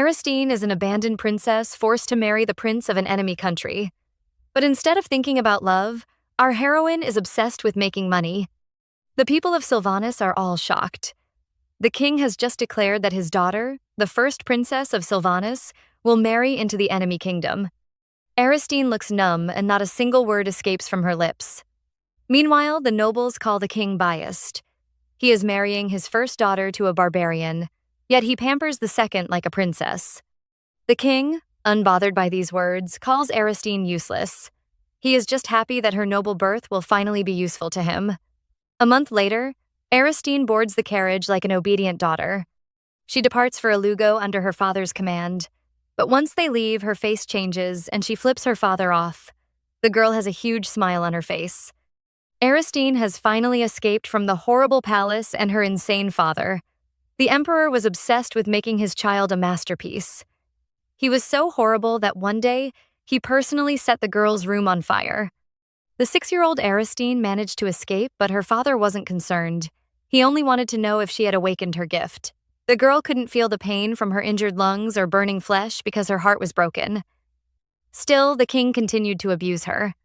Aristine is an abandoned princess forced to marry the prince of an enemy country. But instead of thinking about love, our heroine is obsessed with making money. The people of Sylvanas are all shocked. The king has just declared that his daughter, the first princess of Sylvanas, will marry into the enemy kingdom. Aristine looks numb and not a single word escapes from her lips. Meanwhile, the nobles call the king biased. He is marrying his first daughter to a barbarian, yet he pampers the second like a princess. The king, unbothered by these words, calls Aristine useless. He is just happy that her noble birth will finally be useful to him. A month later, Aristine boards the carriage like an obedient daughter. She departs for Ilugo under her father's command. But once they leave, her face changes and she flips her father off. The girl has a huge smile on her face. Aristine has finally escaped from the horrible palace and her insane father. The emperor was obsessed with making his child a masterpiece. He was so horrible that one day, he personally set the girl's room on fire. The 6-year-old Aristine managed to escape, but her father wasn't concerned. He only wanted to know if she had awakened her gift. The girl couldn't feel the pain from her injured lungs or burning flesh because her heart was broken. Still, the king continued to abuse her.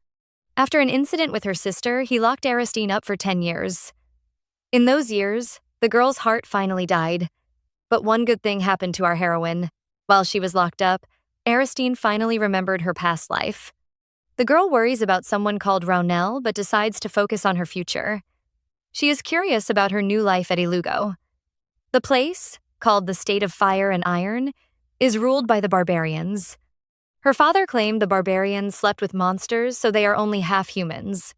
After an incident with her sister, he locked Aristine up for 10 years. In those years, the girl's heart finally died. But one good thing happened to our heroine. While she was locked up, Aristine finally remembered her past life. The girl worries about someone called Raunel but decides to focus on her future. She is curious about her new life at Ilugo. The place, called the State of Fire and Iron, is ruled by the barbarians. Her father claimed the barbarians slept with monsters, so they are only half humans.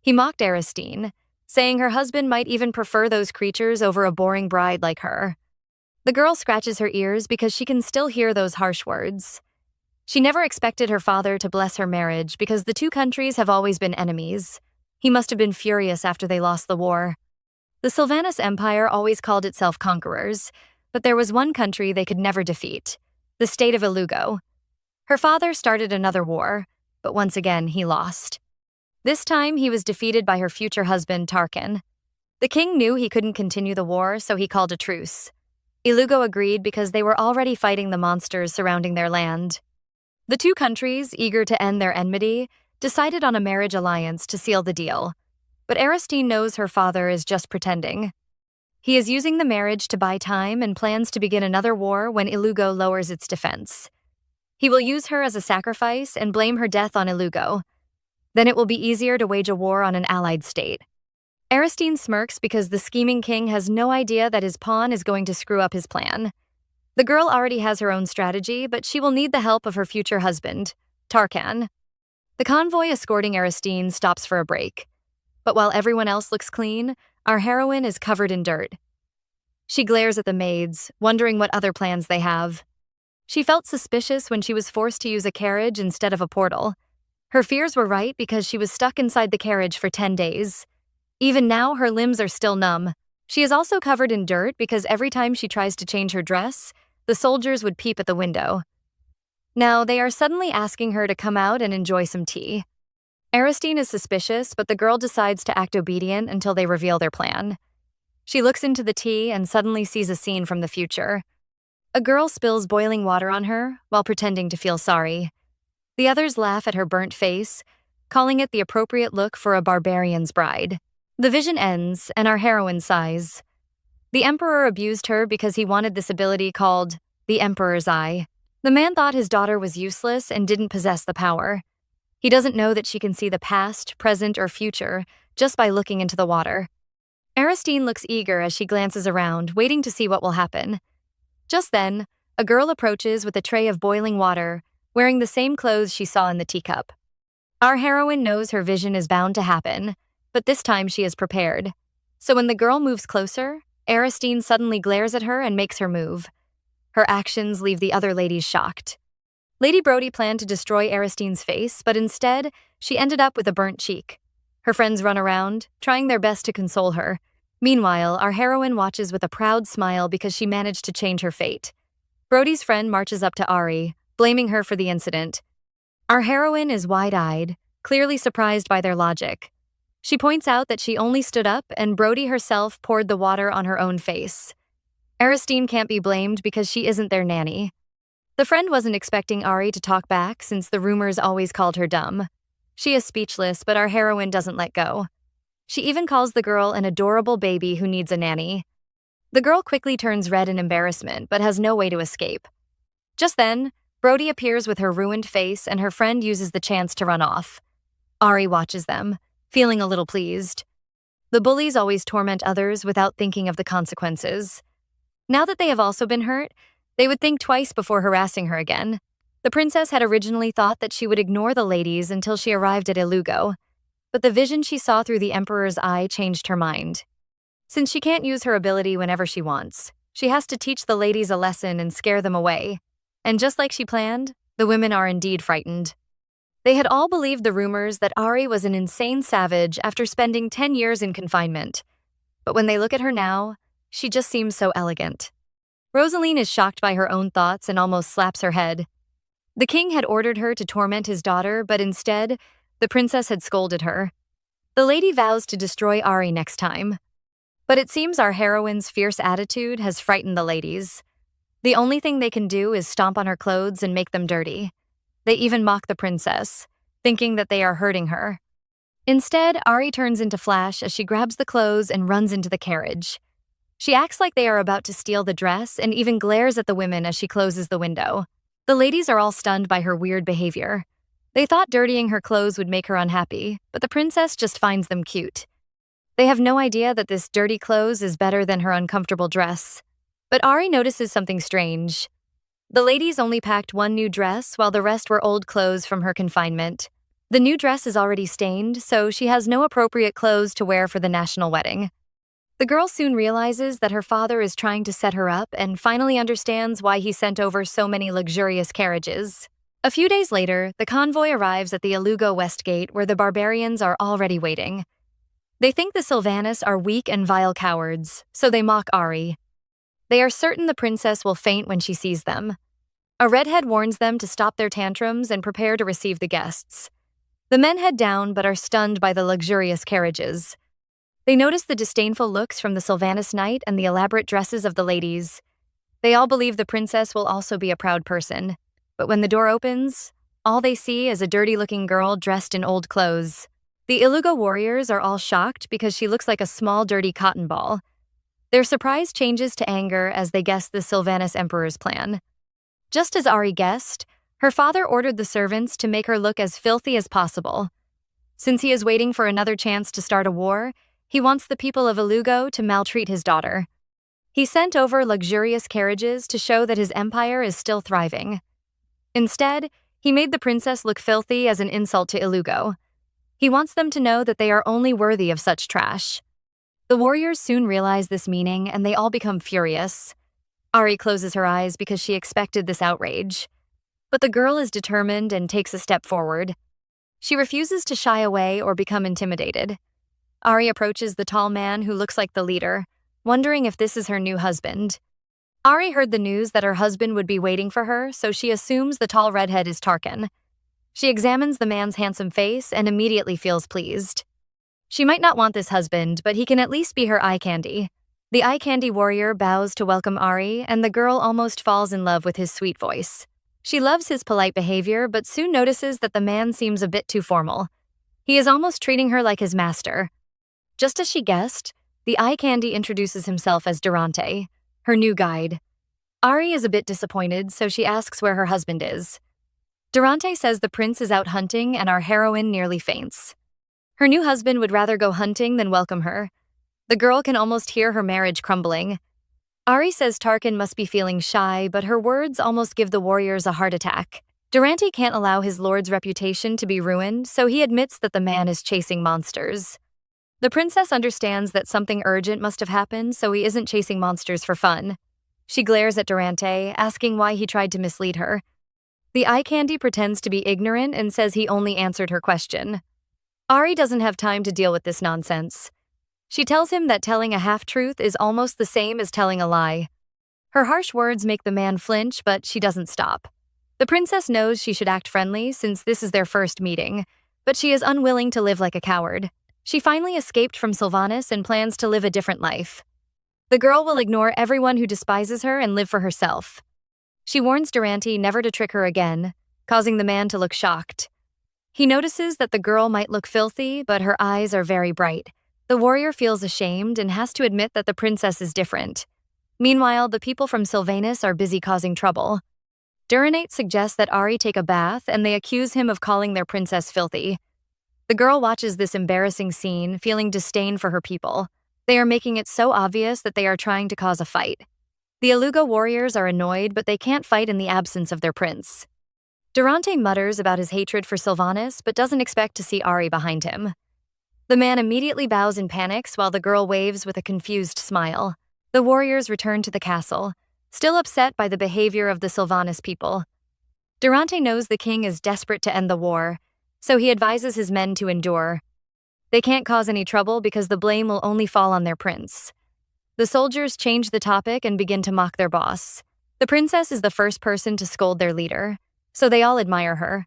He mocked Aristine, saying her husband might even prefer those creatures over a boring bride like her. The girl scratches her ears because she can still hear those harsh words. She never expected her father to bless her marriage because the two countries have always been enemies. He must have been furious after they lost the war. The Sylvanas Empire always called itself conquerors, but there was one country they could never defeat, the state of Ilugo. Her father started another war, but once again he lost. This time he was defeated by her future husband, Tarkan. The king knew he couldn't continue the war, so he called a truce. Ilugo agreed because they were already fighting the monsters surrounding their land. The two countries, eager to end their enmity, decided on a marriage alliance to seal the deal. But Aristine knows her father is just pretending. He is using the marriage to buy time and plans to begin another war when Ilugo lowers its defense. He will use her as a sacrifice and blame her death on Ilugo. Then it will be easier to wage a war on an allied state. Aristine smirks because the scheming king has no idea that his pawn is going to screw up his plan. The girl already has her own strategy, but she will need the help of her future husband, Tarkan. The convoy escorting Aristine stops for a break. But while everyone else looks clean, our heroine is covered in dirt. She glares at the maids, wondering what other plans they have. She felt suspicious when she was forced to use a carriage instead of a portal. Her fears were right because she was stuck inside the carriage for 10 days. Even now, her limbs are still numb. She is also covered in dirt because every time she tries to change her dress, the soldiers would peep at the window. Now, they are suddenly asking her to come out and enjoy some tea. Aristine is suspicious, but the girl decides to act obedient until they reveal their plan. She looks into the tea and suddenly sees a scene from the future. A girl spills boiling water on her while pretending to feel sorry. The others laugh at her burnt face, calling it the appropriate look for a barbarian's bride. The vision ends, and our heroine sighs. The emperor abused her because he wanted this ability called the Emperor's Eye. The man thought his daughter was useless and didn't possess the power. He doesn't know that she can see the past, present, or future just by looking into the water. Aristine looks eager as she glances around, waiting to see what will happen. Just then, a girl approaches with a tray of boiling water, wearing the same clothes she saw in the teacup. Our heroine knows her vision is bound to happen, but this time she is prepared. So when the girl moves closer, Aristine suddenly glares at her and makes her move. Her actions leave the other ladies shocked. Lady Brody planned to destroy Aristine's face, but instead, she ended up with a burnt cheek. Her friends run around, trying their best to console her. Meanwhile, our heroine watches with a proud smile because she managed to change her fate. Brody's friend marches up to Ari, blaming her for the incident. Our heroine is wide-eyed, clearly surprised by their logic. She points out that she only stood up and Brody herself poured the water on her own face. Aristine can't be blamed because she isn't their nanny. The friend wasn't expecting Ari to talk back since the rumors always called her dumb. She is speechless, but our heroine doesn't let go. She even calls the girl an adorable baby who needs a nanny. The girl quickly turns red in embarrassment, but has no way to escape. Just then, Brody appears with her ruined face and her friend uses the chance to run off. Ari watches them, feeling a little pleased. The bullies always torment others without thinking of the consequences. Now that they have also been hurt, they would think twice before harassing her again. The princess had originally thought that she would ignore the ladies until she arrived at Ilugo, but the vision she saw through the emperor's eye changed her mind. Since she can't use her ability whenever she wants, she has to teach the ladies a lesson and scare them away. And just like she planned, the women are indeed frightened. They had all believed the rumors that Ari was an insane savage after spending 10 years in confinement. But when they look at her now, she just seems so elegant. Rosaline is shocked by her own thoughts and almost slaps her head. The king had ordered her to torment his daughter, but instead, the princess had scolded her. The lady vows to destroy Ari next time. But it seems our heroine's fierce attitude has frightened the ladies. The only thing they can do is stomp on her clothes and make them dirty. They even mock the princess, thinking that they are hurting her. Instead, Ari turns into Flash as she grabs the clothes and runs into the carriage. She acts like they are about to steal the dress and even glares at the women as she closes the window. The ladies are all stunned by her weird behavior. They thought dirtying her clothes would make her unhappy, but the princess just finds them cute. They have no idea that this dirty clothes is better than her uncomfortable dress. But Ari notices something strange. The ladies only packed one new dress while the rest were old clothes from her confinement. The new dress is already stained, so she has no appropriate clothes to wear for the national wedding. The girl soon realizes that her father is trying to set her up and finally understands why he sent over so many luxurious carriages. A few days later, the convoy arrives at the Ilugo West Gate where the barbarians are already waiting. They think the Sylvanas are weak and vile cowards, so they mock Ari. They are certain the princess will faint when she sees them. A redhead warns them to stop their tantrums and prepare to receive the guests. The men head down but are stunned by the luxurious carriages. They notice the disdainful looks from the Sylvanas knight and the elaborate dresses of the ladies. They all believe the princess will also be a proud person. But when the door opens, all they see is a dirty-looking girl dressed in old clothes. The Ilugo warriors are all shocked because she looks like a small, dirty cotton ball. Their surprise changes to anger as they guess the Sylvanas emperor's plan. Just as Ari guessed, her father ordered the servants to make her look as filthy as possible. Since he is waiting for another chance to start a war, he wants the people of Ilugo to maltreat his daughter. He sent over luxurious carriages to show that his empire is still thriving. Instead, he made the princess look filthy as an insult to Ilugo. He wants them to know that they are only worthy of such trash. The warriors soon realize this meaning and they all become furious. Ari closes her eyes because she expected this outrage. But the girl is determined and takes a step forward. She refuses to shy away or become intimidated. Ari approaches the tall man who looks like the leader, wondering if this is her new husband. Ari heard the news that her husband would be waiting for her, so she assumes the tall redhead is Tarkan. She examines the man's handsome face and immediately feels pleased. She might not want this husband, but he can at least be her eye candy. The eye candy warrior bows to welcome Ari, and the girl almost falls in love with his sweet voice. She loves his polite behavior, but soon notices that the man seems a bit too formal. He is almost treating her like his master. Just as she guessed, the eye candy introduces himself as Durante, her new guide. Ari is a bit disappointed, so she asks where her husband is. Durante says the prince is out hunting and our heroine nearly faints. Her new husband would rather go hunting than welcome her. The girl can almost hear her marriage crumbling. Ari says Tarkan must be feeling shy, but her words almost give the warriors a heart attack. Durante can't allow his lord's reputation to be ruined, so he admits that the man is chasing monsters. The princess understands that something urgent must have happened, so he isn't chasing monsters for fun. She glares at Durante, asking why he tried to mislead her. The eye candy pretends to be ignorant and says he only answered her question. Ari doesn't have time to deal with this nonsense. She tells him that telling a half-truth is almost the same as telling a lie. Her harsh words make the man flinch, but she doesn't stop. The princess knows she should act friendly since this is their first meeting, but she is unwilling to live like a coward. She finally escaped from Sylvanas and plans to live a different life. The girl will ignore everyone who despises her and live for herself. She warns Durante never to trick her again, causing the man to look shocked. He notices that the girl might look filthy, but her eyes are very bright. The warrior feels ashamed and has to admit that the princess is different. Meanwhile, the people from Sylvanus are busy causing trouble. Durante suggests that Ari take a bath, and they accuse him of calling their princess filthy. The girl watches this embarrassing scene, feeling disdain for her people. They are making it so obvious that they are trying to cause a fight. The Aluga warriors are annoyed, but they can't fight in the absence of their prince. Durante mutters about his hatred for Sylvanus, but doesn't expect to see Ari behind him. The man immediately bows and panics while the girl waves with a confused smile. The warriors return to the castle, still upset by the behavior of the Sylvanus people. Durante knows the king is desperate to end the war, so he advises his men to endure. They can't cause any trouble because the blame will only fall on their prince. The soldiers change the topic and begin to mock their boss. The princess is the first person to scold their leader, so they all admire her.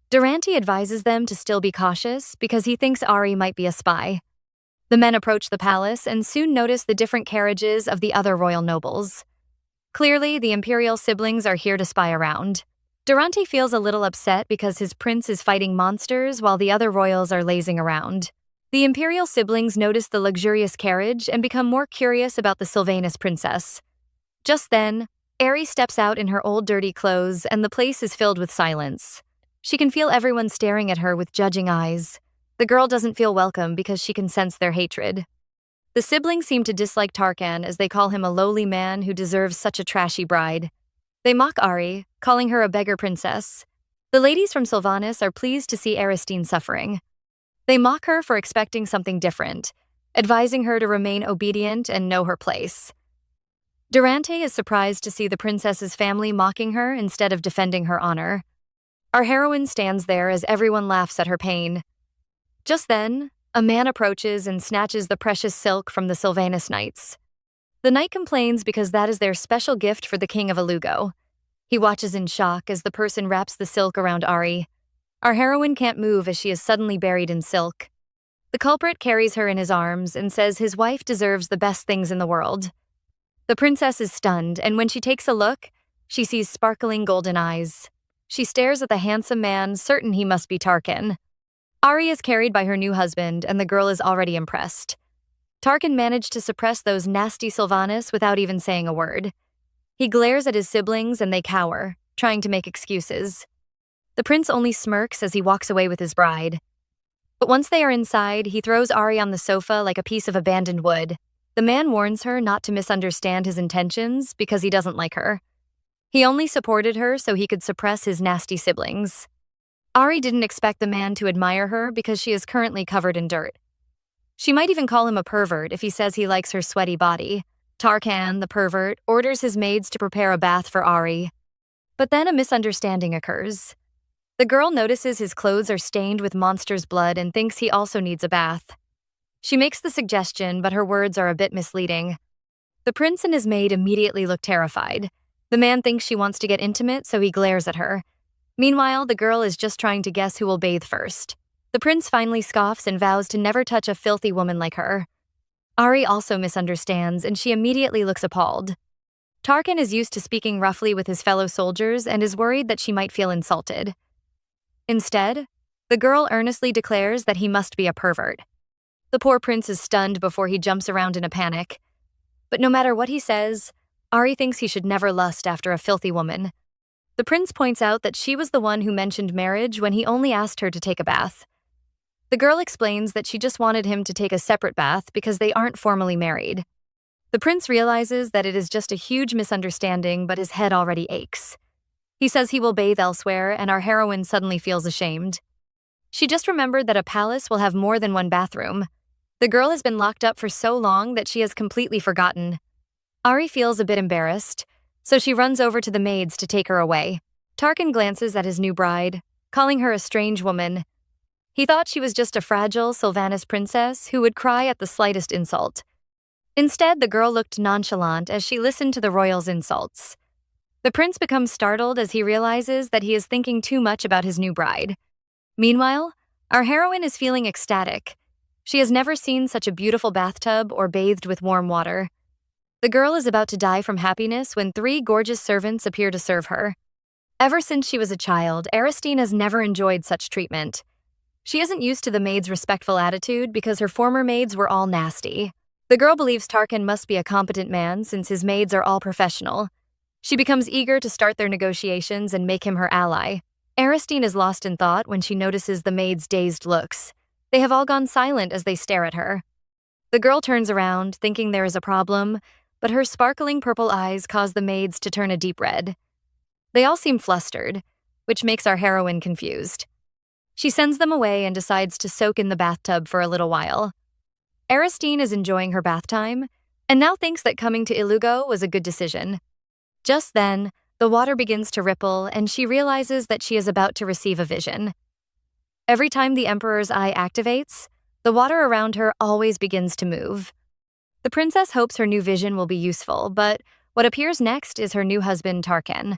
Durante advises them to still be cautious because he thinks Ari might be a spy. The men approach the palace and soon notice the different carriages of the other royal nobles. Clearly, the imperial siblings are here to spy around. Durante feels a little upset because his prince is fighting monsters while the other royals are lazing around. The imperial siblings notice the luxurious carriage and become more curious about the Sylvanus princess. Just then, Ari steps out in her old dirty clothes and the place is filled with silence. She can feel everyone staring at her with judging eyes. The girl doesn't feel welcome because she can sense their hatred. The siblings seem to dislike Tarkan as they call him a lowly man who deserves such a trashy bride. They mock Ari, calling her a beggar princess. The ladies from Sylvanus are pleased to see Aristine suffering. They mock her for expecting something different, advising her to remain obedient and know her place. Durante is surprised to see the princess's family mocking her instead of defending her honor. Our heroine stands there as everyone laughs at her pain. Just then, a man approaches and snatches the precious silk from the Sylvanus knights. The knight complains because that is their special gift for the king of Alugo. He watches in shock as the person wraps the silk around Ari. Our heroine can't move as she is suddenly buried in silk. The culprit carries her in his arms and says his wife deserves the best things in the world. The princess is stunned, and when she takes a look, she sees sparkling golden eyes. She stares at the handsome man, certain he must be Tarkan. Ari is carried by her new husband, and the girl is already impressed. Tarkan managed to suppress those nasty Sylvanus without even saying a word. He glares at his siblings and they cower, trying to make excuses. The prince only smirks as he walks away with his bride. But once they are inside, he throws Ari on the sofa like a piece of abandoned wood. The man warns her not to misunderstand his intentions because he doesn't like her. He only supported her so he could suppress his nasty siblings. Ari didn't expect the man to admire her because she is currently covered in dirt. She might even call him a pervert if he says he likes her sweaty body. Tarkan, the pervert, orders his maids to prepare a bath for Ari. But then a misunderstanding occurs. The girl notices his clothes are stained with monster's blood and thinks he also needs a bath. She makes the suggestion, but her words are a bit misleading. The prince and his maid immediately look terrified. The man thinks she wants to get intimate, so he glares at her. Meanwhile, the girl is just trying to guess who will bathe first. The prince finally scoffs and vows to never touch a filthy woman like her. Ari also misunderstands, and she immediately looks appalled. Tarkan is used to speaking roughly with his fellow soldiers and is worried that she might feel insulted. Instead, the girl earnestly declares that he must be a pervert. The poor prince is stunned before he jumps around in a panic. But no matter what he says, Ari thinks he should never lust after a filthy woman. The prince points out that she was the one who mentioned marriage when he only asked her to take a bath. The girl explains that she just wanted him to take a separate bath because they aren't formally married. The prince realizes that it is just a huge misunderstanding, but his head already aches. He says he will bathe elsewhere, and our heroine suddenly feels ashamed. She just remembered that a palace will have more than one bathroom. The girl has been locked up for so long that she has completely forgotten. Ari feels a bit embarrassed, so she runs over to the maids to take her away. Tarkan glances at his new bride, calling her a strange woman. He thought she was just a fragile Sylvanus princess who would cry at the slightest insult. Instead, the girl looked nonchalant as she listened to the royals' insults. The prince becomes startled as he realizes that he is thinking too much about his new bride. Meanwhile, our heroine is feeling ecstatic. She has never seen such a beautiful bathtub or bathed with warm water. The girl is about to die from happiness when three gorgeous servants appear to serve her. Ever since she was a child, Aristine has never enjoyed such treatment. She isn't used to the maid's respectful attitude because her former maids were all nasty. The girl believes Tarkan must be a competent man since his maids are all professional. She becomes eager to start their negotiations and make him her ally. Aristine is lost in thought when she notices the maids' dazed looks. They have all gone silent as they stare at her. The girl turns around, thinking there is a problem, but her sparkling purple eyes cause the maids to turn a deep red. They all seem flustered, which makes our heroine confused. She sends them away and decides to soak in the bathtub for a little while. Aristine is enjoying her bath time, and now thinks that coming to Ilugo was a good decision. Just then, the water begins to ripple, and she realizes that she is about to receive a vision. Every time the Emperor's eye activates, the water around her always begins to move. The princess hopes her new vision will be useful, but what appears next is her new husband, Tarkan.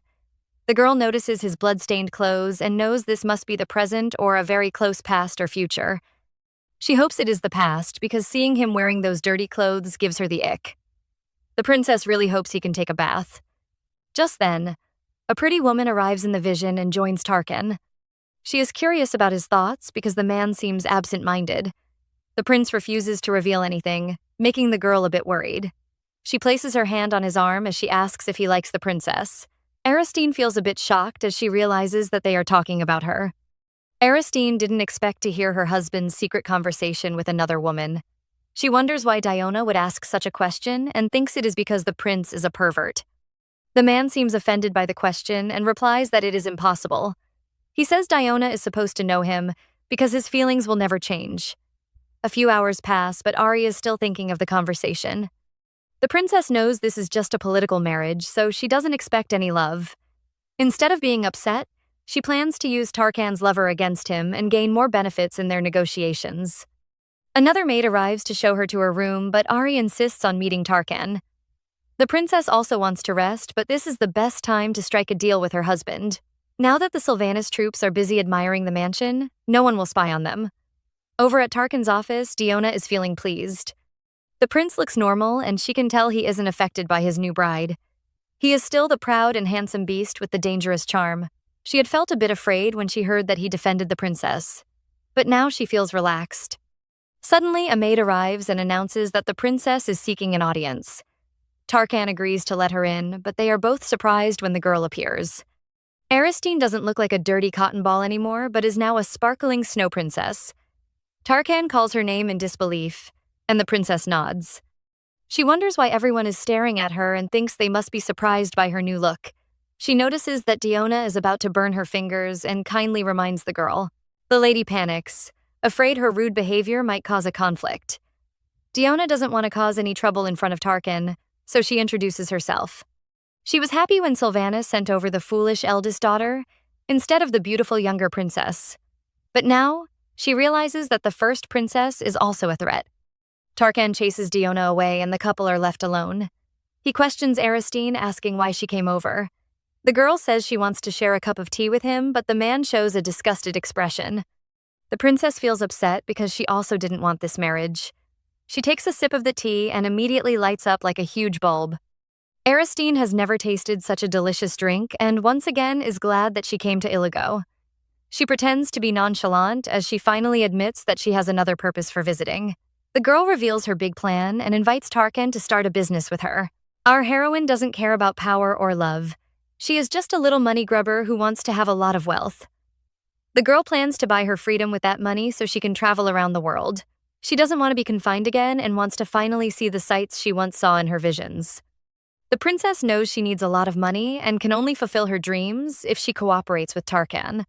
The girl notices his blood-stained clothes and knows this must be the present or a very close past or future. She hopes it is the past because seeing him wearing those dirty clothes gives her the ick. The princess really hopes he can take a bath. Just then, a pretty woman arrives in the vision and joins Tarkan. She is curious about his thoughts because the man seems absent-minded. The prince refuses to reveal anything, making the girl a bit worried. She places her hand on his arm as she asks if he likes the princess. Aristine feels a bit shocked as she realizes that they are talking about her. Aristine didn't expect to hear her husband's secret conversation with another woman. She wonders why Diona would ask such a question and thinks it is because the prince is a pervert. The man seems offended by the question and replies that it is impossible. He says Diona is supposed to know him because his feelings will never change. A few hours pass, but Ari is still thinking of the conversation. The princess knows this is just a political marriage, so she doesn't expect any love. Instead of being upset, she plans to use Tarkan's lover against him and gain more benefits in their negotiations. Another maid arrives to show her to her room, but Ari insists on meeting Tarkan. The princess also wants to rest, but this is the best time to strike a deal with her husband. Now that the Sylvanas troops are busy admiring the mansion, no one will spy on them. Over at Tarkan's office, Diona is feeling pleased. The prince looks normal, and she can tell he isn't affected by his new bride. He is still the proud and handsome beast with the dangerous charm. She had felt a bit afraid when she heard that he defended the princess, but now she feels relaxed. Suddenly, a maid arrives and announces that the princess is seeking an audience. Tarkan agrees to let her in, but they are both surprised when the girl appears. Aristine doesn't look like a dirty cotton ball anymore, but is now a sparkling snow princess. Tarkan calls her name in disbelief, and the princess nods. She wonders why everyone is staring at her and thinks they must be surprised by her new look. She notices that Diona is about to burn her fingers and kindly reminds the girl. The lady panics, afraid her rude behavior might cause a conflict. Diona doesn't want to cause any trouble in front of Tarkan, so she introduces herself. She was happy when Sylvanas sent over the foolish eldest daughter instead of the beautiful younger princess. But now, she realizes that the first princess is also a threat. Tarkan chases Diona away and the couple are left alone. He questions Aristine, asking why she came over. The girl says she wants to share a cup of tea with him, but the man shows a disgusted expression. The princess feels upset because she also didn't want this marriage. She takes a sip of the tea and immediately lights up like a huge bulb. Aristine has never tasted such a delicious drink and once again is glad that she came to Iligo. She pretends to be nonchalant as she finally admits that she has another purpose for visiting. The girl reveals her big plan and invites Tarkan to start a business with her. Our heroine doesn't care about power or love. She is just a little money grubber who wants to have a lot of wealth. The girl plans to buy her freedom with that money so she can travel around the world. She doesn't want to be confined again and wants to finally see the sights she once saw in her visions. The princess knows she needs a lot of money and can only fulfill her dreams if she cooperates with Tarkan.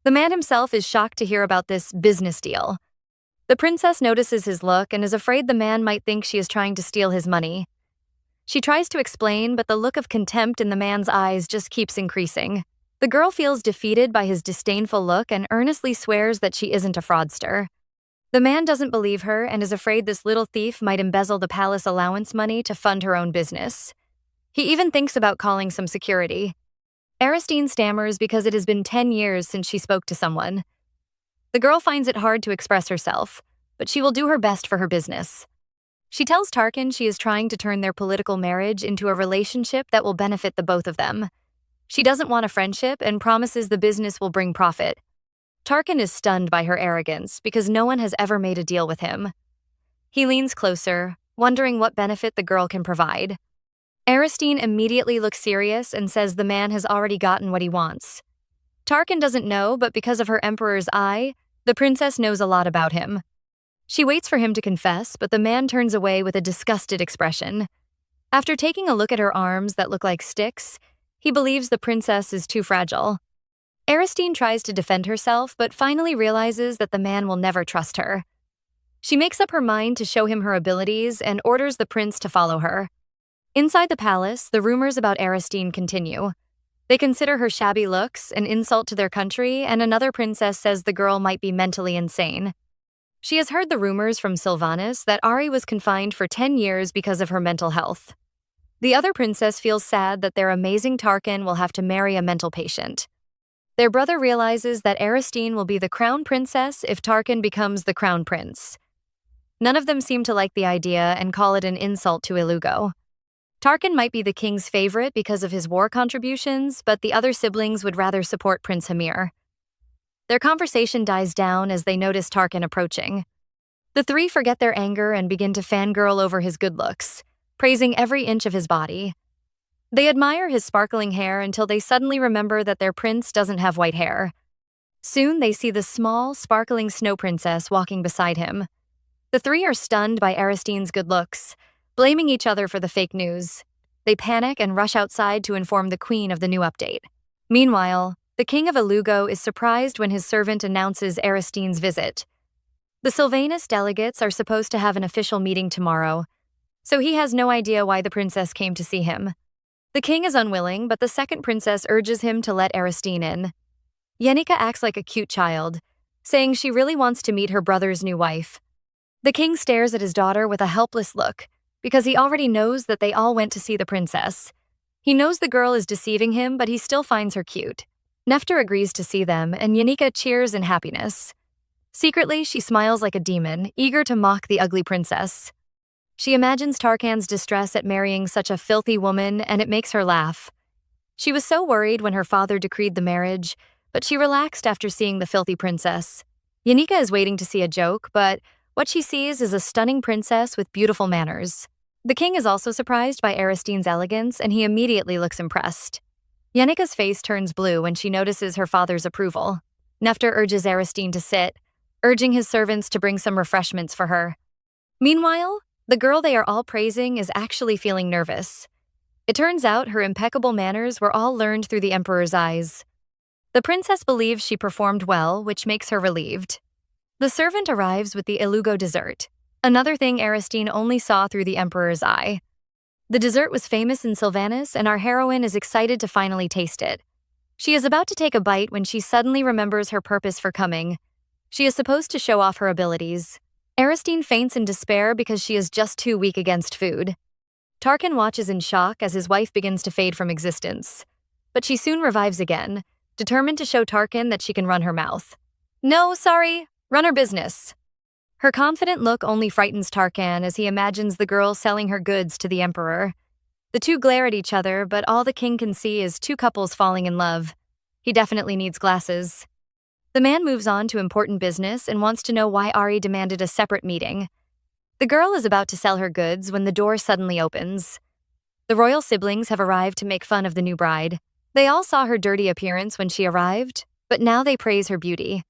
The man himself is shocked to hear about this business deal. The princess notices his look and is afraid the man might think she is trying to steal his money. She tries to explain, but the look of contempt in the man's eyes just keeps increasing. The girl feels defeated by his disdainful look and earnestly swears that she isn't a fraudster. The man doesn't believe her and is afraid this little thief might embezzle the palace allowance money to fund her own business. He even thinks about calling some security. Aristine stammers because it has been 10 years since she spoke to someone. The girl finds it hard to express herself, but she will do her best for her business. She tells Tarkin she is trying to turn their political marriage into a relationship that will benefit the both of them. She doesn't want a friendship and promises the business will bring profit. Tarkin is stunned by her arrogance because no one has ever made a deal with him. He leans closer, wondering what benefit the girl can provide. Aristine immediately looks serious and says the man has already gotten what he wants. Tarkin doesn't know, but because of her emperor's eye, the princess knows a lot about him. She waits for him to confess, but the man turns away with a disgusted expression. After taking a look at her arms that look like sticks, he believes the princess is too fragile. Aristine tries to defend herself, but finally realizes that the man will never trust her. She makes up her mind to show him her abilities and orders the prince to follow her. Inside the palace, the rumors about Aristine continue. They consider her shabby looks an insult to their country, and another princess says the girl might be mentally insane. She has heard the rumors from Sylvanas that Ari was confined for 10 years because of her mental health. The other princess feels sad that their amazing Tarkin will have to marry a mental patient. Their brother realizes that Aristine will be the crown princess if Tarkin becomes the crown prince. None of them seem to like the idea and call it an insult to Ilugo. Tarkin might be the king's favorite because of his war contributions, but the other siblings would rather support Prince Hamir. Their conversation dies down as they notice Tarkin approaching. The three forget their anger and begin to fangirl over his good looks, praising every inch of his body. They admire his sparkling hair until they suddenly remember that their prince doesn't have white hair. Soon they see the small, sparkling snow princess walking beside him. The three are stunned by Aristine's good looks, blaming each other for the fake news. They panic and rush outside to inform the queen of the new update. Meanwhile, the king of Ilugo is surprised when his servant announces Aristine's visit. The Sylvanas delegates are supposed to have an official meeting tomorrow, so he has no idea why the princess came to see him. The king is unwilling, but the second princess urges him to let Aristine in. Yenica acts like a cute child, saying she really wants to meet her brother's new wife. The king stares at his daughter with a helpless look, because he already knows that they all went to see the princess. He knows the girl is deceiving him, but he still finds her cute. Nefter agrees to see them, and Yenica cheers in happiness. Secretly, she smiles like a demon, eager to mock the ugly princess. She imagines Tarkan's distress at marrying such a filthy woman, and it makes her laugh. She was so worried when her father decreed the marriage, but she relaxed after seeing the filthy princess. Yenica is waiting to see a joke, but what she sees is a stunning princess with beautiful manners. The king is also surprised by Aristine's elegance, and he immediately looks impressed. Yenica's face turns blue when she notices her father's approval. Nefter urges Aristine to sit, urging his servants to bring some refreshments for her. Meanwhile, the girl they are all praising is actually feeling nervous. It turns out her impeccable manners were all learned through the emperor's eyes. The princess believes she performed well, which makes her relieved. The servant arrives with the Ilugo dessert, another thing Aristine only saw through the emperor's eye. The dessert was famous in Sylvanas, and our heroine is excited to finally taste it. She is about to take a bite when she suddenly remembers her purpose for coming. She is supposed to show off her abilities. Aristine faints in despair because she is just too weak against food. Tarkin watches in shock as his wife begins to fade from existence. But she soon revives again, determined to show Tarkin that she can run her mouth. No, sorry, run her business. Her confident look only frightens Tarkin as he imagines the girl selling her goods to the emperor. The two glare at each other, but all the king can see is two couples falling in love. He definitely needs glasses. The man moves on to important business and wants to know why Ari demanded a separate meeting. The girl is about to sell her goods when the door suddenly opens. The royal siblings have arrived to make fun of the new bride. They all saw her dirty appearance when she arrived, but now they praise her beauty.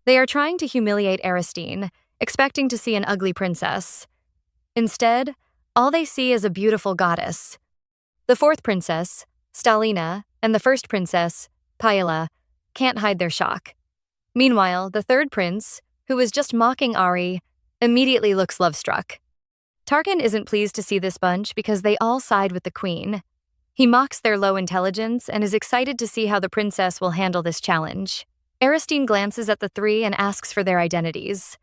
They are trying to humiliate Aristine, expecting to see an ugly princess. Instead, all they see is a beautiful goddess. The fourth princess, Stalina, and the first princess, Paella, can't hide their shock. Meanwhile, the third prince, who was just mocking Ari, immediately looks love-struck. Tarkin isn't pleased to see this bunch because they all side with the queen. He mocks their low intelligence and is excited to see how the princess will handle this challenge. Aristine glances at the three and asks for their identities.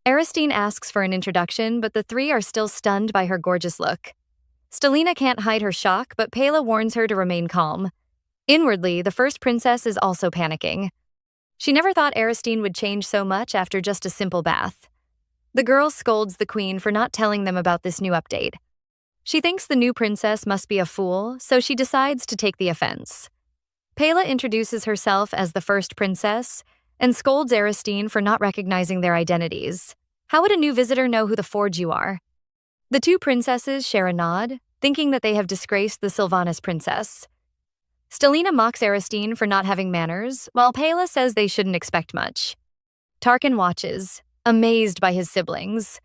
Aristine asks for an introduction, but the three are still stunned by her gorgeous look. Stalina can't hide her shock, but Paella warns her to remain calm. Inwardly, the first princess is also panicking. She never thought Aristine would change so much after just a simple bath. The girl scolds the queen for not telling them about this new update. She thinks the new princess must be a fool, so she decides to take the offense. Pela introduces herself as the first princess and scolds Aristine for not recognizing their identities. How would a new visitor know who the forge you are? The two princesses share a nod, thinking that they have disgraced the Sylvanas princess. Stelina mocks Aristine for not having manners, while Pela says they shouldn't expect much. Tarkan watches, amazed by his siblings.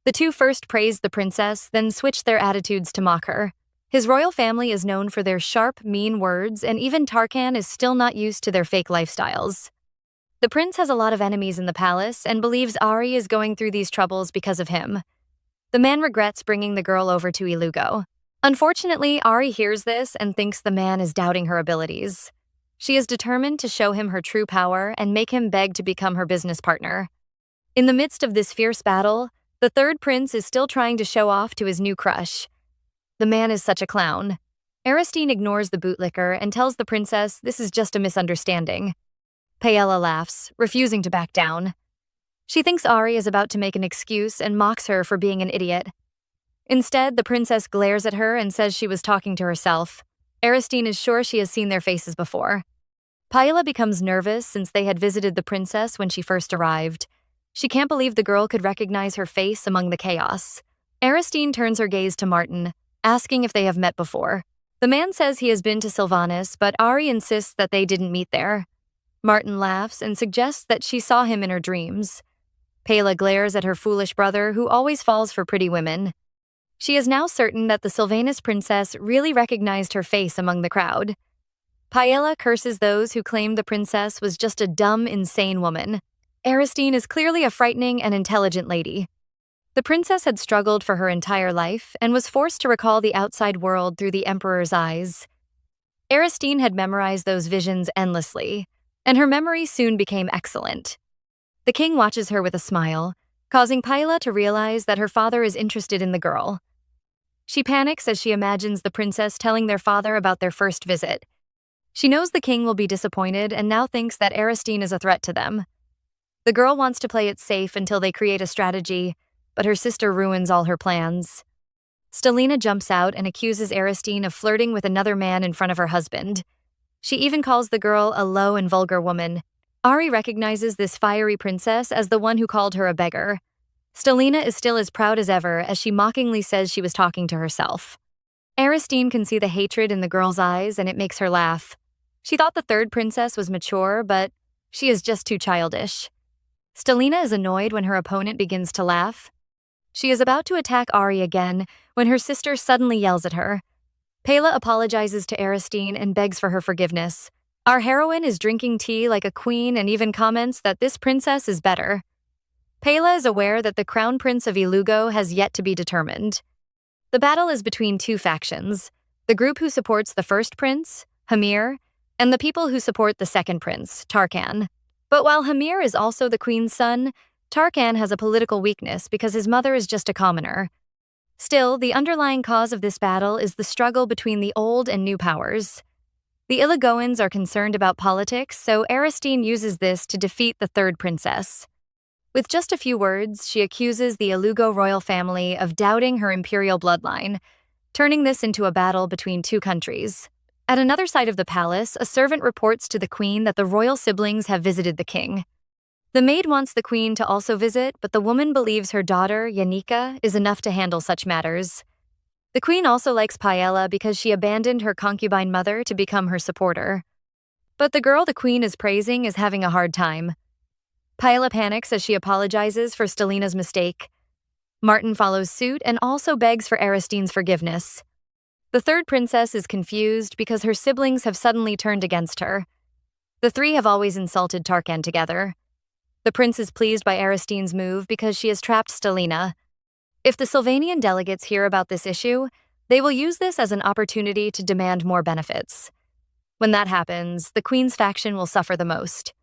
The two first praise the princess, then switch their attitudes to mock her. His royal family is known for their sharp, mean words, and even Tarkan is still not used to their fake lifestyles. The prince has a lot of enemies in the palace and believes Ari is going through these troubles because of him. The man regrets bringing the girl over to Ilugo. Unfortunately, Ari hears this and thinks the man is doubting her abilities. She is determined to show him her true power and make him beg to become her business partner. In the midst of this fierce battle, the third prince is still trying to show off to his new crush. The man is such a clown. Aristine ignores the bootlicker and tells the princess this is just a misunderstanding. Paella laughs, refusing to back down. She thinks Ari is about to make an excuse and mocks her for being an idiot. Instead, the princess glares at her and says she was talking to herself. Aristine is sure she has seen their faces before. Paella becomes nervous since they had visited the princess when she first arrived. She can't believe the girl could recognize her face among the chaos. Aristine turns her gaze to Martin, asking if they have met before. The man says he has been to Sylvanas, but Ari insists that they didn't meet there. Martin laughs and suggests that she saw him in her dreams. Paella glares at her foolish brother, who always falls for pretty women. She is now certain that the Sylvanas princess really recognized her face among the crowd. Paella curses those who claimed the princess was just a dumb, insane woman. Aristine is clearly a frightening and intelligent lady. The princess had struggled for her entire life and was forced to recall the outside world through the emperor's eyes. Aristine had memorized those visions endlessly, and her memory soon became excellent. The king watches her with a smile, causing Paella to realize that her father is interested in the girl. She panics as she imagines the princess telling their father about their first visit. She knows the king will be disappointed and now thinks that Aristine is a threat to them. The girl wants to play it safe until they create a strategy, but her sister ruins all her plans. Stelina jumps out and accuses Aristine of flirting with another man in front of her husband. She even calls the girl a low and vulgar woman. Ari recognizes this fiery princess as the one who called her a beggar. Stelina is still as proud as ever as she mockingly says she was talking to herself. Aristine can see the hatred in the girl's eyes and it makes her laugh. She thought the third princess was mature, but she is just too childish. Stelina is annoyed when her opponent begins to laugh. She is about to attack Ari again when her sister suddenly yells at her. Paella apologizes to Aristine and begs for her forgiveness. Our heroine is drinking tea like a queen and even comments that this princess is better. Paella is aware that the crown prince of Ilugo has yet to be determined. The battle is between two factions, the group who supports the first prince, Hamir, and the people who support the second prince, Tarkan. But while Hamir is also the queen's son, Tarkan has a political weakness because his mother is just a commoner. Still, the underlying cause of this battle is the struggle between the old and new powers. The Ilugoans are concerned about politics, so Aristine uses this to defeat the third princess. With just a few words, she accuses the Ilugo royal family of doubting her imperial bloodline, turning this into a battle between two countries. At another side of the palace, a servant reports to the queen that the royal siblings have visited the king. The maid wants the queen to also visit, but the woman believes her daughter, Yanika, is enough to handle such matters. The queen also likes Paella because she abandoned her concubine mother to become her supporter. But the girl the queen is praising is having a hard time. Paella panics as she apologizes for Stelina's mistake. Martin follows suit and also begs for Aristine's forgiveness. The third princess is confused because her siblings have suddenly turned against her. The three have always insulted Tarkan together. The prince is pleased by Aristine's move because she has trapped Stelina. If the Sylvanian delegates hear about this issue, they will use this as an opportunity to demand more benefits. When that happens, the queen's faction will suffer the most.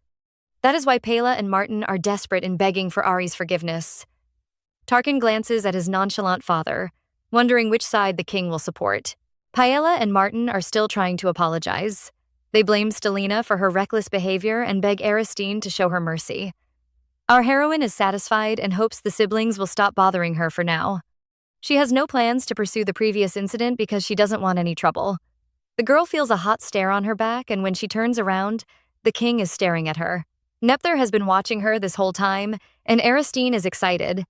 That is why Paella and Martin are desperate in begging for Ari's forgiveness. Tarkan glances at his nonchalant father, wondering which side the king will support. Paella and Martin are still trying to apologize. They blame Stelina for her reckless behavior and beg Aristine to show her mercy. Our heroine is satisfied and hopes the siblings will stop bothering her for now. She has no plans to pursue the previous incident because she doesn't want any trouble. The girl feels a hot stare on her back, and when she turns around, the king is staring at her. Nepther has been watching her this whole time, and Aristine is excited.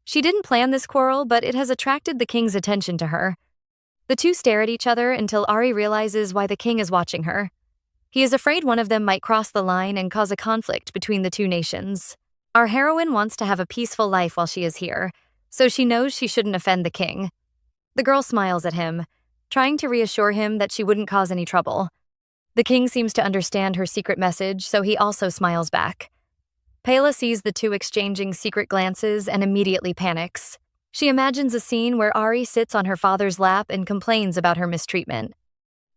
She didn't plan this quarrel, but it has attracted the king's attention to her. The two stare at each other until Ari realizes why the king is watching her. He is afraid one of them might cross the line and cause a conflict between the two nations. Our heroine wants to have a peaceful life while she is here, so she knows she shouldn't offend the king. The girl smiles at him, trying to reassure him that she wouldn't cause any trouble. The king seems to understand her secret message, so he also smiles back. Pela sees the two exchanging secret glances and immediately panics. She imagines a scene where Ari sits on her father's lap and complains about her mistreatment.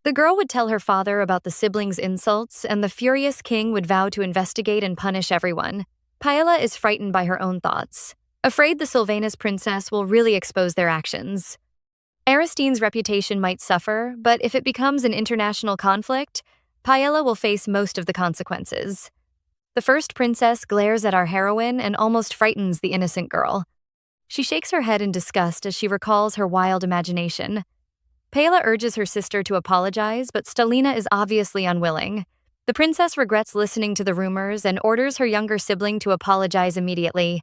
The girl would tell her father about the siblings' insults, and the furious king would vow to investigate and punish everyone. Paella is frightened by her own thoughts, afraid the Sylvanus princess will really expose their actions. Aristine's reputation might suffer, but if it becomes an international conflict, Paella will face most of the consequences. The first princess glares at our heroine and almost frightens the innocent girl. She shakes her head in disgust as she recalls her wild imagination. Paella urges her sister to apologize, but Stalina is obviously unwilling. The princess regrets listening to the rumors and orders her younger sibling to apologize immediately.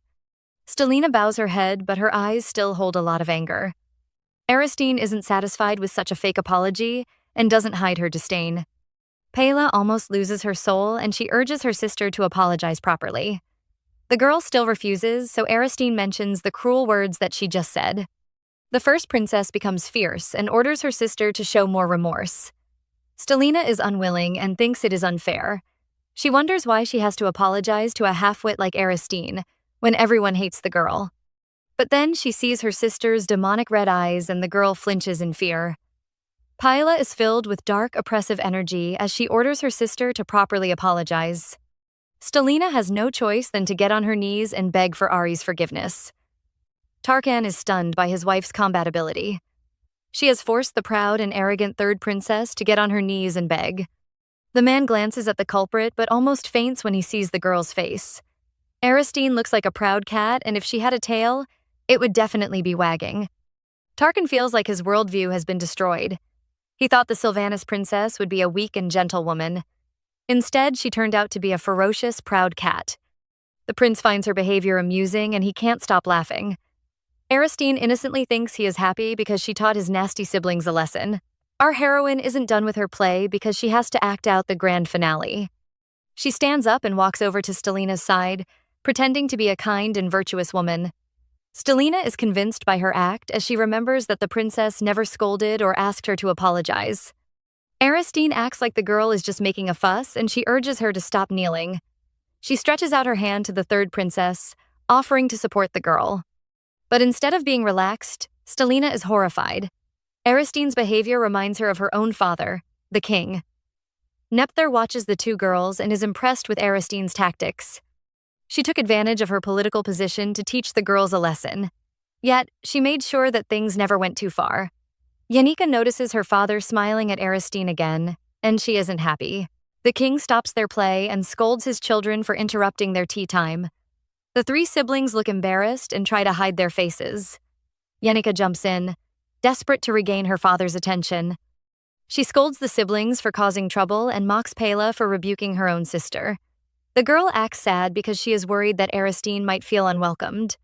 Stalina bows her head, but her eyes still hold a lot of anger. Aristine isn't satisfied with such a fake apology and doesn't hide her disdain. Paella almost loses her soul, and she urges her sister to apologize properly. The girl still refuses, so Aristine mentions the cruel words that she just said. The first princess becomes fierce and orders her sister to show more remorse. Stalina is unwilling and thinks it is unfair. She wonders why she has to apologize to a half-wit like Aristine when everyone hates the girl. But then she sees her sister's demonic red eyes and the girl flinches in fear. Paella is filled with dark, oppressive energy as she orders her sister to properly apologize. Stalina has no choice than to get on her knees and beg for Ari's forgiveness. Tarkan is stunned by his wife's combat ability. She has forced the proud and arrogant third princess to get on her knees and beg. The man glances at the culprit but almost faints when he sees the girl's face. Aristine looks like a proud cat, and if she had a tail, it would definitely be wagging. Tarkan feels like his worldview has been destroyed. He thought the Sylvanus princess would be a weak and gentle woman. Instead, she turned out to be a ferocious, proud cat. The prince finds her behavior amusing, and he can't stop laughing. Aristine innocently thinks he is happy because she taught his nasty siblings a lesson. Our heroine isn't done with her play because she has to act out the grand finale. She stands up and walks over to Stalina's side, pretending to be a kind and virtuous woman. Stalina is convinced by her act as she remembers that the princess never scolded or asked her to apologize. Aristine acts like the girl is just making a fuss, and she urges her to stop kneeling. She stretches out her hand to the third princess, offering to support the girl. But instead of being relaxed, Stalina is horrified. Aristine's behavior reminds her of her own father, the king. Nepther watches the two girls and is impressed with Aristine's tactics. She took advantage of her political position to teach the girls a lesson. Yet, she made sure that things never went too far. Yanika notices her father smiling at Aristine again, and she isn't happy. The king stops their play and scolds his children for interrupting their tea time. The three siblings look embarrassed and try to hide their faces. Yanika jumps in, desperate to regain her father's attention. She scolds the siblings for causing trouble and mocks Paella for rebuking her own sister. The girl acts sad because she is worried that Aristine might feel unwelcomed.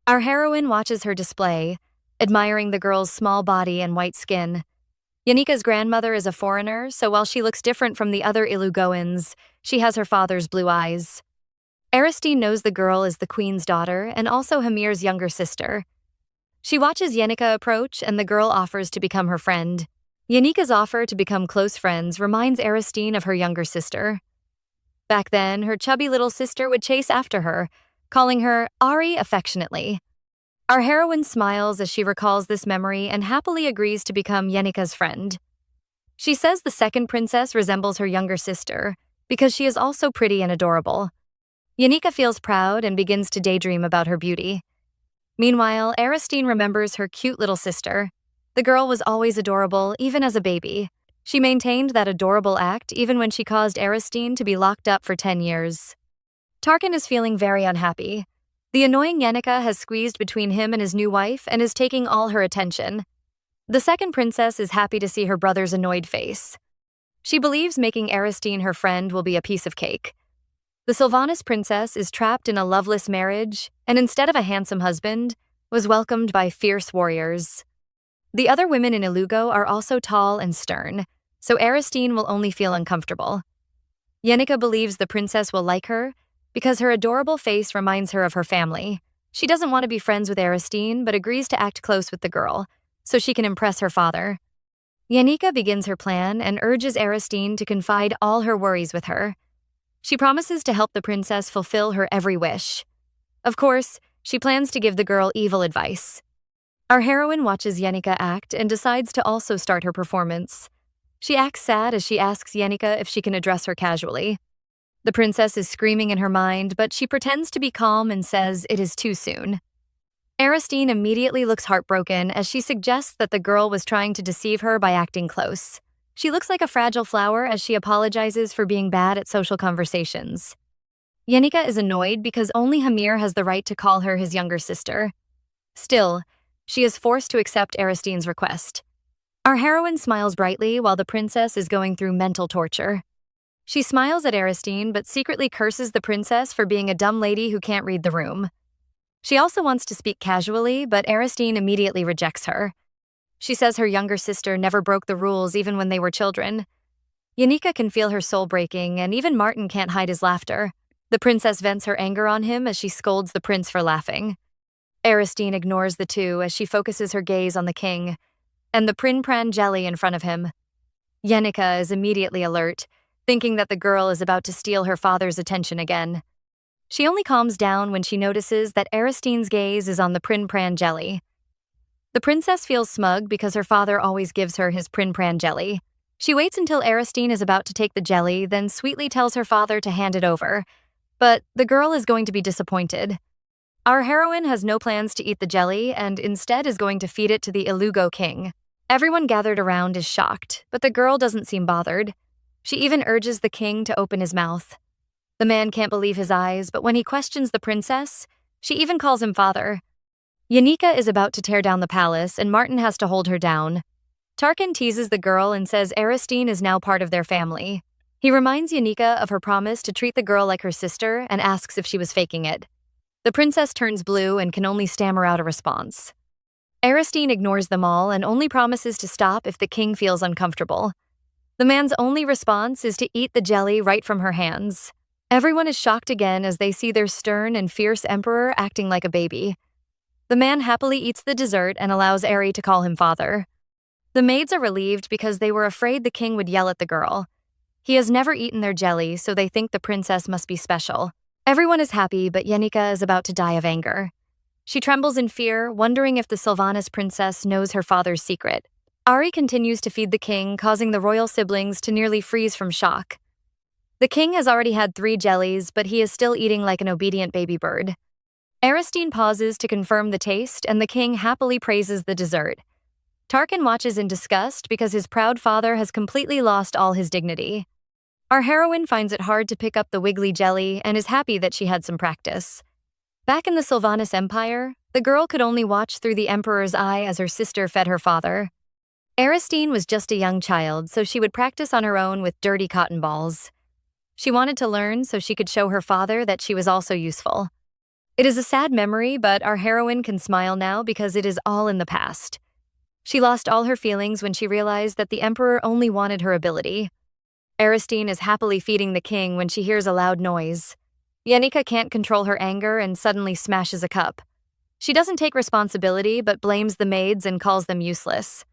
Our heroine watches her display, admiring the girl's small body and white skin. Yanika's grandmother is a foreigner, so while she looks different from the other Ilugoans, she has her father's blue eyes. Aristine knows the girl is the queen's daughter and also Hamir's younger sister. She watches Yenika approach, and the girl offers to become her friend. Yanika's offer to become close friends reminds Aristine of her younger sister. Back then, her chubby little sister would chase after her, calling her Ari affectionately. Our heroine smiles as she recalls this memory and happily agrees to become Yenika's friend. She says the second princess resembles her younger sister because she is also pretty and adorable. Yanika feels proud and begins to daydream about her beauty. Meanwhile, Aristine remembers her cute little sister. The girl was always adorable, even as a baby. She maintained that adorable act even when she caused Aristine to be locked up for 10 years. Tarkin is feeling very unhappy. The annoying Yenica has squeezed between him and his new wife and is taking all her attention. The second princess is happy to see her brother's annoyed face. She believes making Aristine her friend will be a piece of cake. The Sylvanas princess is trapped in a loveless marriage and instead of a handsome husband, was welcomed by fierce warriors. The other women in Ilugo are also tall and stern, so Aristine will only feel uncomfortable. Yenica believes the princess will like her because her adorable face reminds her of her family. She doesn't want to be friends with Aristine, but agrees to act close with the girl, so she can impress her father. Yenica begins her plan and urges Aristine to confide all her worries with her. She promises to help the princess fulfill her every wish. Of course, she plans to give the girl evil advice. Our heroine watches Yenica act and decides to also start her performance. She acts sad as she asks Yenica if she can address her casually. The princess is screaming in her mind, but she pretends to be calm and says it is too soon. Aristine immediately looks heartbroken as she suggests that the girl was trying to deceive her by acting close. She looks like a fragile flower as she apologizes for being bad at social conversations. Yenica is annoyed because only Hamir has the right to call her his younger sister. Still, she is forced to accept Aristine's request. Our heroine smiles brightly while the princess is going through mental torture. She smiles at Aristine but secretly curses the princess for being a dumb lady who can't read the room. She also wants to speak casually, but Aristine immediately rejects her. She says her younger sister never broke the rules even when they were children. Yenica can feel her soul breaking, and even Martin can't hide his laughter. The princess vents her anger on him as she scolds the prince for laughing. Aristine ignores the two as she focuses her gaze on the king and the Prin-Pran jelly in front of him. Yenica is immediately alert, thinking that the girl is about to steal her father's attention again. She only calms down when she notices that Aristine's gaze is on the Prin-Pran jelly. The princess feels smug because her father always gives her his Prin-Pran jelly. She waits until Aristine is about to take the jelly, then sweetly tells her father to hand it over. But the girl is going to be disappointed. Our heroine has no plans to eat the jelly and instead is going to feed it to the Ilugo king. Everyone gathered around is shocked, but the girl doesn't seem bothered. She even urges the king to open his mouth. The man can't believe his eyes, but when he questions the princess, she even calls him father. Yenica is about to tear down the palace, and Martin has to hold her down. Tarkin teases the girl and says Aristine is now part of their family. He reminds Yenica of her promise to treat the girl like her sister and asks if she was faking it. The princess turns blue and can only stammer out a response. Aristine ignores them all and only promises to stop if the king feels uncomfortable. The man's only response is to eat the jelly right from her hands. Everyone is shocked again as they see their stern and fierce emperor acting like a baby. The man happily eats the dessert and allows Ari to call him father. The maids are relieved because they were afraid the king would yell at the girl. He has never eaten their jelly, so they think the princess must be special. Everyone is happy, but Yenica is about to die of anger. She trembles in fear, wondering if the Sylvanas princess knows her father's secret. Ari continues to feed the king, causing the royal siblings to nearly freeze from shock. The king has already had 3 jellies, but he is still eating like an obedient baby bird. Aristine pauses to confirm the taste, and the king happily praises the dessert. Tarkin watches in disgust because his proud father has completely lost all his dignity. Our heroine finds it hard to pick up the wiggly jelly and is happy that she had some practice. Back in the Sylvanas Empire, the girl could only watch through the emperor's eye as her sister fed her father. Aristine was just a young child, so she would practice on her own with dirty cotton balls. She wanted to learn so she could show her father that she was also useful. It is a sad memory, but our heroine can smile now because it is all in the past. She lost all her feelings when she realized that the emperor only wanted her ability. Aristine is happily feeding the king when she hears a loud noise. Yenica can't control her anger and suddenly smashes a cup. She doesn't take responsibility but blames the maids and calls them useless.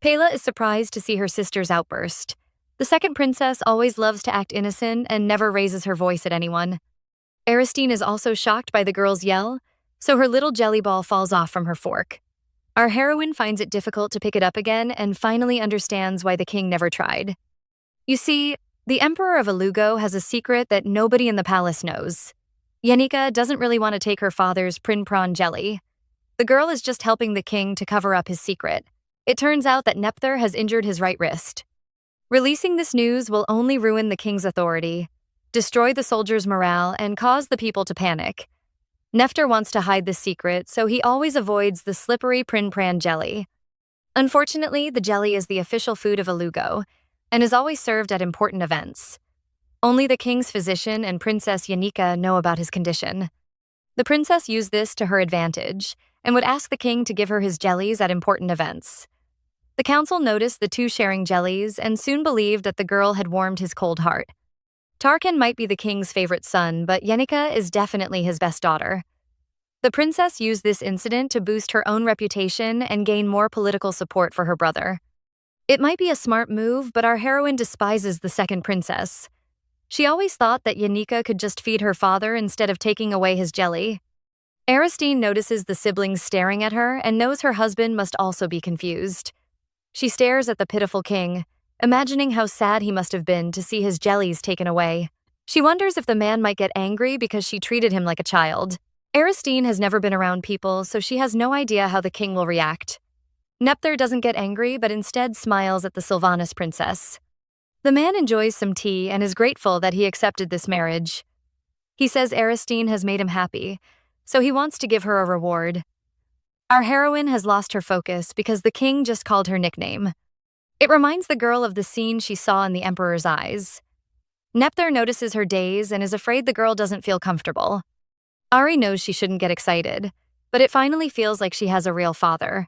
Pela is surprised to see her sister's outburst. The second princess always loves to act innocent and never raises her voice at anyone. Aristine is also shocked by the girl's yell, so her little jelly ball falls off from her fork. Our heroine finds it difficult to pick it up again and finally understands why the king never tried. You see, the Emperor of Ilugo has a secret that nobody in the palace knows. Yenica doesn't really want to take her father's Prin-Pran jelly. The girl is just helping the king to cover up his secret. It turns out that Nepthar has injured his right wrist. Releasing this news will only ruin the king's authority. destroy the soldiers' morale, and cause the people to panic. Nefter wants to hide the secret, so he always avoids the slippery Prin-Pran jelly. Unfortunately, the jelly is the official food of Ilugo, and is always served at important events. Only the king's physician and Princess Yanika know about his condition. The princess used this to her advantage, and would ask the king to give her his jellies at important events. The council noticed the two sharing jellies and soon believed that the girl had warmed his cold heart. Tarkan might be the king's favorite son, but Yenica is definitely his best daughter. The princess used this incident to boost her own reputation and gain more political support for her brother. It might be a smart move, but our heroine despises the second princess. She always thought that Yenica could just feed her father instead of taking away his jelly. Aristine notices the siblings staring at her and knows her husband must also be confused. She stares at the pitiful king, imagining how sad he must have been to see his jellies taken away. She wonders if the man might get angry because she treated him like a child. Aristine has never been around people, so she has no idea how the king will react. Nepther doesn't get angry, but instead smiles at the Sylvanas princess. The man enjoys some tea and is grateful that he accepted this marriage. He says Aristine has made him happy, so he wants to give her a reward. Our heroine has lost her focus because the king just called her nickname. It reminds the girl of the scene she saw in the emperor's eyes. Nepther notices her daze and is afraid the girl doesn't feel comfortable. Ari knows she shouldn't get excited, but it finally feels like she has a real father.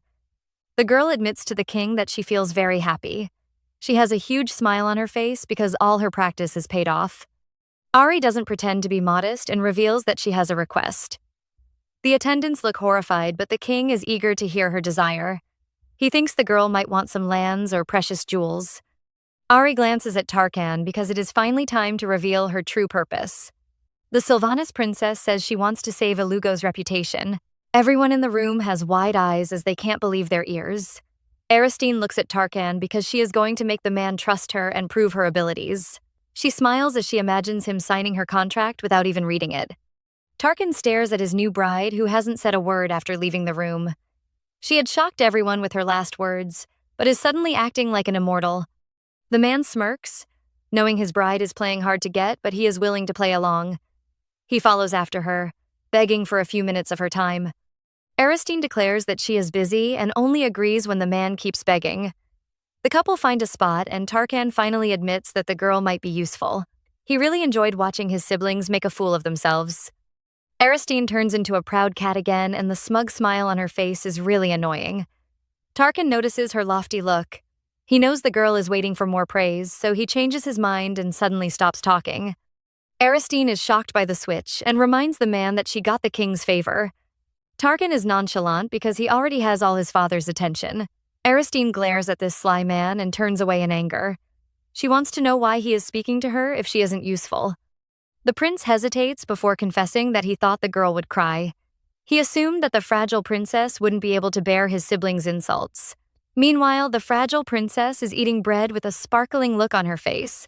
The girl admits to the king that she feels very happy. She has a huge smile on her face because all her practice has paid off. Ari doesn't pretend to be modest and reveals that she has a request. The attendants look horrified, but the king is eager to hear her desire. He thinks the girl might want some lands or precious jewels. Ari glances at Tarkan because it is finally time to reveal her true purpose. The Sylvanas princess says she wants to save Ilugo's reputation. Everyone in the room has wide eyes as they can't believe their ears. Aristine looks at Tarkan because she is going to make the man trust her and prove her abilities. She smiles as she imagines him signing her contract without even reading it. Tarkan stares at his new bride, who hasn't said a word after leaving the room. She had shocked everyone with her last words, but is suddenly acting like an immortal. The man smirks, knowing his bride is playing hard to get, but he is willing to play along. He follows after her, begging for a few minutes of her time. Aristine declares that she is busy and only agrees when the man keeps begging. The couple find a spot, and Tarkan finally admits that the girl might be useful. He really enjoyed watching his siblings make a fool of themselves. Aristine turns into a proud cat again, and the smug smile on her face is really annoying. Tarkan notices her lofty look. He knows the girl is waiting for more praise, so he changes his mind and suddenly stops talking. Aristine is shocked by the switch and reminds the man that she got the king's favor. Tarkan is nonchalant because he already has all his father's attention. Aristine glares at this sly man and turns away in anger. She wants to know why he is speaking to her if she isn't useful. The prince hesitates before confessing that he thought the girl would cry. He assumed that the fragile princess wouldn't be able to bear his siblings' insults. Meanwhile, the fragile princess is eating bread with a sparkling look on her face.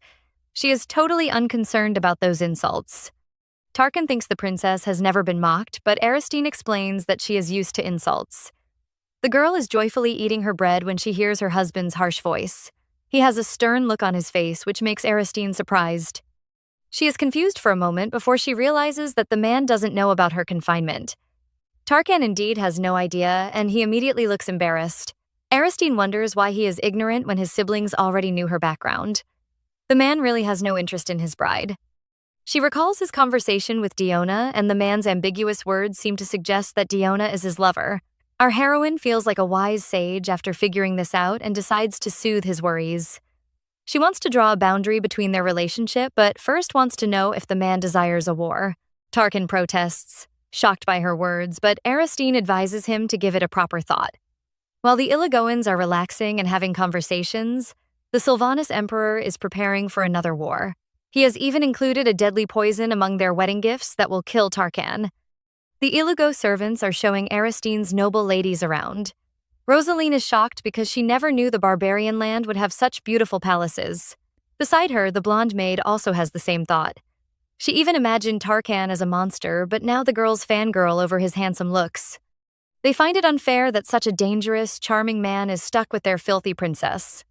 She is totally unconcerned about those insults. Tarkan thinks the princess has never been mocked, but Aristine explains that she is used to insults. The girl is joyfully eating her bread when she hears her husband's harsh voice. He has a stern look on his face, which makes Aristine surprised. She is confused for a moment before she realizes that the man doesn't know about her confinement. Tarkan indeed has no idea, and he immediately looks embarrassed. Aristine wonders why he is ignorant when his siblings already knew her background. The man really has no interest in his bride. She recalls his conversation with Diona, and the man's ambiguous words seem to suggest that Diona is his lover. Our heroine feels like a wise sage after figuring this out and decides to soothe his worries. She wants to draw a boundary between their relationship, but first wants to know if the man desires a war. Tarkan protests, shocked by her words, but Aristine advises him to give it a proper thought. While the Ilugoans are relaxing and having conversations, the Sylvanas emperor is preparing for another war. He has even included a deadly poison among their wedding gifts that will kill Tarkan. The Ilugo servants are showing Aristine's noble ladies around. Rosaline is shocked because she never knew the barbarian land would have such beautiful palaces. Beside her, the blonde maid also has the same thought. She even imagined Tarkan as a monster, but now the girls fangirl over his handsome looks. They find it unfair that such a dangerous, charming man is stuck with their filthy princess.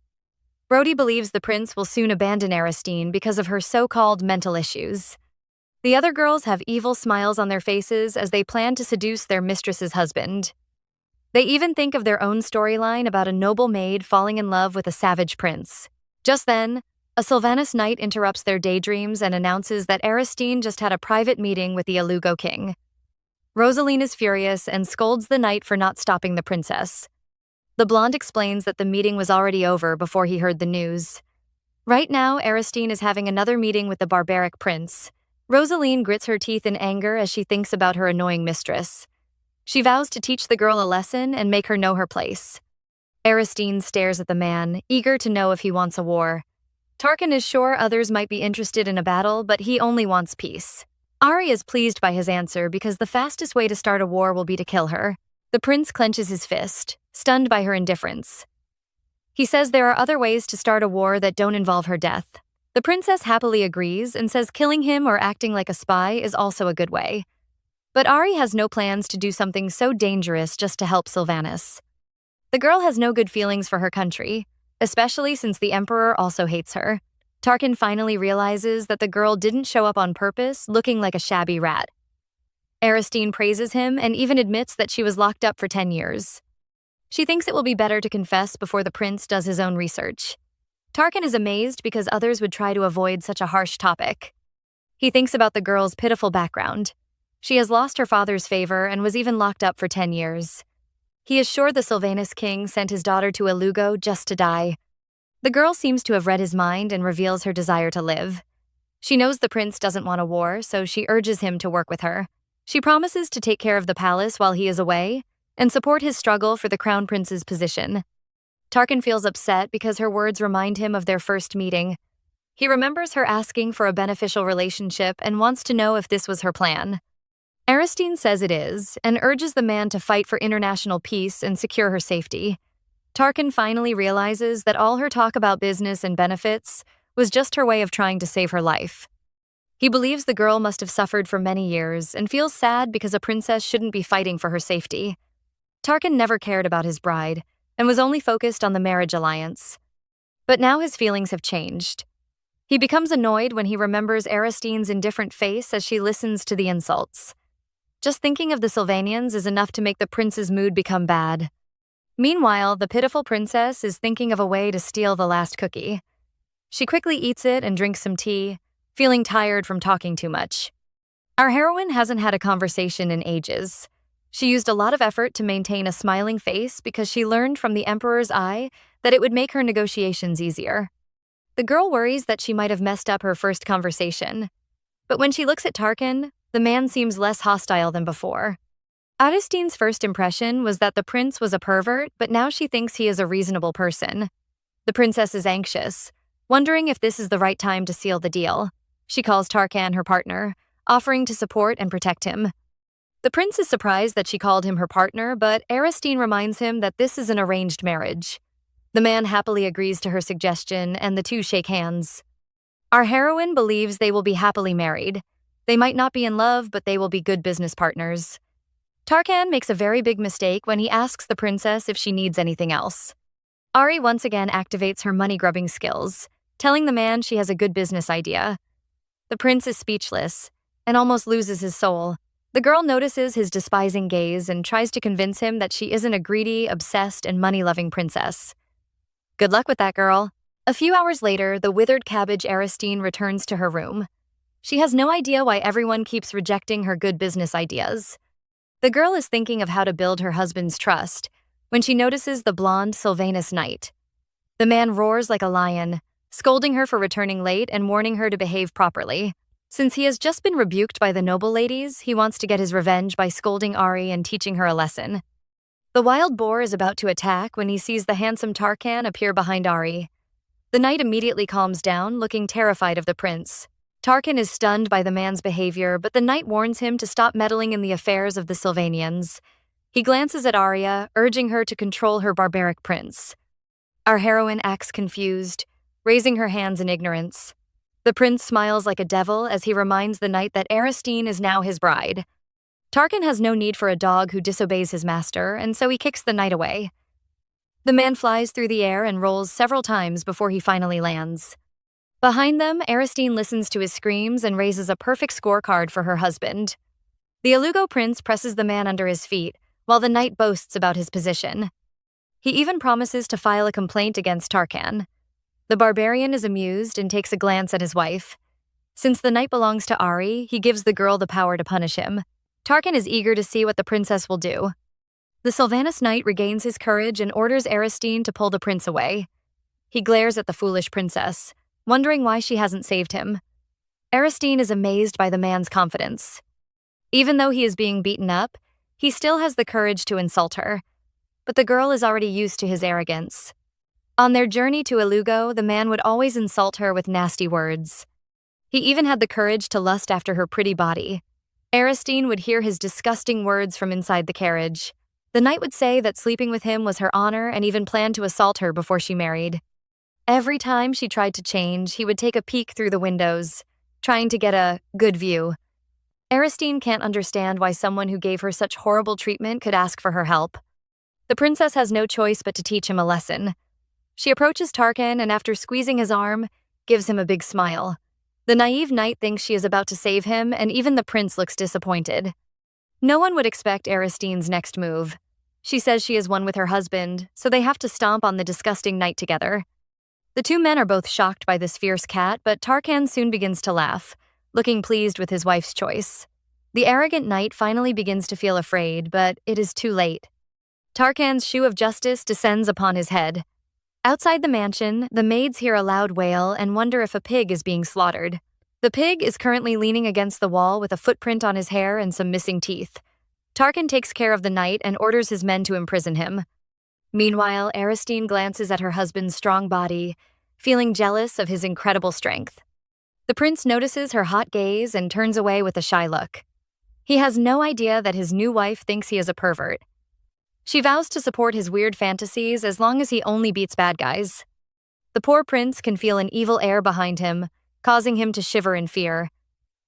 Brody believes the prince will soon abandon Aristine because of her so-called mental issues. The other girls have evil smiles on their faces as they plan to seduce their mistress's husband. They even think of their own storyline about a noble maid falling in love with a savage prince. Just then, a Sylvanus knight interrupts their daydreams and announces that Aristine just had a private meeting with the Alugo king. Rosaline is furious and scolds the knight for not stopping the princess. The blonde explains that the meeting was already over before he heard the news. Right now, Aristine is having another meeting with the barbaric prince. Rosaline grits her teeth in anger as she thinks about her annoying mistress. She vows to teach the girl a lesson and make her know her place. Aristine stares at the man, eager to know if he wants a war. Tarkan is sure others might be interested in a battle, but he only wants peace. Ari is pleased by his answer because the fastest way to start a war will be to kill her. The prince clenches his fist, stunned by her indifference. He says there are other ways to start a war that don't involve her death. The princess happily agrees and says killing him or acting like a spy is also a good way. But Ari has no plans to do something so dangerous just to help Sylvanus. The girl has no good feelings for her country, especially since the emperor also hates her. Tarkan finally realizes that the girl didn't show up on purpose, looking like a shabby rat. Aristine praises him and even admits that she was locked up for 10 years. She thinks it will be better to confess before the prince does his own research. Tarkan is amazed because others would try to avoid such a harsh topic. He thinks about the girl's pitiful background. She has lost her father's favor and was even locked up for 10 years. He is sure the Sylvanus king sent his daughter to Alugo just to die. The girl seems to have read his mind and reveals her desire to live. She knows the prince doesn't want a war, so she urges him to work with her. She promises to take care of the palace while he is away and support his struggle for the crown prince's position. Tarkan feels upset because her words remind him of their first meeting. He remembers her asking for a beneficial relationship and wants to know if this was her plan. Aristine says it is and urges the man to fight for international peace and secure her safety. Tarkan finally realizes that all her talk about business and benefits was just her way of trying to save her life. He believes the girl must have suffered for many years and feels sad because a princess shouldn't be fighting for her safety. Tarkan never cared about his bride and was only focused on the marriage alliance. But now his feelings have changed. He becomes annoyed when he remembers Aristine's indifferent face as she listens to the insults. Just thinking of the Sylvanians is enough to make the prince's mood become bad. Meanwhile, the pitiful princess is thinking of a way to steal the last cookie. She quickly eats it and drinks some tea, feeling tired from talking too much. Our heroine hasn't had a conversation in ages. She used a lot of effort to maintain a smiling face because she learned from the emperor's eye that it would make her negotiations easier. The girl worries that she might have messed up her first conversation. But when she looks at Tarkan, the man seems less hostile than before. Aristine's first impression was that the prince was a pervert, but now she thinks he is a reasonable person. The princess is anxious, wondering if this is the right time to seal the deal. She calls Tarkan her partner, offering to support and protect him. The prince is surprised that she called him her partner, but Aristine reminds him that this is an arranged marriage. The man happily agrees to her suggestion, and the two shake hands. Our heroine believes they will be happily married. They might not be in love, but they will be good business partners. Tarkan makes a very big mistake when he asks the princess if she needs anything else. Ari once again activates her money-grubbing skills, telling the man she has a good business idea. The prince is speechless and almost loses his soul. The girl notices his despising gaze and tries to convince him that she isn't a greedy, obsessed, and money-loving princess. Good luck with that, girl. A few hours later, the withered cabbage Aristine returns to her room. She has no idea why everyone keeps rejecting her good business ideas. The girl is thinking of how to build her husband's trust when she notices the blonde Sylvanus knight. The man roars like a lion, scolding her for returning late and warning her to behave properly. Since he has just been rebuked by the noble ladies, he wants to get his revenge by scolding Ari and teaching her a lesson. The wild boar is about to attack when he sees the handsome Tarkan appear behind Ari. The knight immediately calms down, looking terrified of the prince. Tarkan is stunned by the man's behavior, but the knight warns him to stop meddling in the affairs of the Sylvanians. He glances at Arya, urging her to control her barbaric prince. Our heroine acts confused, raising her hands in ignorance. The prince smiles like a devil as he reminds the knight that Aristine is now his bride. Tarkan has no need for a dog who disobeys his master, and so he kicks the knight away. The man flies through the air and rolls several times before he finally lands. Behind them, Aristine listens to his screams and raises a perfect scorecard for her husband. The Alugo prince presses the man under his feet, while the knight boasts about his position. He even promises to file a complaint against Tarkan. The barbarian is amused and takes a glance at his wife. Since the knight belongs to Ari, he gives the girl the power to punish him. Tarkan is eager to see what the princess will do. The Sylvanus knight regains his courage and orders Aristine to pull the prince away. He glares at the foolish princess, wondering why she hasn't saved him. Aristine is amazed by the man's confidence. Even though he is being beaten up, he still has the courage to insult her. But the girl is already used to his arrogance. On their journey to Alugo, the man would always insult her with nasty words. He even had the courage to lust after her pretty body. Aristine would hear his disgusting words from inside the carriage. The knight would say that sleeping with him was her honor and even planned to assault her before she married. Every time she tried to change, he would take a peek through the windows, trying to get a good view. Aristine can't understand why someone who gave her such horrible treatment could ask for her help. The princess has no choice but to teach him a lesson. She approaches Tarkan and after squeezing his arm, gives him a big smile. The naive knight thinks she is about to save him, and even the prince looks disappointed. No one would expect Aristine's next move. She says she is one with her husband, so they have to stomp on the disgusting knight together. The two men are both shocked by this fierce cat, but Tarkan soon begins to laugh, looking pleased with his wife's choice. The arrogant knight finally begins to feel afraid, but it is too late. Tarkan's shoe of justice descends upon his head. Outside the mansion, the maids hear a loud wail and wonder if a pig is being slaughtered. The pig is currently leaning against the wall with a footprint on his hair and some missing teeth. Tarkan takes care of the knight and orders his men to imprison him. Meanwhile, Aristine glances at her husband's strong body, feeling jealous of his incredible strength. The prince notices her hot gaze and turns away with a shy look. He has no idea that his new wife thinks he is a pervert. She vows to support his weird fantasies as long as he only beats bad guys. The poor prince can feel an evil air behind him, causing him to shiver in fear.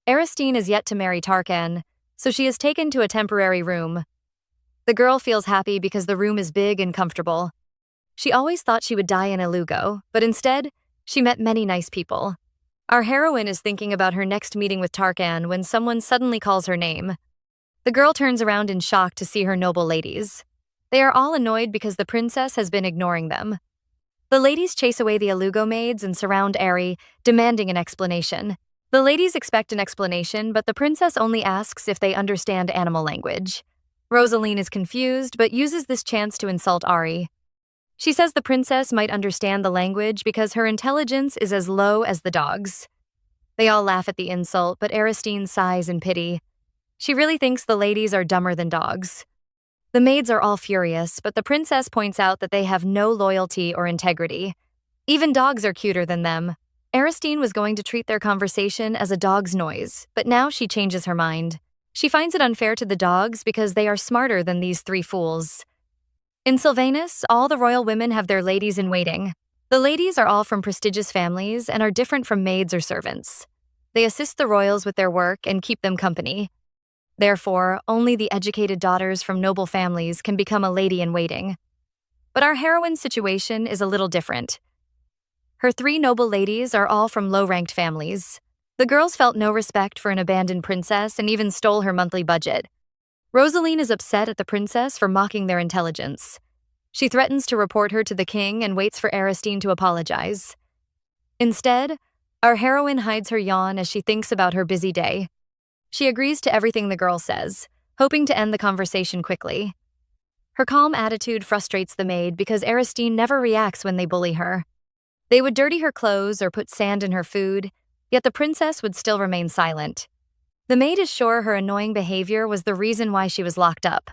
Aristine is yet to marry Tarkan, so she is taken to a temporary room. The girl feels happy because the room is big and comfortable. She always thought she would die in Alugo, but instead, she met many nice people. Our heroine is thinking about her next meeting with Tarkan when someone suddenly calls her name. The girl turns around in shock to see her noble ladies. They are all annoyed because the princess has been ignoring them. The ladies chase away the Alugo maids and surround Ari, demanding an explanation. The ladies expect an explanation, but the princess only asks if they understand animal language. Rosaline is confused, but uses this chance to insult Ari. She says the princess might understand the language because her intelligence is as low as the dog's. They all laugh at the insult, but Aristine sighs in pity. She really thinks the ladies are dumber than dogs. The maids are all furious, but the princess points out that they have no loyalty or integrity. Even dogs are cuter than them. Aristine was going to treat their conversation as a dog's noise, but now she changes her mind. She finds it unfair to the dogs because they are smarter than these three fools. In Sylvanus, all the royal women have their ladies-in-waiting. The ladies are all from prestigious families and are different from maids or servants. They assist the royals with their work and keep them company. Therefore, only the educated daughters from noble families can become a lady-in-waiting. But our heroine's situation is a little different. Her three noble ladies are all from low-ranked families. The girls felt no respect for an abandoned princess and even stole her monthly budget. Rosaline is upset at the princess for mocking their intelligence. She threatens to report her to the king and waits for Aristine to apologize. Instead, our heroine hides her yawn as she thinks about her busy day. She agrees to everything the girl says, hoping to end the conversation quickly. Her calm attitude frustrates the maid because Aristine never reacts when they bully her. They would dirty her clothes or put sand in her food, yet the princess would still remain silent. The maid is sure her annoying behavior was the reason why she was locked up.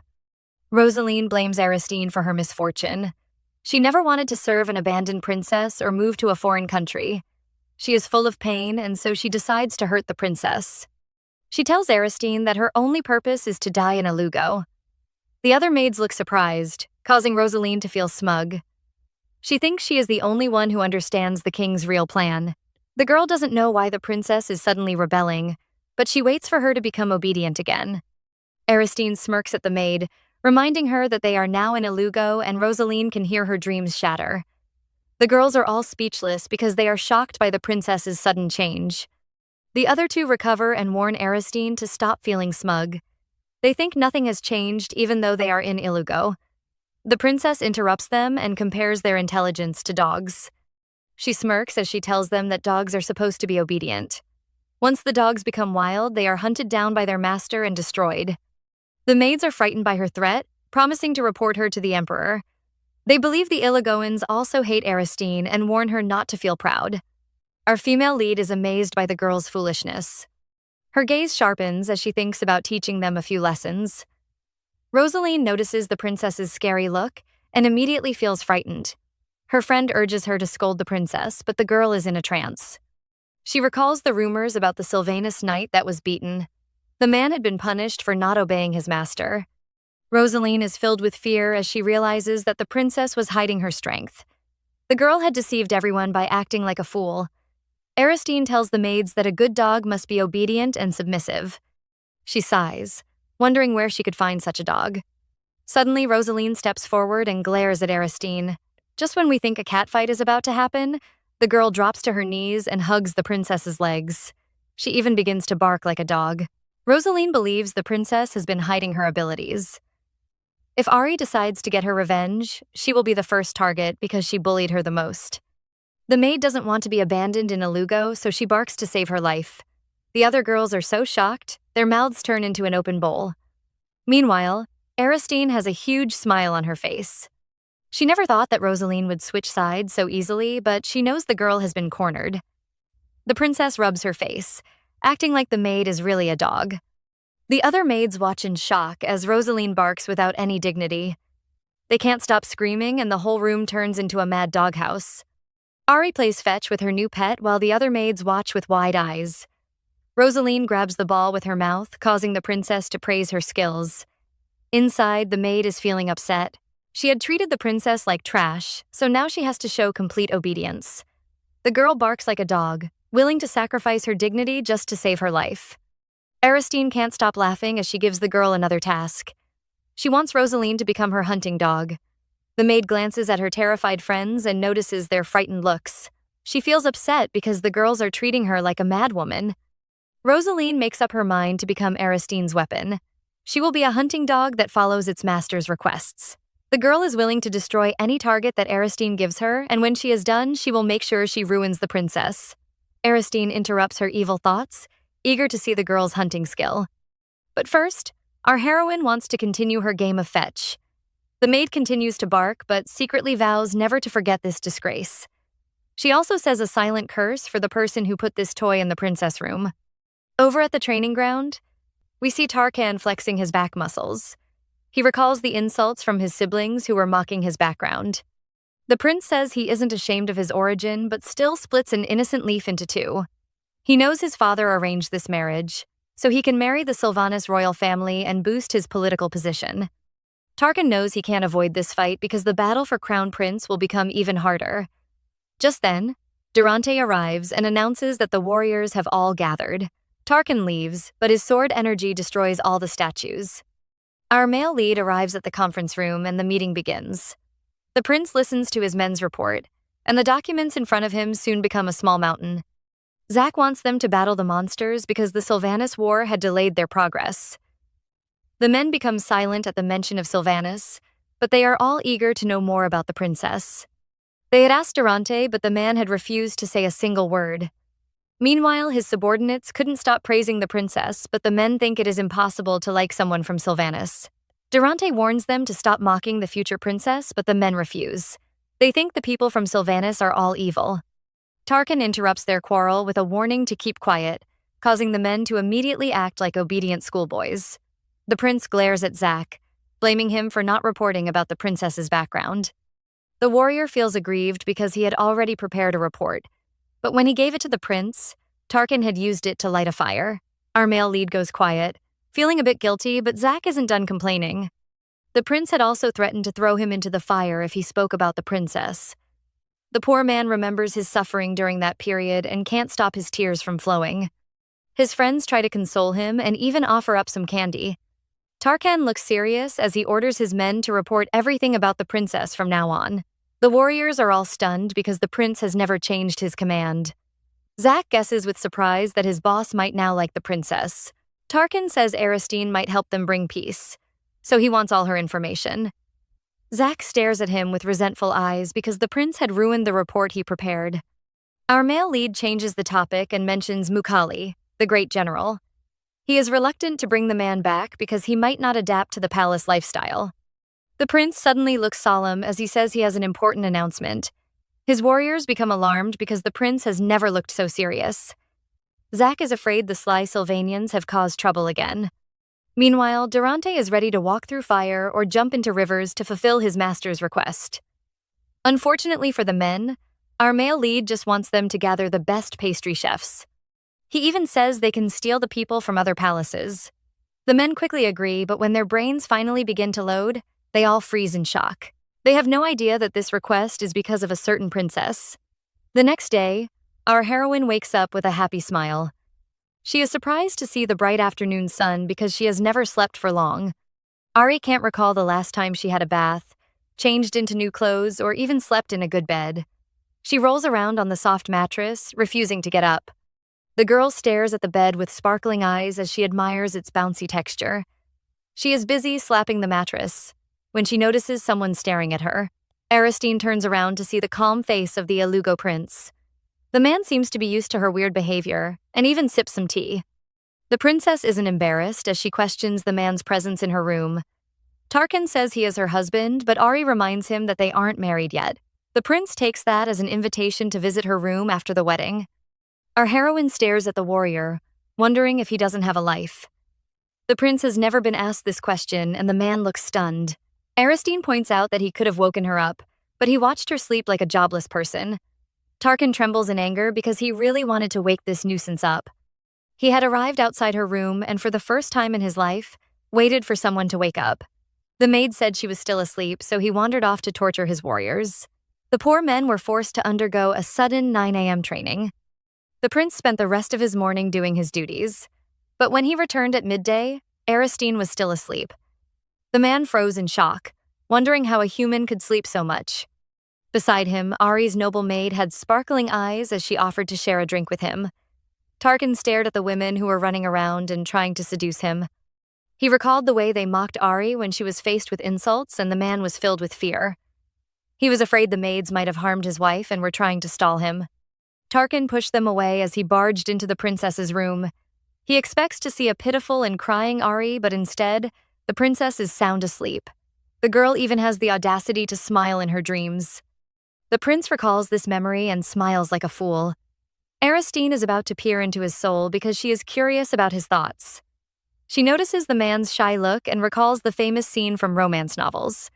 Rosaline blames Aristine for her misfortune. She never wanted to serve an abandoned princess or move to a foreign country. She is full of pain, and so she decides to hurt the princess. She tells Aristine that her only purpose is to die in Alugo. The other maids look surprised, causing Rosaline to feel smug. She thinks she is the only one who understands the king's real plan. The girl doesn't know why the princess is suddenly rebelling, but she waits for her to become obedient again. Aristine smirks at the maid, reminding her that they are now in Ilugo and Rosaline can hear her dreams shatter. The girls are all speechless because they are shocked by the princess's sudden change. The other two recover and warn Aristine to stop feeling smug. They think nothing has changed even though they are in Ilugo. The princess interrupts them and compares their intelligence to dogs. She smirks as she tells them that dogs are supposed to be obedient. Once the dogs become wild, they are hunted down by their master and destroyed. The maids are frightened by her threat, promising to report her to the emperor. They believe the Ilugoans also hate Aristine and warn her not to feel proud. Our female lead is amazed by the girls' foolishness. Her gaze sharpens as she thinks about teaching them a few lessons. Rosaline notices the princess's scary look and immediately feels frightened. Her friend urges her to scold the princess, but the girl is in a trance. She recalls the rumors about the Sylvanus knight that was beaten. The man had been punished for not obeying his master. Rosaline is filled with fear as she realizes that the princess was hiding her strength. The girl had deceived everyone by acting like a fool. Aristine tells the maids that a good dog must be obedient and submissive. She sighs, wondering where she could find such a dog. Suddenly, Rosaline steps forward and glares at Aristine. Just when we think a catfight is about to happen, the girl drops to her knees and hugs the princess's legs. She even begins to bark like a dog. Rosaline believes the princess has been hiding her abilities. If Ari decides to get her revenge, she will be the first target because she bullied her the most. The maid doesn't want to be abandoned in Ilugo, so she barks to save her life. The other girls are so shocked, their mouths turn into an open bowl. Meanwhile, Aristine has a huge smile on her face. She never thought that Rosaline would switch sides so easily, but she knows the girl has been cornered. The princess rubs her face, acting like the maid is really a dog. The other maids watch in shock as Rosaline barks without any dignity. They can't stop screaming and the whole room turns into a mad doghouse. Ari plays fetch with her new pet while the other maids watch with wide eyes. Rosaline grabs the ball with her mouth, causing the princess to praise her skills. Inside, the maid is feeling upset. She had treated the princess like trash, so now she has to show complete obedience. The girl barks like a dog, willing to sacrifice her dignity just to save her life. Aristine can't stop laughing as she gives the girl another task. She wants Rosaline to become her hunting dog. The maid glances at her terrified friends and notices their frightened looks. She feels upset because the girls are treating her like a madwoman. Rosaline makes up her mind to become Aristine's weapon. She will be a hunting dog that follows its master's requests. The girl is willing to destroy any target that Aristine gives her, and when she is done, she will make sure she ruins the princess. Aristine interrupts her evil thoughts, eager to see the girl's hunting skill. But first, our heroine wants to continue her game of fetch. The maid continues to bark, but secretly vows never to forget this disgrace. She also says a silent curse for the person who put this toy in the princess room. Over at the training ground, we see Tarkan flexing his back muscles. He recalls the insults from his siblings who were mocking his background. The prince says he isn't ashamed of his origin, but still splits an innocent leaf into two. He knows his father arranged this marriage, so he can marry the Sylvanus royal family and boost his political position. Tarkan knows he can't avoid this fight because the battle for crown prince will become even harder. Just then, Durante arrives and announces that the warriors have all gathered. Tarkan leaves, but his sword energy destroys all the statues. Our male lead arrives at the conference room and the meeting begins. The prince listens to his men's report, and the documents in front of him soon become a small mountain. Zack wants them to battle the monsters because the Sylvanus War had delayed their progress. The men become silent at the mention of Sylvanus, but they are all eager to know more about the princess. They had asked Durante, but the man had refused to say a single word. Meanwhile, his subordinates couldn't stop praising the princess, but the men think it is impossible to like someone from Sylvanus. Durante warns them to stop mocking the future princess, but the men refuse. They think the people from Sylvanus are all evil. Tarkan interrupts their quarrel with a warning to keep quiet, causing the men to immediately act like obedient schoolboys. The prince glares at Zack, blaming him for not reporting about the princess's background. The warrior feels aggrieved because he had already prepared a report, but when he gave it to the prince, Tarkan had used it to light a fire. Our male lead goes quiet, feeling a bit guilty, but Zack isn't done complaining. The prince had also threatened to throw him into the fire if he spoke about the princess. The poor man remembers his suffering during that period and can't stop his tears from flowing. His friends try to console him and even offer up some candy. Tarkan looks serious as he orders his men to report everything about the princess from now on. The warriors are all stunned because the prince has never changed his command. Zack guesses with surprise that his boss might now like the princess. Tarkan says Aristine might help them bring peace, so he wants all her information. Zack stares at him with resentful eyes because the prince had ruined the report he prepared. Our male lead changes the topic and mentions Mukali, the great general. He is reluctant to bring the man back because he might not adapt to the palace lifestyle. The prince suddenly looks solemn as he says he has an important announcement. His warriors become alarmed because the prince has never looked so serious. Zack is afraid the sly Sylvanians have caused trouble again. Meanwhile, Durante is ready to walk through fire or jump into rivers to fulfill his master's request. Unfortunately for the men, our male lead just wants them to gather the best pastry chefs. He even says they can steal the people from other palaces. The men quickly agree, but when their brains finally begin to load, they all freeze in shock. They have no idea that this request is because of a certain princess. The next day, our heroine wakes up with a happy smile. She is surprised to see the bright afternoon sun because she has never slept for long. Ari can't recall the last time she had a bath, changed into new clothes, or even slept in a good bed. She rolls around on the soft mattress, refusing to get up. The girl stares at the bed with sparkling eyes as she admires its bouncy texture. She is busy slapping the mattress when she notices someone staring at her. Aristine turns around to see the calm face of the Ilugo prince. The man seems to be used to her weird behavior and even sips some tea. The princess isn't embarrassed as she questions the man's presence in her room. Tarkan says he is her husband, but Ari reminds him that they aren't married yet. The prince takes that as an invitation to visit her room after the wedding. Our heroine stares at the warrior, wondering if he doesn't have a life. The prince has never been asked this question, and the man looks stunned. Aristine points out that he could have woken her up, but he watched her sleep like a jobless person. Tarkan trembles in anger because he really wanted to wake this nuisance up. He had arrived outside her room and for the first time in his life, waited for someone to wake up. The maid said she was still asleep, so he wandered off to torture his warriors. The poor men were forced to undergo a sudden 9 a.m. training. The prince spent the rest of his morning doing his duties. But when he returned at midday, Aristine was still asleep. The man froze in shock, wondering how a human could sleep so much. Beside him, Ari's noble maid had sparkling eyes as she offered to share a drink with him. Tarkan stared at the women who were running around and trying to seduce him. He recalled the way they mocked Ari when she was faced with insults and the man was filled with fear. He was afraid the maids might have harmed his wife and were trying to stall him. Tarkan pushed them away as he barged into the princess's room. He expects to see a pitiful and crying Ari, but instead, the princess is sound asleep. The girl even has the audacity to smile in her dreams. The prince recalls this memory and smiles like a fool. Aristine is about to peer into his soul because she is curious about his thoughts. She notices the man's shy look and recalls the famous scene from romance novels.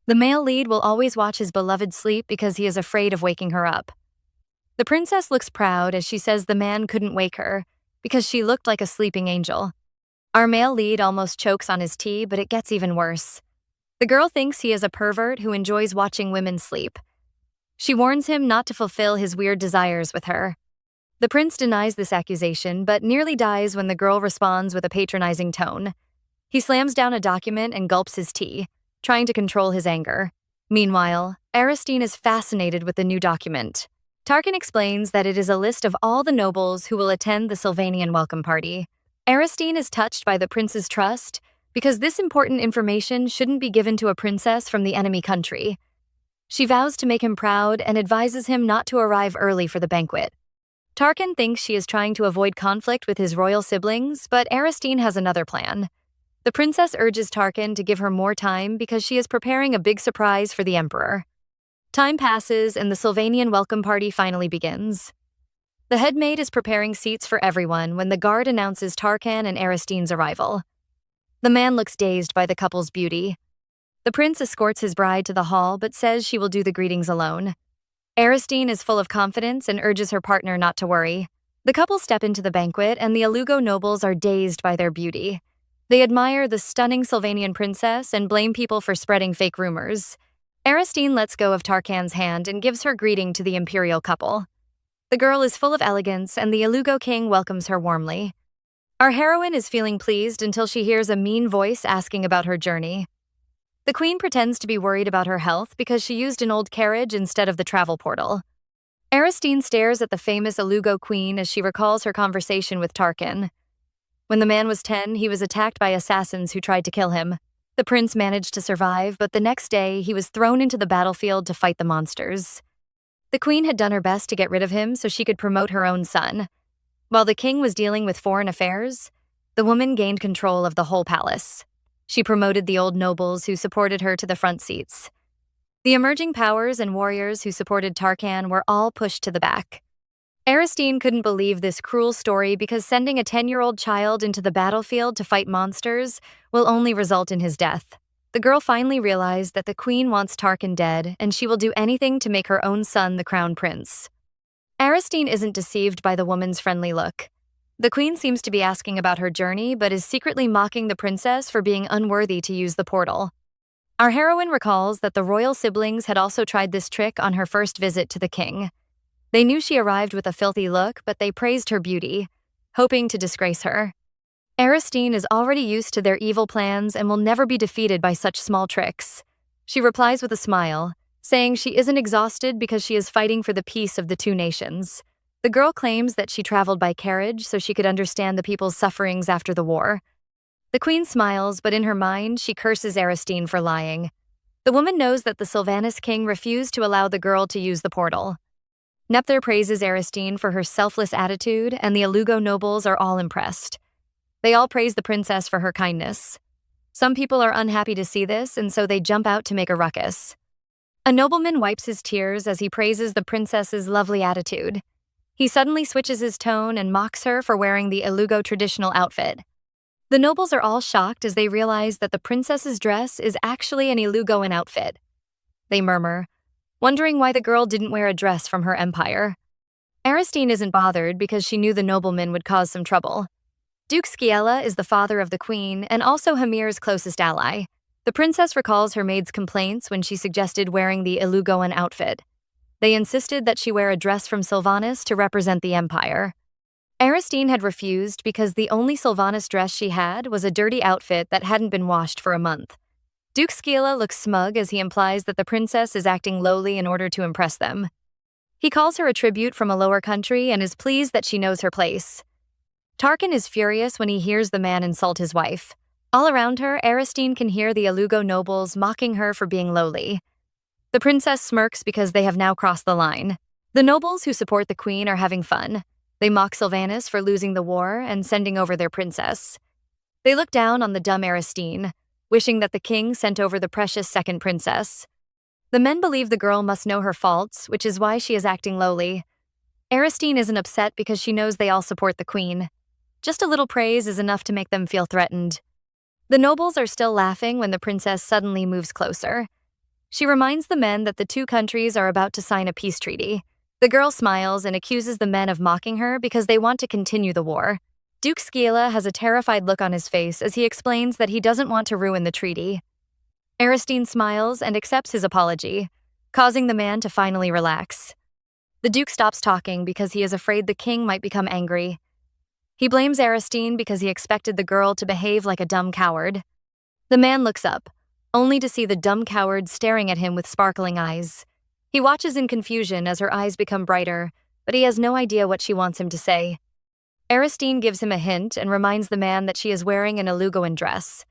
The male lead will always watch his beloved sleep because he is afraid of waking her up. The princess looks proud as she says the man couldn't wake her because she looked like a sleeping angel. Our male lead almost chokes on his tea, but it gets even worse. The girl thinks he is a pervert who enjoys watching women sleep. She warns him not to fulfill his weird desires with her. The prince denies this accusation, but nearly dies when the girl responds with a patronizing tone. He slams down a document and gulps his tea, trying to control his anger. Meanwhile, Aristine is fascinated with the new document. Tarkan explains that it is a list of all the nobles who will attend the Sylvanian welcome party. Aristine is touched by the prince's trust because this important information shouldn't be given to a princess from the enemy country. She vows to make him proud and advises him not to arrive early for the banquet. Tarkan thinks she is trying to avoid conflict with his royal siblings, but Aristine has another plan. The princess urges Tarkan to give her more time because she is preparing a big surprise for the emperor. Time passes and the Sylvanian welcome party finally begins. The head maid is preparing seats for everyone when the guard announces Tarkan and Aristine's arrival. The man looks dazed by the couple's beauty. The prince escorts his bride to the hall but says she will do the greetings alone. Aristine is full of confidence and urges her partner not to worry. The couple step into the banquet and the Ilugo nobles are dazed by their beauty. They admire the stunning Sylvanian princess and blame people for spreading fake rumors. Aristine lets go of Tarkan's hand and gives her greeting to the imperial couple. The girl is full of elegance and the Ilugo king welcomes her warmly. Our heroine is feeling pleased until she hears a mean voice asking about her journey. The queen pretends to be worried about her health because she used an old carriage instead of the travel portal. Aristine stares at the famous Ilugo queen as she recalls her conversation with Tarkin. When the man was 10, he was attacked by assassins who tried to kill him. The prince managed to survive, but the next day he was thrown into the battlefield to fight the monsters. The queen had done her best to get rid of him so she could promote her own son. While the king was dealing with foreign affairs, the woman gained control of the whole palace. She promoted the old nobles who supported her to the front seats. The emerging powers and warriors who supported Tarkan were all pushed to the back. Aristine couldn't believe this cruel story because sending a 10-year-old child into the battlefield to fight monsters will only result in his death. The girl finally realized that the queen wants Tarkan dead, and she will do anything to make her own son the crown prince. Aristine isn't deceived by the woman's friendly look. The queen seems to be asking about her journey, but is secretly mocking the princess for being unworthy to use the portal. Our heroine recalls that the royal siblings had also tried this trick on her first visit to the king. They knew she arrived with a filthy look, but they praised her beauty, hoping to disgrace her. Aristine is already used to their evil plans and will never be defeated by such small tricks. She replies with a smile, saying she isn't exhausted because she is fighting for the peace of the two nations. The girl claims that she traveled by carriage so she could understand the people's sufferings after the war. The queen smiles, but in her mind, she curses Aristine for lying. The woman knows that the Sylvanas king refused to allow the girl to use the portal. Nepthar praises Aristine for her selfless attitude, and the Ilugo nobles are all impressed. They all praise the princess for her kindness. Some people are unhappy to see this, and so they jump out to make a ruckus. A nobleman wipes his tears as he praises the princess's lovely attitude. He suddenly switches his tone and mocks her for wearing the Ilugo traditional outfit. The nobles are all shocked as they realize that the princess's dress is actually an Ilugoan outfit. They murmur, wondering why the girl didn't wear a dress from her empire. Aristine isn't bothered because she knew the nobleman would cause some trouble. Duke Sciella is the father of the queen and also Hamir's closest ally. The princess recalls her maid's complaints when she suggested wearing the Ilugoan outfit. They insisted that she wear a dress from Sylvanas to represent the empire. Aristine had refused because the only Sylvanas dress she had was a dirty outfit that hadn't been washed for a month. Duke Sciella looks smug as he implies that the princess is acting lowly in order to impress them. He calls her a tribute from a lower country and is pleased that she knows her place. Tarkin is furious when he hears the man insult his wife. All around her, Aristine can hear the Ilugo nobles mocking her for being lowly. The princess smirks because they have now crossed the line. The nobles who support the queen are having fun. They mock Sylvanas for losing the war and sending over their princess. They look down on the dumb Aristine, wishing that the king sent over the precious second princess. The men believe the girl must know her faults, which is why she is acting lowly. Aristine isn't upset because she knows they all support the queen. Just a little praise is enough to make them feel threatened. The nobles are still laughing when the princess suddenly moves closer. She reminds the men that the two countries are about to sign a peace treaty. The girl smiles and accuses the men of mocking her because they want to continue the war. Duke Sciella has a terrified look on his face as he explains that he doesn't want to ruin the treaty. Aristine smiles and accepts his apology, causing the man to finally relax. The duke stops talking because he is afraid the king might become angry. He blames Aristine because he expected the girl to behave like a dumb coward. The man looks up, only to see the dumb coward staring at him with sparkling eyes. He watches in confusion as her eyes become brighter, but he has no idea what she wants him to say. Aristine gives him a hint and reminds the man that she is wearing an Ilugoan dress.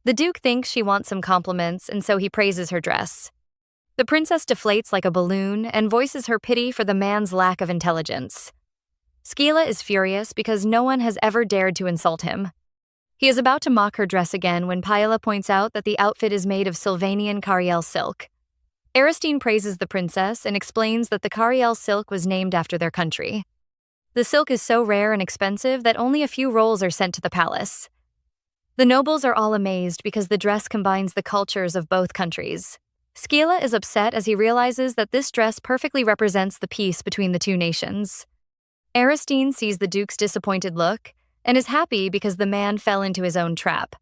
The duke thinks she wants some compliments, and so he praises her dress. The princess deflates like a balloon and voices her pity for the man's lack of intelligence. Sciella is furious because no one has ever dared to insult him. He is about to mock her dress again when Paella points out that the outfit is made of Sylvanian Cariel silk. Aristine praises the princess and explains that the Cariel silk was named after their country. The silk is so rare and expensive that only a few rolls are sent to the palace. The nobles are all amazed because the dress combines the cultures of both countries. Sciella is upset as he realizes that this dress perfectly represents the peace between the two nations. Aristine sees the duke's disappointed look and is happy because the man fell into his own trap.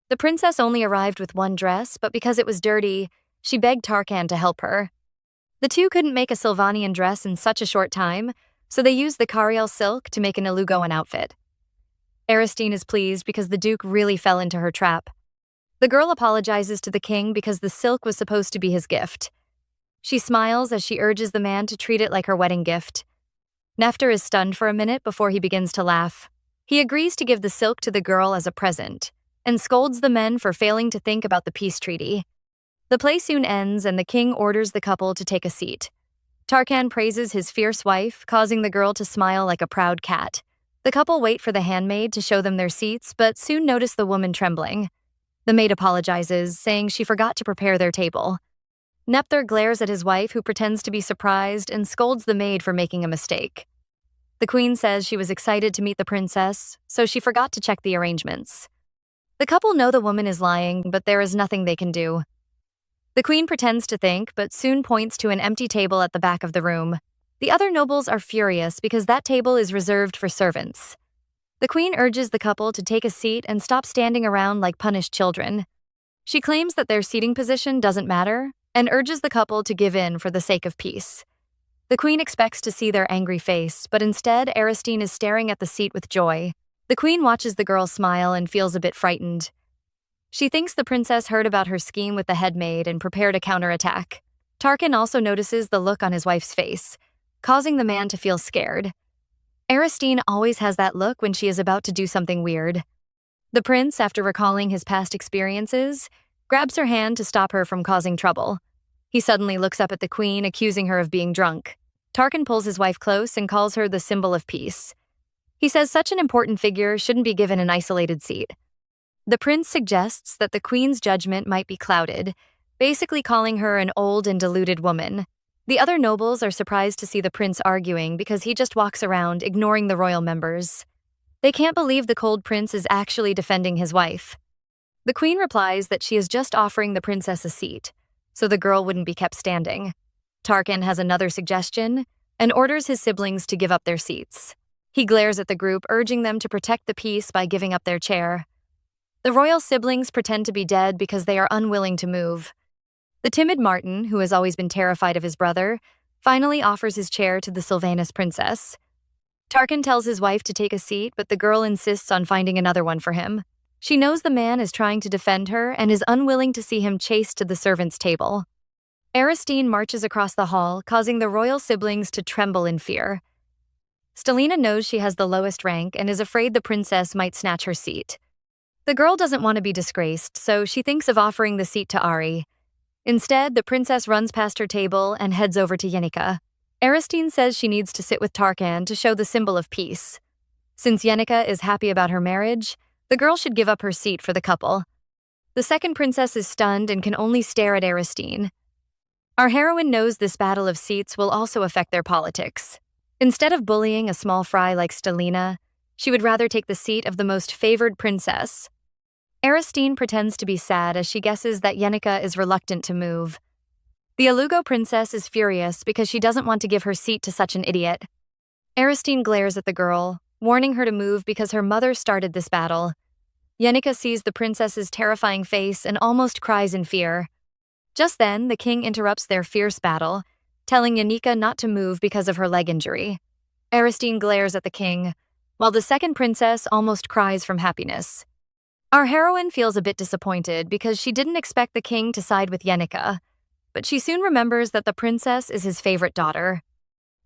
The princess only arrived with one dress, but because it was dirty, she begged Tarkan to help her. The two couldn't make a Sylvanian dress in such a short time, so they used the Cariel silk to make an Ilugoan outfit. Aristine is pleased because the Duke really fell into her trap. The girl apologizes to the king because the silk was supposed to be his gift. She smiles as she urges the man to treat it like her wedding gift. Nefter is stunned for a minute before he begins to laugh. He agrees to give the silk to the girl as a present, and scolds the men for failing to think about the peace treaty. The play soon ends and the king orders the couple to take a seat. Tarkan praises his fierce wife, causing the girl to smile like a proud cat. The couple wait for the handmaid to show them their seats, but soon notice the woman trembling. The maid apologizes, saying she forgot to prepare their table. Nefter glares at his wife, who pretends to be surprised, and scolds the maid for making a mistake. The queen says she was excited to meet the princess, so she forgot to check the arrangements. The couple know the woman is lying, but there is nothing they can do. The queen pretends to think, but soon points to an empty table at the back of the room. The other nobles are furious because that table is reserved for servants. The queen urges the couple to take a seat and stop standing around like punished children. She claims that their seating position doesn't matter and urges the couple to give in for the sake of peace. The queen expects to see their angry face, but instead Aristine is staring at the seat with joy. The queen watches the girl smile and feels a bit frightened. She thinks the princess heard about her scheme with the headmaid and prepared a counterattack. Tarkan also notices the look on his wife's face, causing the man to feel scared. Aristine always has that look when she is about to do something weird. The prince, after recalling his past experiences, grabs her hand to stop her from causing trouble. He suddenly looks up at the queen, accusing her of being drunk. Tarkan pulls his wife close and calls her the symbol of peace. He says such an important figure shouldn't be given an isolated seat. The prince suggests that the queen's judgment might be clouded, basically calling her an old and deluded woman. The other nobles are surprised to see the prince arguing because he just walks around, ignoring the royal members. They can't believe the cold prince is actually defending his wife. The queen replies that she is just offering the princess a seat, so the girl wouldn't be kept standing. Tarkan has another suggestion and orders his siblings to give up their seats. He glares at the group, urging them to protect the peace by giving up their chair. The royal siblings pretend to be dead because they are unwilling to move. The timid Martin, who has always been terrified of his brother, finally offers his chair to the Sylvanus princess. Tarkan tells his wife to take a seat, but the girl insists on finding another one for him. She knows the man is trying to defend her and is unwilling to see him chased to the servants' table. Aristine marches across the hall, causing the royal siblings to tremble in fear. Stelina knows she has the lowest rank and is afraid the princess might snatch her seat. The girl doesn't want to be disgraced, so she thinks of offering the seat to Ari. Instead, the princess runs past her table and heads over to Yenika. Aristine says she needs to sit with Tarkan to show the symbol of peace. Since Yenika is happy about her marriage, the girl should give up her seat for the couple. The second princess is stunned and can only stare at Aristine. Our heroine knows this battle of seats will also affect their politics. Instead of bullying a small fry like Stelina, she would rather take the seat of the most favored princess. Aristine pretends to be sad as she guesses that Yenika is reluctant to move. The Alugo princess is furious because she doesn't want to give her seat to such an idiot. Aristine glares at the girl, warning her to move because her mother started this battle. Yenika sees the princess's terrifying face and almost cries in fear. Just then, the king interrupts their fierce battle, telling Yenika not to move because of her leg injury. Aristine glares at the king, while the second princess almost cries from happiness. Our heroine feels a bit disappointed because she didn't expect the king to side with Yenika, but she soon remembers that the princess is his favorite daughter.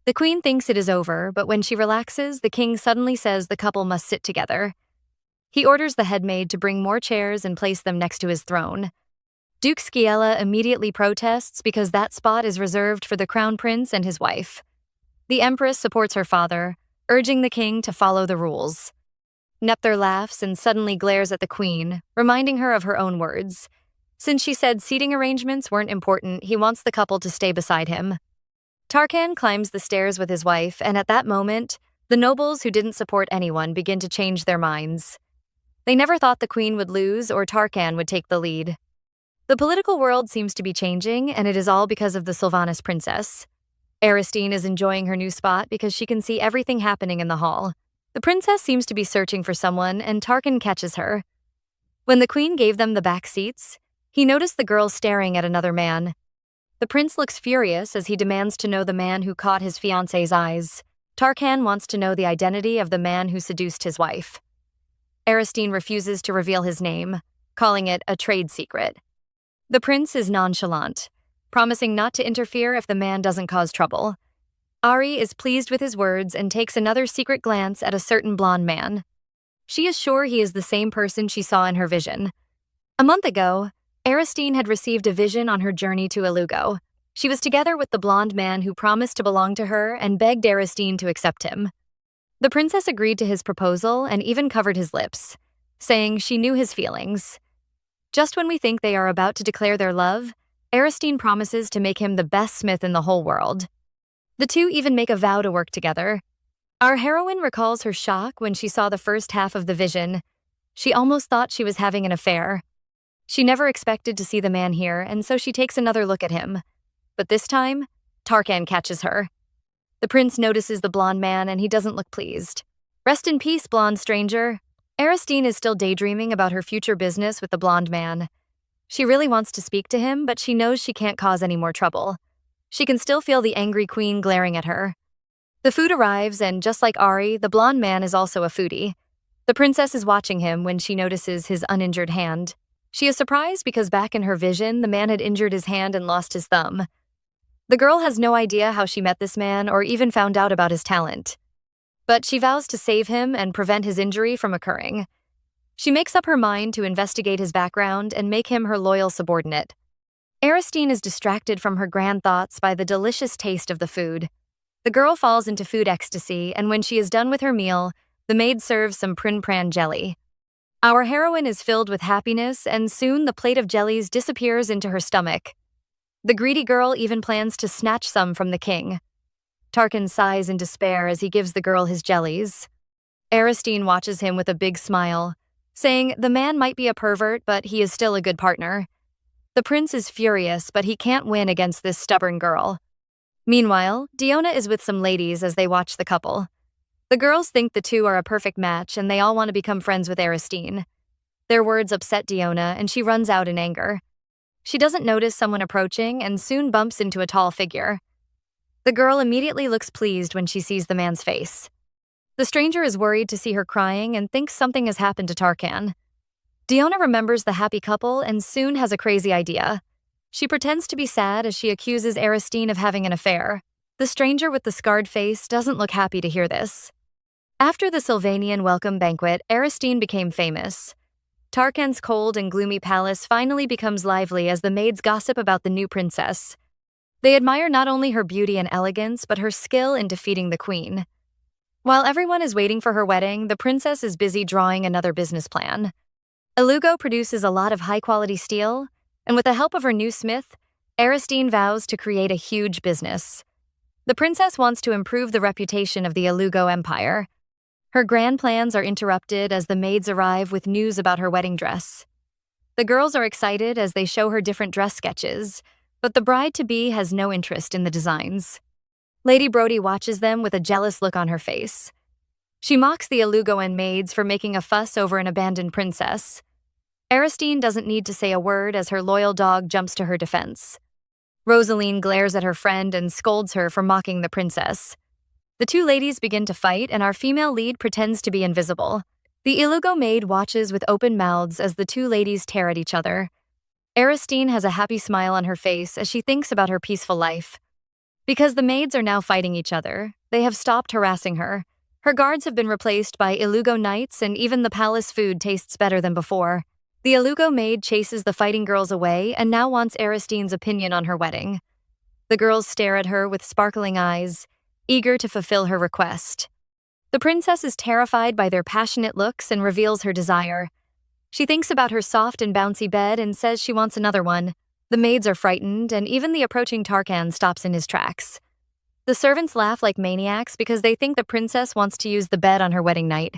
The queen thinks it is over, but when she relaxes, the king suddenly says the couple must sit together. He orders the headmaid to bring more chairs and place them next to his throne. Duke Sciella immediately protests because that spot is reserved for the crown prince and his wife. The empress supports her father, urging the king to follow the rules. Nefter laughs and suddenly glares at the queen, reminding her of her own words. Since she said seating arrangements weren't important, he wants the couple to stay beside him. Tarkan climbs the stairs with his wife, and at that moment, the nobles who didn't support anyone begin to change their minds. They never thought the queen would lose or Tarkan would take the lead. The political world seems to be changing, and it is all because of the Sylvanus princess. Aristine is enjoying her new spot because she can see everything happening in the hall. The princess seems to be searching for someone, and Tarkan catches her. When the queen gave them the back seats, he noticed the girl staring at another man. The prince looks furious as he demands to know the man who caught his fiancée's eyes. Tarkan wants to know the identity of the man who seduced his wife. Aristine refuses to reveal his name, calling it a trade secret. The prince is nonchalant, promising not to interfere if the man doesn't cause trouble. Ari is pleased with his words and takes another secret glance at a certain blonde man. She is sure he is the same person she saw in her vision. A month ago, Aristine had received a vision on her journey to Ilugo. She was together with the blonde man who promised to belong to her and begged Aristine to accept him. The princess agreed to his proposal and even covered his lips, saying she knew his feelings. Just when we think they are about to declare their love, Aristine promises to make him the best smith in the whole world. The two even make a vow to work together. Our heroine recalls her shock when she saw the first half of the vision. She almost thought she was having an affair. She never expected to see the man here, and so she takes another look at him. But this time, Tarkan catches her. The prince notices the blonde man and he doesn't look pleased. Rest in peace, blonde stranger. Aristine is still daydreaming about her future business with the blonde man. She really wants to speak to him, but she knows she can't cause any more trouble. She can still feel the angry queen glaring at her. The food arrives, and just like Ari, the blonde man is also a foodie. The princess is watching him when she notices his uninjured hand. She is surprised because back in her vision, the man had injured his hand and lost his thumb. The girl has no idea how she met this man or even found out about his talent. But she vows to save him and prevent his injury from occurring. She makes up her mind to investigate his background and make him her loyal subordinate. Aristine is distracted from her grand thoughts by the delicious taste of the food. The girl falls into food ecstasy, and when she is done with her meal, the maid serves some prin-pran jelly. Our heroine is filled with happiness, and soon the plate of jellies disappears into her stomach. The greedy girl even plans to snatch some from the king. Tarkan sighs in despair as he gives the girl his jellies. Aristine watches him with a big smile, saying the man might be a pervert, but he is still a good partner. The prince is furious, but he can't win against this stubborn girl. Meanwhile, Diona is with some ladies as they watch the couple. The girls think the two are a perfect match and they all want to become friends with Aristine. Their words upset Diona and she runs out in anger. She doesn't notice someone approaching and soon bumps into a tall figure. The girl immediately looks pleased when she sees the man's face. The stranger is worried to see her crying and thinks something has happened to Tarkan. Diona remembers the happy couple and soon has a crazy idea. She pretends to be sad as she accuses Aristine of having an affair. The stranger with the scarred face doesn't look happy to hear this. After the Sylvanian welcome banquet, Aristine became famous. Tarkan's cold and gloomy palace finally becomes lively as the maids gossip about the new princess. They admire not only her beauty and elegance, but her skill in defeating the queen. While everyone is waiting for her wedding, the princess is busy drawing another business plan. Ilugo produces a lot of high-quality steel, and with the help of her new smith, Aristine vows to create a huge business. The princess wants to improve the reputation of the Ilugo Empire. Her grand plans are interrupted as the maids arrive with news about her wedding dress. The girls are excited as they show her different dress sketches, but the bride-to-be has no interest in the designs. Lady Brody watches them with a jealous look on her face. She mocks the Ilugoan maids for making a fuss over an abandoned princess. Aristine doesn't need to say a word as her loyal dog jumps to her defense. Rosaline glares at her friend and scolds her for mocking the princess. The two ladies begin to fight, and our female lead pretends to be invisible. The Ilugo maid watches with open mouths as the two ladies tear at each other. Aristine has a happy smile on her face as she thinks about her peaceful life. Because the maids are now fighting each other, they have stopped harassing her. Her guards have been replaced by Ilugo knights, and even the palace food tastes better than before. The Ilugo maid chases the fighting girls away and now wants Aristine's opinion on her wedding. The girls stare at her with sparkling eyes, eager to fulfill her request. The princess is terrified by their passionate looks and reveals her desire. She thinks about her soft and bouncy bed and says she wants another one. The maids are frightened, and even the approaching Tarkan stops in his tracks. The servants laugh like maniacs because they think the princess wants to use the bed on her wedding night.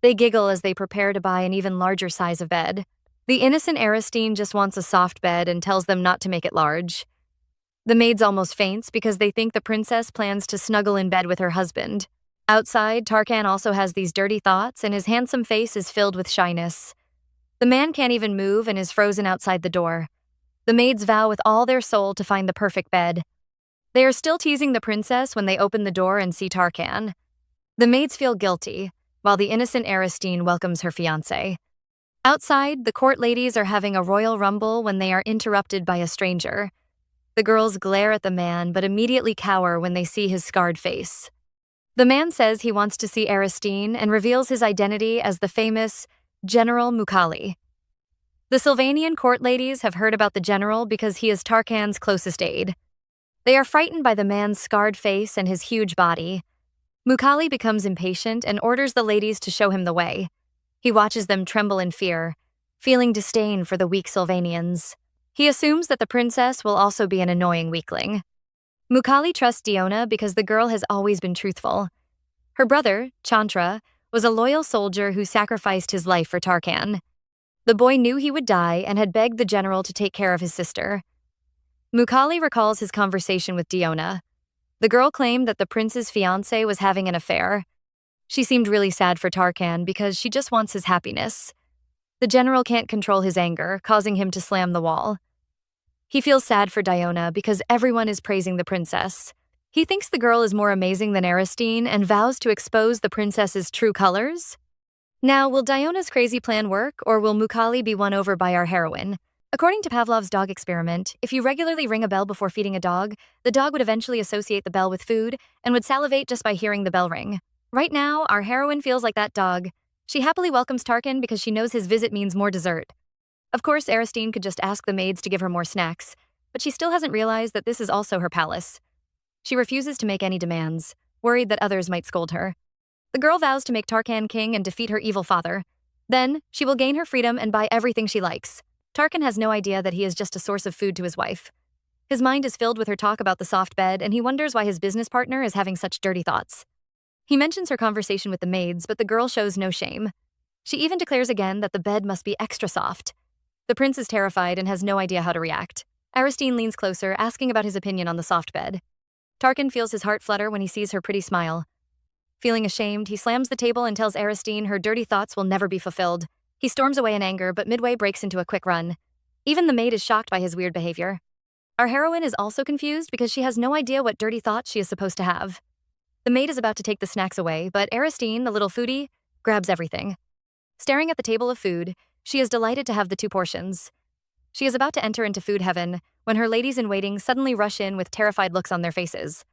They giggle as they prepare to buy an even larger size of bed. The innocent Aristine just wants a soft bed and tells them not to make it large. The maids almost faints because they think the princess plans to snuggle in bed with her husband. Outside, Tarkan also has these dirty thoughts, and his handsome face is filled with shyness. The man can't even move and is frozen outside the door. The maids vow with all their soul to find the perfect bed. They are still teasing the princess when they open the door and see Tarkan. The maids feel guilty. while the innocent Aristine welcomes her fiancé. Outside, the court ladies are having a royal rumble when they are interrupted by a stranger. The girls glare at the man but immediately cower when they see his scarred face. The man says he wants to see Aristine and reveals his identity as the famous General Mukali. The Sylvanian court ladies have heard about the general because he is Tarkan's closest aide. They are frightened by the man's scarred face and his huge body. Mukali becomes impatient and orders the ladies to show him the way. He watches them tremble in fear, feeling disdain for the weak Sylvanians. He assumes that the princess will also be an annoying weakling. Mukali trusts Diona because the girl has always been truthful. Her brother, Chantra, was a loyal soldier who sacrificed his life for Tarkan. The boy knew he would die and had begged the general to take care of his sister. Mukali recalls his conversation with Diona. The girl claimed that the prince's fiancé was having an affair. She seemed really sad for Tarkan because she just wants his happiness. The general can't control his anger, causing him to slam the wall. He feels sad for Diona because everyone is praising the princess. He thinks the girl is more amazing than Aristine and vows to expose the princess's true colors. Now, will Diona's crazy plan work, or will Mukali be won over by our heroine? According to Pavlov's dog experiment, if you regularly ring a bell before feeding a dog, the dog would eventually associate the bell with food and would salivate just by hearing the bell ring. Right now, our heroine feels like that dog. She happily welcomes Tarkan because she knows his visit means more dessert. Of course, Aristine could just ask the maids to give her more snacks, but she still hasn't realized that this is also her palace. She refuses to make any demands, worried that others might scold her. The girl vows to make Tarkan king and defeat her evil father. Then, she will gain her freedom and buy everything she likes. Tarkan has no idea that he is just a source of food to his wife. His mind is filled with her talk about the soft bed, and he wonders why his business partner is having such dirty thoughts. He mentions her conversation with the maids, but the girl shows no shame. She even declares again that the bed must be extra soft. The prince is terrified and has no idea how to react. Aristine leans closer, asking about his opinion on the soft bed. Tarkan feels his heart flutter when he sees her pretty smile. Feeling ashamed, he slams the table and tells Aristine her dirty thoughts will never be fulfilled. He storms away in anger, but midway breaks into a quick run. Even the maid is shocked by his weird behavior. Our heroine is also confused because she has no idea what dirty thoughts she is supposed to have. The maid is about to take the snacks away, but Aristine, the little foodie, grabs everything. Staring at the table of food, she is delighted to have the 2 portions. She is about to enter into food heaven when her ladies-in-waiting suddenly rush in with terrified looks on their faces.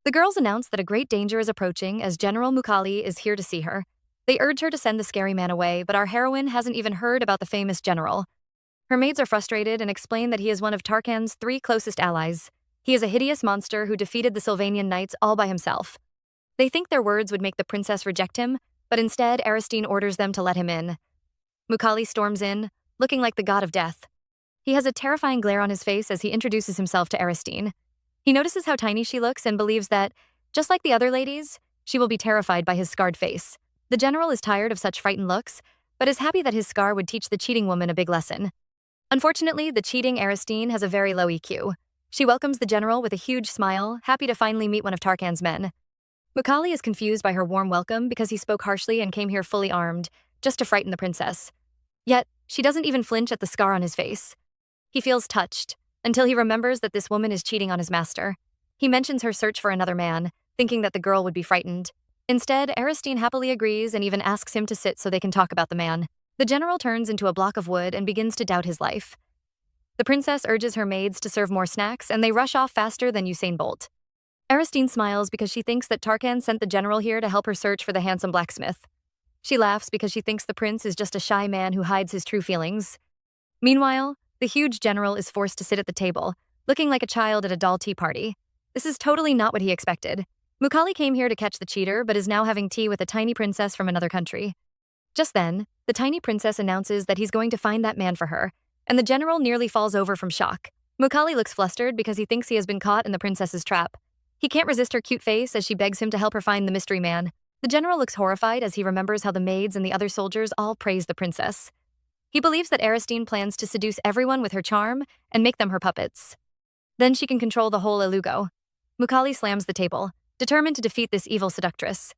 The girls announce that a great danger is approaching as General Mukali is here to see her. They urge her to send the scary man away, but our heroine hasn't even heard about the famous general. Her maids are frustrated and explain that he is one of Tarkan's 3 closest allies. He is a hideous monster who defeated the Sylvanian knights all by himself. They think their words would make the princess reject him, but instead Aristine orders them to let him in. Mukali storms in, looking like the god of death. He has a terrifying glare on his face as he introduces himself to Aristine. He notices how tiny she looks and believes that, just like the other ladies, she will be terrified by his scarred face. The general is tired of such frightened looks, but is happy that his scar would teach the cheating woman a big lesson. Unfortunately, the cheating Aristine has a very low EQ. She welcomes the general with a huge smile, happy to finally meet one of Tarkan's men. Mukali is confused by her warm welcome because he spoke harshly and came here fully armed, just to frighten the princess. Yet, she doesn't even flinch at the scar on his face. He feels touched, until he remembers that this woman is cheating on his master. He mentions her search for another man, thinking that the girl would be frightened. Instead, Aristine happily agrees and even asks him to sit so they can talk about the man. The general turns into a block of wood and begins to doubt his life. The princess urges her maids to serve more snacks, and they rush off faster than Usain Bolt. Aristine smiles because she thinks that Tarkan sent the general here to help her search for the handsome blacksmith. She laughs because she thinks the prince is just a shy man who hides his true feelings. Meanwhile, the huge general is forced to sit at the table, looking like a child at a doll tea party. This is totally not what he expected. Mukali came here to catch the cheater, but is now having tea with a tiny princess from another country. Just then, the tiny princess announces that he's going to find that man for her, and the general nearly falls over from shock. Mukali looks flustered because he thinks he has been caught in the princess's trap. He can't resist her cute face as she begs him to help her find the mystery man. The general looks horrified as he remembers how the maids and the other soldiers all praise the princess. He believes that Aristine plans to seduce everyone with her charm and make them her puppets. Then she can control the whole Ilugo. Mukali slams the table, determined to defeat this evil seductress.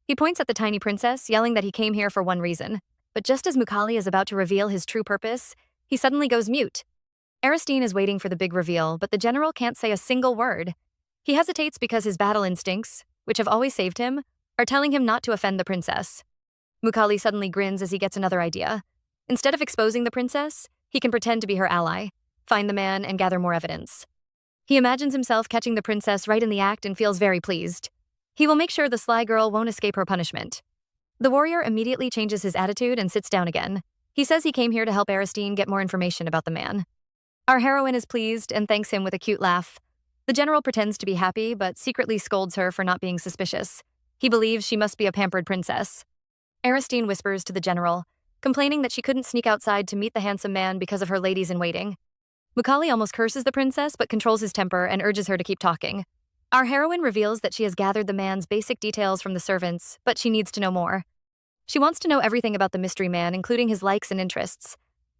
He points at the tiny princess, yelling that he came here for one reason. But just as Mukali is about to reveal his true purpose, he suddenly goes mute. Aristine is waiting for the big reveal, but the general can't say a single word. He hesitates because his battle instincts, which have always saved him, are telling him not to offend the princess. Mukali suddenly grins as he gets another idea. Instead of exposing the princess, he can pretend to be her ally, find the man, and gather more evidence. He imagines himself catching the princess right in the act and feels very pleased. He will make sure the sly girl won't escape her punishment. The warrior immediately changes his attitude and sits down again. He says he came here to help Aristine get more information about the man. Our heroine is pleased and thanks him with a cute laugh. The general pretends to be happy, but secretly scolds her for not being suspicious. He believes she must be a pampered princess. Aristine whispers to the general, complaining that she couldn't sneak outside to meet the handsome man because of her ladies-in-waiting. Mukali almost curses the princess but controls his temper and urges her to keep talking. Our heroine reveals that she has gathered the man's basic details from the servants, but she needs to know more. She wants to know everything about the mystery man, including his likes and interests.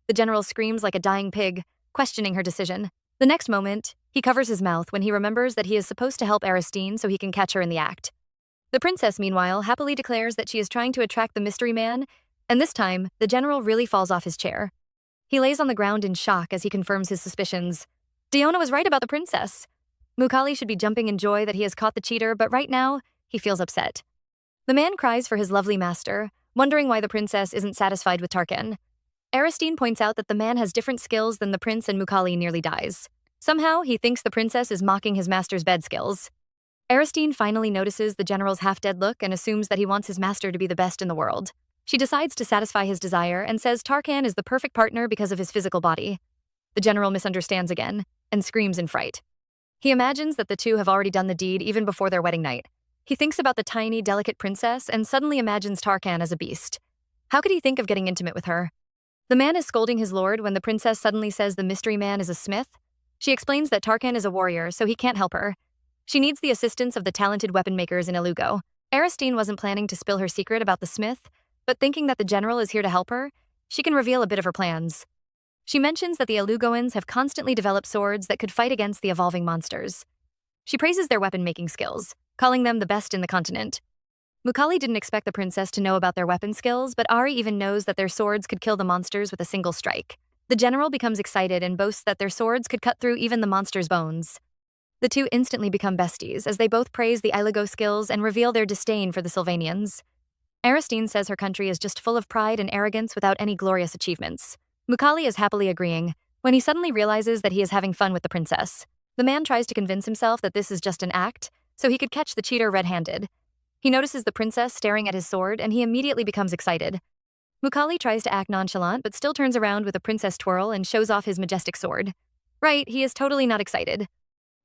The general screams like a dying pig, questioning her decision. The next moment, he covers his mouth when he remembers that he is supposed to help Aristine so he can catch her in the act. The princess, meanwhile, happily declares that she is trying to attract the mystery man, and this time, the general really falls off his chair. He lays on the ground in shock as he confirms his suspicions. Diona was right about the princess. Mukali should be jumping in joy that he has caught the cheater, but right now, he feels upset. The man cries for his lovely master, wondering why the princess isn't satisfied with Tarkan. Aristine points out that the man has different skills than the prince and Mukali nearly dies. Somehow, he thinks the princess is mocking his master's bed skills. Aristine finally notices the general's half-dead look and assumes that he wants his master to be the best in the world. She decides to satisfy his desire and says Tarkan is the perfect partner because of his physical body. The general misunderstands again and screams in fright. He imagines that the two have already done the deed even before their wedding night. He thinks about the tiny, delicate princess and suddenly imagines Tarkan as a beast. How could he think of getting intimate with her? The man is scolding his lord when the princess suddenly says the mystery man is a smith. She explains that Tarkan is a warrior, so he can't help her. She needs the assistance of the talented weapon makers in Ilugo. Aristine wasn't planning to spill her secret about the smith, but thinking that the general is here to help her, she can reveal a bit of her plans. She mentions that the Ilugoans have constantly developed swords that could fight against the evolving monsters. She praises their weapon-making skills, calling them the best in the continent. Mukali didn't expect the princess to know about their weapon skills, but Ari even knows that their swords could kill the monsters with a single strike. The general becomes excited and boasts that their swords could cut through even the monster's bones. The two instantly become besties as they both praise the Ilugo skills and reveal their disdain for the Sylvanians. Aristine says her country is just full of pride and arrogance without any glorious achievements. Mukali is happily agreeing, when he suddenly realizes that he is having fun with the princess. The man tries to convince himself that this is just an act, so he could catch the cheater red-handed. He notices the princess staring at his sword, and he immediately becomes excited. Mukali tries to act nonchalant, but still turns around with a princess twirl and shows off his majestic sword. Right, he is totally not excited.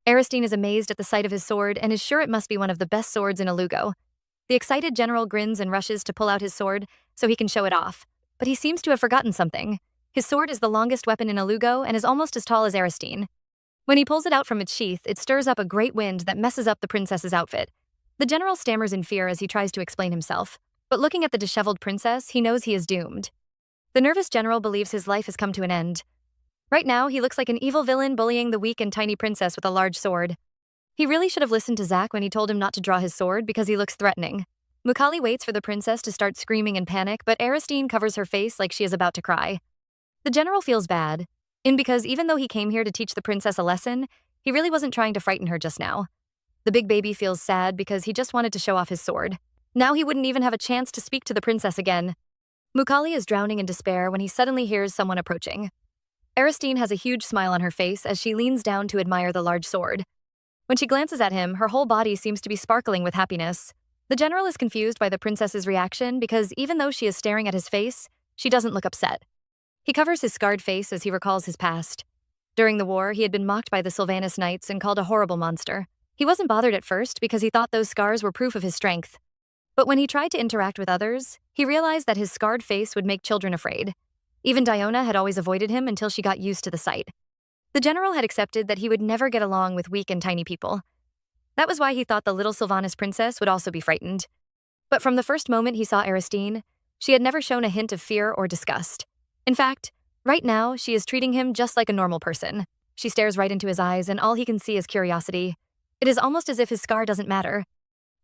Aristine is amazed at the sight of his sword and is sure it must be one of the best swords in Ilugo. The excited general grins and rushes to pull out his sword so he can show it off, but he seems to have forgotten something. His sword is the longest weapon in Ilugo and is almost as tall as Aristine. When he pulls it out from its sheath, it stirs up a great wind that messes up the princess's outfit. The general stammers in fear as he tries to explain himself, but looking at the disheveled princess, he knows he is doomed. The nervous general believes his life has come to an end. Right now, he looks like an evil villain bullying the weak and tiny princess with a large sword. He really should have listened to Zack when he told him not to draw his sword because he looks threatening. Mukali waits for the princess to start screaming in panic, but Aristine covers her face like she is about to cry. The general feels bad, because even though he came here to teach the princess a lesson, he really wasn't trying to frighten her just now. The big baby feels sad because he just wanted to show off his sword. Now he wouldn't even have a chance to speak to the princess again. Mukali is drowning in despair when he suddenly hears someone approaching. Aristine has a huge smile on her face as she leans down to admire the large sword. When she glances at him, her whole body seems to be sparkling with happiness. The general is confused by the princess's reaction because even though she is staring at his face, she doesn't look upset. He covers his scarred face as he recalls his past. During the war, he had been mocked by the Sylvanus Knights and called a horrible monster. He wasn't bothered at first because he thought those scars were proof of his strength. But when he tried to interact with others, he realized that his scarred face would make children afraid. Even Diona had always avoided him until she got used to the sight. The general had accepted that he would never get along with weak and tiny people. That was why he thought the little Sylvanus princess would also be frightened. But from the first moment he saw Aristine, she had never shown a hint of fear or disgust. In fact, right now, she is treating him just like a normal person. She stares right into his eyes and all he can see is curiosity. It is almost as if his scar doesn't matter.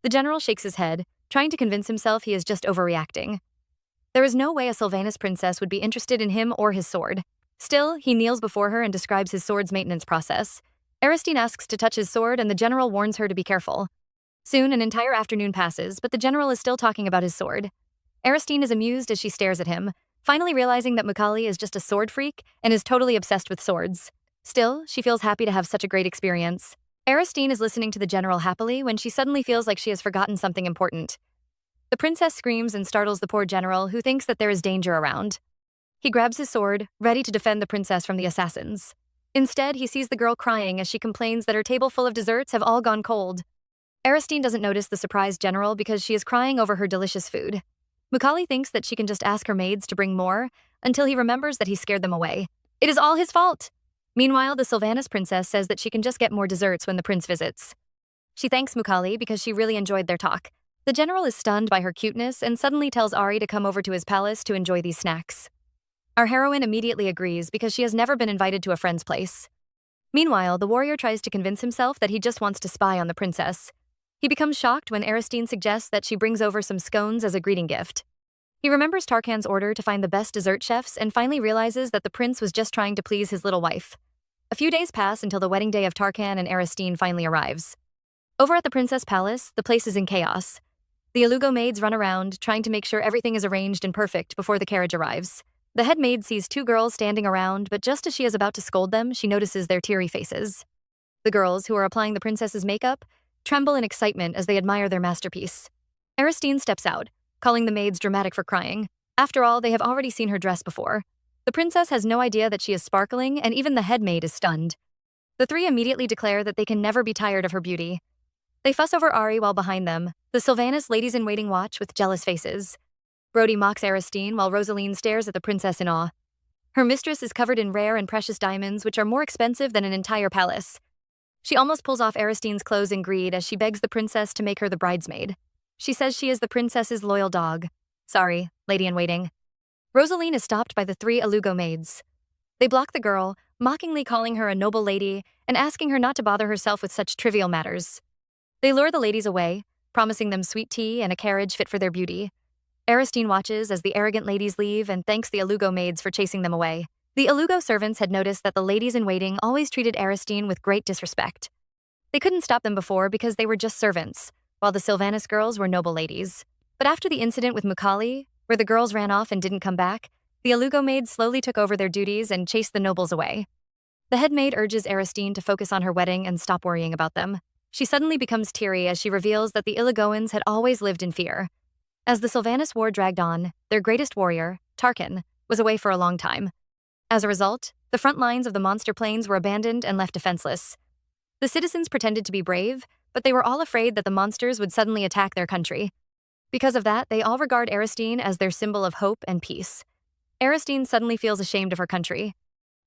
The general shakes his head, trying to convince himself he is just overreacting. There is no way a Sylvanus princess would be interested in him or his sword. Still, he kneels before her and describes his sword's maintenance process. Aristine asks to touch his sword and the general warns her to be careful. Soon, an entire afternoon passes, but the general is still talking about his sword. Aristine is amused as she stares at him, finally realizing that Mukali is just a sword freak and is totally obsessed with swords. Still, she feels happy to have such a great experience. Aristine is listening to the general happily when she suddenly feels like she has forgotten something important. The princess screams and startles the poor general, who thinks that there is danger around. He grabs his sword, ready to defend the princess from the assassins. Instead, he sees the girl crying as she complains that her table full of desserts have all gone cold. Aristine doesn't notice the surprised general because she is crying over her delicious food. Mukali thinks that she can just ask her maids to bring more, until he remembers that he scared them away. It is all his fault! Meanwhile, the Sylvanas princess says that she can just get more desserts when the prince visits. She thanks Mukali because she really enjoyed their talk. The general is stunned by her cuteness and suddenly tells Ari to come over to his palace to enjoy these snacks. Our heroine immediately agrees because she has never been invited to a friend's place. Meanwhile, the warrior tries to convince himself that he just wants to spy on the princess. He becomes shocked when Aristine suggests that she brings over some scones as a greeting gift. He remembers Tarkan's order to find the best dessert chefs and finally realizes that the prince was just trying to please his little wife. A few days pass until the wedding day of Tarkan and Aristine finally arrives. Over at the princess palace, the place is in chaos. The Ilugo maids run around, trying to make sure everything is arranged and perfect before the carriage arrives. The head maid sees two girls standing around, but just as she is about to scold them, she notices their teary faces. The girls, who are applying the princess's makeup, tremble in excitement as they admire their masterpiece. Aristine steps out, calling the maids dramatic for crying. After all, they have already seen her dress before. The princess has no idea that she is sparkling, and even the head maid is stunned. The three immediately declare that they can never be tired of her beauty. They fuss over Ari while behind them. The Sylvanas ladies-in-waiting watch with jealous faces. Brody mocks Aristine while Rosaline stares at the princess in awe. Her mistress is covered in rare and precious diamonds, which are more expensive than an entire palace. She almost pulls off Aristine's clothes in greed as she begs the princess to make her the bridesmaid. She says she is the princess's loyal dog. Sorry, lady-in-waiting. Rosaline is stopped by the three Ilugo maids. They block the girl, mockingly calling her a noble lady and asking her not to bother herself with such trivial matters. They lure the ladies away, promising them sweet tea and a carriage fit for their beauty. Aristine watches as the arrogant ladies leave and thanks the Ilugo maids for chasing them away. The Ilugo servants had noticed that the ladies-in-waiting always treated Aristine with great disrespect. They couldn't stop them before because they were just servants, while the Sylvanas girls were noble ladies. But after the incident with Mukali, where the girls ran off and didn't come back, the Ilugo maids slowly took over their duties and chased the nobles away. The head maid urges Aristine to focus on her wedding and stop worrying about them. She suddenly becomes teary as she reveals that the Ilugoans had always lived in fear. As the Sylvanas war dragged on, their greatest warrior, Tarkan, was away for a long time. As a result, the front lines of the monster plains were abandoned and left defenseless. The citizens pretended to be brave, but they were all afraid that the monsters would suddenly attack their country. Because of that, they all regard Aristine as their symbol of hope and peace. Aristine suddenly feels ashamed of her country.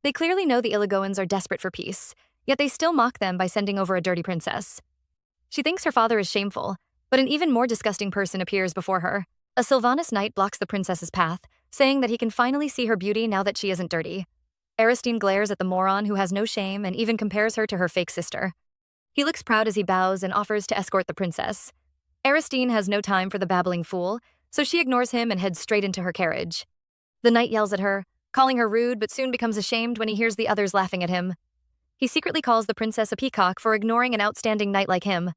They clearly know the Ilugoans are desperate for peace, yet they still mock them by sending over a dirty princess. She thinks her father is shameful, but an even more disgusting person appears before her. A Sylvanas knight blocks the princess's path, saying that he can finally see her beauty now that she isn't dirty. Aristine glares at the moron who has no shame and even compares her to her fake sister. He looks proud as he bows and offers to escort the princess. Aristine has no time for the babbling fool, so she ignores him and heads straight into her carriage. The knight yells at her, calling her rude, but soon becomes ashamed when he hears the others laughing at him. He secretly calls the princess a peacock for ignoring an outstanding knight like him.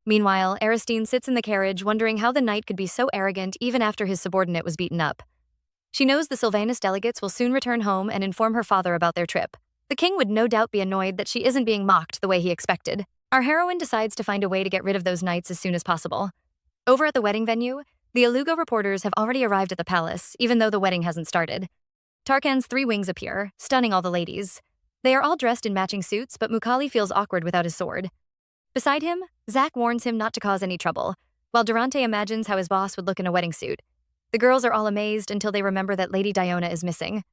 Meanwhile, Aristine sits in the carriage wondering how the knight could be so arrogant even after his subordinate was beaten up. She knows the Sylvanas delegates will soon return home and inform her father about their trip. The king would no doubt be annoyed that she isn't being mocked the way he expected. Our heroine decides to find a way to get rid of those knights as soon as possible. Over at the wedding venue, the Ilugo reporters have already arrived at the palace, even though the wedding hasn't started. Tarkan's three wings appear, stunning all the ladies. They are all dressed in matching suits, but Mukali feels awkward without his sword. Beside him, Zack warns him not to cause any trouble, while Durante imagines how his boss would look in a wedding suit. The girls are all amazed until they remember that Lady Diona is missing.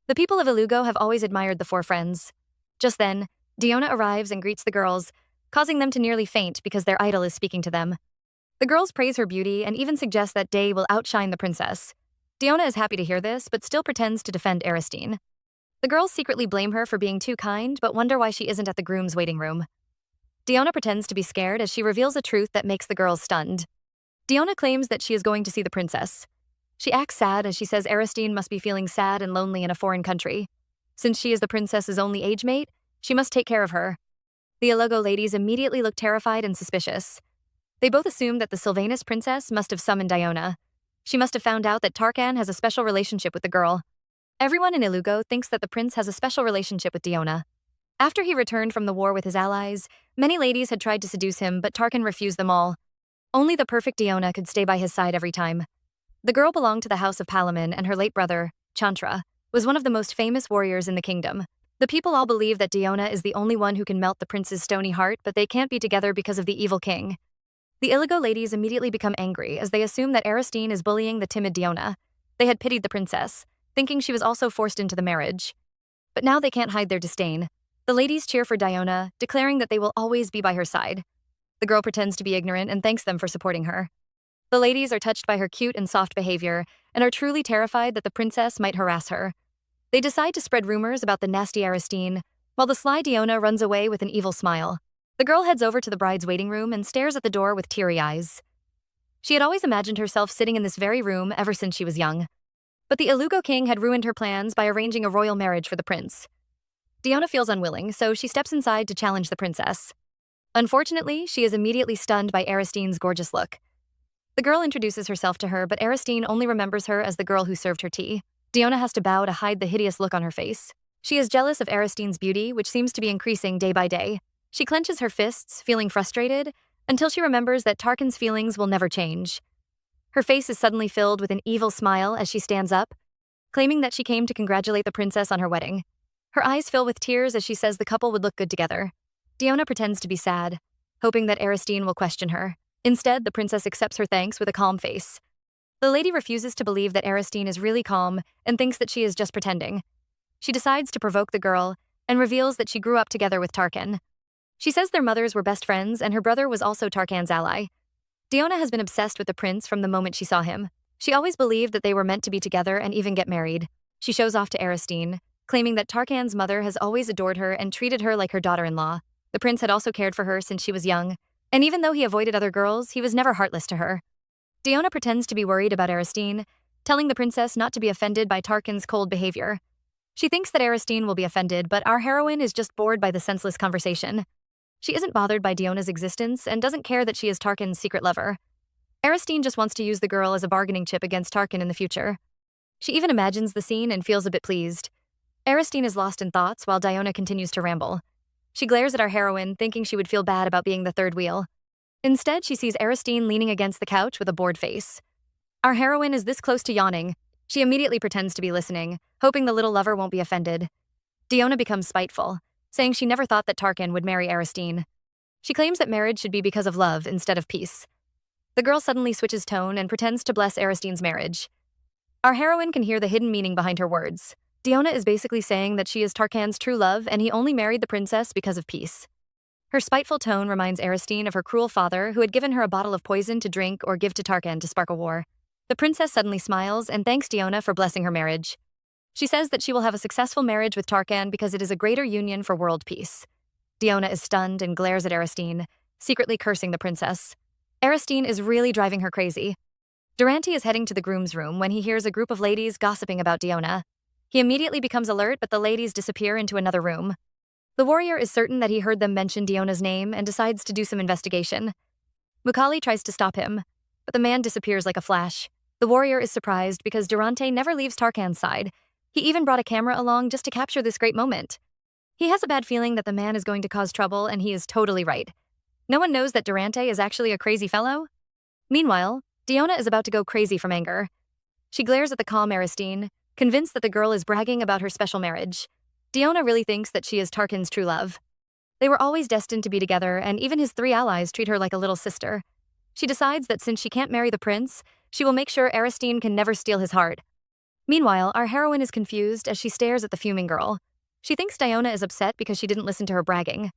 The people of Ilugo have always admired the four friends. Just then, Diona arrives and greets the girls, causing them to nearly faint because their idol is speaking to them. The girls praise her beauty and even suggest that Day will outshine the princess. Diona is happy to hear this, but still pretends to defend Aristine. The girls secretly blame her for being too kind, but wonder why she isn't at the groom's waiting room. Diona pretends to be scared as she reveals a truth that makes the girls stunned. Diona claims that she is going to see the princess. She acts sad as she says Aristine must be feeling sad and lonely in a foreign country. Since she is the princess's only age mate, she must take care of her. The Ilugo ladies immediately look terrified and suspicious. They both assume that the Sylvanas princess must have summoned Diona. She must have found out that Tarkan has a special relationship with the girl. Everyone in Ilugo thinks that the prince has a special relationship with Diona. After he returned from the war with his allies, many ladies had tried to seduce him, but Tarkan refused them all. Only the perfect Diona could stay by his side every time. The girl belonged to the house of Palaman, and her late brother, Chantra, was one of the most famous warriors in the kingdom. The people all believe that Diona is the only one who can melt the prince's stony heart, but they can't be together because of the evil king. The Iligo ladies immediately become angry as they assume that Aristine is bullying the timid Diona. They had pitied the princess, thinking she was also forced into the marriage. But now they can't hide their disdain. The ladies cheer for Diona, declaring that they will always be by her side. The girl pretends to be ignorant and thanks them for supporting her. The ladies are touched by her cute and soft behavior and are truly terrified that the princess might harass her. They decide to spread rumors about the nasty Aristine, while the sly Diona runs away with an evil smile. The girl heads over to the bride's waiting room and stares at the door with teary eyes. She had always imagined herself sitting in this very room ever since she was young. But the Ilugo king had ruined her plans by arranging a royal marriage for the prince. Diona feels unwilling, so she steps inside to challenge the princess. Unfortunately, she is immediately stunned by Aristine's gorgeous look. The girl introduces herself to her, but Aristine only remembers her as the girl who served her tea. Diona has to bow to hide the hideous look on her face. She is jealous of Aristine's beauty, which seems to be increasing day by day. She clenches her fists, feeling frustrated, until she remembers that Tarkan's feelings will never change. Her face is suddenly filled with an evil smile as she stands up, claiming that she came to congratulate the princess on her wedding. Her eyes fill with tears as she says the couple would look good together. Diona pretends to be sad, hoping that Aristine will question her. Instead, the princess accepts her thanks with a calm face. The lady refuses to believe that Aristine is really calm and thinks that she is just pretending. She decides to provoke the girl and reveals that she grew up together with Tarkan. She says their mothers were best friends and her brother was also Tarkan's ally. Diona has been obsessed with the prince from the moment she saw him. She always believed that they were meant to be together and even get married. She shows off to Aristine, claiming that Tarkan's mother has always adored her and treated her like her daughter-in-law. The prince had also cared for her since she was young, and even though he avoided other girls, he was never heartless to her. Diona pretends to be worried about Aristine, telling the princess not to be offended by Tarkan's cold behavior. She thinks that Aristine will be offended, but our heroine is just bored by the senseless conversation. She isn't bothered by Diona's existence and doesn't care that she is Tarkan's secret lover. Aristine just wants to use the girl as a bargaining chip against Tarkan in the future. She even imagines the scene and feels a bit pleased. Aristine is lost in thoughts while Diona continues to ramble. She glares at our heroine, thinking she would feel bad about being the third wheel. Instead, she sees Aristine leaning against the couch with a bored face. Our heroine is this close to yawning. She immediately pretends to be listening, hoping the little lover won't be offended. Diona becomes spiteful, saying she never thought that Tarkan would marry Aristine. She claims that marriage should be because of love instead of peace. The girl suddenly switches tone and pretends to bless Aristine's marriage. Our heroine can hear the hidden meaning behind her words. Diona is basically saying that she is Tarkan's true love and he only married the princess because of peace. Her spiteful tone reminds Aristine of her cruel father who had given her a bottle of poison to drink or give to Tarkan to spark a war. The princess suddenly smiles and thanks Diona for blessing her marriage. She says that she will have a successful marriage with Tarkan because it is a greater union for world peace. Diona is stunned and glares at Aristine, secretly cursing the princess. Aristine is really driving her crazy. Durante is heading to the groom's room when he hears a group of ladies gossiping about Diona. He immediately becomes alert, but the ladies disappear into another room. The warrior is certain that he heard them mention Diona's name and decides to do some investigation. Mukali tries to stop him, but the man disappears like a flash. The warrior is surprised because Durante never leaves Tarkan's side. He even brought a camera along just to capture this great moment. He has a bad feeling that the man is going to cause trouble, and he is totally right. No one knows that Durante is actually a crazy fellow. Meanwhile, Diona is about to go crazy from anger. She glares at the calm Aristine, convinced that the girl is bragging about her special marriage. Diona really thinks that she is Tarkan's true love. They were always destined to be together, and even his 3 allies treat her like a little sister. She decides that since she can't marry the prince, she will make sure Aristine can never steal his heart. Meanwhile, our heroine is confused as she stares at the fuming girl. She thinks Diona is upset because she didn't listen to her bragging.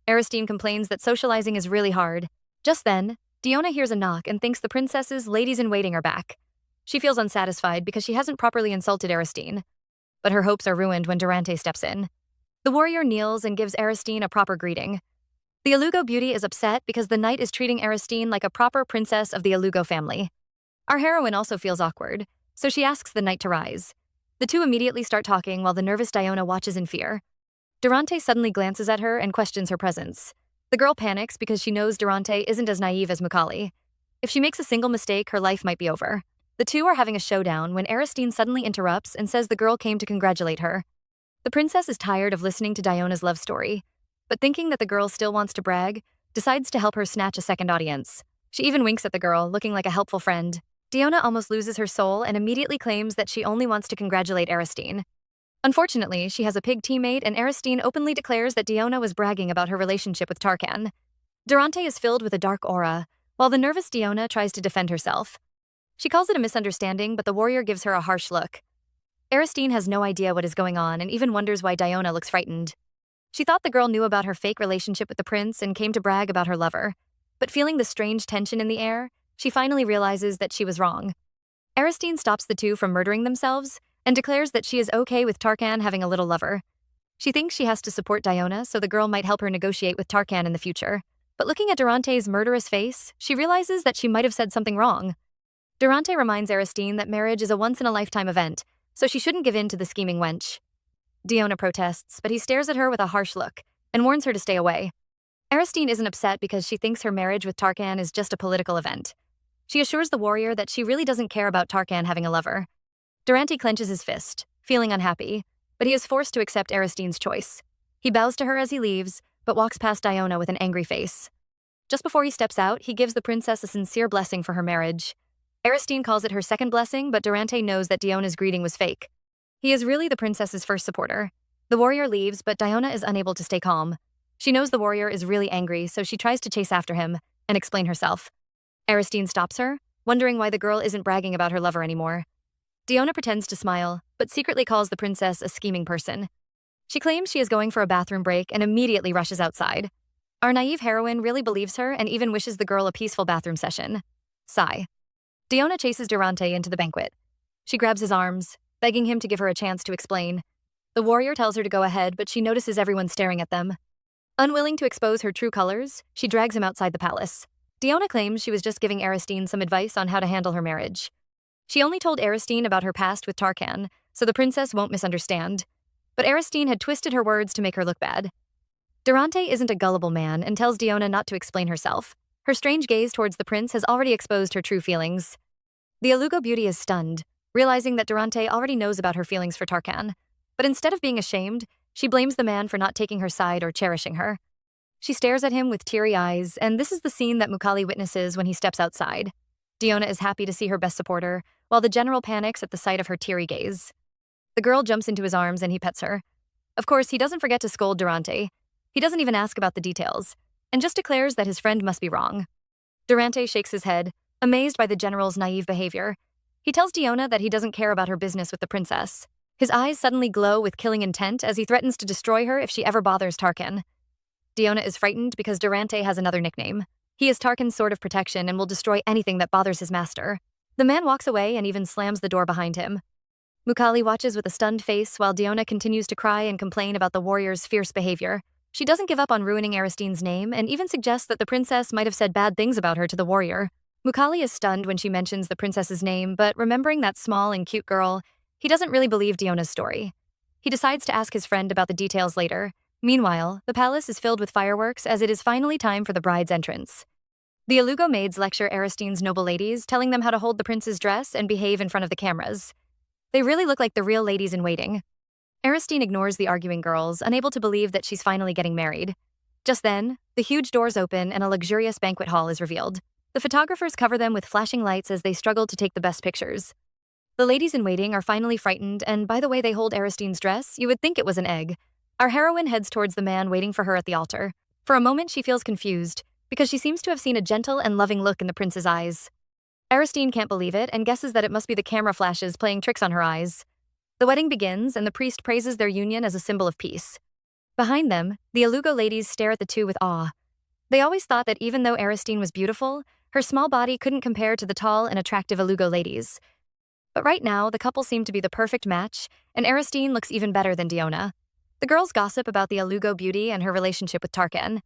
Aristine complains that socializing is really hard. Just then, Diona hears a knock and thinks the princess's ladies-in-waiting are back. She feels unsatisfied because she hasn't properly insulted Aristine. But her hopes are ruined when Durante steps in. The warrior kneels and gives Aristine a proper greeting. The Ilugo beauty is upset because the knight is treating Aristine like a proper princess of the Ilugo family. Our heroine also feels awkward, so she asks the knight to rise. The two immediately start talking while the nervous Diona watches in fear. Durante suddenly glances at her and questions her presence. The girl panics because she knows Durante isn't as naive as Mukali. If she makes a single mistake, her life might be over. The two are having a showdown when Aristine suddenly interrupts and says the girl came to congratulate her. The princess is tired of listening to Diona's love story, but thinking that the girl still wants to brag, decides to help her snatch a second audience. She even winks at the girl, looking like a helpful friend. Diona almost loses her soul and immediately claims that she only wants to congratulate Aristine. Unfortunately, she has a pig teammate, and Aristine openly declares that Diona was bragging about her relationship with Tarkan. Durante is filled with a dark aura, while the nervous Diona tries to defend herself. She calls it a misunderstanding, but the warrior gives her a harsh look. Aristine has no idea what is going on and even wonders why Diona looks frightened. She thought the girl knew about her fake relationship with the prince and came to brag about her lover. But feeling the strange tension in the air, she finally realizes that she was wrong. Aristine stops the two from murdering themselves and declares that she is okay with Tarkan having a little lover. She thinks she has to support Diona so the girl might help her negotiate with Tarkan in the future. But looking at Durante's murderous face, she realizes that she might have said something wrong. Durante reminds Aristine that marriage is a once-in-a-lifetime event, so she shouldn't give in to the scheming wench. Diona protests, but he stares at her with a harsh look and warns her to stay away. Aristine isn't upset because she thinks her marriage with Tarkan is just a political event. She assures the warrior that she really doesn't care about Tarkan having a lover. Durante clenches his fist, feeling unhappy, but he is forced to accept Aristine's choice. He bows to her as he leaves, but walks past Diona with an angry face. Just before he steps out, he gives the princess a sincere blessing for her marriage. Aristine calls it her second blessing, but Durante knows that Diona's greeting was fake. He is really the princess's first supporter. The warrior leaves, but Diona is unable to stay calm. She knows the warrior is really angry, so she tries to chase after him and explain herself. Aristine stops her, wondering why the girl isn't bragging about her lover anymore. Diona pretends to smile, but secretly calls the princess a scheming person. She claims she is going for a bathroom break and immediately rushes outside. Our naive heroine really believes her and even wishes the girl a peaceful bathroom session. Sigh. Diona chases Durante into the banquet. She grabs his arms, begging him to give her a chance to explain. The warrior tells her to go ahead, but she notices everyone staring at them. Unwilling to expose her true colors, she drags him outside the palace. Diona claims she was just giving Aristine some advice on how to handle her marriage. She only told Aristine about her past with Tarkan, so the princess won't misunderstand. But Aristine had twisted her words to make her look bad. Durante isn't a gullible man and tells Diona not to explain herself. Her strange gaze towards the prince has already exposed her true feelings. The Alugo beauty is stunned, realizing that Durante already knows about her feelings for Tarkan. But instead of being ashamed, she blames the man for not taking her side or cherishing her. She stares at him with teary eyes, and this is the scene that Mukali witnesses when he steps outside. Diona is happy to see her best supporter, while the general panics at the sight of her teary gaze. The girl jumps into his arms and he pets her. Of course, he doesn't forget to scold Durante. He doesn't even ask about the details, and just declares that his friend must be wrong. Durante shakes his head, amazed by the general's naive behavior. He tells Diona that he doesn't care about her business with the princess. His eyes suddenly glow with killing intent as he threatens to destroy her if she ever bothers Tarkan. Diona is frightened because Durante has another nickname. He is Tarkan's sword of protection and will destroy anything that bothers his master. The man walks away and even slams the door behind him. Mukali watches with a stunned face while Diona continues to cry and complain about the warrior's fierce behavior. She doesn't give up on ruining Aristine's name and even suggests that the princess might have said bad things about her to the warrior. Mukali is stunned when she mentions the princess's name, but remembering that small and cute girl, he doesn't really believe Diona's story. He decides to ask his friend about the details later. Meanwhile, the palace is filled with fireworks as it is finally time for the bride's entrance. The Alugo maids lecture Aristine's noble ladies, telling them how to hold the prince's dress and behave in front of the cameras. They really look like the real ladies in waiting. Aristine ignores the arguing girls, unable to believe that she's finally getting married. Just then, the huge doors open and a luxurious banquet hall is revealed. The photographers cover them with flashing lights as they struggle to take the best pictures. The ladies in waiting are finally frightened, and by the way they hold Aristine's dress, you would think it was an egg. Our heroine heads towards the man waiting for her at the altar. For a moment, she feels confused, because she seems to have seen a gentle and loving look in the prince's eyes. Aristine can't believe it and guesses that it must be the camera flashes playing tricks on her eyes. The wedding begins, and the priest praises their union as a symbol of peace. Behind them, the Alugo ladies stare at the two with awe. They always thought that even though Aristine was beautiful, her small body couldn't compare to the tall and attractive Alugo ladies. But right now, the couple seem to be the perfect match, and Aristine looks even better than Diona. The girls gossip about the Alugo beauty and her relationship with Tarkan.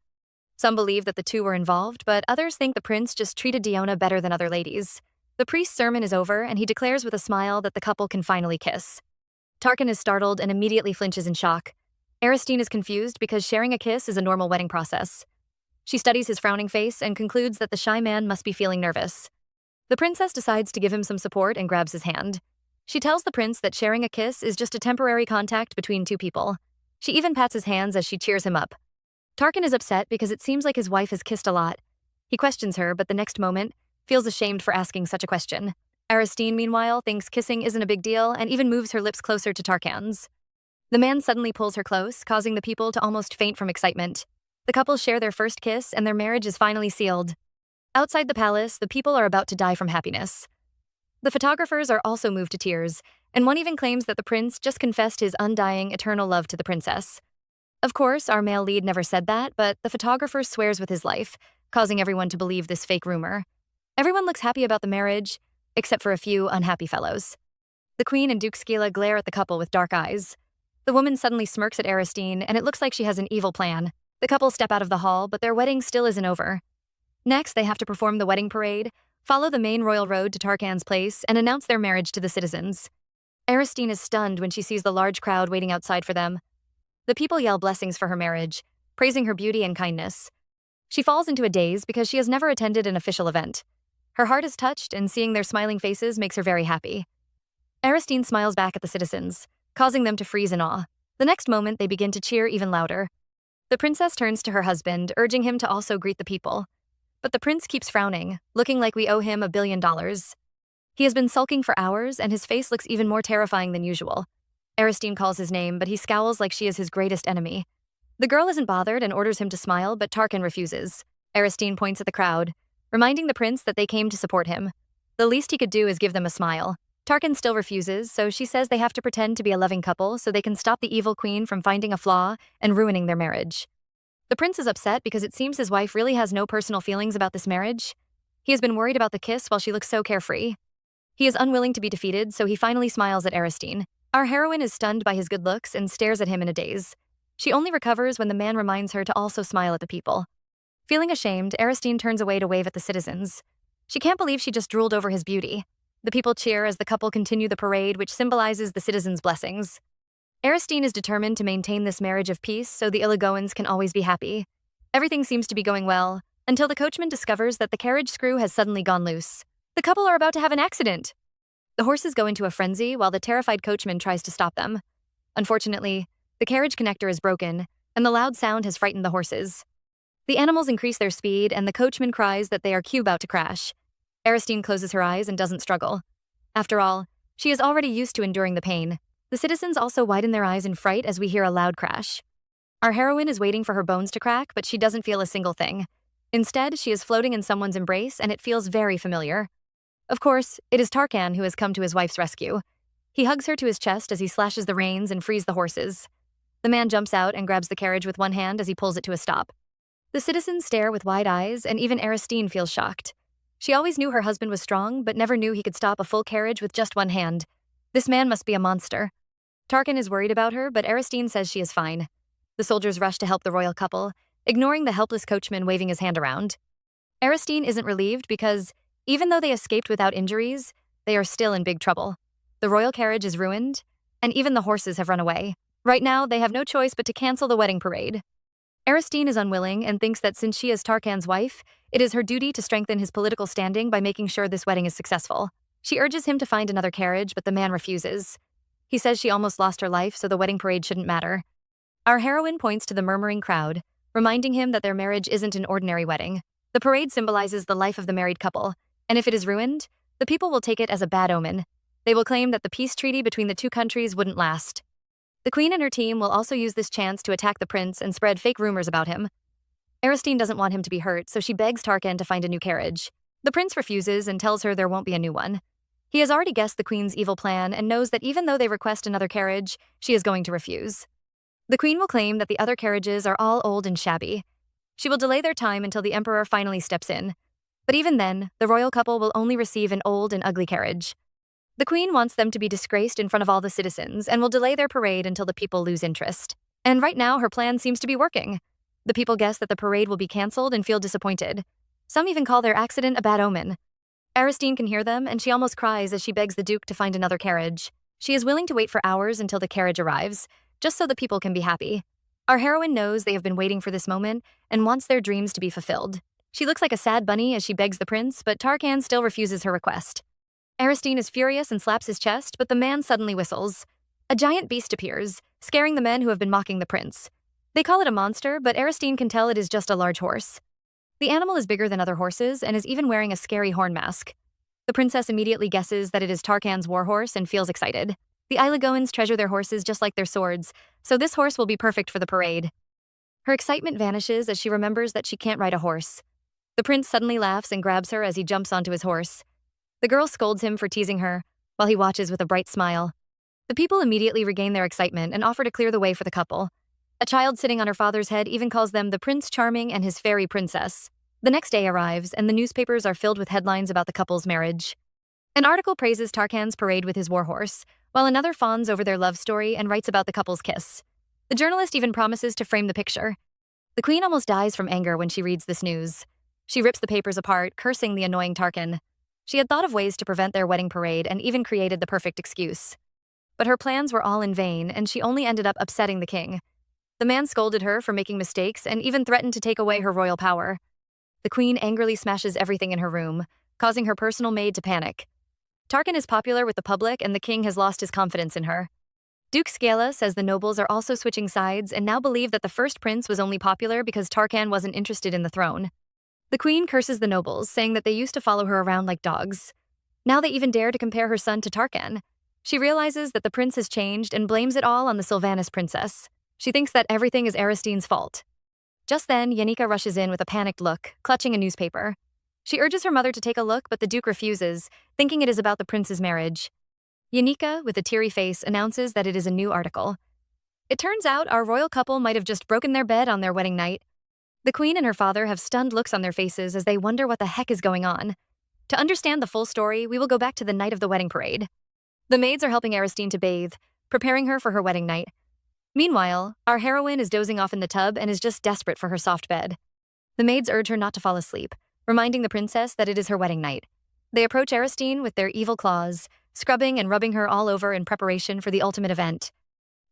Some believe that the two were involved, but others think the prince just treated Diona better than other ladies. The priest's sermon is over, and he declares with a smile that the couple can finally kiss. Tarkan is startled and immediately flinches in shock. Aristine is confused because sharing a kiss is a normal wedding process. She studies his frowning face and concludes that the shy man must be feeling nervous. The princess decides to give him some support and grabs his hand. She tells the prince that sharing a kiss is just a temporary contact between two people. She even pats his hands as she cheers him up. Tarkan is upset because it seems like his wife has kissed a lot. He questions her, but the next moment, feels ashamed for asking such a question. Aristine, meanwhile, thinks kissing isn't a big deal and even moves her lips closer to Tarkan's. The man suddenly pulls her close, causing the people to almost faint from excitement. The couple share their first kiss and their marriage is finally sealed. Outside the palace, the people are about to die from happiness. The photographers are also moved to tears, and one even claims that the prince just confessed his undying, eternal love to the princess. Of course, our male lead never said that, but the photographer swears with his life, causing everyone to believe this fake rumor. Everyone looks happy about the marriage, except for a few unhappy fellows. The queen and Duke Skila glare at the couple with dark eyes. The woman suddenly smirks at Aristine, and it looks like she has an evil plan. The couple step out of the hall, but their wedding still isn't over. Next, they have to perform the wedding parade, follow the main royal road to Tarkan's place, and announce their marriage to the citizens. Aristine is stunned when she sees the large crowd waiting outside for them. The people yell blessings for her marriage, praising her beauty and kindness. She falls into a daze because she has never attended an official event. Her heart is touched, and seeing their smiling faces makes her very happy. Aristine smiles back at the citizens, causing them to freeze in awe. The next moment, they begin to cheer even louder. The princess turns to her husband, urging him to also greet the people. But the prince keeps frowning, looking like we owe him $1 billion. He has been sulking for hours, and his face looks even more terrifying than usual. Aristine calls his name, but he scowls like she is his greatest enemy. The girl isn't bothered and orders him to smile, but Tarkan refuses. Aristine points at the crowd, reminding the prince that they came to support him. The least he could do is give them a smile. Tarkan still refuses, so she says they have to pretend to be a loving couple so they can stop the evil queen from finding a flaw and ruining their marriage. The prince is upset because it seems his wife really has no personal feelings about this marriage. He has been worried about the kiss while she looks so carefree. He is unwilling to be defeated, so he finally smiles at Aristine. Our heroine is stunned by his good looks and stares at him in a daze. She only recovers when the man reminds her to also smile at the people. Feeling ashamed, Aristine turns away to wave at the citizens. She can't believe she just drooled over his beauty. The people cheer as the couple continue the parade, which symbolizes the citizens' blessings. Aristine is determined to maintain this marriage of peace so the Ilagoans can always be happy. Everything seems to be going well, until the coachman discovers that the carriage screw has suddenly gone loose. The couple are about to have an accident. The horses go into a frenzy while the terrified coachman tries to stop them. Unfortunately, the carriage connector is broken, and the loud sound has frightened the horses. The animals increase their speed, and the coachman cries that they are about to crash. Aristine closes her eyes and doesn't struggle. After all, she is already used to enduring the pain. The citizens also widen their eyes in fright as we hear a loud crash. Our heroine is waiting for her bones to crack, but she doesn't feel a single thing. Instead, she is floating in someone's embrace, and it feels very familiar. Of course, it is Tarkan who has come to his wife's rescue. He hugs her to his chest as he slashes the reins and frees the horses. The man jumps out and grabs the carriage with one hand as he pulls it to a stop. The citizens stare with wide eyes, and even Aristine feels shocked. She always knew her husband was strong, but never knew he could stop a full carriage with just one hand. This man must be a monster. Tarkan is worried about her, but Aristine says she is fine. The soldiers rush to help the royal couple, ignoring the helpless coachman waving his hand around. Aristine isn't relieved because, even though they escaped without injuries, they are still in big trouble. The royal carriage is ruined, and even the horses have run away. Right now, they have no choice but to cancel the wedding parade. Aristine is unwilling and thinks that since she is Tarkan's wife, it is her duty to strengthen his political standing by making sure this wedding is successful. She urges him to find another carriage, but the man refuses. He says she almost lost her life, so the wedding parade shouldn't matter. Our heroine points to the murmuring crowd, reminding him that their marriage isn't an ordinary wedding. The parade symbolizes the life of the married couple, and if it is ruined, the people will take it as a bad omen. They will claim that the peace treaty between the two countries wouldn't last. The queen and her team will also use this chance to attack the prince and spread fake rumors about him. Aristine doesn't want him to be hurt, so she begs Tarkan to find a new carriage. The prince refuses and tells her there won't be a new one. He has already guessed the queen's evil plan and knows that even though they request another carriage, she is going to refuse. The queen will claim that the other carriages are all old and shabby. She will delay their time until the emperor finally steps in. But even then, the royal couple will only receive an old and ugly carriage. The queen wants them to be disgraced in front of all the citizens and will delay their parade until the people lose interest. And right now, her plan seems to be working. The people guess that the parade will be cancelled and feel disappointed. Some even call their accident a bad omen. Aristine can hear them, and she almost cries as she begs the duke to find another carriage. She is willing to wait for hours until the carriage arrives, just so the people can be happy. Our heroine knows they have been waiting for this moment and wants their dreams to be fulfilled. She looks like a sad bunny as she begs the prince, but Tarkan still refuses her request. Aristine is furious and slaps his chest, but the man suddenly whistles. A giant beast appears, scaring the men who have been mocking the prince. They call it a monster, but Aristine can tell it is just a large horse. The animal is bigger than other horses and is even wearing a scary horn mask. The princess immediately guesses that it is Tarkan's warhorse and feels excited. The Ilagoans treasure their horses just like their swords, so this horse will be perfect for the parade. Her excitement vanishes as she remembers that she can't ride a horse. The prince suddenly laughs and grabs her as he jumps onto his horse. The girl scolds him for teasing her, while he watches with a bright smile. The people immediately regain their excitement and offer to clear the way for the couple. A child sitting on her father's head even calls them the Prince Charming and his fairy princess. The next day arrives, and the newspapers are filled with headlines about the couple's marriage. An article praises Tarkan's parade with his warhorse, while another fawns over their love story and writes about the couple's kiss. The journalist even promises to frame the picture. The queen almost dies from anger when she reads this news. She rips the papers apart, cursing the annoying Tarkan. She had thought of ways to prevent their wedding parade and even created the perfect excuse. But her plans were all in vain, and she only ended up upsetting the king. The man scolded her for making mistakes and even threatened to take away her royal power. The queen angrily smashes everything in her room, causing her personal maid to panic. Tarkan is popular with the public, and the king has lost his confidence in her. Duke Scala says the nobles are also switching sides and now believe that the first prince was only popular because Tarkan wasn't interested in the throne. The queen curses the nobles, saying that they used to follow her around like dogs. Now they even dare to compare her son to Tarkan. She realizes that the prince has changed and blames it all on the Sylvanas princess. She thinks that everything is Aristine's fault. Just then, Yanika rushes in with a panicked look, clutching a newspaper. She urges her mother to take a look, but the duke refuses, thinking it is about the prince's marriage. Yanika, with a teary face, announces that it is a new article. It turns out our royal couple might have just broken their bed on their wedding night. The queen and her father have stunned looks on their faces as they wonder what the heck is going on. To understand the full story, we will go back to the night of the wedding parade. The maids are helping Aristine to bathe, preparing her for her wedding night. Meanwhile, our heroine is dozing off in the tub and is just desperate for her soft bed. The maids urge her not to fall asleep, reminding the princess that it is her wedding night. They approach Aristine with their evil claws, scrubbing and rubbing her all over in preparation for the ultimate event.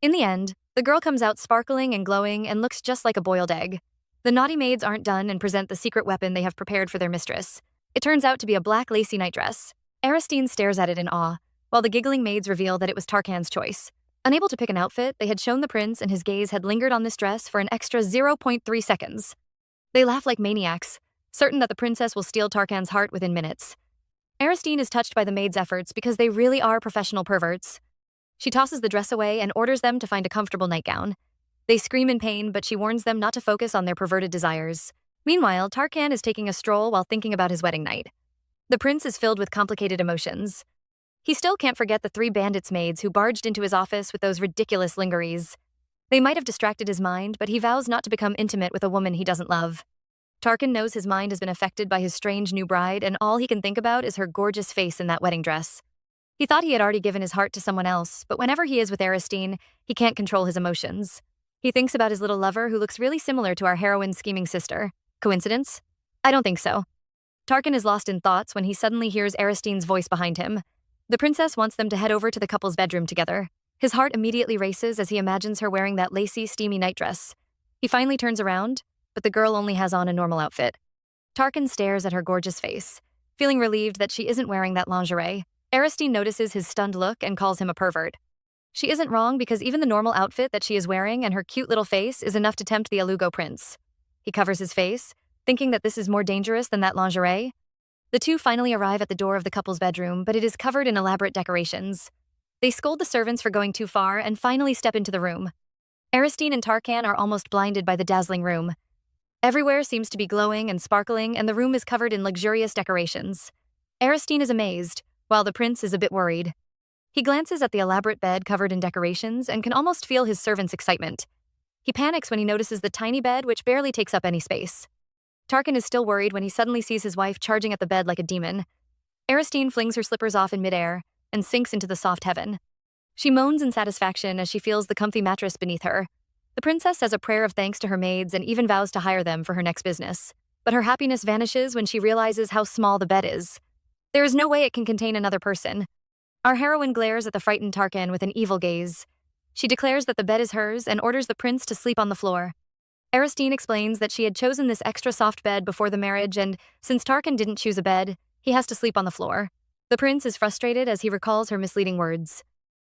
In the end, the girl comes out sparkling and glowing and looks just like a boiled egg. The naughty maids aren't done and present the secret weapon they have prepared for their mistress. It turns out to be a black lacy nightdress. Aristine stares at it in awe, while the giggling maids reveal that it was Tarkan's choice. Unable to pick an outfit, they had shown the prince and his gaze had lingered on this dress for an extra 0.3 seconds. They laugh like maniacs, certain that the princess will steal Tarkan's heart within minutes. Aristine is touched by the maids' efforts because they really are professional perverts. She tosses the dress away and orders them to find a comfortable nightgown. They scream in pain, but she warns them not to focus on their perverted desires. Meanwhile, Tarkan is taking a stroll while thinking about his wedding night. The prince is filled with complicated emotions. He still can't forget the 3 bandits' maids who barged into his office with those ridiculous lingeries. They might have distracted his mind, but he vows not to become intimate with a woman he doesn't love. Tarkan knows his mind has been affected by his strange new bride, and all he can think about is her gorgeous face in that wedding dress. He thought he had already given his heart to someone else, but whenever he is with Aristine, he can't control his emotions. He thinks about his little lover who looks really similar to our heroine's scheming sister. Coincidence? I don't think so. Tarkan is lost in thoughts when he suddenly hears Aristine's voice behind him. The princess wants them to head over to the couple's bedroom together. His heart immediately races as he imagines her wearing that lacy, steamy nightdress. He finally turns around, but the girl only has on a normal outfit. Tarkan stares at her gorgeous face, feeling relieved that she isn't wearing that lingerie. Aristine notices his stunned look and calls him a pervert. She isn't wrong because even the normal outfit that she is wearing and her cute little face is enough to tempt the Alugo prince. He covers his face, thinking that this is more dangerous than that lingerie. The two finally arrive at the door of the couple's bedroom, but it is covered in elaborate decorations. They scold the servants for going too far and finally step into the room. Aristine and Tarkan are almost blinded by the dazzling room. Everywhere seems to be glowing and sparkling, and the room is covered in luxurious decorations. Aristine is amazed, while the prince is a bit worried. He glances at the elaborate bed covered in decorations and can almost feel his servant's excitement. He panics when he notices the tiny bed, which barely takes up any space. Tarkan is still worried when he suddenly sees his wife charging at the bed like a demon. Aristine flings her slippers off in midair and sinks into the soft heaven. She moans in satisfaction as she feels the comfy mattress beneath her. The princess says a prayer of thanks to her maids and even vows to hire them for her next business. But her happiness vanishes when she realizes how small the bed is. There is no way it can contain another person. Our heroine glares at the frightened Tarkan with an evil gaze. She declares that the bed is hers and orders the prince to sleep on the floor. Aristine explains that she had chosen this extra soft bed before the marriage, and since Tarkan didn't choose a bed, he has to sleep on the floor. The prince is frustrated as he recalls her misleading words.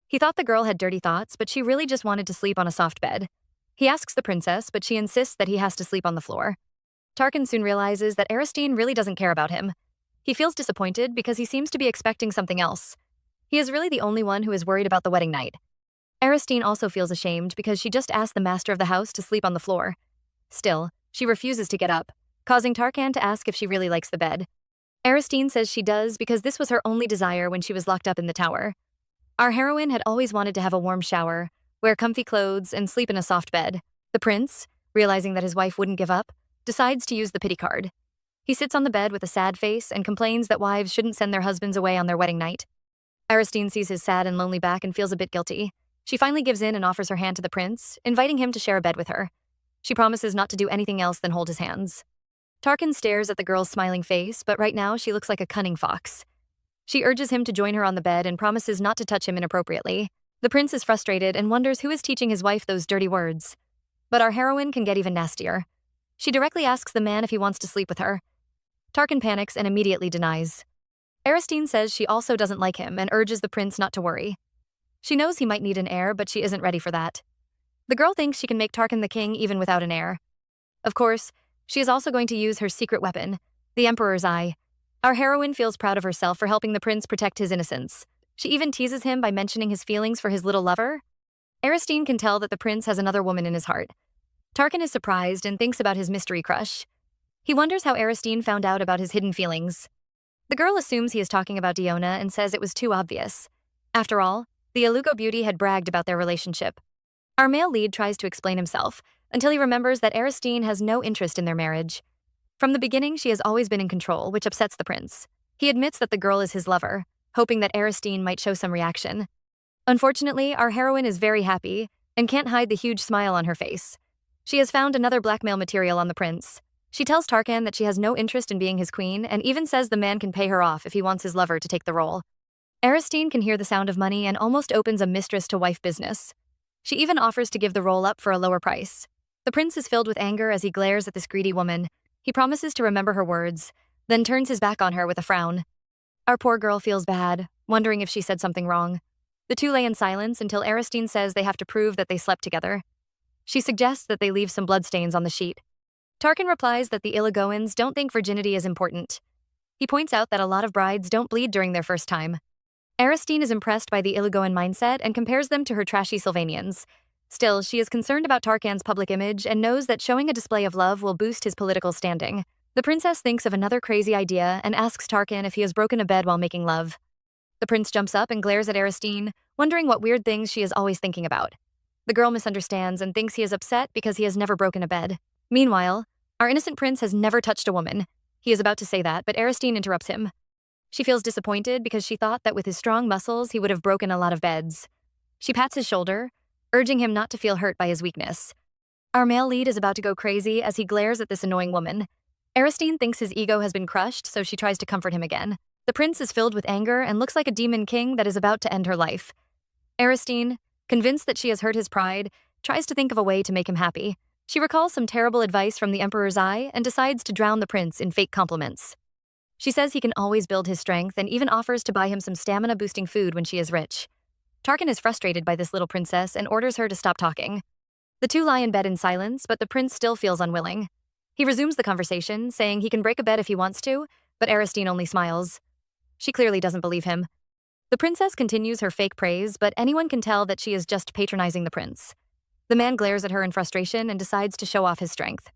He thought the girl had dirty thoughts, but she really just wanted to sleep on a soft bed. He asks the princess, but she insists that he has to sleep on the floor. Tarkan soon realizes that Aristine really doesn't care about him. He feels disappointed because he seems to be expecting something else. He is really the only one who is worried about the wedding night. Aristine also feels ashamed because she just asked the master of the house to sleep on the floor. Still, she refuses to get up, causing Tarkan to ask if she really likes the bed. Aristine says she does because this was her only desire when she was locked up in the tower. Our heroine had always wanted to have a warm shower, wear comfy clothes, and sleep in a soft bed. The prince, realizing that his wife wouldn't give up, decides to use the pity card. He sits on the bed with a sad face and complains that wives shouldn't send their husbands away on their wedding night. Aristine sees his sad and lonely back and feels a bit guilty. She finally gives in and offers her hand to the prince, inviting him to share a bed with her. She promises not to do anything else than hold his hands. Tarkan stares at the girl's smiling face, but right now she looks like a cunning fox. She urges him to join her on the bed and promises not to touch him inappropriately. The prince is frustrated and wonders who is teaching his wife those dirty words. But our heroine can get even nastier. She directly asks the man if he wants to sleep with her. Tarkan panics and immediately denies. Aristine says she also doesn't like him and urges the prince not to worry. She knows he might need an heir, but she isn't ready for that. The girl thinks she can make Tarkan the king even without an heir. Of course, she is also going to use her secret weapon, the Emperor's Eye. Our heroine feels proud of herself for helping the prince protect his innocence. She even teases him by mentioning his feelings for his little lover. Aristine can tell that the prince has another woman in his heart. Tarkan is surprised and thinks about his mystery crush. He wonders how Aristine found out about his hidden feelings. The girl assumes he is talking about Diona and says it was too obvious. After all, the Ilugo beauty had bragged about their relationship. Our male lead tries to explain himself, until he remembers that Aristine has no interest in their marriage. From the beginning, she has always been in control, which upsets the prince. He admits that the girl is his lover, hoping that Aristine might show some reaction. Unfortunately, our heroine is very happy and can't hide the huge smile on her face. She has found another blackmail material on the prince. She tells Tarkan that she has no interest in being his queen and even says the man can pay her off if he wants his lover to take the role. Aristine can hear the sound of money and almost opens a mistress-to-wife business. She even offers to give the role up for a lower price. The prince is filled with anger as he glares at this greedy woman. He promises to remember her words, then turns his back on her with a frown. Our poor girl feels bad, wondering if she said something wrong. The two lay in silence until Aristine says they have to prove that they slept together. She suggests that they leave some bloodstains on the sheet. Tarkan replies that the Ilagoans don't think virginity is important. He points out that a lot of brides don't bleed during their first time. Aristine is impressed by the Ilagoan mindset and compares them to her trashy Sylvanians. Still, she is concerned about Tarkan's public image and knows that showing a display of love will boost his political standing. The princess thinks of another crazy idea and asks Tarkan if he has broken a bed while making love. The prince jumps up and glares at Aristine, wondering what weird things she is always thinking about. The girl misunderstands and thinks he is upset because he has never broken a bed. Meanwhile, our innocent prince has never touched a woman. He is about to say that, but Aristine interrupts him. She feels disappointed because she thought that with his strong muscles, he would have broken a lot of beds. She pats his shoulder, urging him not to feel hurt by his weakness. Our male lead is about to go crazy as he glares at this annoying woman. Aristine thinks his ego has been crushed, so she tries to comfort him again. The prince is filled with anger and looks like a demon king that is about to end her life. Aristine, convinced that she has hurt his pride, tries to think of a way to make him happy. She recalls some terrible advice from the Emperor's Eye and decides to drown the prince in fake compliments. She says he can always build his strength and even offers to buy him some stamina-boosting food when she is rich. Tarkan is frustrated by this little princess and orders her to stop talking. The two lie in bed in silence, but the prince still feels unwilling. He resumes the conversation, saying he can break a bed if he wants to, but Aristine only smiles. She clearly doesn't believe him. The princess continues her fake praise, but anyone can tell that she is just patronizing the prince. The man glares at her in frustration and decides to show off his strength.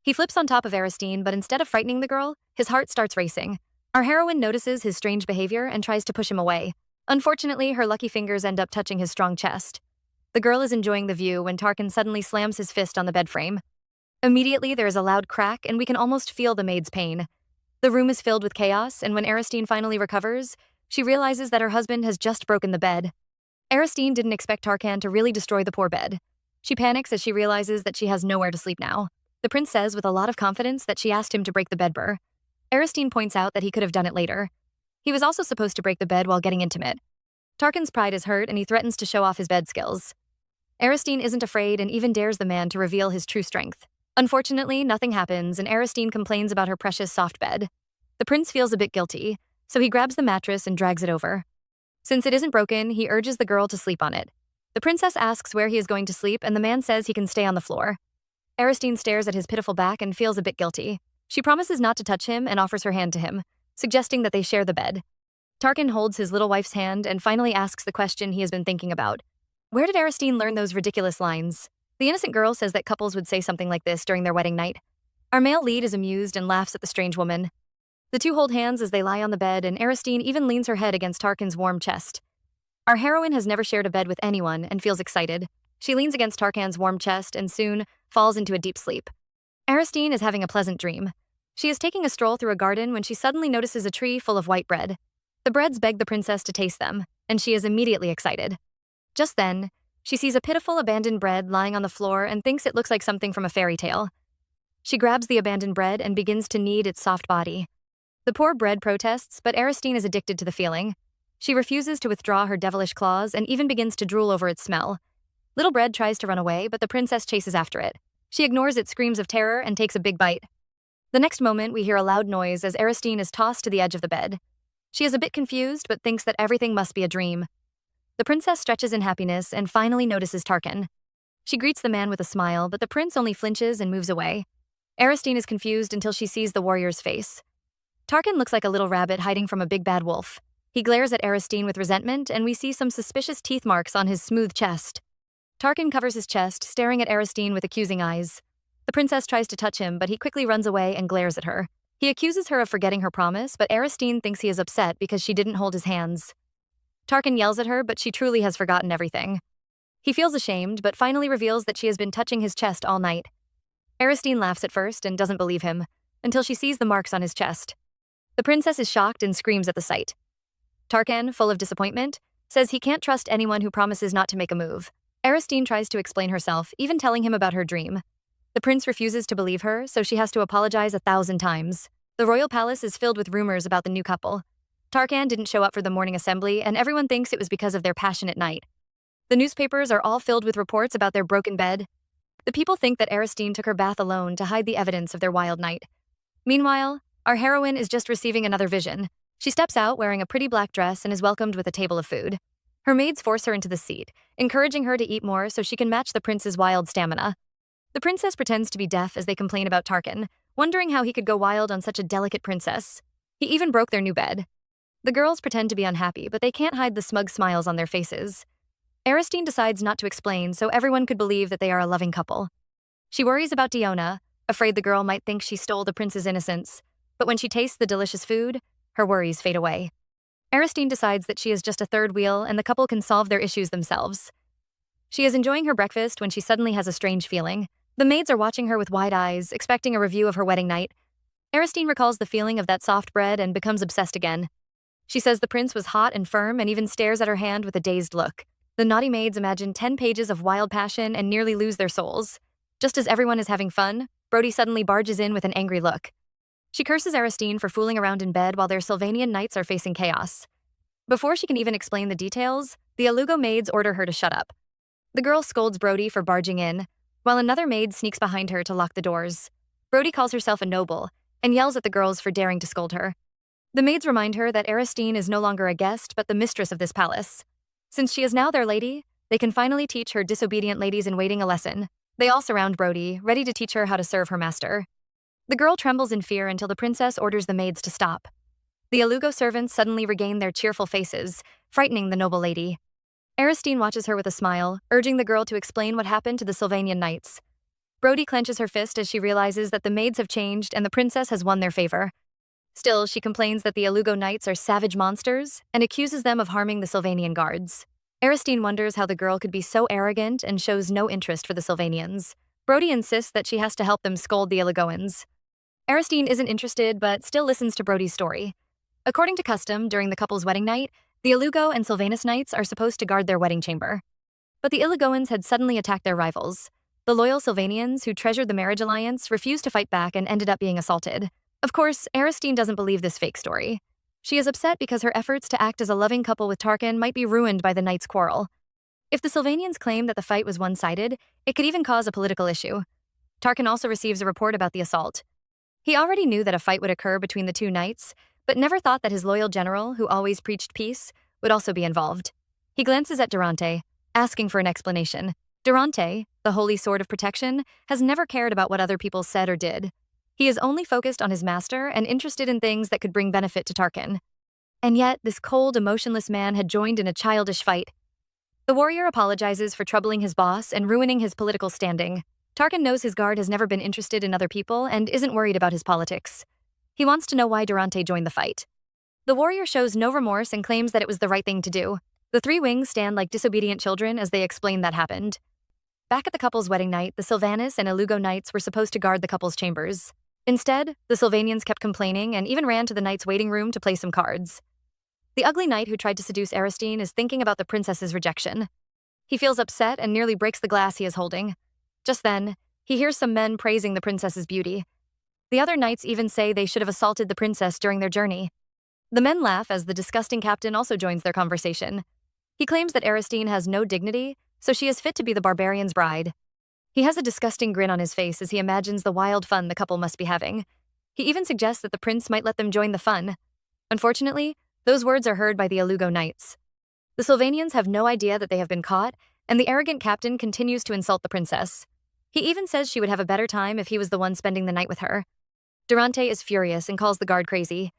He flips on top of Aristine, but instead of frightening the girl, his heart starts racing. Our heroine notices his strange behavior and tries to push him away. Unfortunately, her lucky fingers end up touching his strong chest. The girl is enjoying the view when Tarkan suddenly slams his fist on the bed frame. Immediately, there is a loud crack, and we can almost feel the maid's pain. The room is filled with chaos, and when Aristine finally recovers, she realizes that her husband has just broken the bed. Aristine didn't expect Tarkan to really destroy the poor bed. She panics as she realizes that she has nowhere to sleep now. The prince says with a lot of confidence that she asked him to break the bedbur. Aristine points out that he could have done it later. He was also supposed to break the bed while getting intimate. Tarkan's pride is hurt and he threatens to show off his bed skills. Aristine isn't afraid and even dares the man to reveal his true strength. Unfortunately, nothing happens, and Aristine complains about her precious soft bed. The prince feels a bit guilty, so he grabs the mattress and drags it over. Since it isn't broken, he urges the girl to sleep on it. The princess asks where he is going to sleep, and the man says he can stay on the floor. Aristine stares at his pitiful back and feels a bit guilty. She promises not to touch him and offers her hand to him, suggesting that they share the bed. Tarkan holds his little wife's hand and finally asks the question he has been thinking about. Where did Aristine learn those ridiculous lines? The innocent girl says that couples would say something like this during their wedding night. Our male lead is amused and laughs at the strange woman. The two hold hands as they lie on the bed, and Aristine even leans her head against Tarkan's warm chest. Our heroine has never shared a bed with anyone and feels excited. She leans against Tarkan's warm chest and soon falls into a deep sleep. Aristine is having a pleasant dream. She is taking a stroll through a garden when she suddenly notices a tree full of white bread. The breads beg the princess to taste them, and she is immediately excited. Just then, she sees a pitiful abandoned bread lying on the floor and thinks it looks like something from a fairy tale. She grabs the abandoned bread and begins to knead its soft body. The poor bread protests, but Aristine is addicted to the feeling. She refuses to withdraw her devilish claws and even begins to drool over its smell. Little bread tries to run away, but the princess chases after it. She ignores its screams of terror and takes a big bite. The next moment, we hear a loud noise as Aristine is tossed to the edge of the bed. She is a bit confused, but thinks that everything must be a dream. The princess stretches in happiness and finally notices Tarkan. She greets the man with a smile, but the prince only flinches and moves away. Aristine is confused until she sees the warrior's face. Tarkan looks like a little rabbit hiding from a big bad wolf. He glares at Aristine with resentment, and we see some suspicious teeth marks on his smooth chest. Tarkan covers his chest, staring at Aristine with accusing eyes. The princess tries to touch him, but he quickly runs away and glares at her. He accuses her of forgetting her promise, but Aristine thinks he is upset because she didn't hold his hands. Tarkan yells at her, but she truly has forgotten everything. He feels ashamed, but finally reveals that she has been touching his chest all night. Aristine laughs at first and doesn't believe him, until she sees the marks on his chest. The princess is shocked and screams at the sight. Tarkan, full of disappointment, says he can't trust anyone who promises not to make a move. Aristine tries to explain herself, even telling him about her dream. The prince refuses to believe her, so she has to apologize 1,000 times. The royal palace is filled with rumors about the new couple. Tarkan didn't show up for the morning assembly, and everyone thinks it was because of their passionate night. The newspapers are all filled with reports about their broken bed. The people think that Aristine took her bath alone to hide the evidence of their wild night. Meanwhile, our heroine is just receiving another vision. She steps out wearing a pretty black dress and is welcomed with a table of food. Her maids force her into the seat, encouraging her to eat more so she can match the prince's wild stamina. The princess pretends to be deaf as they complain about Tarkan, wondering how he could go wild on such a delicate princess. He even broke their new bed. The girls pretend to be unhappy, but they can't hide the smug smiles on their faces. Aristine decides not to explain so everyone could believe that they are a loving couple. She worries about Diona, afraid the girl might think she stole the prince's innocence. But when she tastes the delicious food, her worries fade away. Aristine decides that she is just a third wheel and the couple can solve their issues themselves. She is enjoying her breakfast when she suddenly has a strange feeling. The maids are watching her with wide eyes, expecting a review of her wedding night. Aristine recalls the feeling of that soft bread and becomes obsessed again. She says the prince was hot and firm and even stares at her hand with a dazed look. The naughty maids imagine 10 pages of wild passion and nearly lose their souls. Just as everyone is having fun, Brody suddenly barges in with an angry look. She curses Aristine for fooling around in bed while their Sylvanian knights are facing chaos. Before she can even explain the details, the Alugo maids order her to shut up. The girl scolds Brody for barging in, while another maid sneaks behind her to lock the doors. Brody calls herself a noble and yells at the girls for daring to scold her. The maids remind her that Aristine is no longer a guest but the mistress of this palace. Since she is now their lady, they can finally teach her disobedient ladies-in-waiting a lesson. They all surround Brody, ready to teach her how to serve her master. The girl trembles in fear until the princess orders the maids to stop. The Alugo servants suddenly regain their cheerful faces, frightening the noble lady. Aristine watches her with a smile, urging the girl to explain what happened to the Sylvanian knights. Brody clenches her fist as she realizes that the maids have changed and the princess has won their favor. Still, she complains that the Alugo knights are savage monsters and accuses them of harming the Sylvanian guards. Aristine wonders how the girl could be so arrogant and shows no interest for the Sylvanians. Brody insists that she has to help them scold the Alugoans. Aristine isn't interested, but still listens to Brody's story. According to custom, during the couple's wedding night, the Alugo and Sylvanus knights are supposed to guard their wedding chamber. But the Alugoans had suddenly attacked their rivals. The loyal Sylvanians, who treasured the marriage alliance, refused to fight back and ended up being assaulted. Of course, Aristine doesn't believe this fake story. She is upset because her efforts to act as a loving couple with Tarkan might be ruined by the knights' quarrel. If the Sylvanians claim that the fight was one-sided, it could even cause a political issue. Tarkin also receives a report about the assault. He already knew that a fight would occur between the two knights, but never thought that his loyal general, who always preached peace, would also be involved. He glances at Durante, asking for an explanation. Durante, the holy sword of protection, has never cared about what other people said or did. He is only focused on his master and interested in things that could bring benefit to Tarkin. And yet, this cold, emotionless man had joined in a childish fight. The warrior apologizes for troubling his boss and ruining his political standing. Tarkin knows his guard has never been interested in other people and isn't worried about his politics. He wants to know why Durante joined the fight. The warrior shows no remorse and claims that it was the right thing to do. The three wings stand like disobedient children as they explain that happened. Back at the couple's wedding night, the Sylvanas and Ilugo knights were supposed to guard the couple's chambers. Instead, the Sylvanians kept complaining and even ran to the knights' waiting room to play some cards. The ugly knight who tried to seduce Aristine is thinking about the princess's rejection. He feels upset and nearly breaks the glass he is holding. Just then, he hears some men praising the princess's beauty. The other knights even say they should have assaulted the princess during their journey. The men laugh as the disgusting captain also joins their conversation. He claims that Aristine has no dignity, so she is fit to be the barbarian's bride. He has a disgusting grin on his face as he imagines the wild fun the couple must be having. He even suggests that the prince might let them join the fun. Unfortunately, those words are heard by the Ilugo knights. The Sylvanians have no idea that they have been caught, and the arrogant captain continues to insult the princess. He even says she would have a better time if he was the one spending the night with her. Durante is furious and calls the guard crazy.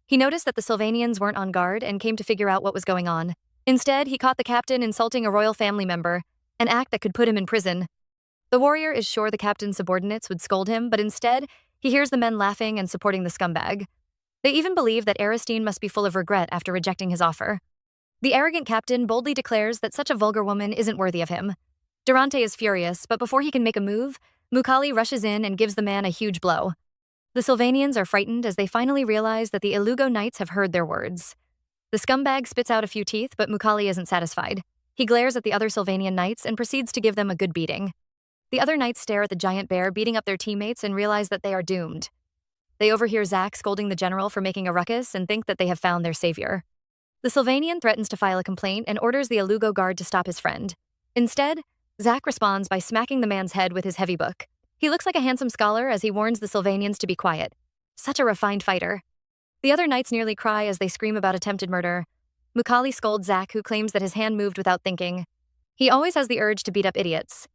He noticed that the Sylvanians weren't on guard and came to figure out what was going on. Instead, he caught the captain insulting a royal family member, an act that could put him in prison. The warrior is sure the captain's subordinates would scold him, but instead, he hears the men laughing and supporting the scumbag. They even believe that Aristine must be full of regret after rejecting his offer. The arrogant captain boldly declares that such a vulgar woman isn't worthy of him. Durante is furious, but before he can make a move, Mukali rushes in and gives the man a huge blow. The Sylvanians are frightened as they finally realize that the Ilugo knights have heard their words. The scumbag spits out a few teeth, but Mukali isn't satisfied. He glares at the other Sylvanian knights and proceeds to give them a good beating. The other knights stare at the giant bear beating up their teammates and realize that they are doomed. They overhear Zack scolding the general for making a ruckus and think that they have found their savior. The Sylvanian threatens to file a complaint and orders the Ilugo guard to stop his friend. Instead, Zack responds by smacking the man's head with his heavy book. He looks like a handsome scholar as he warns the Sylvanians to be quiet. Such a refined fighter. The other knights nearly cry as they scream about attempted murder. Mukali scolds Zack, who claims that his hand moved without thinking. He always has the urge to beat up idiots.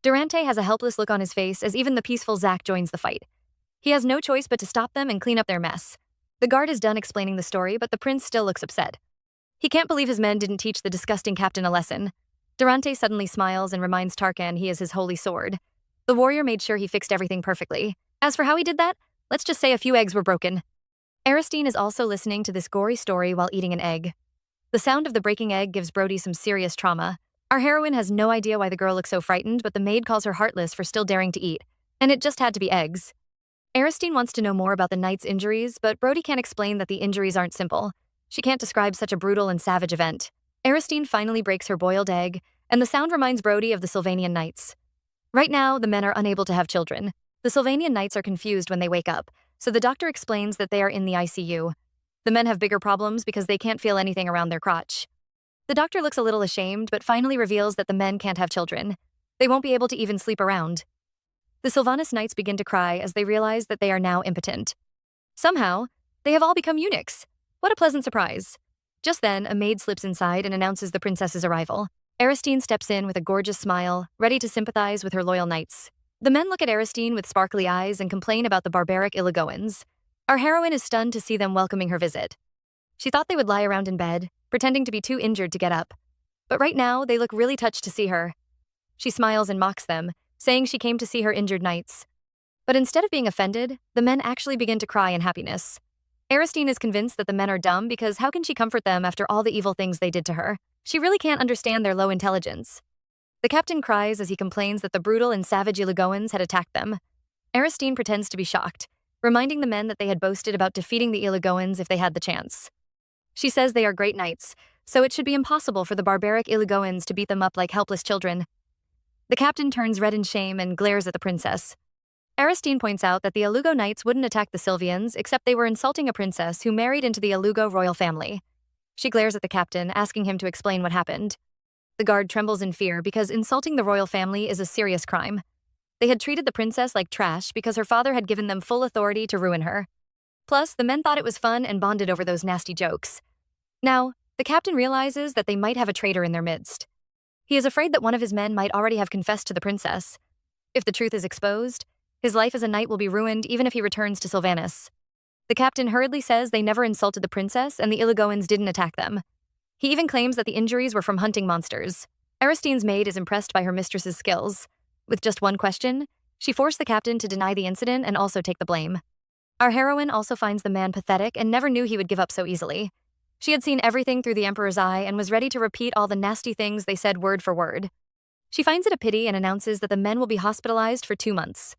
Durante has a helpless look on his face as even the peaceful Zack joins the fight. He has no choice but to stop them and clean up their mess. The guard is done explaining the story, but the prince still looks upset. He can't believe his men didn't teach the disgusting captain a lesson. Durante suddenly smiles and reminds Tarkin he is his holy sword. The warrior made sure he fixed everything perfectly. As for how he did that, let's just say a few eggs were broken. Aristine is also listening to this gory story while eating an egg. The sound of the breaking egg gives Brody some serious trauma. Our heroine has no idea why the girl looks so frightened, but the maid calls her heartless for still daring to eat. And it just had to be eggs. Aristine wants to know more about the knight's injuries, but Brody can't explain that the injuries aren't simple. She can't describe such a brutal and savage event. Aristine finally breaks her boiled egg, and the sound reminds Brody of the Sylvanian knights. Right now, the men are unable to have children. The Sylvanian knights are confused when they wake up, so the doctor explains that they are in the ICU. The men have bigger problems because they can't feel anything around their crotch. The doctor looks a little ashamed, but finally reveals that the men can't have children. They won't be able to even sleep around. The Sylvanas knights begin to cry as they realize that they are now impotent. Somehow, they have all become eunuchs. What a pleasant surprise. Just then, a maid slips inside and announces the princess's arrival. Aristine steps in with a gorgeous smile, ready to sympathize with her loyal knights. The men look at Aristine with sparkly eyes and complain about the barbaric Ilugoans. Our heroine is stunned to see them welcoming her visit. She thought they would lie around in bed, pretending to be too injured to get up. But right now, they look really touched to see her. She smiles and mocks them, saying she came to see her injured knights. But instead of being offended, the men actually begin to cry in happiness. Aristine is convinced that the men are dumb because how can she comfort them after all the evil things they did to her? She really can't understand their low intelligence. The captain cries as he complains that the brutal and savage Ilugoans had attacked them. Aristine pretends to be shocked, reminding the men that they had boasted about defeating the Ilugoans if they had the chance. She says they are great knights, so it should be impossible for the barbaric Ilugoans to beat them up like helpless children. The captain turns red in shame and glares at the princess. Aristine points out that the Ilugo knights wouldn't attack the Sylvians except they were insulting a princess who married into the Ilugo royal family. She glares at the captain, asking him to explain what happened. The guard trembles in fear because insulting the royal family is a serious crime. They had treated the princess like trash because her father had given them full authority to ruin her. Plus, the men thought it was fun and bonded over those nasty jokes. Now, the captain realizes that they might have a traitor in their midst. He is afraid that one of his men might already have confessed to the princess. If the truth is exposed, his life as a knight will be ruined even if he returns to Sylvanas. The captain hurriedly says they never insulted the princess and the Ilagoans didn't attack them. He even claims that the injuries were from hunting monsters. Aristine's maid is impressed by her mistress's skills. With just one question, she forced the captain to deny the incident and also take the blame. Our heroine also finds the man pathetic and never knew he would give up so easily. She had seen everything through the Emperor's eye and was ready to repeat all the nasty things they said word for word. She finds it a pity and announces that the men will be hospitalized for 2 months.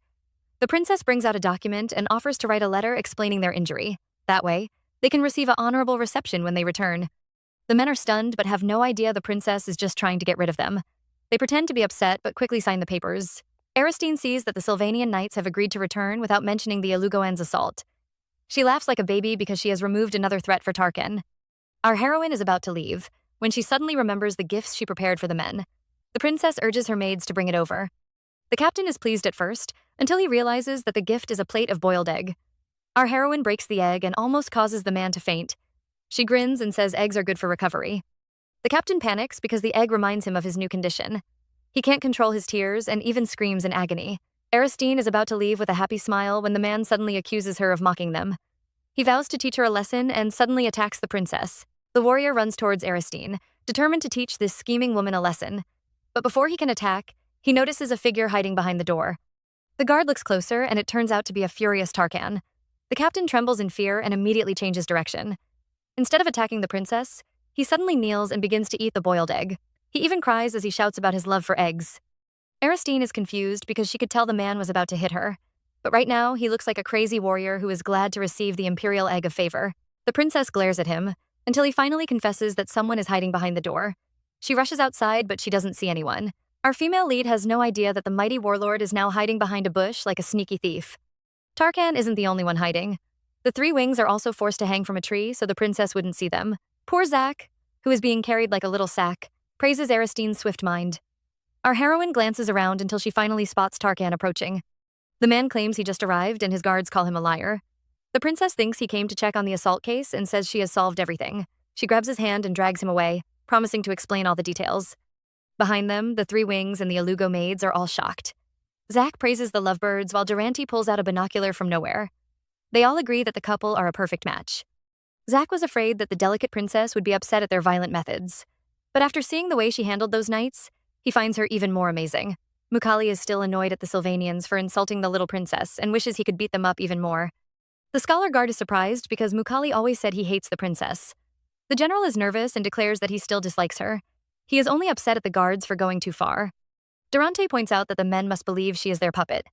The princess brings out a document and offers to write a letter explaining their injury. That way, they can receive an honorable reception when they return. The men are stunned but have no idea the princess is just trying to get rid of them. They pretend to be upset but quickly sign the papers. Aristine sees that the Sylvanian knights have agreed to return without mentioning the Ilugoan's assault. She laughs like a baby because she has removed another threat for Tarkan. Our heroine is about to leave, when she suddenly remembers the gifts she prepared for the men. The princess urges her maids to bring it over. The captain is pleased at first, until he realizes that the gift is a plate of boiled egg. Our heroine breaks the egg and almost causes the man to faint. She grins and says eggs are good for recovery. The captain panics because the egg reminds him of his new condition. He can't control his tears and even screams in agony. Aristine is about to leave with a happy smile when the man suddenly accuses her of mocking them. He vows to teach her a lesson and suddenly attacks the princess. The warrior runs towards Aristine, determined to teach this scheming woman a lesson. But before he can attack, he notices a figure hiding behind the door. The guard looks closer and it turns out to be a furious Tarkan. The captain trembles in fear and immediately changes direction. Instead of attacking the princess, he suddenly kneels and begins to eat the boiled egg. He even cries as he shouts about his love for eggs. Aristine is confused because she could tell the man was about to hit her. But right now, he looks like a crazy warrior who is glad to receive the imperial egg of favor. The princess glares at him, until he finally confesses that someone is hiding behind the door. She rushes outside, but she doesn't see anyone. Our female lead has no idea that the mighty warlord is now hiding behind a bush like a sneaky thief. Tarkan isn't the only one hiding. The 3 wings are also forced to hang from a tree so the princess wouldn't see them. Poor Zack, who is being carried like a little sack, praises Aristine's swift mind. Our heroine glances around until she finally spots Tarkan approaching. The man claims he just arrived and his guards call him a liar. The princess thinks he came to check on the assault case and says she has solved everything. She grabs his hand and drags him away, promising to explain all the details. Behind them, the 3 wings and the Ilugo maids are all shocked. Zack praises the lovebirds while Durante pulls out a binocular from nowhere. They all agree that the couple are a perfect match. Zack was afraid that the delicate princess would be upset at their violent methods. But after seeing the way she handled those knights, he finds her even more amazing. Mukali is still annoyed at the Sylvanians for insulting the little princess and wishes he could beat them up even more. The scholar guard is surprised because Mukali always said he hates the princess. The general is nervous and declares that he still dislikes her. He is only upset at the guards for going too far. Durante points out that the men must believe she is their puppet.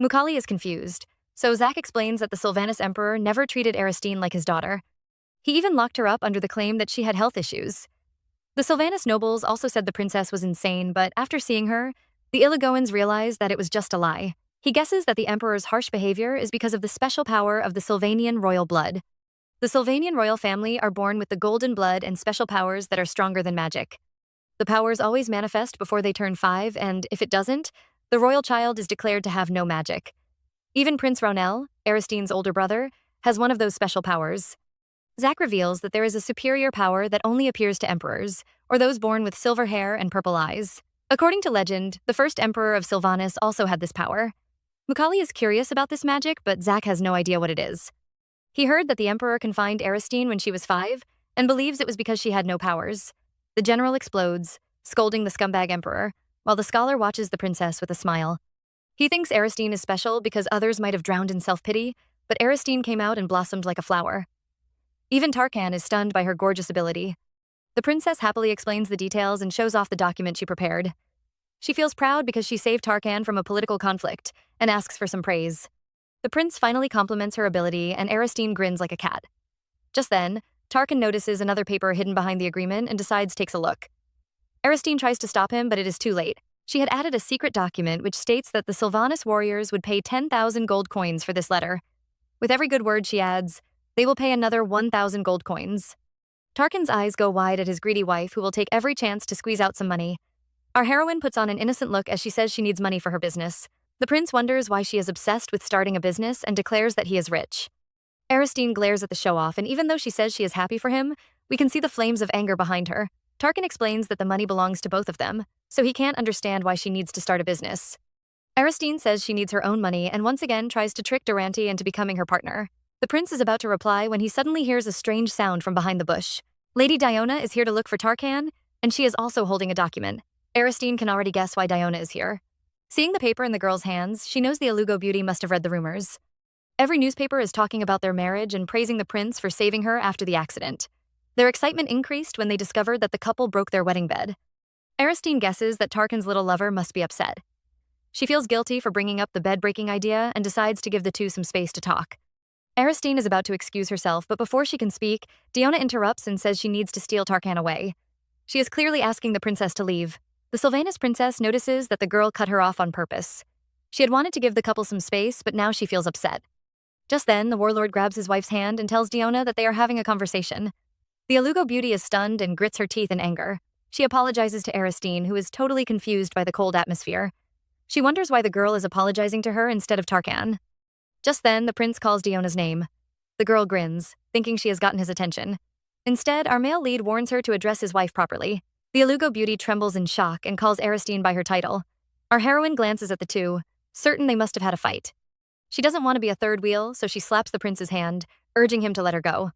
Mukali is confused, so Zack explains that the Sylvanas emperor never treated Aristine like his daughter. He even locked her up under the claim that she had health issues. The Sylvanas nobles also said the princess was insane, but after seeing her, the Ilagoans realized that it was just a lie. He guesses that the emperor's harsh behavior is because of the special power of the Sylvanian royal blood. The Sylvanian royal family are born with the golden blood and special powers that are stronger than magic. The powers always manifest before they turn 5, and if it doesn't, the royal child is declared to have no magic. Even Prince Raunel, Aristine's older brother, has one of those special powers. Zack reveals that there is a superior power that only appears to emperors, or those born with silver hair and purple eyes. According to legend, the first emperor of Sylvanas also had this power. Mukali is curious about this magic, but Zack has no idea what it is. He heard that the emperor confined Aristine when she was 5, and believes it was because she had no powers. The general explodes, scolding the scumbag emperor, while the scholar watches the princess with a smile. He thinks Aristine is special because others might have drowned in self-pity, but Aristine came out and blossomed like a flower. Even Tarkan is stunned by her gorgeous ability. The princess happily explains the details and shows off the document she prepared. She feels proud because she saved Tarkan from a political conflict and asks for some praise. The prince finally compliments her ability and Aristine grins like a cat. Just then, Tarkan notices another paper hidden behind the agreement and decides takes a look. Aristine tries to stop him, but it is too late. She had added a secret document which states that the Sylvanas warriors would pay 10,000 gold coins for this letter. With every good word she adds, they will pay another 1,000 gold coins. Tarkan's eyes go wide at his greedy wife who will take every chance to squeeze out some money. Our heroine puts on an innocent look as she says she needs money for her business. The prince wonders why she is obsessed with starting a business and declares that he is rich. Aristine glares at the show-off, and even though she says she is happy for him, we can see the flames of anger behind her. Tarkan explains that the money belongs to both of them, so he can't understand why she needs to start a business. Aristine says she needs her own money and once again tries to trick Durante into becoming her partner. The prince is about to reply when he suddenly hears a strange sound from behind the bush. Lady Diona is here to look for Tarkan, and she is also holding a document. Aristine can already guess why Diona is here. Seeing the paper in the girl's hands, she knows the Alugo beauty must have read the rumors. Every newspaper is talking about their marriage and praising the prince for saving her after the accident. Their excitement increased when they discovered that the couple broke their wedding bed. Aristine guesses that Tarkan's little lover must be upset. She feels guilty for bringing up the bed-breaking idea and decides to give the two some space to talk. Aristine is about to excuse herself, but before she can speak, Diona interrupts and says she needs to steal Tarkan away. She is clearly asking the princess to leave. The Sylvanas princess notices that the girl cut her off on purpose. She had wanted to give the couple some space, but now she feels upset. Just then, the warlord grabs his wife's hand and tells Diona that they are having a conversation. The Alugo beauty is stunned and grits her teeth in anger. She apologizes to Aristine, who is totally confused by the cold atmosphere. She wonders why the girl is apologizing to her instead of Tarkan. Just then, the prince calls Diona's name. The girl grins, thinking she has gotten his attention. Instead, our male lead warns her to address his wife properly. The Alugo beauty trembles in shock and calls Aristine by her title. Our heroine glances at the two, certain they must have had a fight. She doesn't want to be a third wheel, so she slaps the prince's hand, urging him to let her go.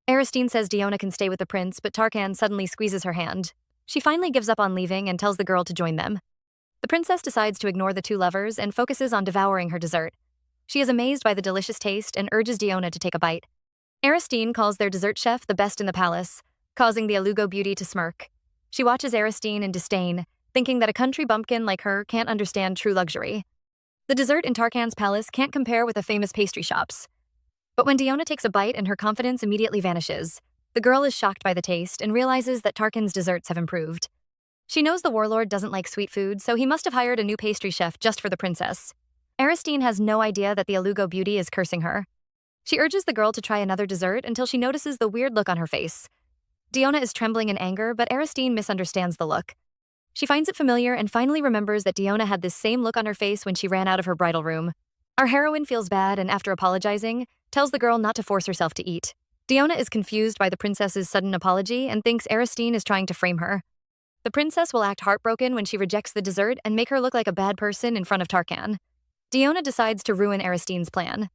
Aristine says Diona can stay with the prince, but Tarkan suddenly squeezes her hand. She finally gives up on leaving and tells the girl to join them. The princess decides to ignore the two lovers and focuses on devouring her dessert. She is amazed by the delicious taste and urges Diona to take a bite. Aristine calls their dessert chef the best in the palace, causing the Alugo beauty to smirk. She watches Aristine in disdain, thinking that a country bumpkin like her can't understand true luxury. The dessert in Tarkan's palace can't compare with the famous pastry shops. But when Diona takes a bite and her confidence immediately vanishes, the girl is shocked by the taste and realizes that Tarkan's desserts have improved. She knows the warlord doesn't like sweet food, so he must have hired a new pastry chef just for the princess. Aristine has no idea that the Alugo beauty is cursing her. She urges the girl to try another dessert until she notices the weird look on her face. Diona is trembling in anger, but Aristine misunderstands the look. She finds it familiar and finally remembers that Diona had this same look on her face when she ran out of her bridal room. Our heroine feels bad and, after apologizing, tells the girl not to force herself to eat. Diona is confused by the princess's sudden apology and thinks Aristine is trying to frame her. The princess will act heartbroken when she rejects the dessert and make her look like a bad person in front of Tarkan. Diona decides to ruin Aristine's plan.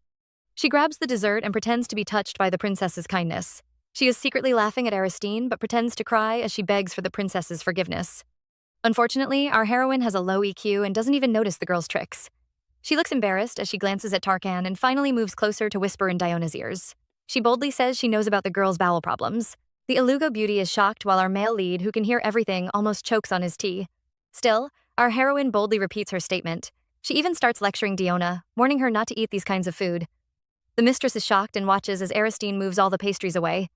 She grabs the dessert and pretends to be touched by the princess's kindness. She is secretly laughing at Aristine but pretends to cry as she begs for the princess's forgiveness. Unfortunately, our heroine has a low EQ and doesn't even notice the girl's tricks. She looks embarrassed as she glances at Tarkan and finally moves closer to whisper in Diona's ears. She boldly says she knows about the girl's bowel problems. The Alugo beauty is shocked while our male lead, who can hear everything, almost chokes on his tea. Still, our heroine boldly repeats her statement. She even starts lecturing Diona, warning her not to eat these kinds of food. The mistress is shocked and watches as Aristine moves all the pastries away.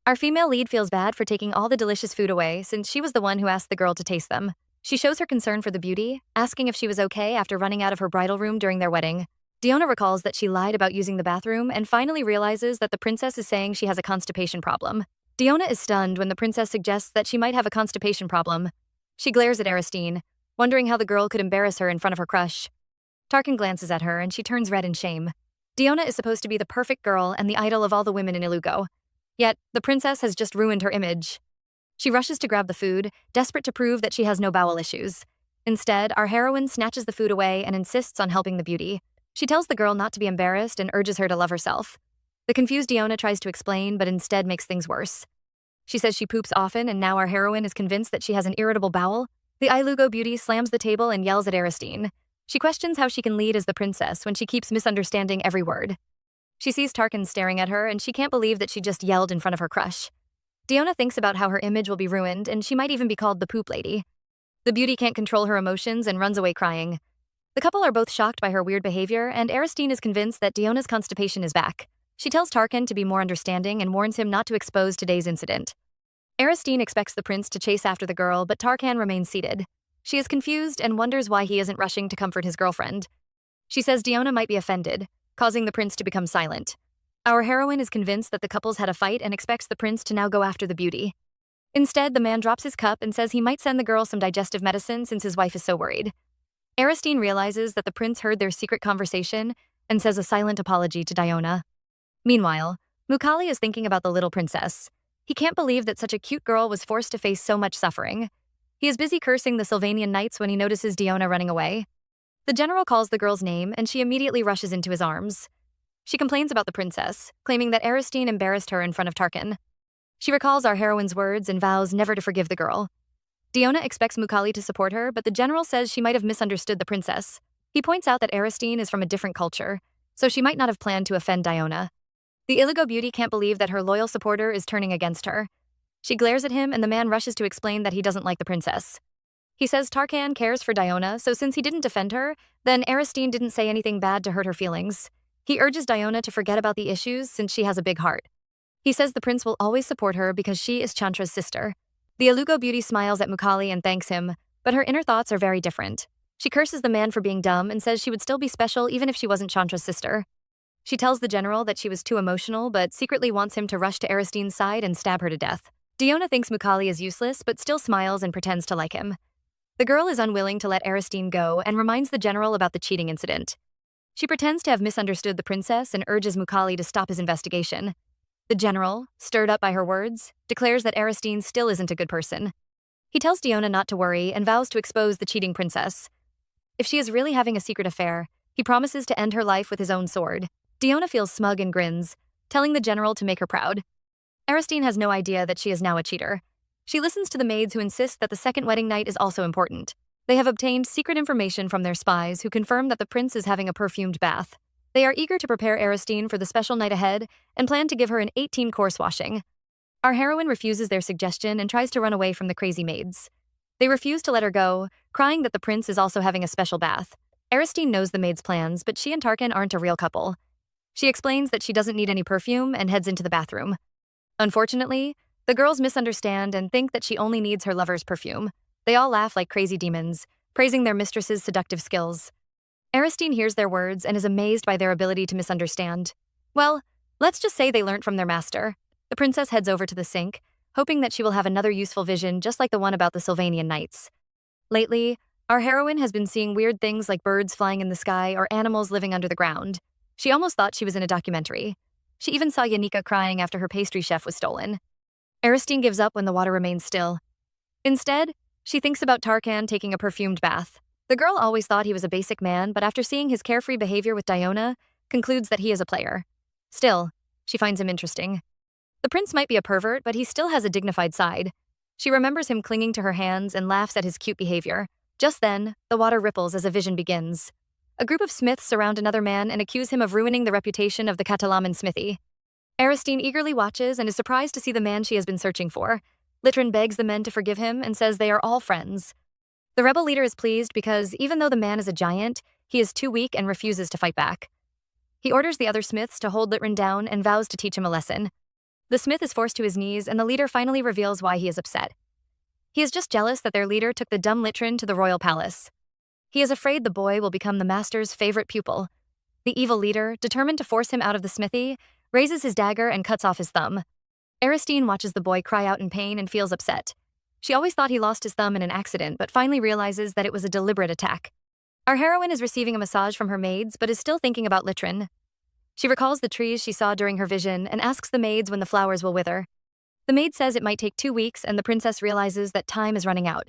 Our female lead feels bad for taking all the delicious food away since she was the one who asked the girl to taste them. She shows her concern for the beauty, asking if she was okay after running out of her bridal room during their wedding. Diona recalls that she lied about using the bathroom and finally realizes that the princess is saying she has a constipation problem. Diona is stunned when the princess suggests that she might have a constipation problem. She glares at Aristine, wondering how the girl could embarrass her in front of her crush. Tarkan glances at her and she turns red in shame. Diona is supposed to be the perfect girl and the idol of all the women in Ilugo. Yet, the princess has just ruined her image. She rushes to grab the food, desperate to prove that she has no bowel issues. Instead, our heroine snatches the food away and insists on helping the beauty. She tells the girl not to be embarrassed and urges her to love herself. The confused Diona tries to explain, but instead makes things worse. She says she poops often, and now our heroine is convinced that she has an irritable bowel. The Ilugo beauty slams the table and yells at Aristine. She questions how she can lead as the princess when she keeps misunderstanding every word. She sees Tarkan staring at her, and she can't believe that she just yelled in front of her crush. Diona thinks about how her image will be ruined, and she might even be called the poop lady. The beauty can't control her emotions and runs away crying. The couple are both shocked by her weird behavior, and Aristine is convinced that Diona's constipation is back. She tells Tarkan to be more understanding and warns him not to expose today's incident. Aristine expects the prince to chase after the girl, but Tarkan remains seated. She is confused and wonders why he isn't rushing to comfort his girlfriend. She says Diona might be offended, causing the prince to become silent. Our heroine is convinced that the couples had a fight and expects the prince to now go after the beauty. Instead, the man drops his cup and says he might send the girl some digestive medicine since his wife is so worried. Aristine realizes that the prince heard their secret conversation and says a silent apology to Diona. Meanwhile, Mukali is thinking about the little princess. He can't believe that such a cute girl was forced to face so much suffering. He is busy cursing the Sylvanian knights when he notices Diona running away. The general calls the girl's name and she immediately rushes into his arms. She complains about the princess, claiming that Aristine embarrassed her in front of Tarkan. She recalls our heroine's words and vows never to forgive the girl. Diona expects Mukali to support her, but the general says she might have misunderstood the princess. He points out that Aristine is from a different culture, so she might not have planned to offend Diona. The Iligo beauty can't believe that her loyal supporter is turning against her. She glares at him and the man rushes to explain that he doesn't like the princess. He says Tarkan cares for Diona, so since he didn't defend her, then Aristine didn't say anything bad to hurt her feelings. He urges Diona to forget about the issues since she has a big heart. He says the prince will always support her because she is Chantra's sister. The Iligo beauty smiles at Mukali and thanks him, but her inner thoughts are very different. She curses the man for being dumb and says she would still be special even if she wasn't Chantra's sister. She tells the general that she was too emotional but secretly wants him to rush to Aristine's side and stab her to death. Diona thinks Mukali is useless but still smiles and pretends to like him. The girl is unwilling to let Aristine go and reminds the general about the cheating incident. She pretends to have misunderstood the princess and urges Mukali to stop his investigation. The general, stirred up by her words, declares that Aristine still isn't a good person. He tells Diona not to worry and vows to expose the cheating princess. If she is really having a secret affair, he promises to end her life with his own sword. Diona feels smug and grins, telling the general to make her proud. Aristine has no idea that she is now a cheater. She listens to the maids who insist that the second wedding night is also important. They have obtained secret information from their spies who confirm that the prince is having a perfumed bath. They are eager to prepare Aristine for the special night ahead and plan to give her an 18-course washing. Our heroine refuses their suggestion and tries to run away from the crazy maids. They refuse to let her go, crying that the prince is also having a special bath. Aristine knows the maids' plans, but she and Tarkan aren't a real couple. She explains that she doesn't need any perfume and heads into the bathroom. Unfortunately, the girls misunderstand and think that she only needs her lover's perfume. They all laugh like crazy demons, praising their mistress's seductive skills. Aristine hears their words and is amazed by their ability to misunderstand. Well, let's just say they learnt from their master. The princess heads over to the sink, hoping that she will have another useful vision just like the one about the Sylvanian knights. Lately, our heroine has been seeing weird things like birds flying in the sky or animals living under the ground. She almost thought she was in a documentary. She even saw Yanika crying after her pastry chef was stolen. Aristine gives up when the water remains still. Instead, she thinks about Tarkan taking a perfumed bath. The girl always thought he was a basic man, but after seeing his carefree behavior with Diona, concludes that he is a player. Still, she finds him interesting. The prince might be a pervert, but he still has a dignified side. She remembers him clinging to her hands and laughs at his cute behavior. Just then, the water ripples as a vision begins. A group of smiths surround another man and accuse him of ruining the reputation of the Catalaman smithy. Aristine eagerly watches and is surprised to see the man she has been searching for. Litrin begs the men to forgive him and says they are all friends. The rebel leader is pleased because, even though the man is a giant, he is too weak and refuses to fight back. He orders the other smiths to hold Litrin down and vows to teach him a lesson. The smith is forced to his knees and the leader finally reveals why he is upset. He is just jealous that their leader took the dumb Litrin to the royal palace. He is afraid the boy will become the master's favorite pupil. The evil leader, determined to force him out of the smithy, raises his dagger and cuts off his thumb. Aristine watches the boy cry out in pain and feels upset. She always thought he lost his thumb in an accident, but finally realizes that it was a deliberate attack. Our heroine is receiving a massage from her maids, but is still thinking about Litrin. She recalls the trees she saw during her vision and asks the maids when the flowers will wither. The maid says it might take 2 weeks, and the princess realizes that time is running out.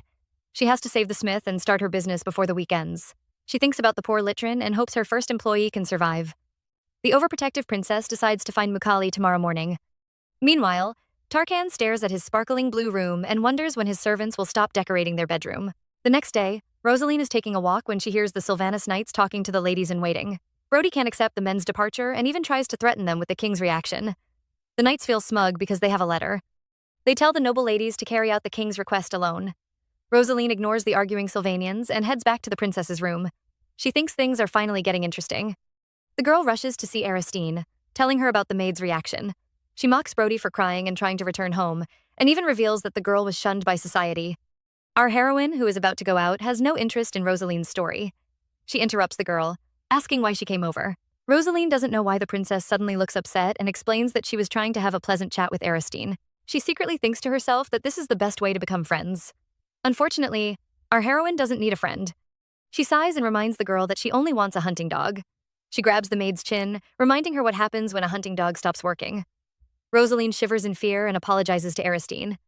She has to save the smith and start her business before the week ends. She thinks about the poor Litrin and hopes her first employee can survive. The overprotective princess decides to find Mukali tomorrow morning. Meanwhile, Tarkan stares at his sparkling blue room and wonders when his servants will stop decorating their bedroom. The next day, Rosaline is taking a walk when she hears the Sylvanas knights talking to the ladies-in-waiting. Brody can't accept the men's departure and even tries to threaten them with the king's reaction. The knights feel smug because they have a letter. They tell the noble ladies to carry out the king's request alone. Rosaline ignores the arguing Sylvanians and heads back to the princess's room. She thinks things are finally getting interesting. The girl rushes to see Aristine, telling her about the maid's reaction. She mocks Brody for crying and trying to return home, and even reveals that the girl was shunned by society. Our heroine, who is about to go out, has no interest in Rosaline's story. She interrupts the girl, asking why she came over. Rosaline doesn't know why the princess suddenly looks upset and explains that she was trying to have a pleasant chat with Aristine. She secretly thinks to herself that this is the best way to become friends. Unfortunately, our heroine doesn't need a friend. She sighs and reminds the girl that she only wants a hunting dog. She grabs the maid's chin, reminding her what happens when a hunting dog stops working. Rosaline shivers in fear and apologizes to Aristine.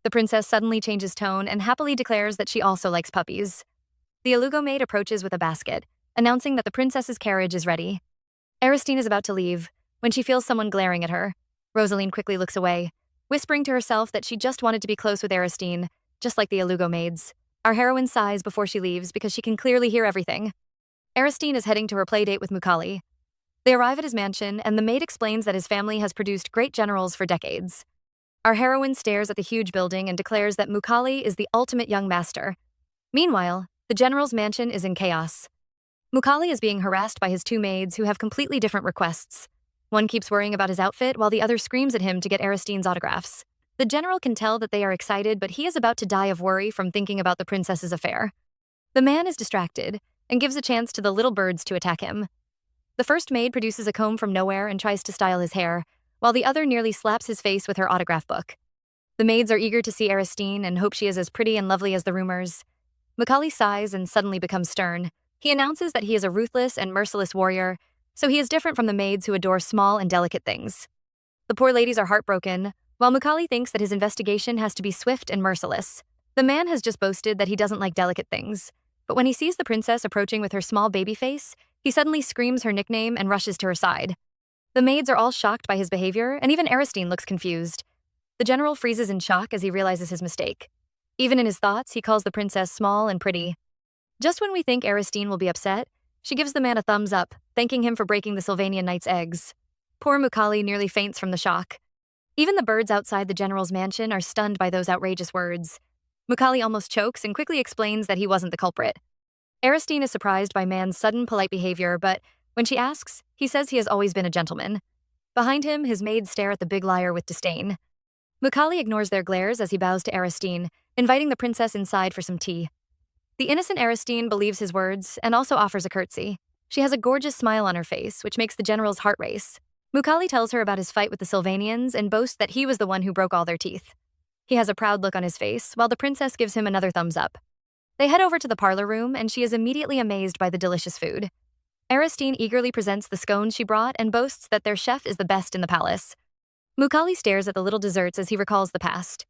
The princess suddenly changes tone and happily declares that she also likes puppies. The Ilugo maid approaches with a basket, announcing that the princess's carriage is ready. Aristine is about to leave when she feels someone glaring at her. Rosaline quickly looks away, whispering to herself that she just wanted to be close with Aristine, just like the Ilugo maids. Our heroine sighs before she leaves because she can clearly hear everything. Aristine is heading to her playdate with Mukali. They arrive at his mansion, and the maid explains that his family has produced great generals for decades. Our heroine stares at the huge building and declares that Mukali is the ultimate young master. Meanwhile, the general's mansion is in chaos. Mukali is being harassed by his two maids who have completely different requests. One keeps worrying about his outfit while the other screams at him to get Aristine's autographs. The general can tell that they are excited, but he is about to die of worry from thinking about the princess's affair. The man is distracted and gives a chance to the little birds to attack him. The first maid produces a comb from nowhere and tries to style his hair, while the other nearly slaps his face with her autograph book. The maids are eager to see Aristine and hope she is as pretty and lovely as the rumors. Mukali sighs and suddenly becomes stern. He announces that he is a ruthless and merciless warrior, so he is different from the maids who adore small and delicate things. The poor ladies are heartbroken, while Mukali thinks that his investigation has to be swift and merciless. The man has just boasted that he doesn't like delicate things, but when he sees the princess approaching with her small baby face, he suddenly screams her nickname and rushes to her side. The maids are all shocked by his behavior, and even Aristine looks confused. The general freezes in shock as he realizes his mistake. Even in his thoughts, he calls the princess small and pretty. Just when we think Aristine will be upset, she gives the man a thumbs up, thanking him for breaking the Sylvanian knight's eggs. Poor Mukali nearly faints from the shock. Even the birds outside the general's mansion are stunned by those outrageous words. Mukali almost chokes and quickly explains that he wasn't the culprit. Aristine is surprised by man's sudden polite behavior, but when she asks, he says he has always been a gentleman. Behind him, his maids stare at the big liar with disdain. Mukali ignores their glares as he bows to Aristine, inviting the princess inside for some tea. The innocent Aristine believes his words and also offers a curtsy. She has a gorgeous smile on her face, which makes the general's heart race. Mukali tells her about his fight with the Sylvanians and boasts that he was the one who broke all their teeth. He has a proud look on his face, while the princess gives him another thumbs up. They head over to the parlor room, and she is immediately amazed by the delicious food. Aristine eagerly presents the scones she brought and boasts that their chef is the best in the palace. Mukali stares at the little desserts as he recalls the past.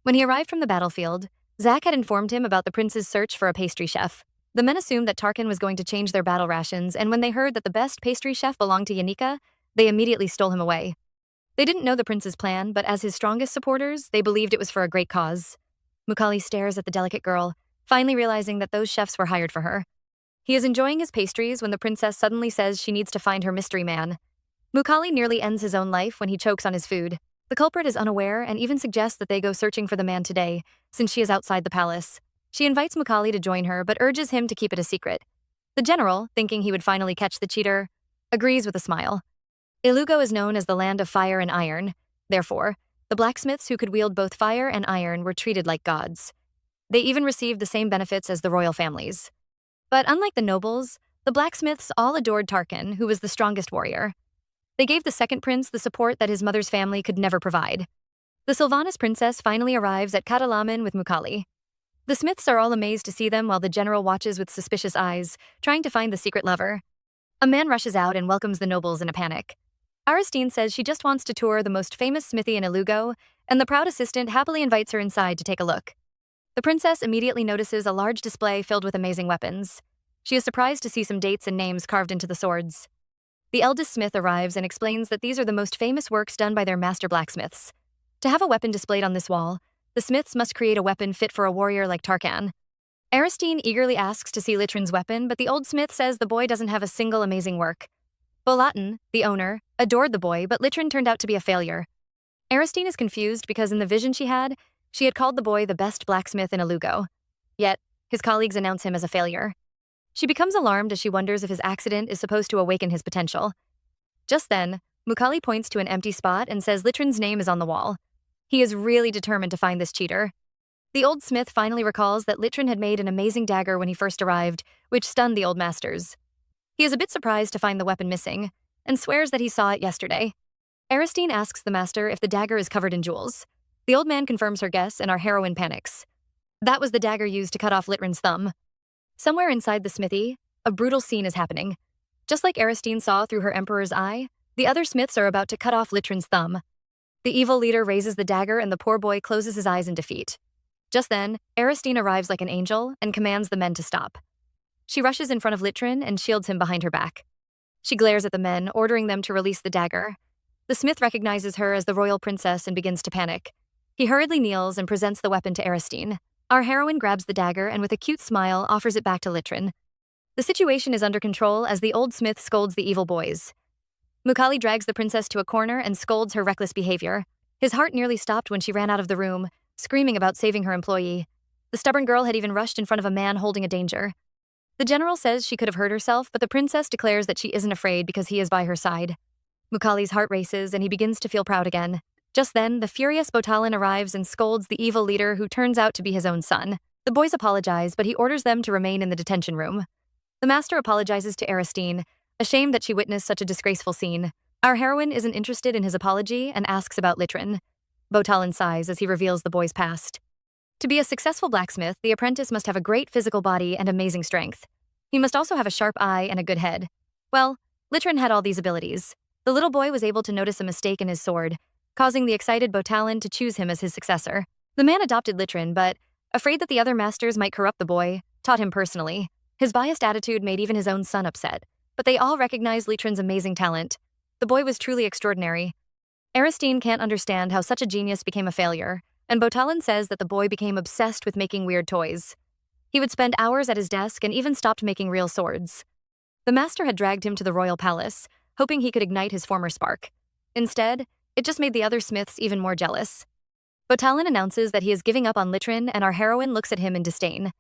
When he arrived from the battlefield, Zach had informed him about the prince's search for a pastry chef. The men assumed that Tarkan was going to change their battle rations, and when they heard that the best pastry chef belonged to Yanika, they immediately stole him away. They didn't know the prince's plan, but as his strongest supporters, they believed it was for a great cause. Mukali stares at the delicate girl, finally realizing that those chefs were hired for her. He is enjoying his pastries when the princess suddenly says she needs to find her mystery man. Mukali nearly ends his own life when he chokes on his food. The culprit is unaware and even suggests that they go searching for the man today, since she is outside the palace. She invites Mukali to join her, but urges him to keep it a secret. The general, thinking he would finally catch the cheater, agrees with a smile. Ilugo is known as the land of fire and iron. Therefore, the blacksmiths who could wield both fire and iron were treated like gods. They even received the same benefits as the royal families. But unlike the nobles, the blacksmiths all adored Tarkan, who was the strongest warrior. They gave the second prince the support that his mother's family could never provide. The Sylvanas princess finally arrives at Katalaman with Mukali. The smiths are all amazed to see them while the general watches with suspicious eyes, trying to find the secret lover. A man rushes out and welcomes the nobles in a panic. Aristine says she just wants to tour the most famous smithy in Ilugo, and the proud assistant happily invites her inside to take a look. The princess immediately notices a large display filled with amazing weapons. She is surprised to see some dates and names carved into the swords. The eldest smith arrives and explains that these are the most famous works done by their master blacksmiths. To have a weapon displayed on this wall, the smiths must create a weapon fit for a warrior like Tarkan. Aristine eagerly asks to see Litrin's weapon, but the old smith says the boy doesn't have a single amazing work. Bolatan, the owner, adored the boy, but Litrin turned out to be a failure. Aristine is confused because in the vision she had called the boy the best blacksmith in Ilugo. Yet, his colleagues announce him as a failure. She becomes alarmed as she wonders if his accident is supposed to awaken his potential. Just then, Mukali points to an empty spot and says Litrin's name is on the wall. He is really determined to find this cheater. The old smith finally recalls that Litrin had made an amazing dagger when he first arrived, which stunned the old masters. He is a bit surprised to find the weapon missing, and swears that he saw it yesterday. Aristine asks the master if the dagger is covered in jewels. The old man confirms her guess, and our heroine panics. That was the dagger used to cut off Litrin's thumb. Somewhere inside the smithy, a brutal scene is happening. Just like Aristine saw through her emperor's eye, the other smiths are about to cut off Litrin's thumb. The evil leader raises the dagger and the poor boy closes his eyes in defeat. Just then, Aristine arrives like an angel and commands the men to stop. She rushes in front of Litrin and shields him behind her back. She glares at the men, ordering them to release the dagger. The smith recognizes her as the royal princess and begins to panic. He hurriedly kneels and presents the weapon to Aristine. Our heroine grabs the dagger and with a cute smile offers it back to Litrin. The situation is under control as the old smith scolds the evil boys. Mukali drags the princess to a corner and scolds her reckless behavior. His heart nearly stopped when she ran out of the room, screaming about saving her employee. The stubborn girl had even rushed in front of a man holding a danger. The general says she could have hurt herself, but the princess declares that she isn't afraid because he is by her side. Mukali's heart races and he begins to feel proud again. Just then, the furious Botalin arrives and scolds the evil leader who turns out to be his own son. The boys apologize, but he orders them to remain in the detention room. The master apologizes to Aristine, ashamed that she witnessed such a disgraceful scene. Our heroine isn't interested in his apology and asks about Litrin. Botalin sighs as he reveals the boy's past. To be a successful blacksmith, the apprentice must have a great physical body and amazing strength. He must also have a sharp eye and a good head. Well, Litrin had all these abilities. The little boy was able to notice a mistake in his sword, causing the excited Botalin to choose him as his successor. The man adopted Litrin, but, afraid that the other masters might corrupt the boy, taught him personally. His biased attitude made even his own son upset, but they all recognized Litrin's amazing talent. The boy was truly extraordinary. Aristine can't understand how such a genius became a failure, and Botalin says that the boy became obsessed with making weird toys. He would spend hours at his desk and even stopped making real swords. The master had dragged him to the royal palace, hoping he could ignite his former spark. Instead, it just made the other smiths even more jealous. Botalin announces that he is giving up on Litrin, and our heroine looks at him in disdain.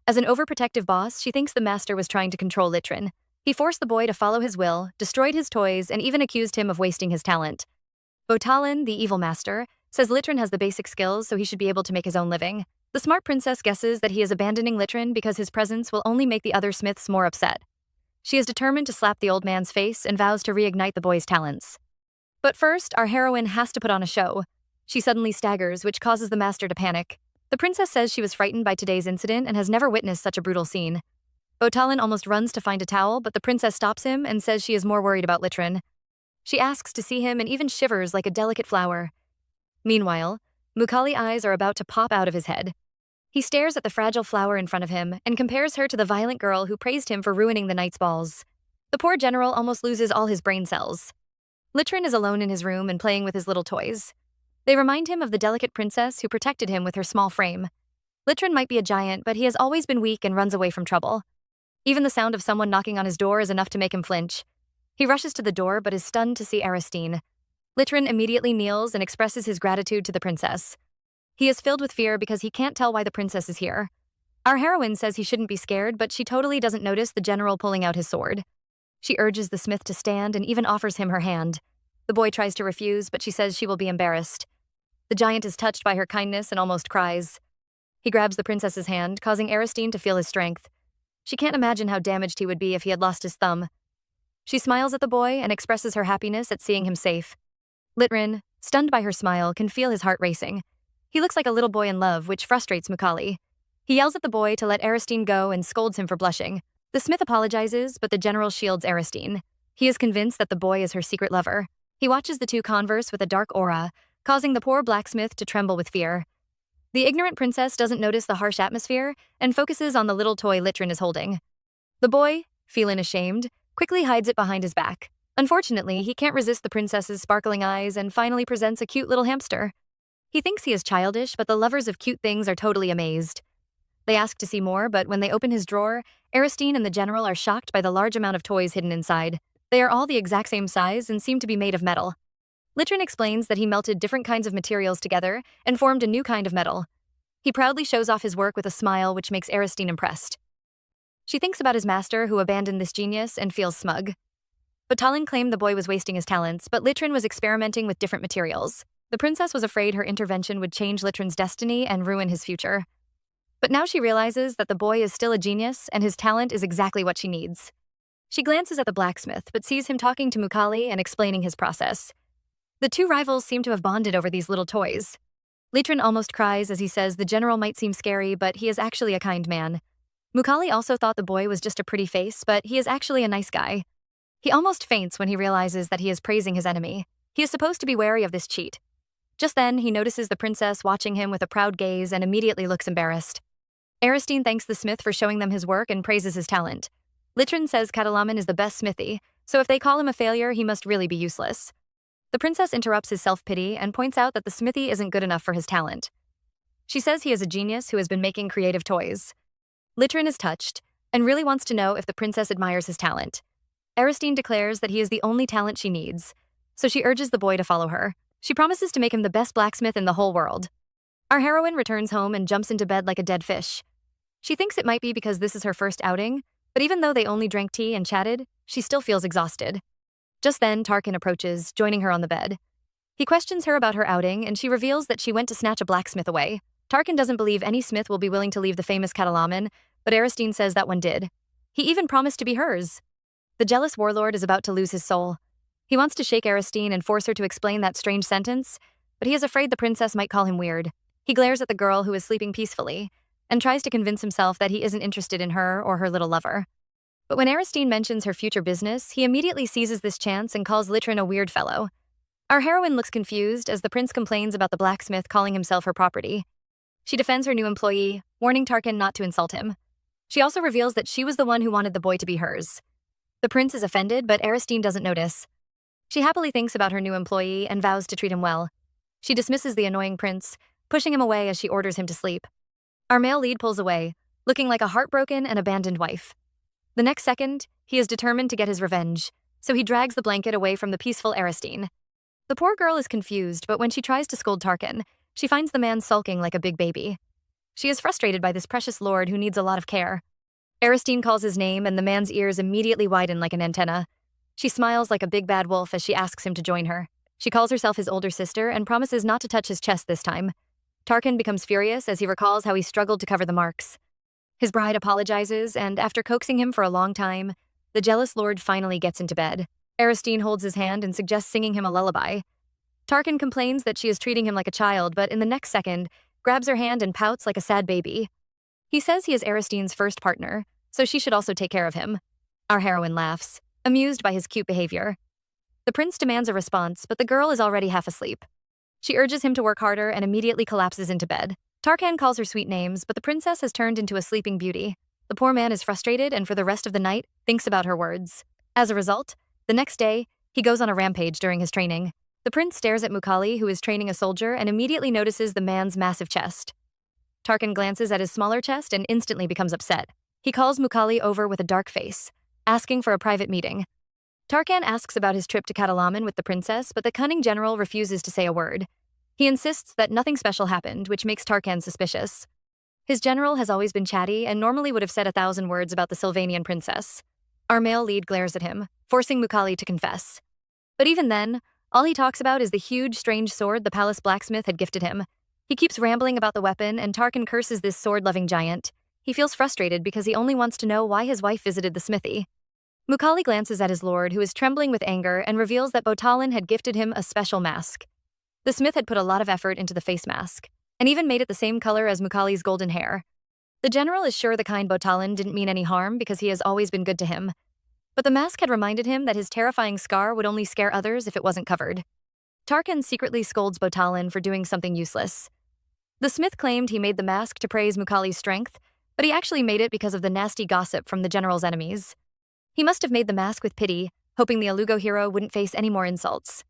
As an overprotective boss, she thinks the master was trying to control Litrin. He forced the boy to follow his will, destroyed his toys, and even accused him of wasting his talent. Botalin, the evil master, says Litrin has the basic skills so he should be able to make his own living. The smart princess guesses that he is abandoning Litrin because his presence will only make the other smiths more upset. She is determined to slap the old man's face and vows to reignite the boy's talents. But first, our heroine has to put on a show. She suddenly staggers, which causes the master to panic. The princess says she was frightened by today's incident and has never witnessed such a brutal scene. Botalin almost runs to find a towel, but the princess stops him and says she is more worried about Litrin. She asks to see him and even shivers like a delicate flower. Meanwhile, Mukali's eyes are about to pop out of his head. He stares at the fragile flower in front of him and compares her to the violent girl who praised him for ruining the knight's balls. The poor general almost loses all his brain cells. Litrin is alone in his room and playing with his little toys. They remind him of the delicate princess who protected him with her small frame. Litrin might be a giant, but he has always been weak and runs away from trouble. Even the sound of someone knocking on his door is enough to make him flinch. He rushes to the door but is stunned to see Aristine. Litrin immediately kneels and expresses his gratitude to the princess. He is filled with fear because he can't tell why the princess is here. Our heroine says he shouldn't be scared, but she totally doesn't notice the general pulling out his sword. She urges the smith to stand and even offers him her hand. The boy tries to refuse, but she says she will be embarrassed. The giant is touched by her kindness and almost cries. He grabs the princess's hand, causing Aristine to feel his strength. She can't imagine how damaged he would be if he had lost his thumb. She smiles at the boy and expresses her happiness at seeing him safe. Litrin, stunned by her smile, can feel his heart racing. He looks like a little boy in love, which frustrates Mukali. He yells at the boy to let Aristine go and scolds him for blushing. The smith apologizes, but the general shields Aristine. He is convinced that the boy is her secret lover. He watches the two converse with a dark aura, causing the poor blacksmith to tremble with fear. The ignorant princess doesn't notice the harsh atmosphere and focuses on the little toy Litrin is holding. The boy, feeling ashamed, quickly hides it behind his back. Unfortunately, he can't resist the princess's sparkling eyes and finally presents a cute little hamster. He thinks he is childish, but the lovers of cute things are totally amazed. They ask to see more, but when they open his drawer, Aristine and the general are shocked by the large amount of toys hidden inside. They are all the exact same size and seem to be made of metal. Litrin explains that he melted different kinds of materials together and formed a new kind of metal. He proudly shows off his work with a smile which makes Aristine impressed. She thinks about his master who abandoned this genius and feels smug. Botalin claimed the boy was wasting his talents, but Litrin was experimenting with different materials. The princess was afraid her intervention would change Litrin's destiny and ruin his future. But now she realizes that the boy is still a genius and his talent is exactly what she needs. She glances at the blacksmith but sees him talking to Mukali and explaining his process. The two rivals seem to have bonded over these little toys. Litrin almost cries as he says the general might seem scary, but he is actually a kind man. Mukali also thought the boy was just a pretty face, but he is actually a nice guy. He almost faints when he realizes that he is praising his enemy. He is supposed to be wary of this cheat. Just then, he notices the princess watching him with a proud gaze and immediately looks embarrassed. Aristine thanks the smith for showing them his work and praises his talent. Litrin says Catalaman is the best smithy, so if they call him a failure, he must really be useless. The princess interrupts his self-pity and points out that the smithy isn't good enough for his talent. She says he is a genius who has been making creative toys. Litrin is touched and really wants to know if the princess admires his talent. Aristine declares that he is the only talent she needs, so she urges the boy to follow her. She promises to make him the best blacksmith in the whole world. Our heroine returns home and jumps into bed like a dead fish. She thinks it might be because this is her first outing, but even though they only drank tea and chatted, she still feels exhausted. Just then, Tarkin approaches, joining her on the bed. He questions her about her outing, and she reveals that she went to snatch a blacksmith away. Tarkin doesn't believe any smith will be willing to leave the famous Catalaman, but Aristine says that one did. He even promised to be hers. The jealous warlord is about to lose his soul. He wants to shake Aristine and force her to explain that strange sentence, but he is afraid the princess might call him weird. He glares at the girl who is sleeping peacefully and tries to convince himself that he isn't interested in her or her little lover. But when Aristine mentions her future business, he immediately seizes this chance and calls Litrin a weird fellow. Our heroine looks confused as the prince complains about the blacksmith calling himself her property. She defends her new employee, warning Tarkin not to insult him. She also reveals that she was the one who wanted the boy to be hers. The prince is offended, but Aristine doesn't notice. She happily thinks about her new employee and vows to treat him well. She dismisses the annoying prince, pushing him away as she orders him to sleep. Our male lead pulls away, looking like a heartbroken and abandoned wife. The next second, he is determined to get his revenge, so he drags the blanket away from the peaceful Aristine. The poor girl is confused, but when she tries to scold Tarkin, she finds the man sulking like a big baby. She is frustrated by this precious lord who needs a lot of care. Aristine calls his name, and the man's ears immediately widen like an antenna. She smiles like a big bad wolf as she asks him to join her. She calls herself his older sister and promises not to touch his chest this time. Tarkin becomes furious as he recalls how he struggled to cover the marks. His bride apologizes, and after coaxing him for a long time, the jealous lord finally gets into bed. Aristine holds his hand and suggests singing him a lullaby. Tarkin complains that she is treating him like a child, but in the next second, grabs her hand and pouts like a sad baby. He says he is Aristine's first partner, so she should also take care of him. Our heroine laughs, amused by his cute behavior. The prince demands a response, but the girl is already half asleep. She urges him to work harder and immediately collapses into bed. Tarkin calls her sweet names, but the princess has turned into a sleeping beauty. The poor man is frustrated and for the rest of the night, thinks about her words. As a result, the next day, he goes on a rampage during his training. The prince stares at Mukali, who is training a soldier, and immediately notices the man's massive chest. Tarkin glances at his smaller chest and instantly becomes upset. He calls Mukali over with a dark face, asking for a private meeting. Tarkin asks about his trip to Catalaman with the princess, but the cunning general refuses to say a word. He insists that nothing special happened, which makes Tarkin suspicious. His general has always been chatty and normally would have said 1,000 words about the Sylvanian princess. Our male lead glares at him, forcing Mukali to confess. But even then, all he talks about is the huge, strange sword the palace blacksmith had gifted him. He keeps rambling about the weapon, and Tarkin curses this sword-loving giant. He feels frustrated because he only wants to know why his wife visited the smithy. Mukali glances at his lord, who is trembling with anger, and reveals that Botalin had gifted him a special mask. The smith had put a lot of effort into the face mask, and even made it the same color as Mukali's golden hair. The general is sure the kind Botalin didn't mean any harm because he has always been good to him. But the mask had reminded him that his terrifying scar would only scare others if it wasn't covered. Tarkin secretly scolds Botalin for doing something useless. The smith claimed he made the mask to praise Mukali's strength, but he actually made it because of the nasty gossip from the general's enemies. He must have made the mask with pity, hoping the Alugo hero wouldn't face any more insults.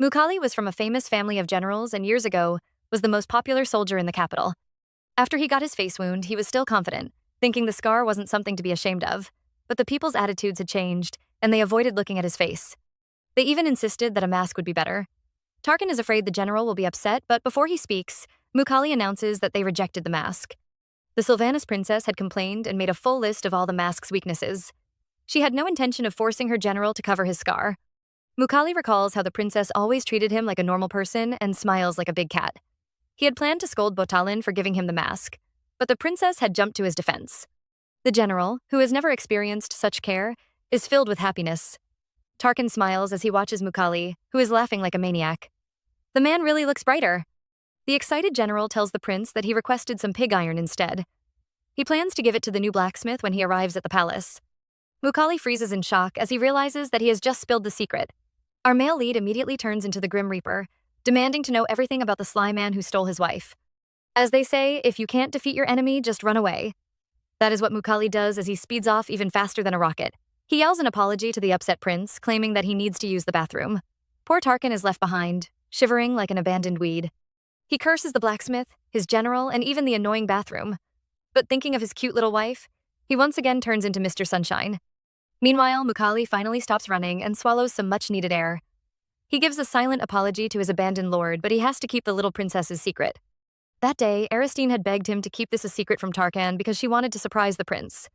Mukali was from a famous family of generals and years ago was the most popular soldier in the capital. After he got his face wound, he was still confident, thinking the scar wasn't something to be ashamed of. But the people's attitudes had changed, and they avoided looking at his face. They even insisted that a mask would be better. Tarkin is afraid the general will be upset, but before he speaks, Mukali announces that they rejected the mask. The Sylvanas princess had complained and made a full list of all the mask's weaknesses. She had no intention of forcing her general to cover his scar. Mukali recalls how the princess always treated him like a normal person and smiles like a big cat. He had planned to scold Botalin for giving him the mask, but the princess had jumped to his defense. The general, who has never experienced such care, is filled with happiness. Tarkin smiles as he watches Mukali, who is laughing like a maniac. The man really looks brighter. The excited general tells the prince that he requested some pig iron instead. He plans to give it to the new blacksmith when he arrives at the palace. Mukali freezes in shock as he realizes that he has just spilled the secret. Our male lead immediately turns into the Grim Reaper, demanding to know everything about the sly man who stole his wife. As they say, if you can't defeat your enemy, just run away. That is what Mukali does as he speeds off even faster than a rocket. He yells an apology to the upset prince, claiming that he needs to use the bathroom. Poor Tarkan is left behind, shivering like an abandoned weed. He curses the blacksmith, his general, and even the annoying bathroom. But thinking of his cute little wife, he once again turns into Mr. Sunshine. Meanwhile, Mukali finally stops running and swallows some much-needed air. He gives a silent apology to his abandoned lord, but he has to keep the little princess's secret. That day, Aristine had begged him to keep this a secret from Tarkan because she wanted to surprise the prince.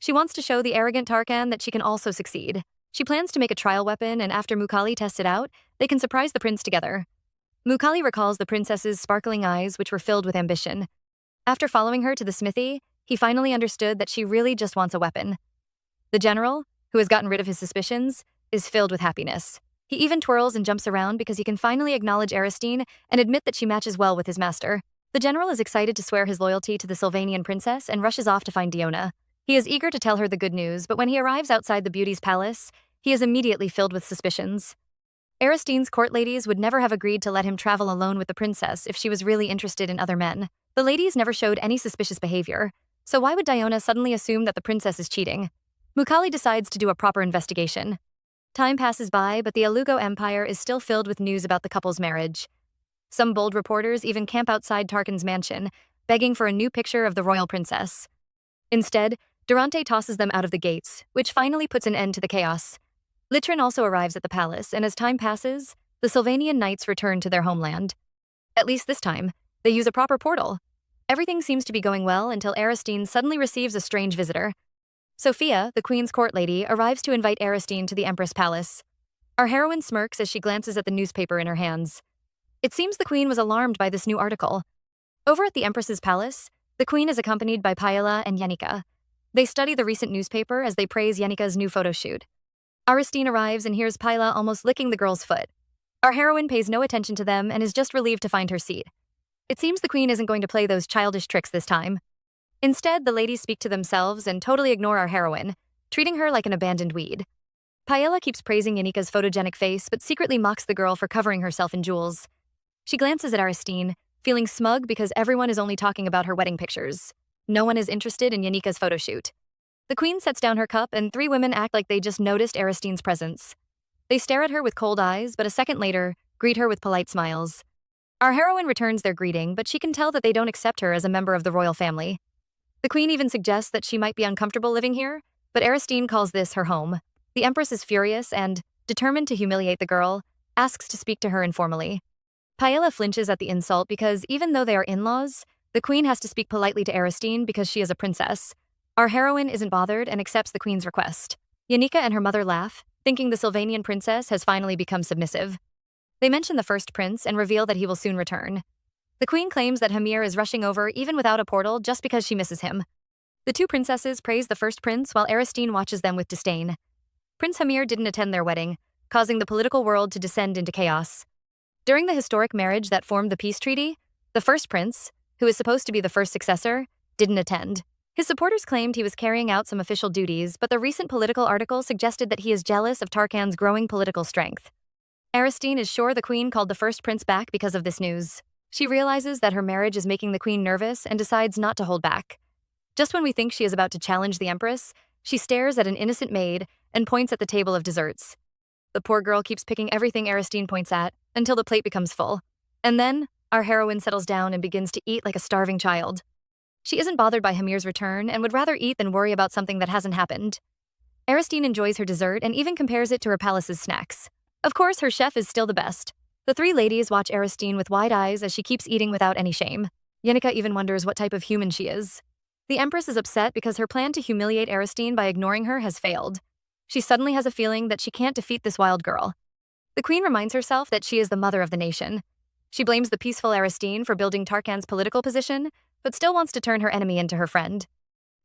She wants to show the arrogant Tarkan that she can also succeed. She plans to make a trial weapon, and after Mukali tests it out, they can surprise the prince together. Mukali recalls the princess's sparkling eyes, which were filled with ambition. After following her to the smithy, he finally understood that she really just wants a weapon. The general, who has gotten rid of his suspicions, is filled with happiness. He even twirls and jumps around because he can finally acknowledge Aristine and admit that she matches well with his master. The general is excited to swear his loyalty to the Sylvanian princess and rushes off to find Diona. He is eager to tell her the good news, but when he arrives outside the beauty's palace, he is immediately filled with suspicions. Aristine's court ladies would never have agreed to let him travel alone with the princess if she was really interested in other men. The ladies never showed any suspicious behavior, so why would Diona suddenly assume that the princess is cheating? Mukali decides to do a proper investigation. Time passes by, but the Alugo Empire is still filled with news about the couple's marriage. Some bold reporters even camp outside Tarkan's mansion, begging for a new picture of the royal princess. Instead, Durante tosses them out of the gates, which finally puts an end to the chaos. Litrin also arrives at the palace, and as time passes, the Sylvanian knights return to their homeland. At least this time, they use a proper portal. Everything seems to be going well until Aristine suddenly receives a strange visitor. Sophia, the queen's court lady, arrives to invite Aristine to the Empress Palace. Our heroine smirks as she glances at the newspaper in her hands. It seems the queen was alarmed by this new article. Over at the Empress's palace, the queen is accompanied by Paella and Yenika. They study the recent newspaper as they praise Yenika's new photo shoot. Aristine arrives and hears Paella almost licking the girl's foot. Our heroine pays no attention to them and is just relieved to find her seat. It seems the queen isn't going to play those childish tricks this time. Instead, the ladies speak to themselves and totally ignore our heroine, treating her like an abandoned weed. Paella keeps praising Yenika's photogenic face but secretly mocks the girl for covering herself in jewels. She glances at Aristine, feeling smug because everyone is only talking about her wedding pictures. No one is interested in Yenika's photo shoot. The queen sets down her cup and three women act like they just noticed Aristine's presence. They stare at her with cold eyes, but a second later, greet her with polite smiles. Our heroine returns their greeting, but she can tell that they don't accept her as a member of the royal family. The queen even suggests that she might be uncomfortable living here, but Aristine calls this her home. The empress is furious and, determined to humiliate the girl, asks to speak to her informally. Paella flinches at the insult because even though they are in-laws, the queen has to speak politely to Aristine because she is a princess. Our heroine isn't bothered and accepts the queen's request. Yenika and her mother laugh, thinking the Sylvanian princess has finally become submissive. They mention the first prince and reveal that he will soon return. The queen claims that Hamir is rushing over even without a portal just because she misses him. The two princesses praise the first prince while Aristine watches them with disdain. Prince Hamir didn't attend their wedding, causing the political world to descend into chaos. During the historic marriage that formed the peace treaty, the first prince, who is supposed to be the first successor, didn't attend. His supporters claimed he was carrying out some official duties, but the recent political article suggested that he is jealous of Tarkan's growing political strength. Aristine is sure the queen called the first prince back because of this news. She realizes that her marriage is making the queen nervous and decides not to hold back. Just when we think she is about to challenge the empress, she stares at an innocent maid and points at the table of desserts. The poor girl keeps picking everything Aristine points at until the plate becomes full. And then, our heroine settles down and begins to eat like a starving child. She isn't bothered by Hamir's return and would rather eat than worry about something that hasn't happened. Aristine enjoys her dessert and even compares it to her palace's snacks. Of course, her chef is still the best. The three ladies watch Aristine with wide eyes as she keeps eating without any shame. Yenika even wonders what type of human she is. The empress is upset because her plan to humiliate Aristine by ignoring her has failed. She suddenly has a feeling that she can't defeat this wild girl. The queen reminds herself that she is the mother of the nation. She blames the peaceful Aristine for building Tarkan's political position, but still wants to turn her enemy into her friend.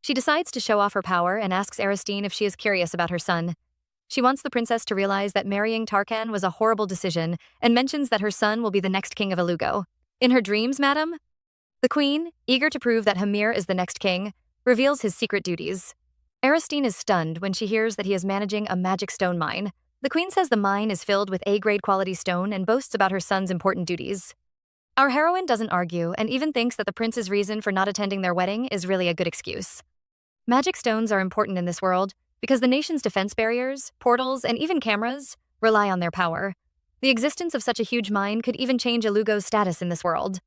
She decides to show off her power and asks Aristine if she is curious about her son. She wants the princess to realize that marrying Tarkan was a horrible decision and mentions that her son will be the next king of Alugo. In her dreams, madam? The queen, eager to prove that Hamir is the next king, reveals his secret duties. Aristine is stunned when she hears that he is managing a magic stone mine. The queen says the mine is filled with A-grade quality stone and boasts about her son's important duties. Our heroine doesn't argue and even thinks that the prince's reason for not attending their wedding is really a good excuse. Magic stones are important in this world because the nation's defense barriers, portals, and even cameras rely on their power. The existence of such a huge mine could even change Ilugo's status in this world.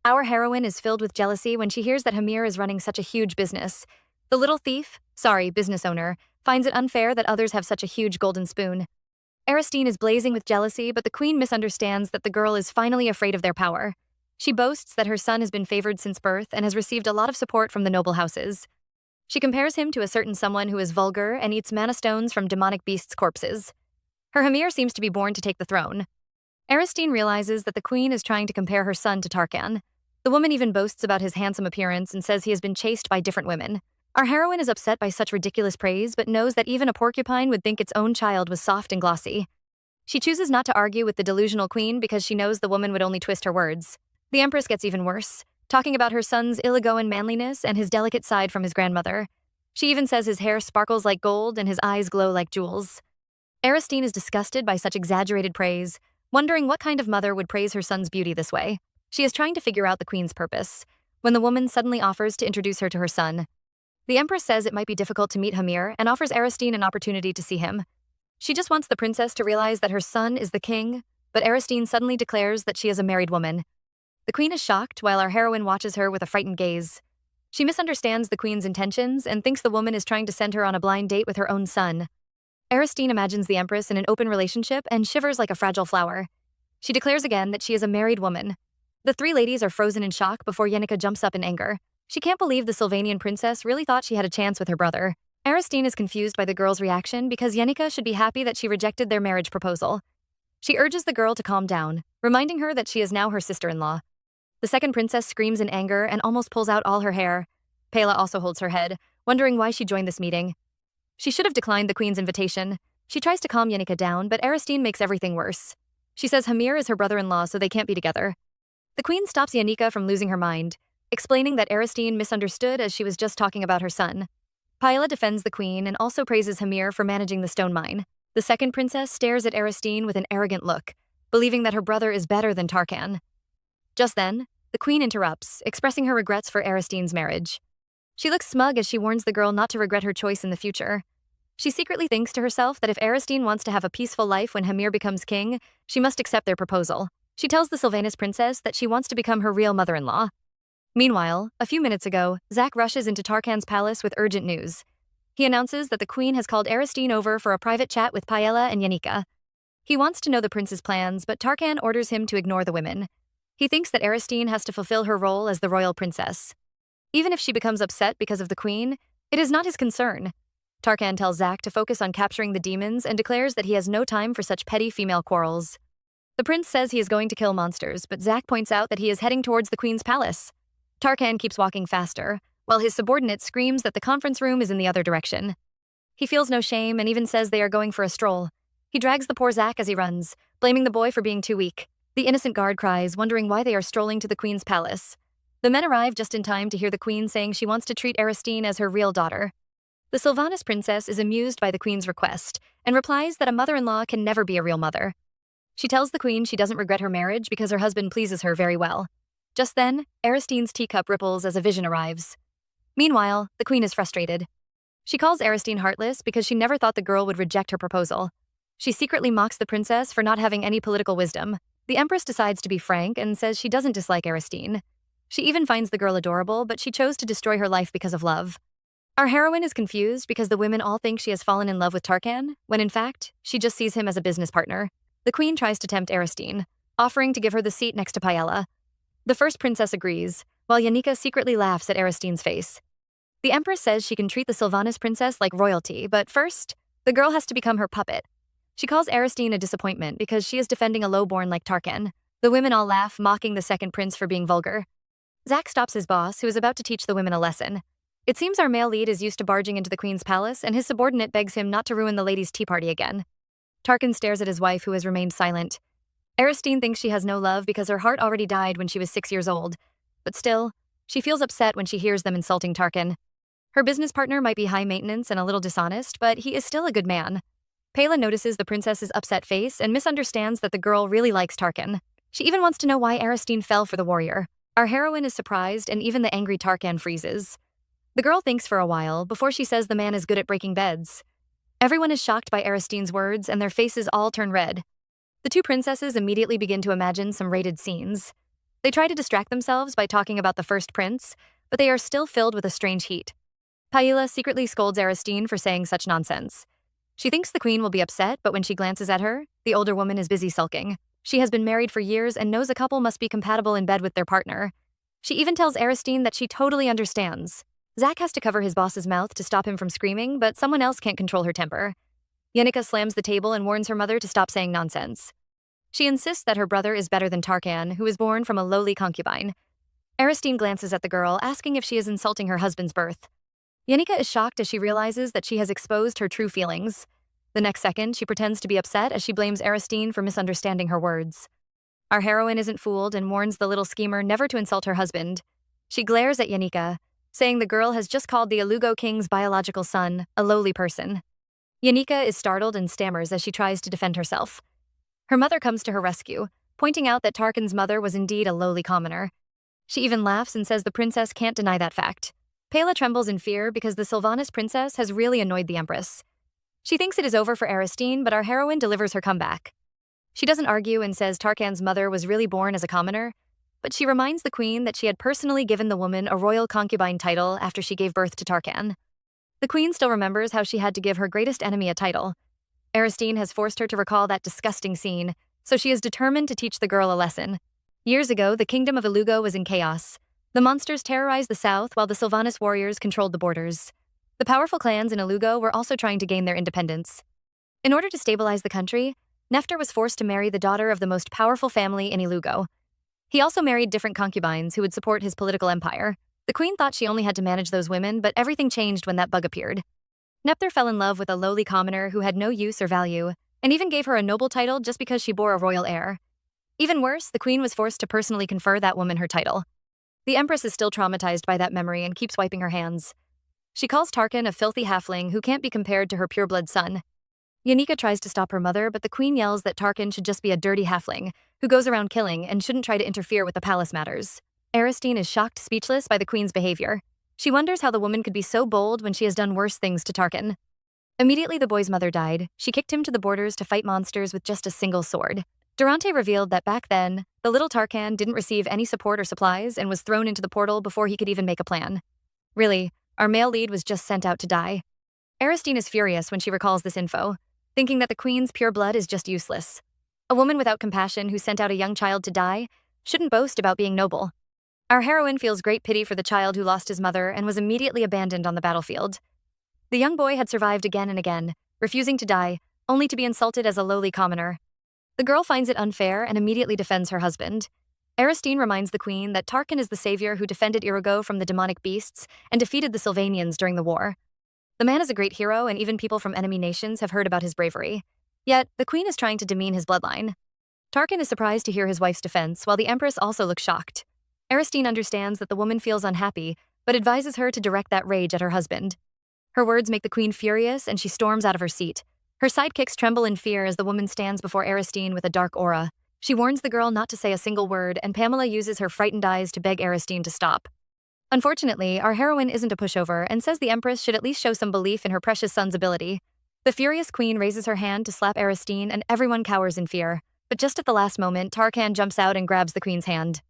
Our heroine is filled with jealousy when she hears that Hamir is running such a huge business. The little business owner, finds it unfair that others have such a huge golden spoon. Aristine is blazing with jealousy, but the queen misunderstands that the girl is finally afraid of their power. She boasts that her son has been favored since birth and has received a lot of support from the noble houses. She compares him to a certain someone who is vulgar and eats mana stones from demonic beasts' corpses. Her Hamir seems to be born to take the throne. Aristine realizes that the queen is trying to compare her son to Tarkan. The woman even boasts about his handsome appearance and says he has been chased by different women. Our heroine is upset by such ridiculous praise but knows that even a porcupine would think its own child was soft and glossy. She chooses not to argue with the delusional queen because she knows the woman would only twist her words. The empress gets even worse, talking about her son's Iligoan manliness and his delicate side from his grandmother. She even says his hair sparkles like gold and his eyes glow like jewels. Aristine is disgusted by such exaggerated praise, wondering what kind of mother would praise her son's beauty this way. She is trying to figure out the queen's purpose, when the woman suddenly offers to introduce her to her son. The empress says it might be difficult to meet Hamir and offers Aristine an opportunity to see him. She just wants the princess to realize that her son is the king, but Aristine suddenly declares that she is a married woman. The queen is shocked while our heroine watches her with a frightened gaze. She misunderstands the queen's intentions and thinks the woman is trying to send her on a blind date with her own son. Aristine imagines the empress in an open relationship and shivers like a fragile flower. She declares again that she is a married woman. The three ladies are frozen in shock before Yenica jumps up in anger. She can't believe the Sylvanian princess really thought she had a chance with her brother. Aristine is confused by the girl's reaction because Yenica should be happy that she rejected their marriage proposal. She urges the girl to calm down, reminding her that she is now her sister-in-law. The second princess screams in anger and almost pulls out all her hair. Pela also holds her head, wondering why she joined this meeting. She should have declined the queen's invitation. She tries to calm Yenica down, but Aristine makes everything worse. She says Hamir is her brother-in-law, so they can't be together. The queen stops Yenica from losing her mind, explaining that Aristine misunderstood as she was just talking about her son. Paella defends the queen and also praises Hamir for managing the stone mine. The second princess stares at Aristine with an arrogant look, believing that her brother is better than Tarkan. Just then, the queen interrupts, expressing her regrets for Aristine's marriage. She looks smug as she warns the girl not to regret her choice in the future. She secretly thinks to herself that if Aristine wants to have a peaceful life when Hamir becomes king, she must accept their proposal. She tells the Sylvanus princess that she wants to become her real mother-in-law. Meanwhile, a few minutes ago, Zack rushes into Tarkan's palace with urgent news. He announces that the queen has called Aristine over for a private chat with Paella and Yenica. He wants to know the prince's plans, but Tarkan orders him to ignore the women. He thinks that Aristine has to fulfill her role as the royal princess. Even if she becomes upset because of the queen, it is not his concern. Tarkan tells Zack to focus on capturing the demons and declares that he has no time for such petty female quarrels. The prince says he is going to kill monsters, but Zack points out that he is heading towards the queen's palace. Tarkan keeps walking faster, while his subordinate screams that the conference room is in the other direction. He feels no shame and even says they are going for a stroll. He drags the poor Zack as he runs, blaming the boy for being too weak. The innocent guard cries, wondering why they are strolling to the queen's palace. The men arrive just in time to hear the queen saying she wants to treat Aristine as her real daughter. The Sylvanus princess is amused by the queen's request and replies that a mother-in-law can never be a real mother. She tells the queen she doesn't regret her marriage because her husband pleases her very well. Just then, Aristine's teacup ripples as a vision arrives. Meanwhile, the queen is frustrated. She calls Aristine heartless because she never thought the girl would reject her proposal. She secretly mocks the princess for not having any political wisdom. The empress decides to be frank and says she doesn't dislike Aristine. She even finds the girl adorable, but she chose to destroy her life because of love. Our heroine is confused because the women all think she has fallen in love with Tarkan, when in fact, she just sees him as a business partner. The queen tries to tempt Aristine, offering to give her the seat next to Paella. The first princess agrees, while Yenica secretly laughs at Aristine's face. The empress says she can treat the Sylvanus princess like royalty, but first, the girl has to become her puppet. She calls Aristine a disappointment because she is defending a lowborn like Tarkan. The women all laugh, mocking the second prince for being vulgar. Zack stops his boss, who is about to teach the women a lesson. It seems our male lead is used to barging into the queen's palace, and his subordinate begs him not to ruin the ladies' tea party again. Tarkan stares at his wife, who has remained silent. Aristine thinks she has no love because her heart already died when she was 6 years old. But still, she feels upset when she hears them insulting Tarkan. Her business partner might be high maintenance and a little dishonest, but he is still a good man. Pela notices the princess's upset face and misunderstands that the girl really likes Tarkan. She even wants to know why Aristine fell for the warrior. Our heroine is surprised, and even the angry Tarkan freezes. The girl thinks for a while before she says the man is good at breaking beds. Everyone is shocked by Aristine's words, and their faces all turn red. The two princesses immediately begin to imagine some rated scenes. They try to distract themselves by talking about the first prince, but they are still filled with a strange heat. Paella secretly scolds Aristine for saying such nonsense. She thinks the queen will be upset, but when she glances at her, the older woman is busy sulking. She has been married for years and knows a couple must be compatible in bed with their partner. She even tells Aristine that she totally understands. Zach has to cover his boss's mouth to stop him from screaming, but someone else can't control her temper. Yenica slams the table and warns her mother to stop saying nonsense. She insists that her brother is better than Tarkan, who is born from a lowly concubine. Aristine glances at the girl, asking if she is insulting her husband's birth. Yenica is shocked as she realizes that she has exposed her true feelings. The next second, she pretends to be upset as she blames Aristine for misunderstanding her words. Our heroine isn't fooled and warns the little schemer never to insult her husband. She glares at Yenica, saying the girl has just called the Alugo king's biological son a lowly person. Yenica is startled and stammers as she tries to defend herself. Her mother comes to her rescue, pointing out that Tarkan's mother was indeed a lowly commoner. She even laughs and says the princess can't deny that fact. Pela trembles in fear because the Sylvanas princess has really annoyed the empress. She thinks it is over for Aristine, but our heroine delivers her comeback. She doesn't argue and says Tarkan's mother was really born as a commoner, but she reminds the queen that she had personally given the woman a royal concubine title after she gave birth to Tarkan. The queen still remembers how she had to give her greatest enemy a title. Aristine has forced her to recall that disgusting scene, so she is determined to teach the girl a lesson. Years ago, the kingdom of Ilugo was in chaos. The monsters terrorized the south while the Sylvanas warriors controlled the borders. The powerful clans in Ilugo were also trying to gain their independence. In order to stabilize the country, Nefter was forced to marry the daughter of the most powerful family in Ilugo. He also married different concubines who would support his political empire. The queen thought she only had to manage those women, but everything changed when that bug appeared. Nefter fell in love with a lowly commoner who had no use or value, and even gave her a noble title just because she bore a royal heir. Even worse, the queen was forced to personally confer that woman her title. The empress is still traumatized by that memory and keeps wiping her hands. She calls Tarkan a filthy halfling who can't be compared to her pureblood son. Yenica tries to stop her mother, but the queen yells that Tarkan should just be a dirty halfling who goes around killing and shouldn't try to interfere with the palace matters. Aristine is shocked speechless by the queen's behavior. She wonders how the woman could be so bold when she has done worse things to Tarkan. Immediately the boy's mother died. She kicked him to the borders to fight monsters with just a single sword. Durante revealed that back then, the little Tarkan didn't receive any support or supplies and was thrown into the portal before he could even make a plan. Really, our male lead was just sent out to die. Aristine is furious when she recalls this info, thinking that the queen's pure blood is just useless. A woman without compassion who sent out a young child to die shouldn't boast about being noble. Our heroine feels great pity for the child who lost his mother and was immediately abandoned on the battlefield. The young boy had survived again and again, refusing to die, only to be insulted as a lowly commoner. The girl finds it unfair and immediately defends her husband. Aristine reminds the queen that Tarkan is the savior who defended Irigo from the demonic beasts and defeated the Sylvanians during the war. The man is a great hero, and even people from enemy nations have heard about his bravery. Yet, the queen is trying to demean his bloodline. Tarkan is surprised to hear his wife's defense, while the empress also looks shocked. Aristine understands that the woman feels unhappy, but advises her to direct that rage at her husband. Her words make the queen furious, and she storms out of her seat. Her sidekicks tremble in fear as the woman stands before Aristine with a dark aura. She warns the girl not to say a single word, and Pamela uses her frightened eyes to beg Aristine to stop. Unfortunately, our heroine isn't a pushover and says the empress should at least show some belief in her precious son's ability. The furious queen raises her hand to slap Aristine, and everyone cowers in fear. But just at the last moment, Tarkan jumps out and grabs the queen's hand.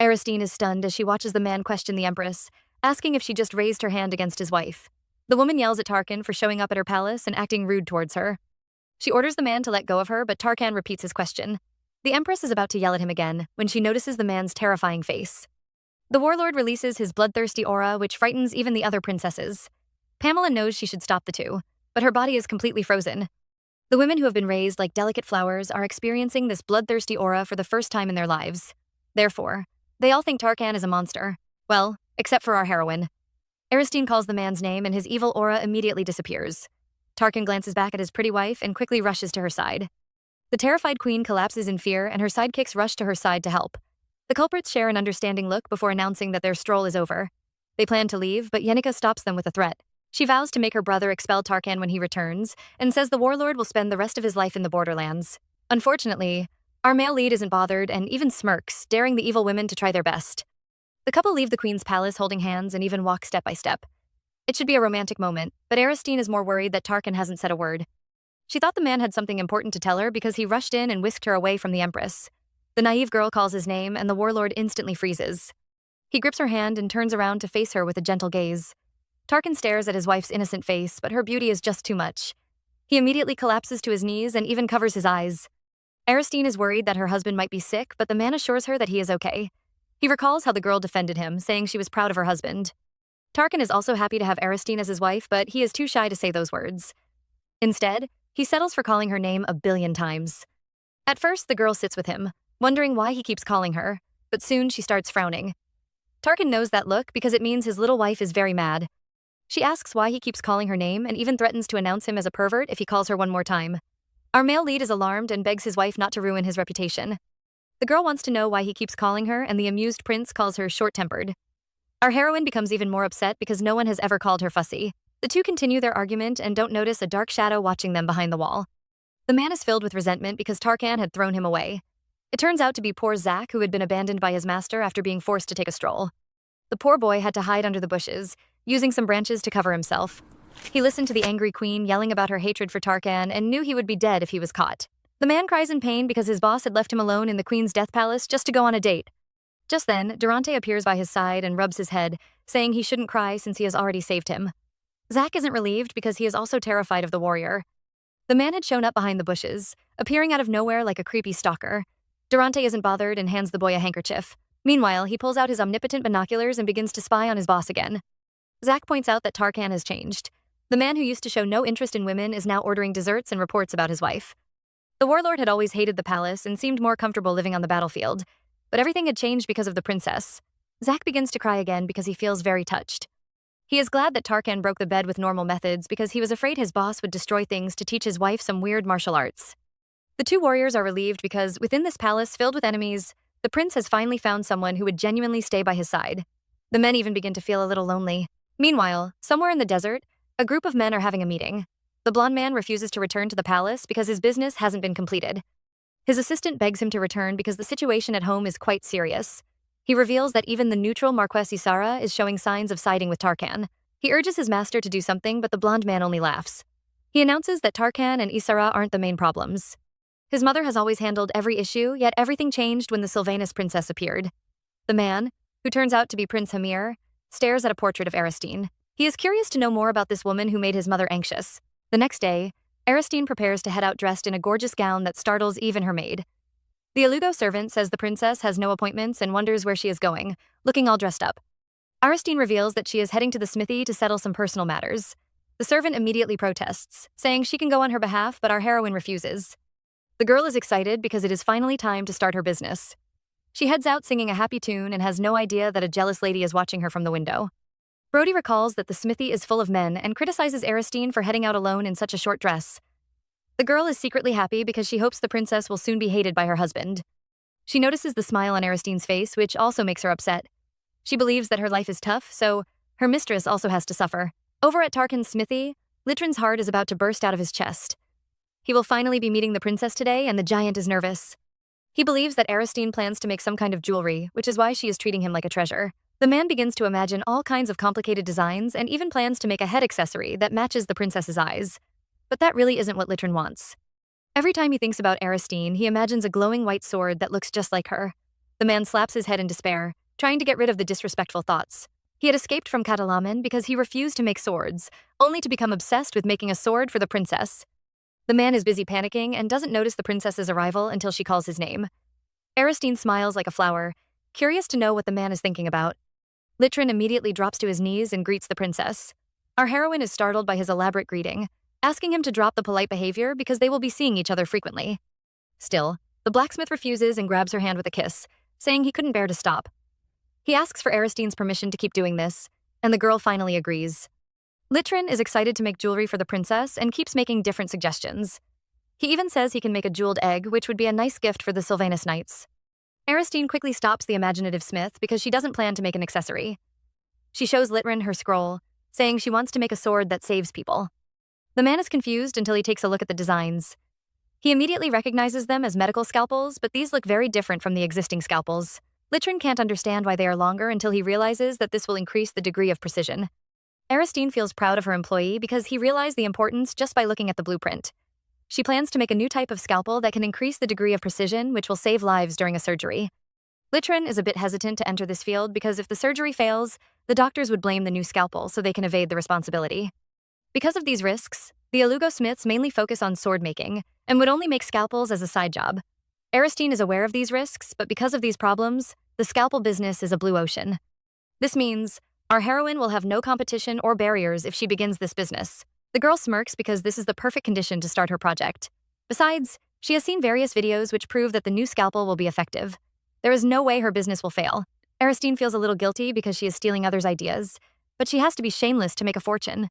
Aristine is stunned as she watches the man question the empress, asking if she just raised her hand against his wife. The woman yells at Tarkan for showing up at her palace and acting rude towards her. She orders the man to let go of her, but Tarkan repeats his question. The empress is about to yell at him again when she notices the man's terrifying face. The warlord releases his bloodthirsty aura, which frightens even the other princesses. Pamela knows she should stop the two, but her body is completely frozen. The women who have been raised like delicate flowers are experiencing this bloodthirsty aura for the first time in their lives. Therefore, they all think Tarkan is a monster. Well, except for our heroine. Aristine calls the man's name and his evil aura immediately disappears. Tarkan glances back at his pretty wife and quickly rushes to her side. The terrified queen collapses in fear and her sidekicks rush to her side to help. The culprits share an understanding look before announcing that their stroll is over. They plan to leave, but Yenica stops them with a threat. She vows to make her brother expel Tarkan when he returns, and says the warlord will spend the rest of his life in the borderlands. Unfortunately, our male lead isn't bothered and even smirks, daring the evil women to try their best. The couple leave the queen's palace holding hands and even walk step by step. It should be a romantic moment, but Aristine is more worried that Tarkan hasn't said a word. She thought the man had something important to tell her because he rushed in and whisked her away from the Empress. The naive girl calls his name and the warlord instantly freezes. He grips her hand and turns around to face her with a gentle gaze. Tarkan stares at his wife's innocent face, but her beauty is just too much. He immediately collapses to his knees and even covers his eyes. Aristine is worried that her husband might be sick, but the man assures her that he is okay. He recalls how the girl defended him, saying she was proud of her husband. Tarkan is also happy to have Aristine as his wife, but he is too shy to say those words. Instead, he settles for calling her name 1,000,000,000 times. At first, the girl sits with him, wondering why he keeps calling her, but soon she starts frowning. Tarkan knows that look because it means his little wife is very mad. She asks why he keeps calling her name and even threatens to announce him as a pervert if he calls her one more time. Our male lead is alarmed and begs his wife not to ruin his reputation. The girl wants to know why he keeps calling her, and the amused prince calls her short-tempered. Our heroine becomes even more upset because no one has ever called her fussy. The two continue their argument and don't notice a dark shadow watching them behind the wall. The man is filled with resentment because Tarkan had thrown him away. It turns out to be poor Zach, who had been abandoned by his master after being forced to take a stroll. The poor boy had to hide under the bushes, using some branches to cover himself. He listened to the angry queen yelling about her hatred for Tarkan and knew he would be dead if he was caught. The man cries in pain because his boss had left him alone in the queen's death palace just to go on a date. Just then, Durante appears by his side and rubs his head, saying he shouldn't cry since he has already saved him. Zach isn't relieved because he is also terrified of the warrior. The man had shown up behind the bushes, appearing out of nowhere like a creepy stalker. Durante isn't bothered and hands the boy a handkerchief. Meanwhile, he pulls out his omnipotent binoculars and begins to spy on his boss again. Zach points out that Tarkan has changed. The man who used to show no interest in women is now ordering desserts and reports about his wife. The warlord had always hated the palace and seemed more comfortable living on the battlefield, but everything had changed because of the princess. Zach begins to cry again because he feels very touched. He is glad that Tarkan broke the bed with normal methods because he was afraid his boss would destroy things to teach his wife some weird martial arts. The two warriors are relieved because, within this palace filled with enemies, the prince has finally found someone who would genuinely stay by his side. The men even begin to feel a little lonely. Meanwhile, somewhere in the desert, a group of men are having a meeting. The blonde man refuses to return to the palace because his business hasn't been completed. His assistant begs him to return because the situation at home is quite serious. He reveals that even the neutral Marquess Isara is showing signs of siding with Tarkan. He urges his master to do something, but the blonde man only laughs. He announces that Tarkan and Isara aren't the main problems. His mother has always handled every issue, yet everything changed when the Sylvanus princess appeared. The man, who turns out to be Prince Hamir, stares at a portrait of Aristine. He is curious to know more about this woman who made his mother anxious. The next day, Aristine prepares to head out dressed in a gorgeous gown that startles even her maid. The Alugo servant says the princess has no appointments and wonders where she is going, looking all dressed up. Aristine reveals that she is heading to the smithy to settle some personal matters. The servant immediately protests, saying she can go on her behalf, but our heroine refuses. The girl is excited because it is finally time to start her business. She heads out singing a happy tune and has no idea that a jealous lady is watching her from the window. Brody recalls that the smithy is full of men and criticizes Aristine for heading out alone in such a short dress. The girl is secretly happy because she hopes the princess will soon be hated by her husband. She notices the smile on Aristine's face, which also makes her upset. She believes that her life is tough, so her mistress also has to suffer. Over at Tarkan's smithy, Litrin's heart is about to burst out of his chest. He will finally be meeting the princess today, and the giant is nervous. He believes that Aristine plans to make some kind of jewelry, which is why she is treating him like a treasure. The man begins to imagine all kinds of complicated designs and even plans to make a head accessory that matches the princess's eyes. But that really isn't what Litrin wants. Every time he thinks about Aristine, he imagines a glowing white sword that looks just like her. The man slaps his head in despair, trying to get rid of the disrespectful thoughts. He had escaped from Catalaman because he refused to make swords, only to become obsessed with making a sword for the princess. The man is busy panicking and doesn't notice the princess's arrival until she calls his name. Aristine smiles like a flower, curious to know what the man is thinking about. Litrin immediately drops to his knees and greets the princess. Our heroine is startled by his elaborate greeting, asking him to drop the polite behavior because they will be seeing each other frequently. Still, the blacksmith refuses and grabs her hand with a kiss, saying he couldn't bear to stop. He asks for Aristine's permission to keep doing this, and the girl finally agrees. Litrin is excited to make jewelry for the princess and keeps making different suggestions. He even says he can make a jeweled egg, which would be a nice gift for the Sylvanus Knights. Aristine quickly stops the imaginative smith because she doesn't plan to make an accessory. She shows Litrin her scroll, saying she wants to make a sword that saves people. The man is confused until he takes a look at the designs. He immediately recognizes them as medical scalpels, but these look very different from the existing scalpels. Litrin can't understand why they are longer until he realizes that this will increase the degree of precision. Aristine feels proud of her employee because he realized the importance just by looking at the blueprint. She plans to make a new type of scalpel that can increase the degree of precision, which will save lives during a surgery. Litrin is a bit hesitant to enter this field because if the surgery fails, the doctors would blame the new scalpel so they can evade the responsibility. Because of these risks, the Alugo Smiths mainly focus on sword making and would only make scalpels as a side job. Aristine is aware of these risks, but because of these problems, the scalpel business is a blue ocean. This means our heroine will have no competition or barriers if she begins this business. The girl smirks because this is the perfect condition to start her project. Besides, she has seen various videos which prove that the new scalpel will be effective. There is no way her business will fail. Aristine feels a little guilty because she is stealing others' ideas, but she has to be shameless to make a fortune.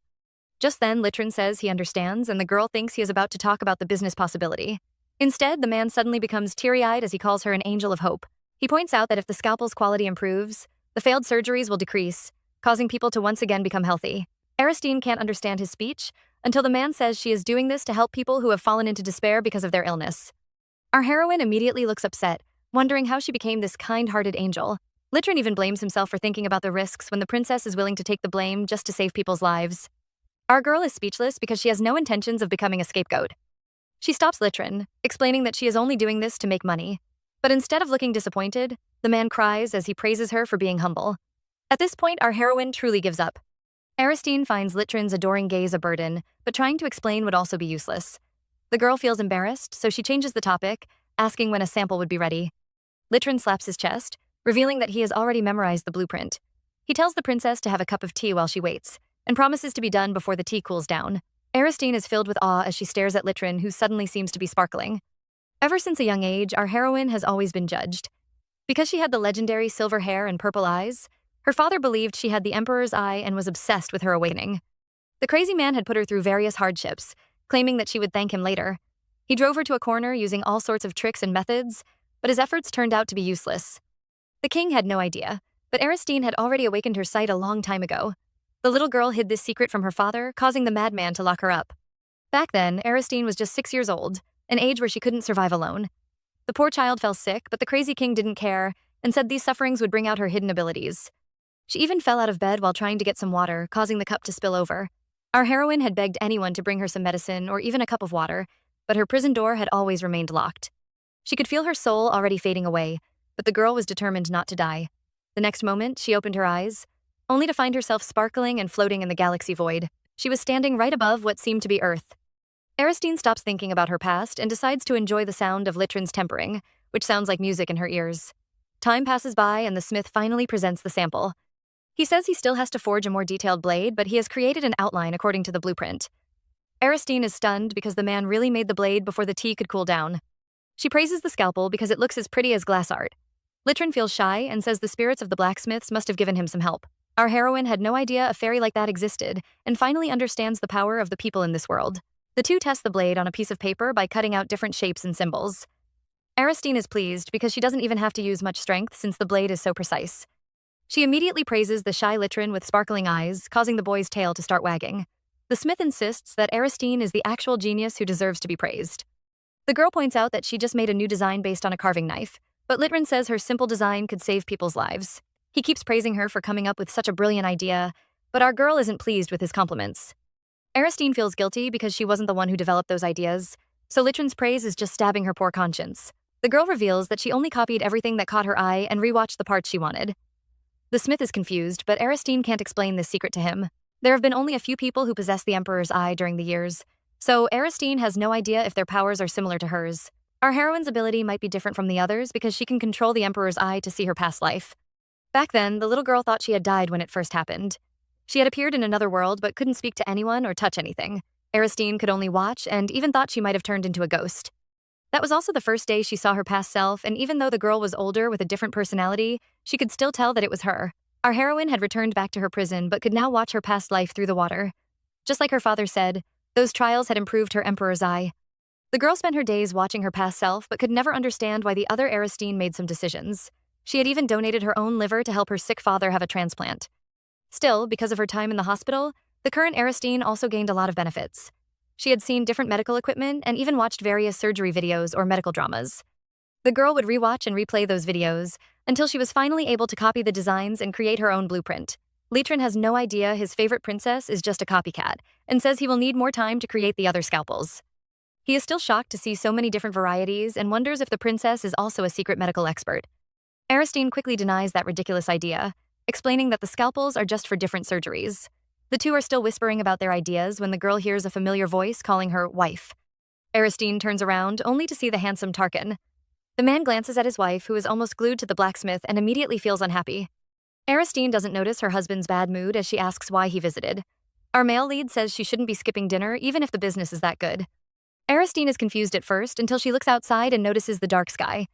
Just then, Litrin says he understands, and the girl thinks he is about to talk about the business possibility. Instead, the man suddenly becomes teary-eyed as he calls her an angel of hope. He points out that if the scalpel's quality improves, the failed surgeries will decrease, causing people to once again become healthy. Aristine can't understand his speech until the man says she is doing this to help people who have fallen into despair because of their illness. Our heroine immediately looks upset, wondering how she became this kind-hearted angel. Litrin even blames himself for thinking about the risks when the princess is willing to take the blame just to save people's lives. Our girl is speechless because she has no intentions of becoming a scapegoat. She stops Litrin, explaining that she is only doing this to make money. But instead of looking disappointed, the man cries as he praises her for being humble. At this point, our heroine truly gives up. Aristine finds Litrin's adoring gaze a burden, but trying to explain would also be useless. The girl feels embarrassed, so she changes the topic, asking when a sample would be ready. Litrin slaps his chest, revealing that he has already memorized the blueprint. He tells the princess to have a cup of tea while she waits, and promises to be done before the tea cools down. Aristine is filled with awe as she stares at Litrin, who suddenly seems to be sparkling. Ever since a young age, our heroine has always been judged. Because she had the legendary silver hair and purple eyes, her father believed she had the Emperor's eye and was obsessed with her awakening. The crazy man had put her through various hardships, claiming that she would thank him later. He drove her to a corner using all sorts of tricks and methods, but his efforts turned out to be useless. The king had no idea, but Aristine had already awakened her sight a long time ago. The little girl hid this secret from her father, causing the madman to lock her up. Back then, Aristine was just 6 years old, an age where she couldn't survive alone. The poor child fell sick, but the crazy king didn't care and said these sufferings would bring out her hidden abilities. She even fell out of bed while trying to get some water, causing the cup to spill over. Our heroine had begged anyone to bring her some medicine or even a cup of water, but her prison door had always remained locked. She could feel her soul already fading away, but the girl was determined not to die. The next moment, she opened her eyes, only to find herself sparkling and floating in the galaxy void. She was standing right above what seemed to be Earth. Aristine stops thinking about her past and decides to enjoy the sound of Litrin's tempering, which sounds like music in her ears. Time passes by and the smith finally presents the sample. He says he still has to forge a more detailed blade, but he has created an outline according to the blueprint. Aristine is stunned because the man really made the blade before the tea could cool down. She praises the scalpel because it looks as pretty as glass art. Litrin feels shy and says the spirits of the blacksmiths must have given him some help. Our heroine had no idea a fairy like that existed and finally understands the power of the people in this world. The two test the blade on a piece of paper by cutting out different shapes and symbols. Aristine is pleased because she doesn't even have to use much strength since the blade is so precise. She immediately praises the shy Litrin with sparkling eyes, causing the boy's tail to start wagging. The smith insists that Aristine is the actual genius who deserves to be praised. The girl points out that she just made a new design based on a carving knife, but Litrin says her simple design could save people's lives. He keeps praising her for coming up with such a brilliant idea, but our girl isn't pleased with his compliments. Aristine feels guilty because she wasn't the one who developed those ideas, so Litrin's praise is just stabbing her poor conscience. The girl reveals that she only copied everything that caught her eye and rewatched the parts she wanted. The smith is confused, but Aristine can't explain this secret to him. There have been only a few people who possess the Emperor's eye during the years, so Aristine has no idea if their powers are similar to hers. Our heroine's ability might be different from the others because she can control the Emperor's eye to see her past life. Back then, the little girl thought she had died when it first happened. She had appeared in another world but couldn't speak to anyone or touch anything. Aristine could only watch and even thought she might have turned into a ghost. That was also the first day she saw her past self, and even though the girl was older with a different personality, she could still tell that it was her. Our heroine had returned back to her prison but could now watch her past life through the water. Just like her father said, those trials had improved her Emperor's eye. The girl spent her days watching her past self but could never understand why the other Aristine made some decisions. She had even donated her own liver to help her sick father have a transplant. Still, because of her time in the hospital, the current Aristine also gained a lot of benefits. She had seen different medical equipment and even watched various surgery videos or medical dramas. The girl would rewatch and replay those videos until she was finally able to copy the designs and create her own blueprint. Litrin has no idea his favorite princess is just a copycat and says he will need more time to create the other scalpels. He is still shocked to see so many different varieties and wonders if the princess is also a secret medical expert. Aristine quickly denies that ridiculous idea, explaining that the scalpels are just for different surgeries. The two are still whispering about their ideas when the girl hears a familiar voice calling her wife. Aristine turns around only to see the handsome Tarkan. The man glances at his wife, who is almost glued to the blacksmith, and immediately feels unhappy. Aristine doesn't notice her husband's bad mood as she asks why he visited. Our male lead says she shouldn't be skipping dinner even if the business is that good. Aristine is confused at first until she looks outside and notices the dark sky.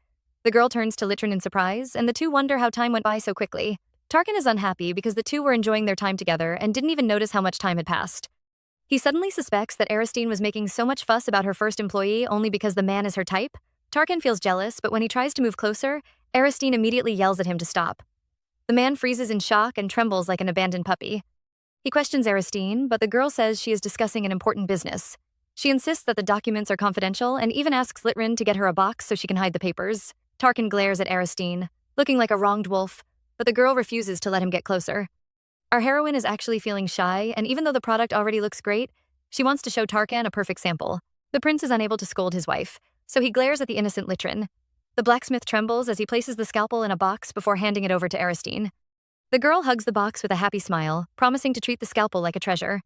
The girl turns to Litrin in surprise, and the two wonder how time went by so quickly. Tarkan is unhappy because the two were enjoying their time together and didn't even notice how much time had passed. He suddenly suspects that Aristine was making so much fuss about her first employee only because the man is her type. Tarkan feels jealous, but when he tries to move closer, Aristine immediately yells at him to stop. The man freezes in shock and trembles like an abandoned puppy. He questions Aristine, but the girl says she is discussing an important business. She insists that the documents are confidential and even asks Litrin to get her a box so she can hide the papers. Tarkan glares at Aristine, looking like a wronged wolf, but the girl refuses to let him get closer. Our heroine is actually feeling shy, and even though the product already looks great, she wants to show Tarkan a perfect sample. The prince is unable to scold his wife, so he glares at the innocent Litrin. The blacksmith trembles as he places the scalpel in a box before handing it over to Aristine. The girl hugs the box with a happy smile, promising to treat the scalpel like a treasure.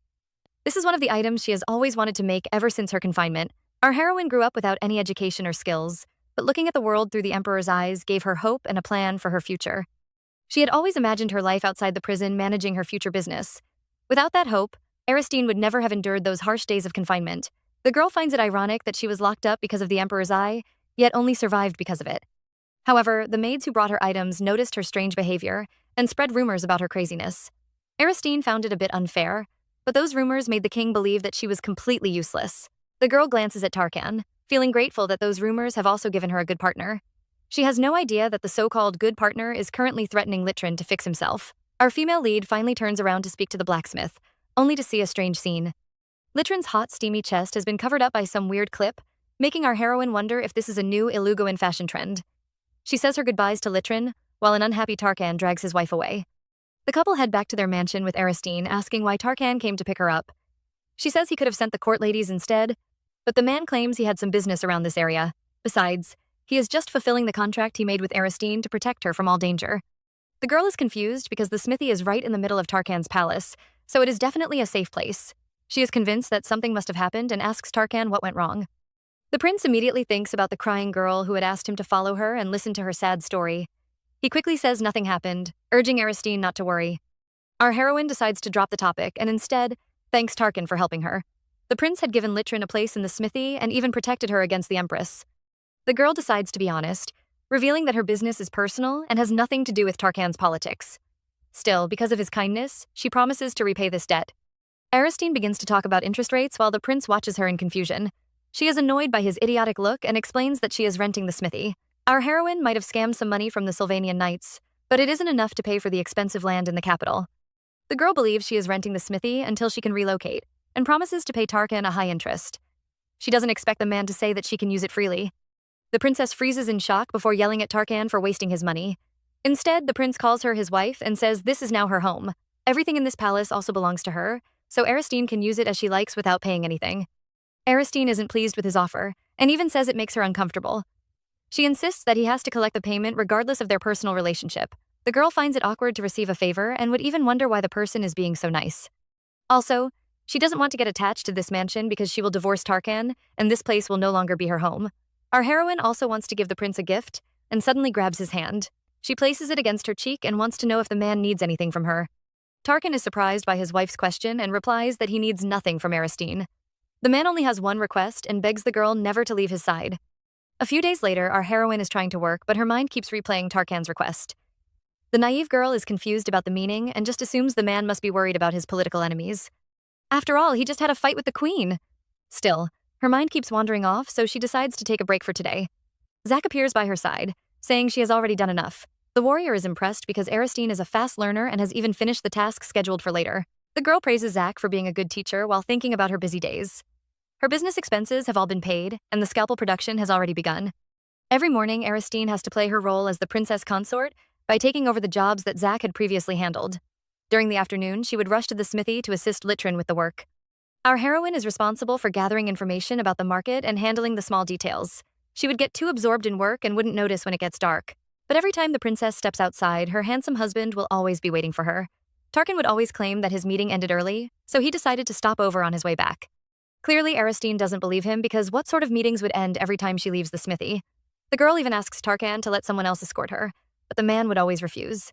This is one of the items she has always wanted to make ever since her confinement. Our heroine grew up without any education or skills, but looking at the world through the Emperor's eyes gave her hope and a plan for her future. She had always imagined her life outside the prison managing her future business. Without that hope, Aristine would never have endured those harsh days of confinement. The girl finds it ironic that she was locked up because of the Emperor's eye, yet only survived because of it. However, the maids who brought her items noticed her strange behavior and spread rumors about her craziness. Aristine found it a bit unfair, but those rumors made the king believe that she was completely useless. The girl glances at Tarkan, feeling grateful that those rumors have also given her a good partner. She has no idea that the so-called good partner is currently threatening Litrin to fix himself. Our female lead finally turns around to speak to the blacksmith, only to see a strange scene. Litrin's hot, steamy chest has been covered up by some weird clip, making our heroine wonder if this is a new Ilugoan fashion trend. She says her goodbyes to Litrin, while an unhappy Tarkan drags his wife away. The couple head back to their mansion with Aristine asking why Tarkan came to pick her up. She says he could have sent the court ladies instead, but the man claims he had some business around this area. Besides, he is just fulfilling the contract he made with Aristine to protect her from all danger. The girl is confused because the smithy is right in the middle of Tarkan's palace, so it is definitely a safe place. She is convinced that something must have happened and asks Tarkan what went wrong. The prince immediately thinks about the crying girl who had asked him to follow her and listen to her sad story. He quickly says nothing happened, urging Aristine not to worry. Our heroine decides to drop the topic and instead thanks Tarkan for helping her. The prince had given Litrin a place in the smithy and even protected her against the empress. The girl decides to be honest, revealing that her business is personal and has nothing to do with Tarkan's politics. Still, because of his kindness, she promises to repay this debt. Aristine begins to talk about interest rates while the prince watches her in confusion. She is annoyed by his idiotic look and explains that she is renting the smithy. Our heroine might have scammed some money from the Sylvanian knights, but it isn't enough to pay for the expensive land in the capital. The girl believes she is renting the smithy until she can relocate, and promises to pay Tarkan a high interest. She doesn't expect the man to say that she can use it freely. The princess freezes in shock before yelling at Tarkan for wasting his money. Instead, the prince calls her his wife and says this is now her home. Everything in this palace also belongs to her, so Aristine can use it as she likes without paying anything. Aristine isn't pleased with his offer, and even says it makes her uncomfortable. She insists that he has to collect the payment regardless of their personal relationship. The girl finds it awkward to receive a favor and would even wonder why the person is being so nice. Also, she doesn't want to get attached to this mansion because she will divorce Tarkan, and this place will no longer be her home. Our heroine also wants to give the prince a gift, and suddenly grabs his hand. She places it against her cheek and wants to know if the man needs anything from her. Tarkan is surprised by his wife's question and replies that he needs nothing from Aristine. The man only has one request and begs the girl never to leave his side. A few days later, our heroine is trying to work, but her mind keeps replaying Tarkan's request. The naive girl is confused about the meaning and just assumes the man must be worried about his political enemies. After all, he just had a fight with the queen. Still, her mind keeps wandering off, so she decides to take a break for today. Zack appears by her side, saying she has already done enough. The warrior is impressed because Aristine is a fast learner and has even finished the task scheduled for later. The girl praises Zach for being a good teacher while thinking about her busy days. Her business expenses have all been paid, and the scalpel production has already begun. Every morning, Aristine has to play her role as the princess consort by taking over the jobs that Zach had previously handled. During the afternoon, she would rush to the smithy to assist Litrin with the work. Our heroine is responsible for gathering information about the market and handling the small details. She would get too absorbed in work and wouldn't notice when it gets dark. But every time the princess steps outside, her handsome husband will always be waiting for her. Tarkan would always claim that his meeting ended early, so he decided to stop over on his way back. Clearly, Aristine doesn't believe him because what sort of meetings would end every time she leaves the smithy? The girl even asks Tarkan to let someone else escort her, but the man would always refuse.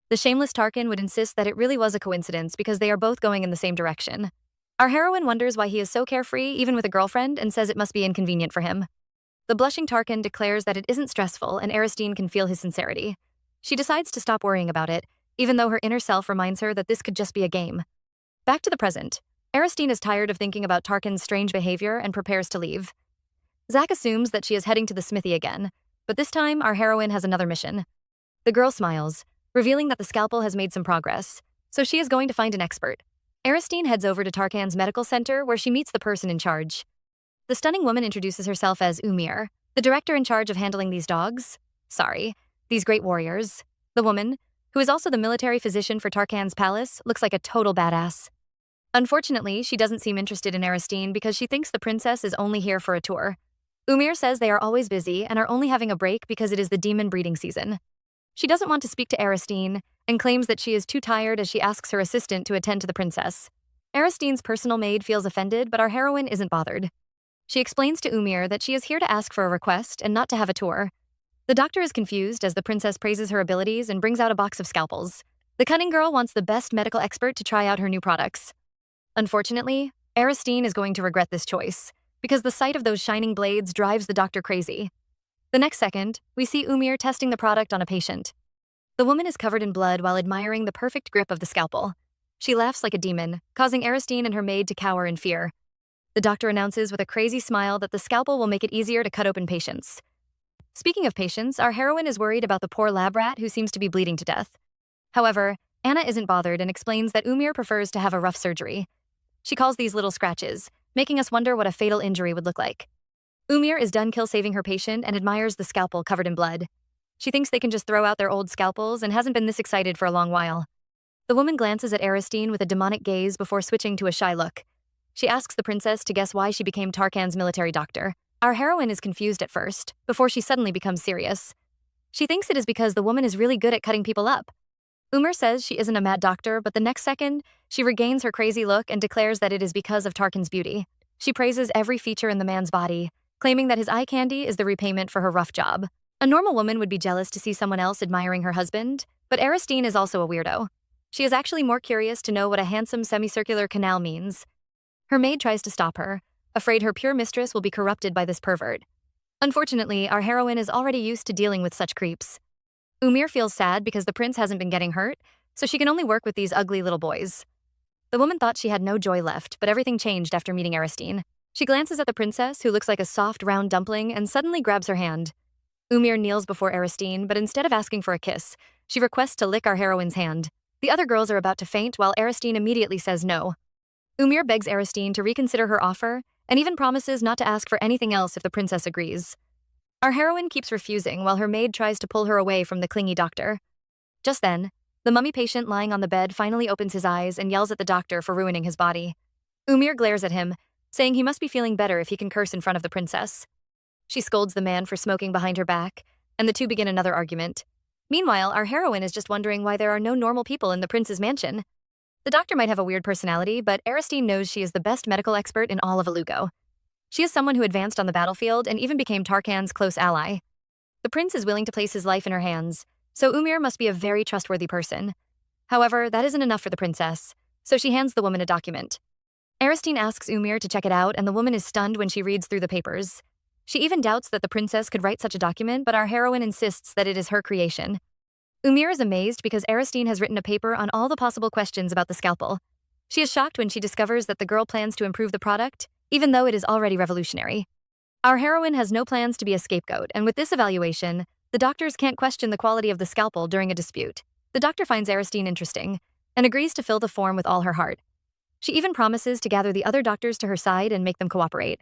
The shameless Tarkan would insist that it really was a coincidence because they are both going in the same direction. Our heroine wonders why he is so carefree even with a girlfriend and says it must be inconvenient for him. The blushing Tarkan declares that it isn't stressful and Aristine can feel his sincerity. She decides to stop worrying about it, even though her inner self reminds her that this could just be a game. Back to the present. Aristine is tired of thinking about Tarkan's strange behavior and prepares to leave. Zach assumes that she is heading to the smithy again, but this time our heroine has another mission. The girl smiles, revealing that the scalpel has made some progress, so she is going to find an expert. Aristine heads over to Tarkan's medical center where she meets the person in charge. The stunning woman introduces herself as Umir, the director in charge of handling these these great warriors. The woman, who is also the military physician for Tarkan's palace, looks like a total badass. Unfortunately, she doesn't seem interested in Aristine because she thinks the princess is only here for a tour. Umir says they are always busy and are only having a break because it is the demon breeding season. She doesn't want to speak to Aristine and claims that she is too tired as she asks her assistant to attend to the princess. Aristine's personal maid feels offended, but our heroine isn't bothered. She explains to Umir that she is here to ask for a request and not to have a tour. The doctor is confused as the princess praises her abilities and brings out a box of scalpels. The cunning girl wants the best medical expert to try out her new products. Unfortunately, Aristine is going to regret this choice, because the sight of those shining blades drives the doctor crazy. The next second, we see Umir testing the product on a patient. The woman is covered in blood while admiring the perfect grip of the scalpel. She laughs like a demon, causing Aristine and her maid to cower in fear. The doctor announces with a crazy smile that the scalpel will make it easier to cut open patients. Speaking of patients, our heroine is worried about the poor lab rat who seems to be bleeding to death. However, Anna isn't bothered and explains that Umir prefers to have a rough surgery. She calls these little scratches, making us wonder what a fatal injury would look like. Umir is done kill-saving her patient and admires the scalpel covered in blood. She thinks they can just throw out their old scalpels and hasn't been this excited for a long while. The woman glances at Aristine with a demonic gaze before switching to a shy look. She asks the princess to guess why she became Tarkan's military doctor. Our heroine is confused at first, before she suddenly becomes serious. She thinks it is because the woman is really good at cutting people up. Umir says she isn't a mad doctor, but the next second, she regains her crazy look and declares that it is because of Tarkan's beauty. She praises every feature in the man's body, claiming that his eye candy is the repayment for her rough job. A normal woman would be jealous to see someone else admiring her husband, but Aristine is also a weirdo. She is actually more curious to know what a handsome semicircular canal means. Her maid tries to stop her, afraid her pure mistress will be corrupted by this pervert. Unfortunately, our heroine is already used to dealing with such creeps. Umir feels sad because the prince hasn't been getting hurt, so she can only work with these ugly little boys. The woman thought she had no joy left, but everything changed after meeting Aristine. She glances at the princess, who looks like a soft, round dumpling, and suddenly grabs her hand. Umir kneels before Aristine, but instead of asking for a kiss, she requests to lick our heroine's hand. The other girls are about to faint while Aristine immediately says no. Umir begs Aristine to reconsider her offer, and even promises not to ask for anything else if the princess agrees. Our heroine keeps refusing while her maid tries to pull her away from the clingy doctor. Just then, the mummy patient lying on the bed finally opens his eyes and yells at the doctor for ruining his body. Umir glares at him, saying he must be feeling better if he can curse in front of the princess. She scolds the man for smoking behind her back, and the two begin another argument. Meanwhile, our heroine is just wondering why there are no normal people in the prince's mansion. The doctor might have a weird personality, but Aristine knows she is the best medical expert in all of Alugo. She is someone who advanced on the battlefield and even became Tarkan's close ally. The prince is willing to place his life in her hands, so Umir must be a very trustworthy person. However, that isn't enough for the princess, so she hands the woman a document. Aristine asks Umir to check it out, and the woman is stunned when she reads through the papers. She even doubts that the princess could write such a document, but our heroine insists that it is her creation. Umir is amazed because Aristine has written a paper on all the possible questions about the scalpel. She is shocked when she discovers that the girl plans to improve the product, even though it is already revolutionary. Our heroine has no plans to be a scapegoat, and with this evaluation, The doctors can't question the quality of the scalpel during a dispute. The doctor finds Aristine interesting and agrees to fill the form with all her heart. She even promises to gather the other doctors to her side and make them cooperate.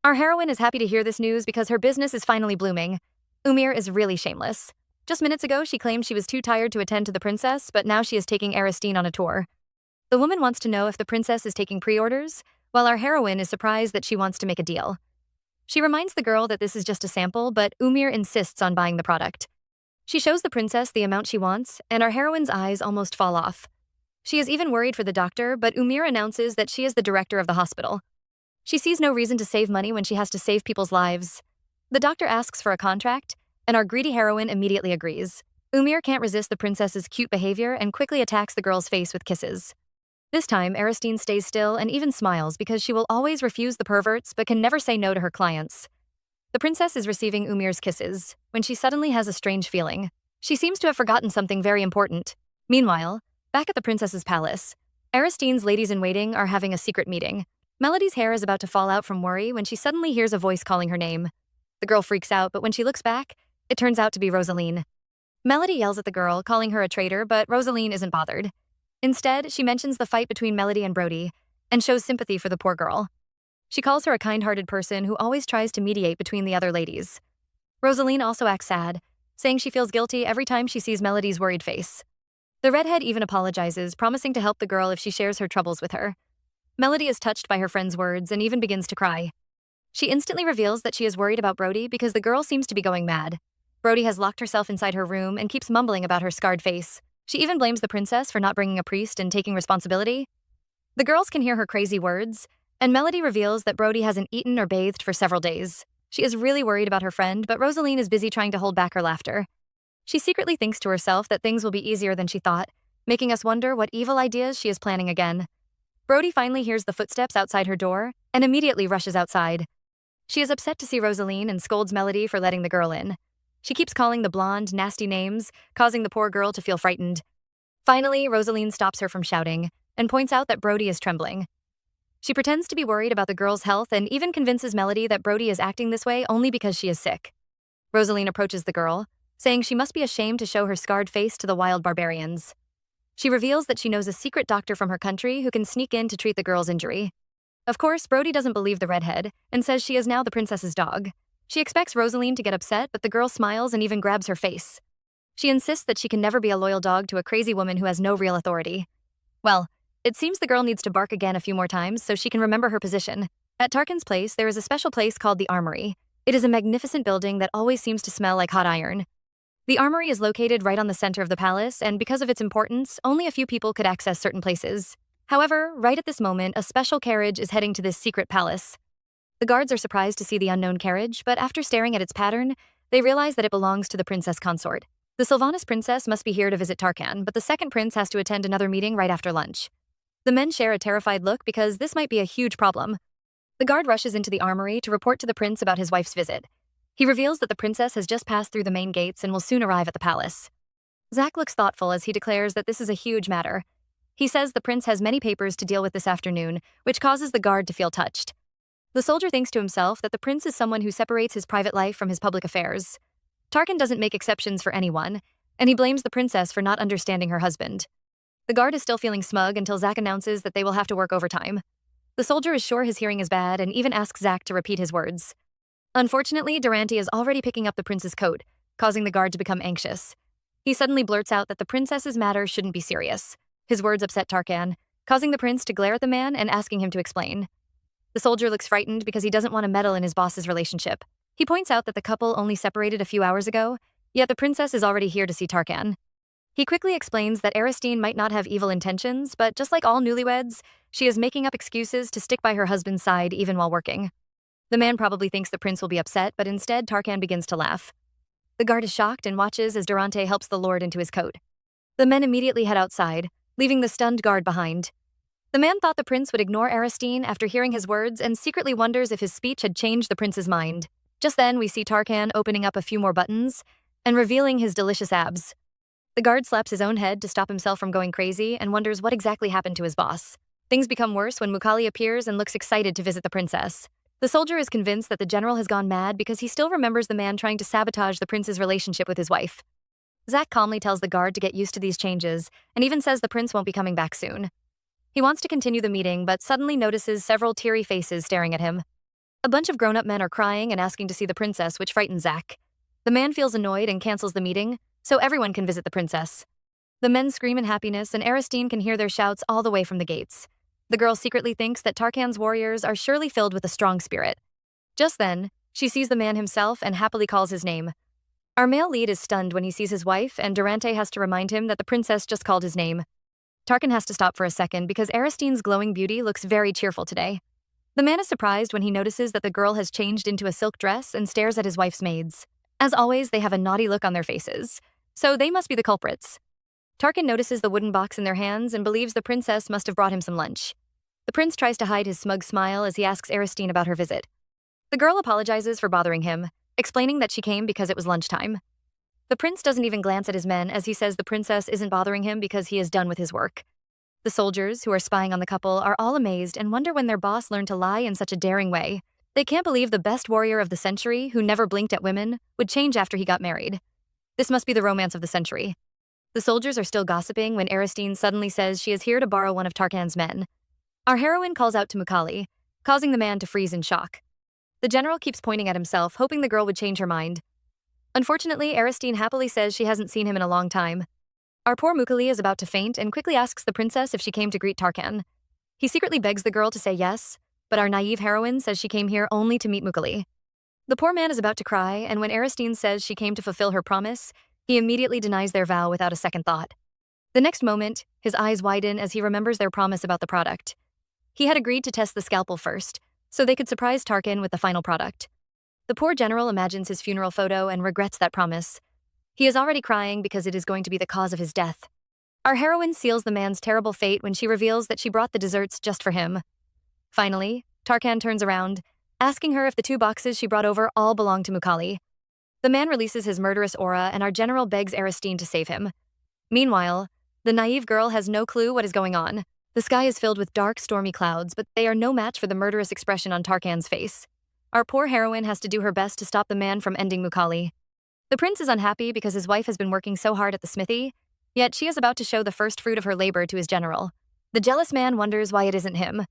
Our heroine is happy to hear this news because her business is finally blooming. Umir is really shameless. Just minutes ago, she claimed she was too tired to attend to the princess, but now she is taking Aristine on a tour. The woman wants to know if the princess is taking pre-orders, while our heroine is surprised that she wants to make a deal. She reminds the girl that this is just a sample, but Umir insists on buying the product. She shows the princess the amount she wants, and our heroine's eyes almost fall off. She is even worried for the doctor, but Umir announces that she is the director of the hospital. She sees no reason to save money when she has to save people's lives. The doctor asks for a contract, and our greedy heroine immediately agrees. Umir can't resist the princess's cute behavior and quickly attacks the girl's face with kisses. This time, Aristine stays still and even smiles because she will always refuse the perverts but can never say no to her clients. The princess is receiving Umir's kisses when she suddenly has a strange feeling. She seems to have forgotten something very important. Meanwhile, back at the princess's palace, Aristine's ladies-in-waiting are having a secret meeting. Melody's hair is about to fall out from worry when she suddenly hears a voice calling her name. The girl freaks out, but when she looks back, it turns out to be Rosaline. Melody yells at the girl, calling her a traitor, but Rosaline isn't bothered. Instead, she mentions the fight between Melody and Brody and shows sympathy for the poor girl. She calls her a kind-hearted person who always tries to mediate between the other ladies. Rosaline also acts sad, saying she feels guilty every time she sees Melody's worried face. The redhead even apologizes, promising to help the girl if she shares her troubles with her. Melody is touched by her friend's words and even begins to cry. She instantly reveals that she is worried about Brody because the girl seems to be going mad. Brody has locked herself inside her room and keeps mumbling about her scarred face. She even blames the princess for not bringing a priest and taking responsibility. The girls can hear her crazy words, and Melody reveals that Brody hasn't eaten or bathed for several days. She is really worried about her friend, but Rosaline is busy trying to hold back her laughter. She secretly thinks to herself that things will be easier than she thought, making us wonder what evil ideas she is planning again. Brody finally hears the footsteps outside her door and immediately rushes outside. She is upset to see Rosaline and scolds Melody for letting the girl in. She keeps calling the blonde nasty names, causing the poor girl to feel frightened. Finally, Rosaline stops her from shouting and points out that Brody is trembling. She pretends to be worried about the girl's health and even convinces Melody that Brody is acting this way only because she is sick. Rosaline approaches the girl, saying she must be ashamed to show her scarred face to the wild barbarians. She reveals that she knows a secret doctor from her country who can sneak in to treat the girl's injury. Of course, Brody doesn't believe the redhead and says she is now the princess's dog. She expects Rosaline to get upset, but the girl smiles and even grabs her face. She insists that she can never be a loyal dog to a crazy woman who has no real authority. Well, it seems the girl needs to bark again a few more times so she can remember her position. At Tarkin's place, there is a special place called the Armory. It is a magnificent building that always seems to smell like hot iron. The Armory is located right on the center of the palace, and because of its importance, only a few people could access certain places. However, right at this moment, a special carriage is heading to this secret palace. The guards are surprised to see the unknown carriage, but after staring at its pattern, they realize that it belongs to the princess consort. The Sylvanas princess must be here to visit Tarkan, but the second prince has to attend another meeting right after lunch. The men share a terrified look because this might be a huge problem. The guard rushes into the armory to report to the prince about his wife's visit. He reveals that the princess has just passed through the main gates and will soon arrive at the palace. Zack looks thoughtful as he declares that this is a huge matter. He says the prince has many papers to deal with this afternoon, which causes the guard to feel touched. The soldier thinks to himself that the prince is someone who separates his private life from his public affairs. Tarkin doesn't make exceptions for anyone, and he blames the princess for not understanding her husband. The guard is still feeling smug until Zack announces that they will have to work overtime. The soldier is sure his hearing is bad and even asks Zack to repeat his words. Unfortunately, Durante is already picking up the prince's coat, causing the guard to become anxious. He suddenly blurts out that the princess's matter shouldn't be serious. His words upset Tarkan, causing the prince to glare at the man and asking him to explain. The soldier looks frightened because he doesn't want to meddle in his boss's relationship. He points out that the couple only separated a few hours ago, yet the princess is already here to see Tarkan. He quickly explains that Aristine might not have evil intentions, but just like all newlyweds, she is making up excuses to stick by her husband's side even while working. The man probably thinks the prince will be upset, but instead Tarkan begins to laugh. The guard is shocked and watches as Durante helps the lord into his coat. The men immediately head outside, leaving the stunned guard behind. The man thought the prince would ignore Aristine after hearing his words and secretly wonders if his speech had changed the prince's mind. Just then, we see Tarkan opening up a few more buttons and revealing his delicious abs. The guard slaps his own head to stop himself from going crazy and wonders what exactly happened to his boss. Things become worse when Mukali appears and looks excited to visit the princess. The soldier is convinced that the general has gone mad because he still remembers the man trying to sabotage the prince's relationship with his wife. Zack calmly tells the guard to get used to these changes and even says the prince won't be coming back soon. He wants to continue the meeting but suddenly notices several teary faces staring at him. A bunch of grown-up men are crying and asking to see the princess, which frightens Zack. The man feels annoyed and cancels the meeting, so everyone can visit the princess. The men scream in happiness and Aristine can hear their shouts all the way from the gates. The girl secretly thinks that Tarkan's warriors are surely filled with a strong spirit. Just then, she sees the man himself and happily calls his name. Our male lead is stunned when he sees his wife, and Durante has to remind him that the princess just called his name. Tarkan has to stop for a second because Aristine's glowing beauty looks very cheerful today. The man is surprised when he notices that the girl has changed into a silk dress and stares at his wife's maids. As always, they have a naughty look on their faces, so they must be the culprits. Tarkan notices the wooden box in their hands and believes the princess must have brought him some lunch. The prince tries to hide his smug smile as he asks Aristine about her visit. The girl apologizes for bothering him, explaining that she came because it was lunchtime. The prince doesn't even glance at his men as he says the princess isn't bothering him because he is done with his work. The soldiers, who are spying on the couple, are all amazed and wonder when their boss learned to lie in such a daring way. They can't believe the best warrior of the century, who never blinked at women, would change after he got married. This must be the romance of the century. The soldiers are still gossiping when Aristine suddenly says she is here to borrow one of Tarkan's men. Our heroine calls out to Mukali, causing the man to freeze in shock. The general keeps pointing at himself, hoping the girl would change her mind. Unfortunately, Aristine happily says she hasn't seen him in a long time. Our poor Mukali is about to faint and quickly asks the princess if she came to greet Tarkan. He secretly begs the girl to say yes, but our naive heroine says she came here only to meet Mukali. The poor man is about to cry, and when Aristine says she came to fulfill her promise, he immediately denies their vow without a second thought. The next moment, his eyes widen as he remembers their promise about the product. He had agreed to test the scalpel first, so they could surprise Tarkan with the final product. The poor general imagines his funeral photo and regrets that promise. He is already crying because it is going to be the cause of his death. Our heroine seals the man's terrible fate when she reveals that she brought the desserts just for him. Finally, Tarkan turns around, asking her if the 2 boxes she brought over all belong to Mukali. The man releases his murderous aura and our general begs Aristine to save him. Meanwhile, the naive girl has no clue what is going on. The sky is filled with dark, stormy clouds, but they are no match for the murderous expression on Tarkan's face. Our poor heroine has to do her best to stop the man from ending Mukali. The prince is unhappy because his wife has been working so hard at the smithy, yet she is about to show the first fruit of her labor to his general. The jealous man wonders why it isn't him.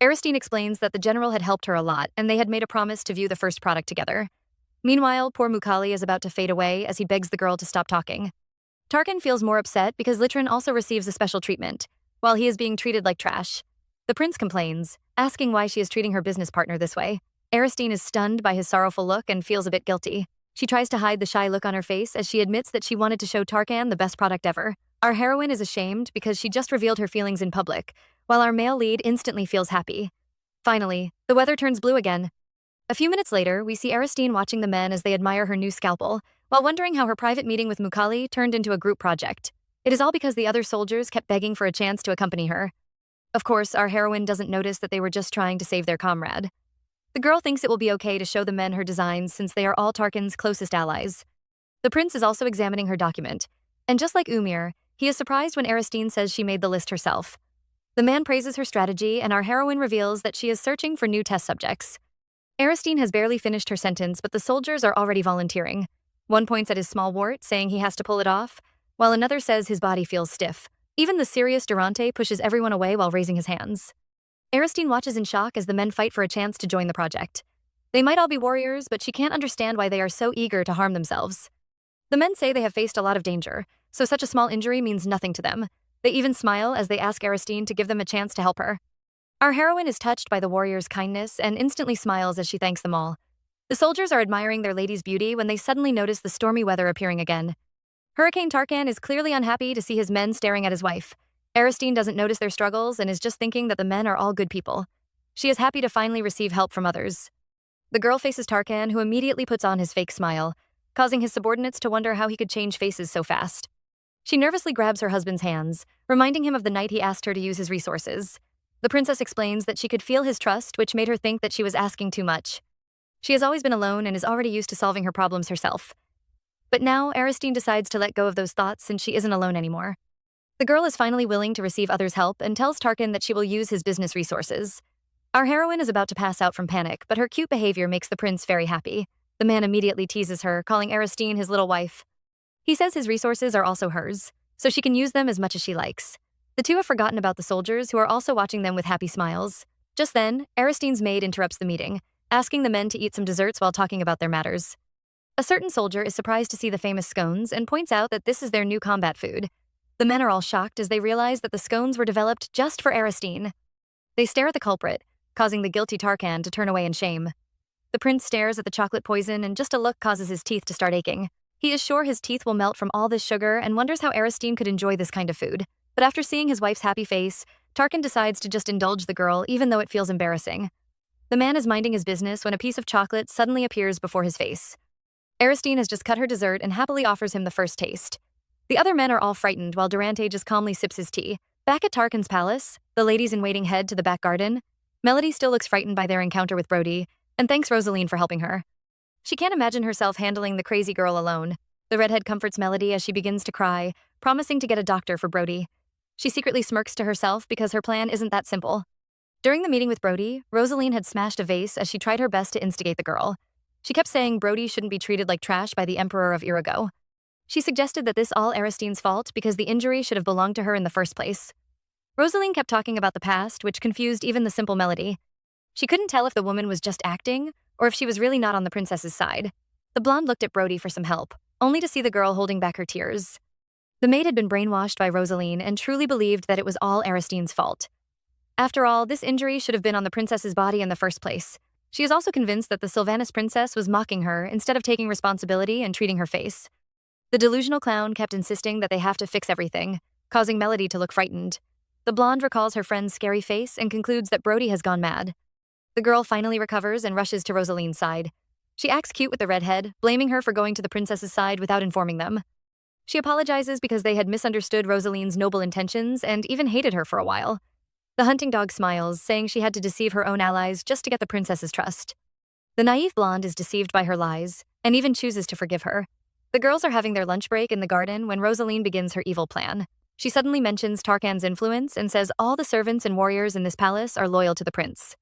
Aristine explains that the general had helped her a lot and they had made a promise to view the first product together. Meanwhile, poor Mukali is about to fade away as he begs the girl to stop talking. Tarkan feels more upset because Litrin also receives a special treatment, while he is being treated like trash. The prince complains, asking why she is treating her business partner this way. Aristine is stunned by his sorrowful look and feels a bit guilty. She tries to hide the shy look on her face as she admits that she wanted to show Tarkan the best product ever. Our heroine is ashamed because she just revealed her feelings in public, while our male lead instantly feels happy. Finally, the weather turns blue again. A few minutes later, we see Aristine watching the men as they admire her new scalpel, while wondering how her private meeting with Mukali turned into a group project. It is all because the other soldiers kept begging for a chance to accompany her. Of course, our heroine doesn't notice that they were just trying to save their comrade. The girl thinks it will be okay to show the men her designs since they are all Tarkan's closest allies. The prince is also examining her document, and just like Umir, he is surprised when Aristine says she made the list herself. The man praises her strategy, and our heroine reveals that she is searching for new test subjects. Aristine has barely finished her sentence, but the soldiers are already volunteering. One points at his small wart, saying he has to pull it off, while another says his body feels stiff. Even the serious Durante pushes everyone away while raising his hands. Aristine watches in shock as the men fight for a chance to join the project. They might all be warriors, but she can't understand why they are so eager to harm themselves. The men say they have faced a lot of danger, so such a small injury means nothing to them. They even smile as they ask Aristine to give them a chance to help her. Our heroine is touched by the warriors' kindness and instantly smiles as she thanks them all. The soldiers are admiring their lady's beauty when they suddenly notice the stormy weather appearing again. Hurricane Tarkan is clearly unhappy to see his men staring at his wife. Aristine doesn't notice their struggles and is just thinking that the men are all good people. She is happy to finally receive help from others. The girl faces Tarkan, who immediately puts on his fake smile, causing his subordinates to wonder how he could change faces so fast. She nervously grabs her husband's hands, reminding him of the night he asked her to use his resources. The princess explains that she could feel his trust, which made her think that she was asking too much. She has always been alone and is already used to solving her problems herself. But now, Aristine decides to let go of those thoughts since she isn't alone anymore. The girl is finally willing to receive others' help and tells Tarkan that she will use his business resources. Our heroine is about to pass out from panic, but her cute behavior makes the prince very happy. The man immediately teases her, calling Aristine his little wife. He says his resources are also hers, so she can use them as much as she likes. The two have forgotten about the soldiers, who are also watching them with happy smiles. Just then, Aristine's maid interrupts the meeting, asking the men to eat some desserts while talking about their matters. A certain soldier is surprised to see the famous scones and points out that this is their new combat food. The men are all shocked as they realize that the scones were developed just for Aristine. They stare at the culprit, causing the guilty Tarkan to turn away in shame. The prince stares at the chocolate poison, and just a look causes his teeth to start aching. He is sure his teeth will melt from all this sugar and wonders how Aristine could enjoy this kind of food. But after seeing his wife's happy face, Tarkan decides to just indulge the girl, even though it feels embarrassing. The man is minding his business when a piece of chocolate suddenly appears before his face. Aristine has just cut her dessert and happily offers him the first taste. The other men are all frightened while Durante just calmly sips his tea. Back at Tarkan's palace, the ladies-in-waiting head to the back garden. Melody still looks frightened by their encounter with Brody, and thanks Rosaline for helping her. She can't imagine herself handling the crazy girl alone. The redhead comforts Melody as she begins to cry, promising to get a doctor for Brody. She secretly smirks to herself because her plan isn't that simple. During the meeting with Brody, Rosaline had smashed a vase as she tried her best to instigate the girl. She kept saying Brody shouldn't be treated like trash by the Emperor of Irigo. She suggested that this all Aristine's fault because the injury should have belonged to her in the first place. Rosaline kept talking about the past, which confused even the simple Melody. She couldn't tell if the woman was just acting or if she was really not on the princess's side. The blonde looked at Brody for some help, only to see the girl holding back her tears. The maid had been brainwashed by Rosaline and truly believed that it was all Aristine's fault. After all, this injury should have been on the princess's body in the first place. She is also convinced that the Sylvanas princess was mocking her instead of taking responsibility and treating her face. The delusional clown kept insisting that they have to fix everything, causing Melody to look frightened. The blonde recalls her friend's scary face and concludes that Brody has gone mad. The girl finally recovers and rushes to Rosaline's side. She acts cute with the redhead, blaming her for going to the princess's side without informing them. She apologizes because they had misunderstood Rosaline's noble intentions and even hated her for a while. The hunting dog smiles, saying she had to deceive her own allies just to get the princess's trust. The naive blonde is deceived by her lies and even chooses to forgive her. The girls are having their lunch break in the garden when Rosaline begins her evil plan. She suddenly mentions Tarkan's influence and says all the servants and warriors in this palace are loyal to the prince.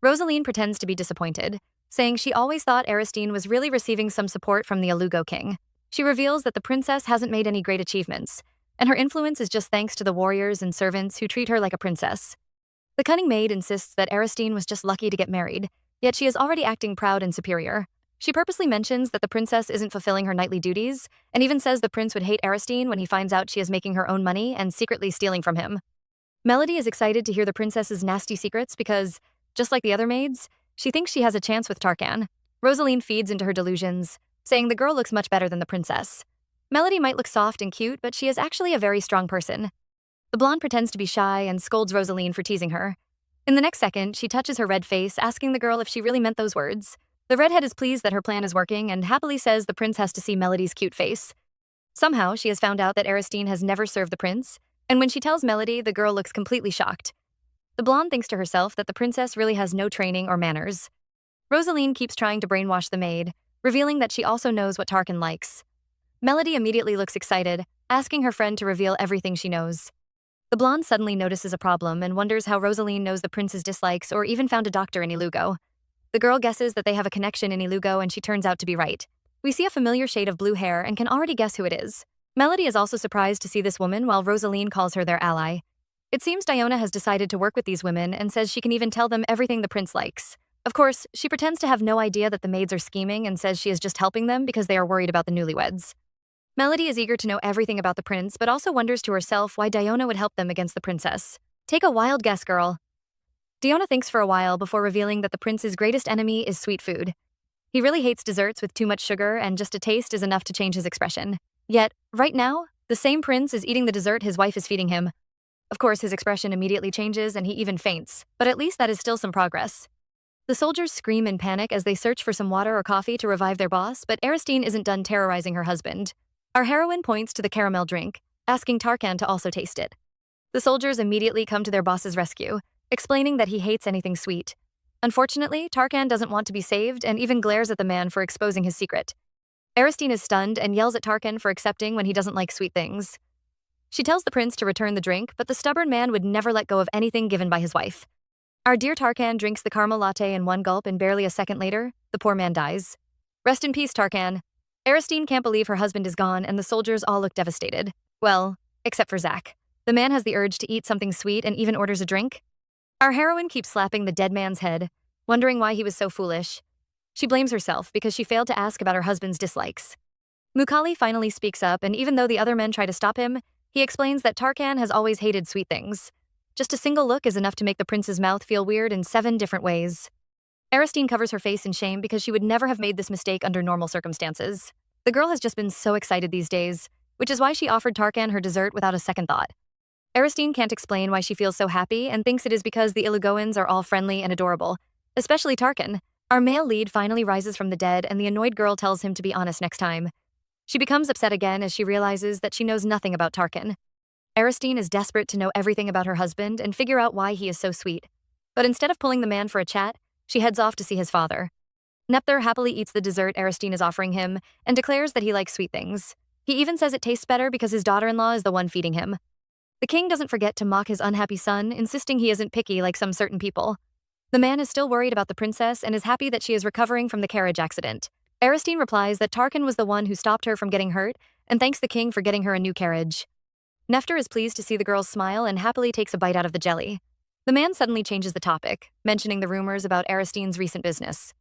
Rosaline pretends to be disappointed, saying she always thought Aristine was really receiving some support from the Alugo king. She reveals that the princess hasn't made any great achievements, and her influence is just thanks to the warriors and servants who treat her like a princess. The cunning maid insists that Aristine was just lucky to get married, yet she is already acting proud and superior. She purposely mentions that the princess isn't fulfilling her knightly duties, and even says the prince would hate Aristine when he finds out she is making her own money and secretly stealing from him. Melody is excited to hear the princess's nasty secrets because, just like the other maids, she thinks she has a chance with Tarkan. Rosaline feeds into her delusions, saying the girl looks much better than the princess. Melody might look soft and cute, but she is actually a very strong person. The blonde pretends to be shy and scolds Rosaline for teasing her. In the next second, she touches her red face, asking the girl if she really meant those words. The redhead is pleased that her plan is working and happily says the prince has to see Melody's cute face. Somehow, she has found out that Aristine has never served the prince, and when she tells Melody, the girl looks completely shocked. The blonde thinks to herself that the princess really has no training or manners. Rosaline keeps trying to brainwash the maid, revealing that she also knows what Tarkan likes. Melody immediately looks excited, asking her friend to reveal everything she knows. The blonde suddenly notices a problem and wonders how Rosaline knows the prince's dislikes or even found a doctor in Ilugo. The girl guesses that they have a connection in Ilugo and she turns out to be right. We see a familiar shade of blue hair and can already guess who it is. Melody is also surprised to see this woman while Rosaline calls her their ally. It seems Diona has decided to work with these women and says she can even tell them everything the prince likes. Of course, she pretends to have no idea that the maids are scheming and says she is just helping them because they are worried about the newlyweds. Melody is eager to know everything about the prince, but also wonders to herself why Diona would help them against the princess. Take a wild guess, girl. Diona thinks for a while before revealing that the prince's greatest enemy is sweet food. He really hates desserts with too much sugar, and just a taste is enough to change his expression. Yet, right now, the same prince is eating the dessert his wife is feeding him. Of course, his expression immediately changes and he even faints, but at least that is still some progress. The soldiers scream in panic as they search for some water or coffee to revive their boss, but Aristine isn't done terrorizing her husband. Our heroine points to the caramel drink, asking Tarkan to also taste it. The soldiers immediately come to their boss's rescue, explaining that he hates anything sweet. Unfortunately, Tarkan doesn't want to be saved and even glares at the man for exposing his secret. Aristine is stunned and yells at Tarkan for accepting when he doesn't like sweet things. She tells the prince to return the drink, but the stubborn man would never let go of anything given by his wife. Our dear Tarkan drinks the caramel latte in one gulp and barely a second later, the poor man dies. Rest in peace, Tarkan. Aristine can't believe her husband is gone and the soldiers all look devastated. Well, except for Zach. The man has the urge to eat something sweet and even orders a drink. Our heroine keeps slapping the dead man's head, wondering why he was so foolish. She blames herself because she failed to ask about her husband's dislikes. Mukali finally speaks up, and even though the other men try to stop him, he explains that Tarkan has always hated sweet things. Just a single look is enough to make the prince's mouth feel weird in 7 different ways. Aristine covers her face in shame because she would never have made this mistake under normal circumstances. The girl has just been so excited these days, which is why she offered Tarkan her dessert without a second thought. Aristine can't explain why she feels so happy and thinks it is because the Ilugoans are all friendly and adorable, especially Tarkan. Our male lead finally rises from the dead, and the annoyed girl tells him to be honest next time. She becomes upset again as she realizes that she knows nothing about Tarkan. Aristine is desperate to know everything about her husband and figure out why he is so sweet. But instead of pulling the man for a chat, she heads off to see his father. Nepthar happily eats the dessert Aristine is offering him and declares that he likes sweet things. He even says it tastes better because his daughter-in-law is the one feeding him. The king doesn't forget to mock his unhappy son, insisting he isn't picky like some certain people. The man is still worried about the princess and is happy that she is recovering from the carriage accident. Aristine replies that Tarkan was the one who stopped her from getting hurt and thanks the king for getting her a new carriage. Nepthar is pleased to see the girl smile and happily takes a bite out of the jelly. The man suddenly changes the topic, mentioning the rumors about Aristine's recent business.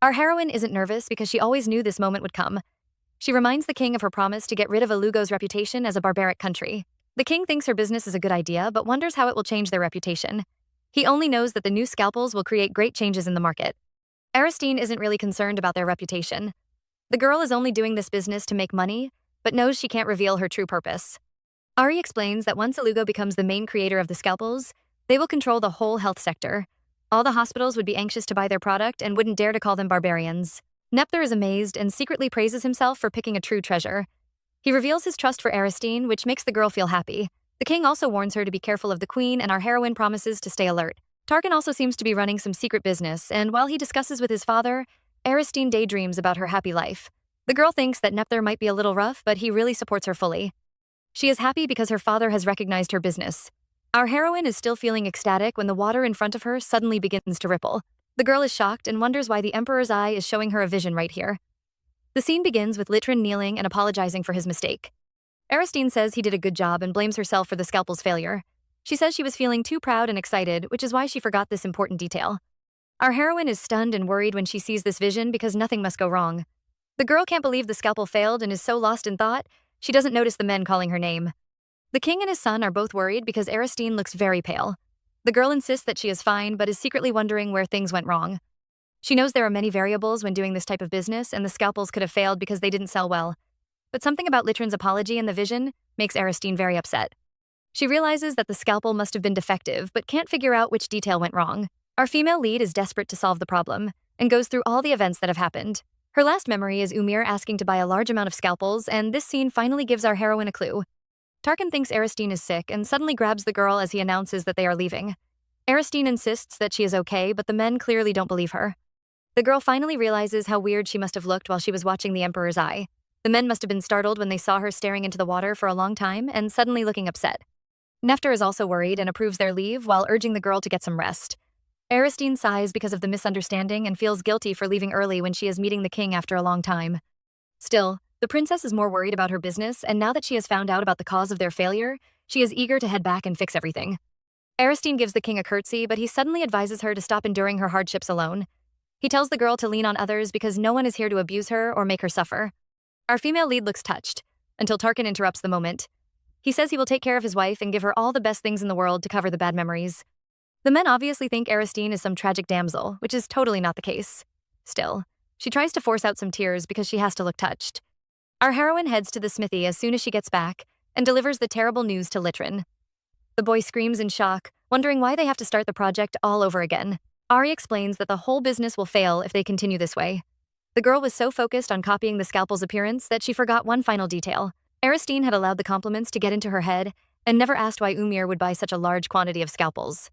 Our heroine isn't nervous because she always knew this moment would come. She reminds the king of her promise to get rid of Ilugo's reputation as a barbaric country. The king thinks her business is a good idea but wonders how it will change their reputation. He only knows that the new scalpels will create great changes in the market. Aristine isn't really concerned about their reputation. The girl is only doing this business to make money, but knows she can't reveal her true purpose. Ari explains that once Ilugo becomes the main creator of the scalpels, they will control the whole health sector. All the hospitals would be anxious to buy their product and wouldn't dare to call them barbarians. Nepthar is amazed and secretly praises himself for picking a true treasure. He reveals his trust for Aristine, which makes the girl feel happy. The king also warns her to be careful of the queen, and our heroine promises to stay alert. Tarkan also seems to be running some secret business, and while he discusses with his father, Aristine daydreams about her happy life. The girl thinks that Nepthar might be a little rough, but he really supports her fully. She is happy because her father has recognized her business. Our heroine is still feeling ecstatic when the water in front of her suddenly begins to ripple. The girl is shocked and wonders why the Emperor's eye is showing her a vision right here. The scene begins with Litrin kneeling and apologizing for his mistake. Aristine says he did a good job and blames herself for the scalpel's failure. She says she was feeling too proud and excited, which is why she forgot this important detail. Our heroine is stunned and worried when she sees this vision because nothing must go wrong. The girl can't believe the scalpel failed and is so lost in thought, she doesn't notice the men calling her name. The king and his son are both worried because Aristine looks very pale. The girl insists that she is fine but is secretly wondering where things went wrong. She knows there are many variables when doing this type of business and the scalpels could have failed because they didn't sell well. But something about Litrin's apology and the vision makes Aristine very upset. She realizes that the scalpel must have been defective but can't figure out which detail went wrong. Our female lead is desperate to solve the problem and goes through all the events that have happened. Her last memory is Umir asking to buy a large amount of scalpels, and this scene finally gives our heroine a clue. Tarkan thinks Aristine is sick and suddenly grabs the girl as he announces that they are leaving. Aristine insists that she is okay, but the men clearly don't believe her. The girl finally realizes how weird she must have looked while she was watching the Emperor's eye. The men must have been startled when they saw her staring into the water for a long time and suddenly looking upset. Nepthar is also worried and approves their leave while urging the girl to get some rest. Aristine sighs because of the misunderstanding and feels guilty for leaving early when she is meeting the king after a long time. Still, the princess is more worried about her business, and now that she has found out about the cause of their failure, she is eager to head back and fix everything. Aristine gives the king a curtsy, but he suddenly advises her to stop enduring her hardships alone. He tells the girl to lean on others because no one is here to abuse her or make her suffer. Our female lead looks touched, until Tarkan interrupts the moment. He says he will take care of his wife and give her all the best things in the world to cover the bad memories. The men obviously think Aristine is some tragic damsel, which is totally not the case. Still, she tries to force out some tears because she has to look touched. Our heroine heads to the smithy as soon as she gets back and delivers the terrible news to Litrin. The boy screams in shock, wondering why they have to start the project all over again. Ari explains that the whole business will fail if they continue this way. The girl was so focused on copying the scalpel's appearance that she forgot one final detail. Aristine had allowed the compliments to get into her head and never asked why Umir would buy such a large quantity of scalpels.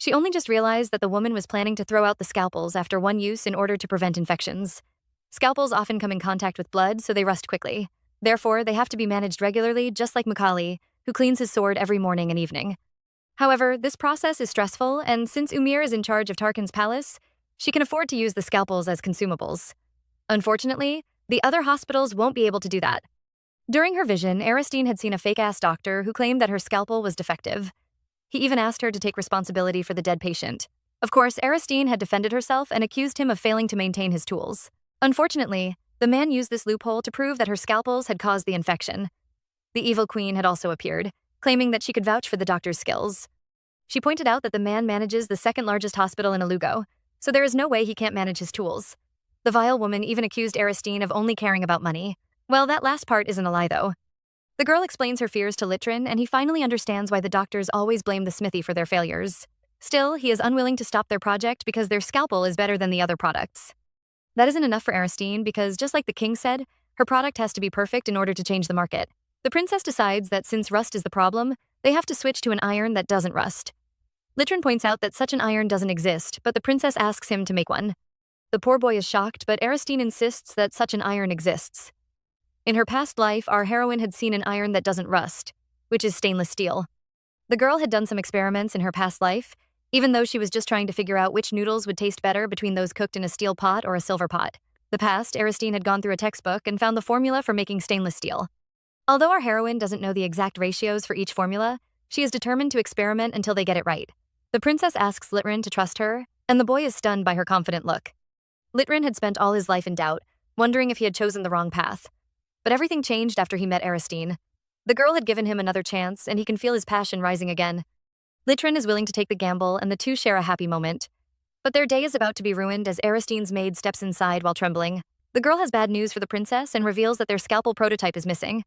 She only just realized that the woman was planning to throw out the scalpels after one use in order to prevent infections. Scalpels often come in contact with blood, so they rust quickly. Therefore, they have to be managed regularly, just like Mukali, who cleans his sword every morning and evening. However, this process is stressful, and since Umir is in charge of Tarkin's palace, she can afford to use the scalpels as consumables. Unfortunately, the other hospitals won't be able to do that. During her vision, Aristine had seen a fake-ass doctor who claimed that her scalpel was defective. He even asked her to take responsibility for the dead patient. Of course, Aristine had defended herself and accused him of failing to maintain his tools. Unfortunately, the man used this loophole to prove that her scalpels had caused the infection. The evil queen had also appeared, claiming that she could vouch for the doctor's skills. She pointed out that the man manages the second-largest hospital in Alugo, so there is no way he can't manage his tools. The vile woman even accused Aristine of only caring about money. Well, that last part isn't a lie, though. The girl explains her fears to Litrin, and he finally understands why the doctors always blame the smithy for their failures. Still, he is unwilling to stop their project because their scalpel is better than the other products. That isn't enough for Aristine because, just like the king said, her product has to be perfect in order to change the market. The princess decides that since rust is the problem, they have to switch to an iron that doesn't rust. Litrin points out that such an iron doesn't exist, but the princess asks him to make one. The poor boy is shocked, but Aristine insists that such an iron exists. In her past life, our heroine had seen an iron that doesn't rust, which is stainless steel. The girl had done some experiments in her past life, even though she was just trying to figure out which noodles would taste better between those cooked in a steel pot or a silver pot. The past, Aristine had gone through a textbook and found the formula for making stainless steel. Although our heroine doesn't know the exact ratios for each formula, she is determined to experiment until they get it right. The princess asks Litrin to trust her, and the boy is stunned by her confident look. Litrin had spent all his life in doubt, wondering if he had chosen the wrong path. But everything changed after he met Aristine. The girl had given him another chance, and he can feel his passion rising again. Litrin is willing to take the gamble, and the two share a happy moment. But their day is about to be ruined as Aristine's maid steps inside while trembling. The girl has bad news for the princess and reveals that their scalpel prototype is missing.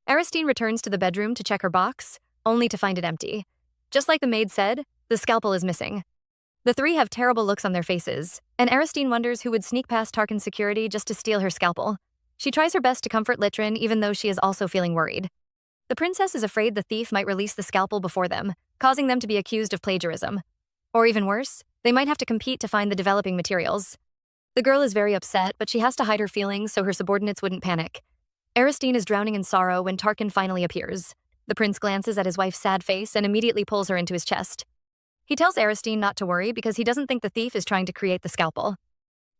Aristine returns to the bedroom to check her box, only to find it empty. Just like the maid said, the scalpel is missing. The three have terrible looks on their faces, and Aristine wonders who would sneak past Tarkin's security just to steal her scalpel. She tries her best to comfort Litrin, even though she is also feeling worried. The princess is afraid the thief might release the scalpel before them, causing them to be accused of plagiarism. Or even worse, they might have to compete to find the developing materials. The girl is very upset, but she has to hide her feelings so her subordinates wouldn't panic. Aristine is drowning in sorrow when Tarkin finally appears. The prince glances at his wife's sad face and immediately pulls her into his chest. He tells Aristine not to worry because he doesn't think the thief is trying to create the scalpel.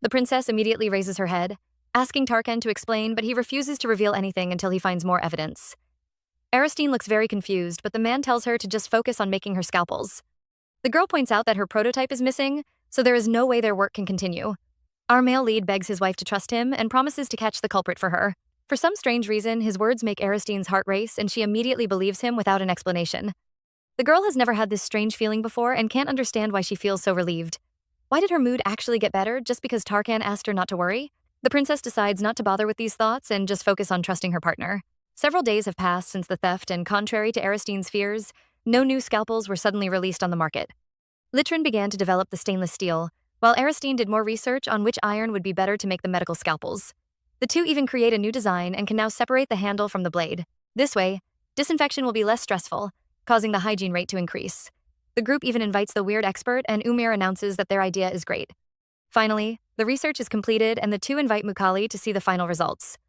The princess immediately raises her head, asking Tarkin to explain, but he refuses to reveal anything until he finds more evidence. Aristine looks very confused, but the man tells her to just focus on making her scalpels. The girl points out that her prototype is missing, so there is no way their work can continue. Our male lead begs his wife to trust him and promises to catch the culprit for her. For some strange reason, his words make Aristine's heart race, and she immediately believes him without an explanation. The girl has never had this strange feeling before and can't understand why she feels so relieved. Why did her mood actually get better just because Tarkin asked her not to worry? The princess decides not to bother with these thoughts and just focus on trusting her partner. Several days have passed since the theft, and contrary to Aristine's fears, no new scalpels were suddenly released on the market. Litrin began to develop the stainless steel, while Aristine did more research on which iron would be better to make the medical scalpels. The two even create a new design and can now separate the handle from the blade. This way, disinfection will be less stressful, causing the hygiene rate to increase. The group even invites the weird expert, and Umir announces that their idea is great. Finally, the research is completed and the two invite Mukali to see the final results.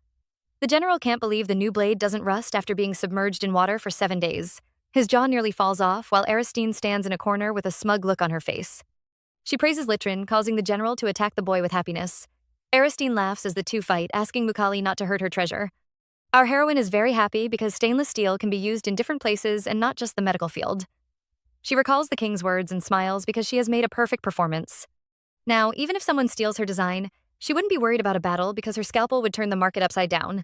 The general can't believe the new blade doesn't rust after being submerged in water for 7 days. His jaw nearly falls off while Aristine stands in a corner with a smug look on her face. She praises Litrin, causing the general to attack the boy with happiness. Aristine laughs as the two fight, asking Mukali not to hurt her treasure. Our heroine is very happy because stainless steel can be used in different places and not just the medical field. She recalls the king's words and smiles because she has made a perfect performance. Now, even if someone steals her design, she wouldn't be worried about a battle because her scalpel would turn the market upside down.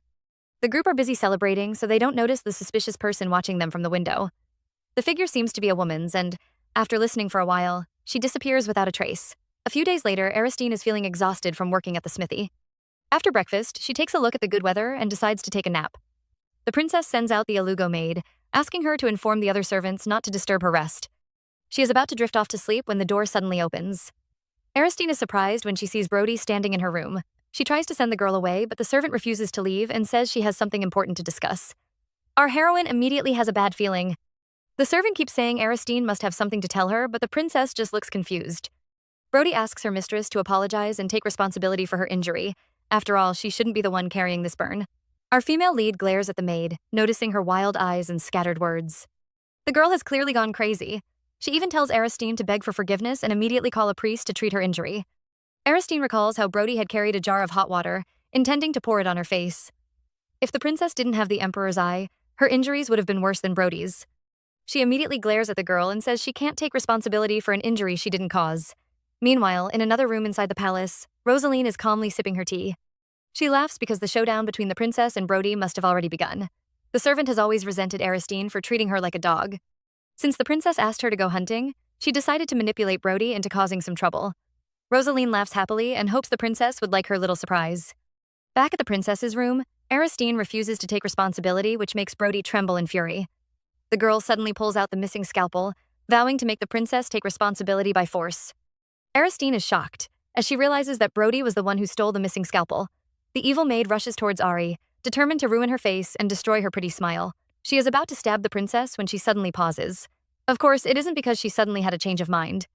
The group are busy celebrating, so they don't notice the suspicious person watching them from the window. The figure seems to be a woman's, and, after listening for a while, she disappears without a trace. A few days later, Aristine is feeling exhausted from working at the smithy. After breakfast, she takes a look at the good weather and decides to take a nap. The princess sends out the Alugo maid, asking her to inform the other servants not to disturb her rest. She is about to drift off to sleep when the door suddenly opens. Aristine is surprised when she sees Brody standing in her room. She tries to send the girl away, but the servant refuses to leave and says she has something important to discuss. Our heroine immediately has a bad feeling. The servant keeps saying Aristine must have something to tell her, but the princess just looks confused. Brody asks her mistress to apologize and take responsibility for her injury. After all, she shouldn't be the one carrying this burn. Our female lead glares at the maid, noticing her wild eyes and scattered words. The girl has clearly gone crazy. She even tells Aristine to beg for forgiveness and immediately call a priest to treat her injury. Aristine recalls how Brody had carried a jar of hot water, intending to pour it on her face. If the princess didn't have the Emperor's eye, her injuries would have been worse than Brody's. She immediately glares at the girl and says she can't take responsibility for an injury she didn't cause. Meanwhile, in another room inside the palace, Rosaline is calmly sipping her tea. She laughs because the showdown between the princess and Brody must have already begun. The servant has always resented Aristine for treating her like a dog. Since the princess asked her to go hunting, she decided to manipulate Brody into causing some trouble. Rosaline laughs happily and hopes the princess would like her little surprise. Back at the princess's room, Aristine refuses to take responsibility, which makes Brody tremble in fury. The girl suddenly pulls out the missing scalpel, vowing to make the princess take responsibility by force. Aristine is shocked, as she realizes that Brody was the one who stole the missing scalpel. The evil maid rushes towards Ari, determined to ruin her face and destroy her pretty smile. She is about to stab the princess when she suddenly pauses. Of course, it isn't because she suddenly had a change of mind.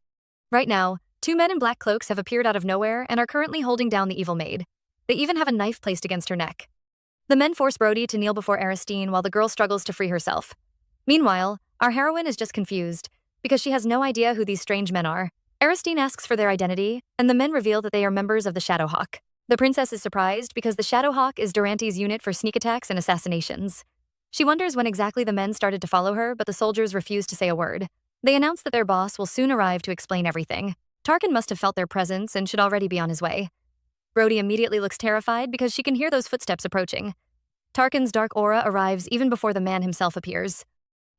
Right now, two men in black cloaks have appeared out of nowhere and are currently holding down the evil maid. They even have a knife placed against her neck. The men force Brody to kneel before Aristine while the girl struggles to free herself. Meanwhile, our heroine is just confused, because she has no idea who these strange men are. Aristine asks for their identity, and the men reveal that they are members of the Shadowhawk. The princess is surprised because the Shadowhawk is Durante's unit for sneak attacks and assassinations. She wonders when exactly the men started to follow her, but the soldiers refuse to say a word. They announce that their boss will soon arrive to explain everything. Tarkin must have felt their presence and should already be on his way. Brody immediately looks terrified because she can hear those footsteps approaching. Tarkin's dark aura arrives even before the man himself appears.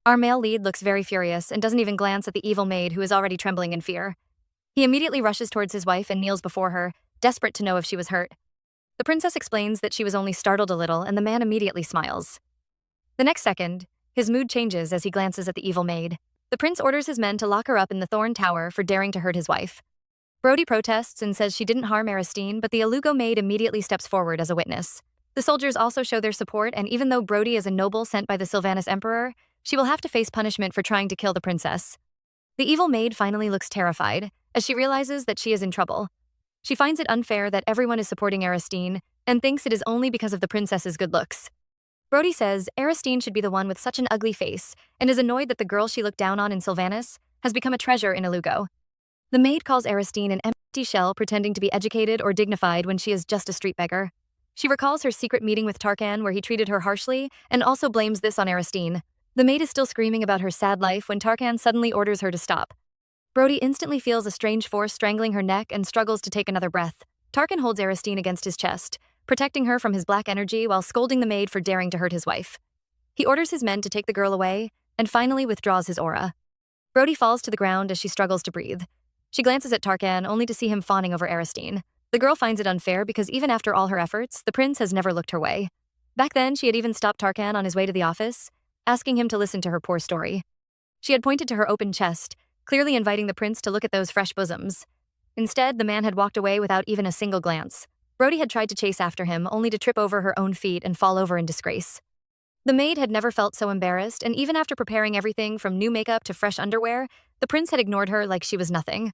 Our male lead looks very furious and doesn't even glance at the evil maid who is already trembling in fear. He immediately rushes towards his wife and kneels before her, desperate to know if she was hurt. The princess explains that she was only startled a little, and the man immediately smiles. The next second, his mood changes as he glances at the evil maid. The prince orders his men to lock her up in the Thorn Tower for daring to hurt his wife. Brody protests and says she didn't harm Aristine, but the Alugo maid immediately steps forward as a witness. The soldiers also show their support, and even though Brody is a noble sent by the Sylvanas Emperor, she will have to face punishment for trying to kill the princess. The evil maid finally looks terrified, as she realizes that she is in trouble. She finds it unfair that everyone is supporting Aristine, and thinks it is only because of the princess's good looks. Brody says Aristine should be the one with such an ugly face, and is annoyed that the girl she looked down on in Sylvanas has become a treasure in Alugo. The maid calls Aristine an empty shell pretending to be educated or dignified when she is just a street beggar. She recalls her secret meeting with Tarkan where he treated her harshly, and also blames this on Aristine. The maid is still screaming about her sad life when Tarkan suddenly orders her to stop. Brody instantly feels a strange force strangling her neck and struggles to take another breath. Tarkan holds Aristine against his chest, protecting her from his black energy while scolding the maid for daring to hurt his wife. He orders his men to take the girl away, and finally withdraws his aura. Brody falls to the ground as she struggles to breathe. She glances at Tarkan only to see him fawning over Aristine. The girl finds it unfair because even after all her efforts, the prince has never looked her way. Back then, she had even stopped Tarkan on his way to the office, asking him to listen to her poor story. She had pointed to her open chest, clearly inviting the prince to look at those fresh bosoms. Instead, the man had walked away without even a single glance. Brody had tried to chase after him, only to trip over her own feet and fall over in disgrace. The maid had never felt so embarrassed, and even after preparing everything from new makeup to fresh underwear, the prince had ignored her like she was nothing.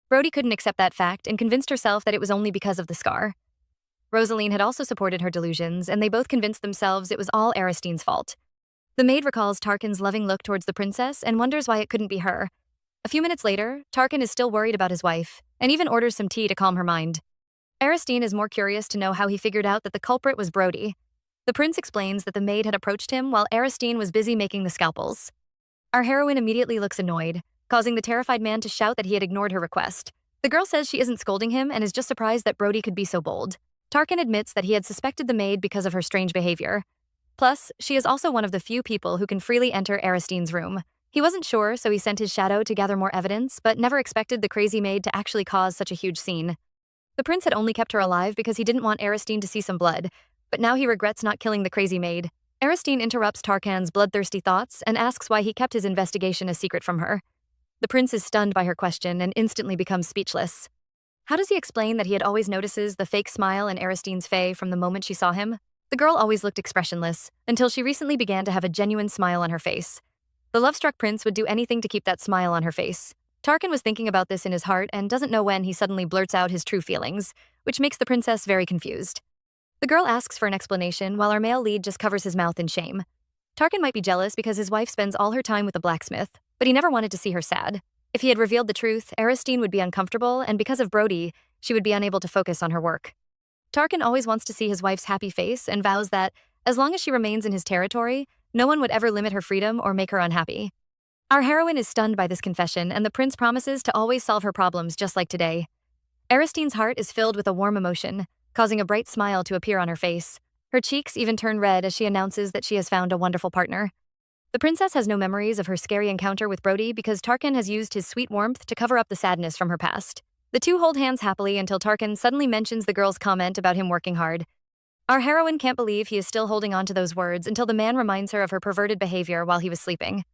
Brody couldn't accept that fact and convinced herself that it was only because of the scar. Rosaline had also supported her delusions, and they both convinced themselves it was all Aristine's fault. The maid recalls Tarkin's loving look towards the princess and wonders why it couldn't be her. A few minutes later, Tarkin is still worried about his wife, and even orders some tea to calm her mind. Aristine is more curious to know how he figured out that the culprit was Brody. The prince explains that the maid had approached him while Aristine was busy making the scalpels. Our heroine immediately looks annoyed, causing the terrified man to shout that he had ignored her request. The girl says she isn't scolding him and is just surprised that Brody could be so bold. Tarkin admits that he had suspected the maid because of her strange behavior. Plus, she is also one of the few people who can freely enter Aristine's room. He wasn't sure, so he sent his shadow to gather more evidence, but never expected the crazy maid to actually cause such a huge scene. The prince had only kept her alive because he didn't want Aristine to see some blood, but now he regrets not killing the crazy maid. Aristine interrupts Tarkan's bloodthirsty thoughts and asks why he kept his investigation a secret from her. The prince is stunned by her question and instantly becomes speechless. How does he explain that he had always notices the fake smile in Aristine's face from the moment she saw him? The girl always looked expressionless, until she recently began to have a genuine smile on her face. The love-struck prince would do anything to keep that smile on her face. Tarkin was thinking about this in his heart and doesn't know when he suddenly blurts out his true feelings, which makes the princess very confused. The girl asks for an explanation while our male lead just covers his mouth in shame. Tarkin might be jealous because his wife spends all her time with the blacksmith, but he never wanted to see her sad. If he had revealed the truth, Aristine would be uncomfortable, and because of Brody, she would be unable to focus on her work. Tarkin always wants to see his wife's happy face and vows that, as long as she remains in his territory, no one would ever limit her freedom or make her unhappy. Our heroine is stunned by this confession, and the prince promises to always solve her problems just like today. Aristine's heart is filled with a warm emotion, causing a bright smile to appear on her face. Her cheeks even turn red as she announces that she has found a wonderful partner. The princess has no memories of her scary encounter with Brody because Tarkin has used his sweet warmth to cover up the sadness from her past. The two hold hands happily until Tarkin suddenly mentions the girl's comment about him working hard. Our heroine can't believe he is still holding on to those words until the man reminds her of her perverted behavior while he was sleeping.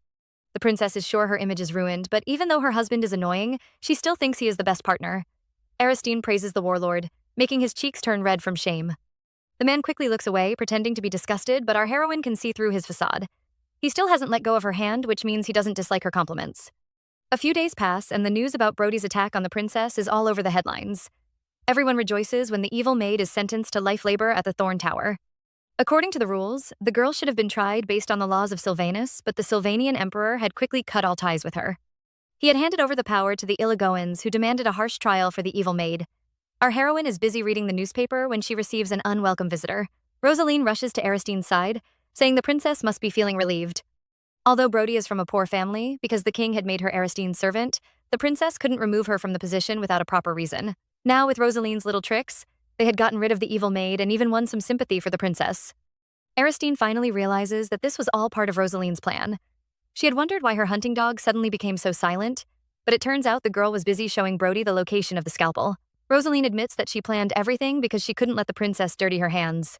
The princess is sure her image is ruined, but even though her husband is annoying, she still thinks he is the best partner. Aristine praises the warlord, making his cheeks turn red from shame. The man quickly looks away, pretending to be disgusted, but our heroine can see through his facade. He still hasn't let go of her hand, which means he doesn't dislike her compliments. A few days pass, and the news about Brody's attack on the princess is all over the headlines. Everyone rejoices when the evil maid is sentenced to life labor at the Thorn Tower. According to the rules, the girl should have been tried based on the laws of Sylvanus, but the Sylvanian emperor had quickly cut all ties with her. He had handed over the power to the Ilagoans, who demanded a harsh trial for the evil maid. Our heroine is busy reading the newspaper when she receives an unwelcome visitor. Rosaline rushes to Aristine's side, saying the princess must be feeling relieved. Although Brody is from a poor family, because the king had made her Aristine's servant, the princess couldn't remove her from the position without a proper reason. Now, with Rosaline's little tricks, they had gotten rid of the evil maid and even won some sympathy for the princess. Aristine finally realizes that this was all part of Rosaline's plan. She had wondered why her hunting dog suddenly became so silent, but it turns out the girl was busy showing Brody the location of the scalpel. Rosaline admits that she planned everything because she couldn't let the princess dirty her hands.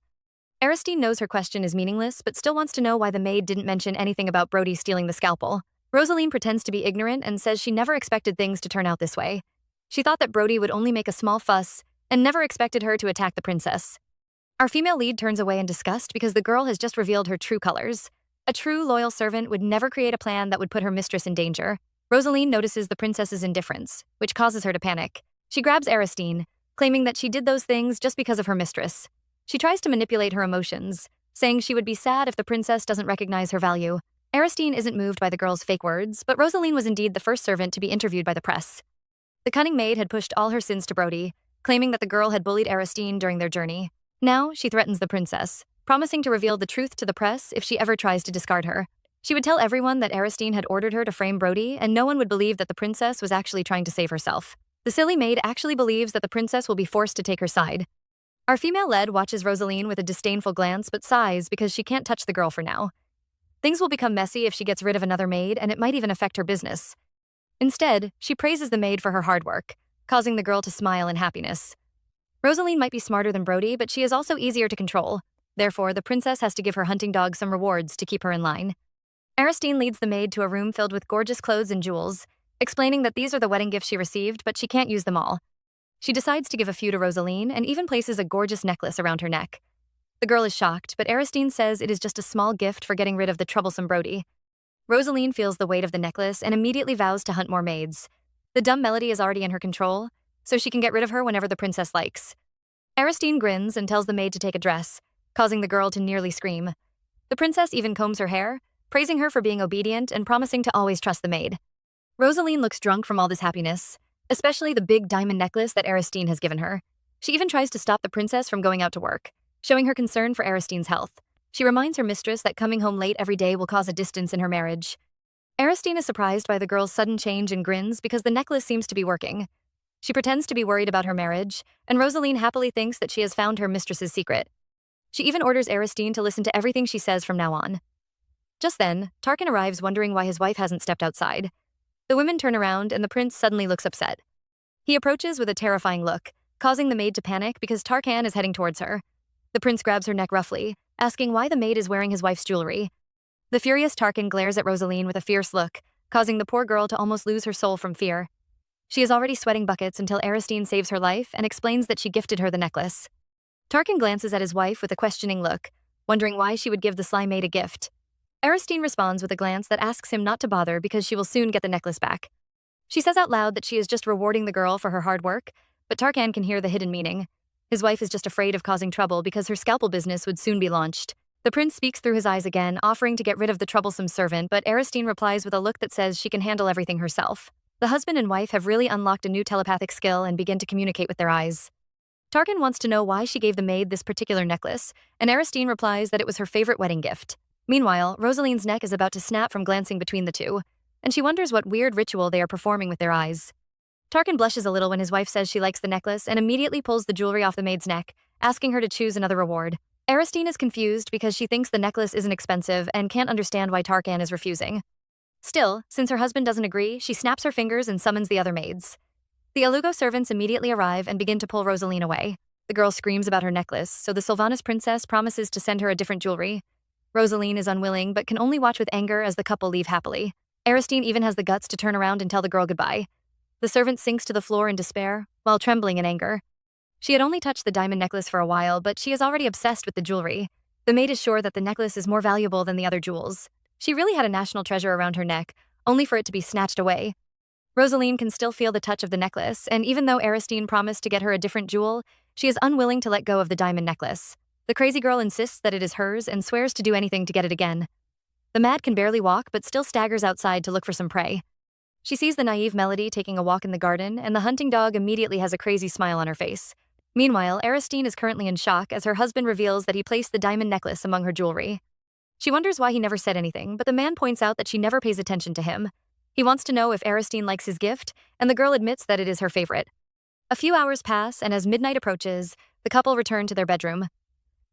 Aristine knows her question is meaningless, but still wants to know why the maid didn't mention anything about Brody stealing the scalpel. Rosaline pretends to be ignorant and says she never expected things to turn out this way. She thought that Brody would only make a small fuss and never expected her to attack the princess. Our female lead turns away in disgust because the girl has just revealed her true colors. A true, loyal servant would never create a plan that would put her mistress in danger. Rosaline notices the princess's indifference, which causes her to panic. She grabs Aristine, claiming that she did those things just because of her mistress. She tries to manipulate her emotions, saying she would be sad if the princess doesn't recognize her value. Aristine isn't moved by the girl's fake words, but Rosaline was indeed the first servant to be interviewed by the press. The cunning maid had pushed all her sins to Brody, claiming that the girl had bullied Aristine during their journey. Now, she threatens the princess, promising to reveal the truth to the press if she ever tries to discard her. She would tell everyone that Aristine had ordered her to frame Brody, and no one would believe that the princess was actually trying to save herself. The silly maid actually believes that the princess will be forced to take her side. Our female lead watches Rosaline with a disdainful glance but sighs because she can't touch the girl for now. Things will become messy if she gets rid of another maid, and it might even affect her business. Instead, she praises the maid for her hard work, causing the girl to smile in happiness. Rosaline might be smarter than Brody, but she is also easier to control. Therefore, the princess has to give her hunting dog some rewards to keep her in line. Aristine leads the maid to a room filled with gorgeous clothes and jewels, explaining that these are the wedding gifts she received, but she can't use them all. She decides to give a few to Rosaline and even places a gorgeous necklace around her neck. The girl is shocked, but Aristine says it is just a small gift for getting rid of the troublesome Brody. Rosaline feels the weight of the necklace and immediately vows to hunt more maids. The dumb Melody is already in her control, so she can get rid of her whenever the princess likes. Aristine grins and tells the maid to take a dress, causing the girl to nearly scream. The princess even combs her hair, praising her for being obedient and promising to always trust the maid. Rosaline looks drunk from all this happiness, especially the big diamond necklace that Aristine has given her. She even tries to stop the princess from going out to work, showing her concern for Aristine's health. She reminds her mistress that coming home late every day will cause a distance in her marriage. Aristine is surprised by the girl's sudden change and grins because the necklace seems to be working. She pretends to be worried about her marriage, and Rosaline happily thinks that she has found her mistress's secret. She even orders Aristine to listen to everything she says from now on. Just then, Tarkin arrives wondering why his wife hasn't stepped outside. The women turn around and the prince suddenly looks upset. He approaches with a terrifying look, causing the maid to panic because Tarkan is heading towards her. The prince grabs her neck roughly, asking why the maid is wearing his wife's jewelry. The furious Tarkin glares at Rosaline with a fierce look, causing the poor girl to almost lose her soul from fear. She is already sweating buckets until Aristine saves her life and explains that she gifted her the necklace. Tarkin glances at his wife with a questioning look, wondering why she would give the sly maid a gift. Aristine responds with a glance that asks him not to bother because she will soon get the necklace back. She says out loud that she is just rewarding the girl for her hard work, but Tarkan can hear the hidden meaning. His wife is just afraid of causing trouble because her scalpel business would soon be launched. The prince speaks through his eyes again, offering to get rid of the troublesome servant, but Aristine replies with a look that says she can handle everything herself. The husband and wife have really unlocked a new telepathic skill and begin to communicate with their eyes. Tarkan wants to know why she gave the maid this particular necklace, and Aristine replies that it was her favorite wedding gift. Meanwhile, Rosaline's neck is about to snap from glancing between the two, and she wonders what weird ritual they are performing with their eyes. Tarkan blushes a little when his wife says she likes the necklace and immediately pulls the jewelry off the maid's neck, asking her to choose another reward. Aristine is confused because she thinks the necklace isn't expensive and can't understand why Tarkan is refusing. Still, since her husband doesn't agree, she snaps her fingers and summons the other maids. The Alugo servants immediately arrive and begin to pull Rosaline away. The girl screams about her necklace, so the Sylvanas princess promises to send her a different jewelry. Rosaline is unwilling but can only watch with anger as the couple leave happily. Aristine even has the guts to turn around and tell the girl goodbye. The servant sinks to the floor in despair, while trembling in anger. She had only touched the diamond necklace for a while, but she is already obsessed with the jewelry. The maid is sure that the necklace is more valuable than the other jewels. She really had a national treasure around her neck, only for it to be snatched away. Rosaline can still feel the touch of the necklace, and even though Aristine promised to get her a different jewel, she is unwilling to let go of the diamond necklace. The crazy girl insists that it is hers and swears to do anything to get it again. The mad can barely walk but still staggers outside to look for some prey. She sees the naive Melody taking a walk in the garden, and the hunting dog immediately has a crazy smile on her face. Meanwhile, Aristine is currently in shock as her husband reveals that he placed the diamond necklace among her jewelry. She wonders why he never said anything, but the man points out that she never pays attention to him. He wants to know if Aristine likes his gift, and the girl admits that it is her favorite. A few hours pass, and as midnight approaches, the couple return to their bedroom.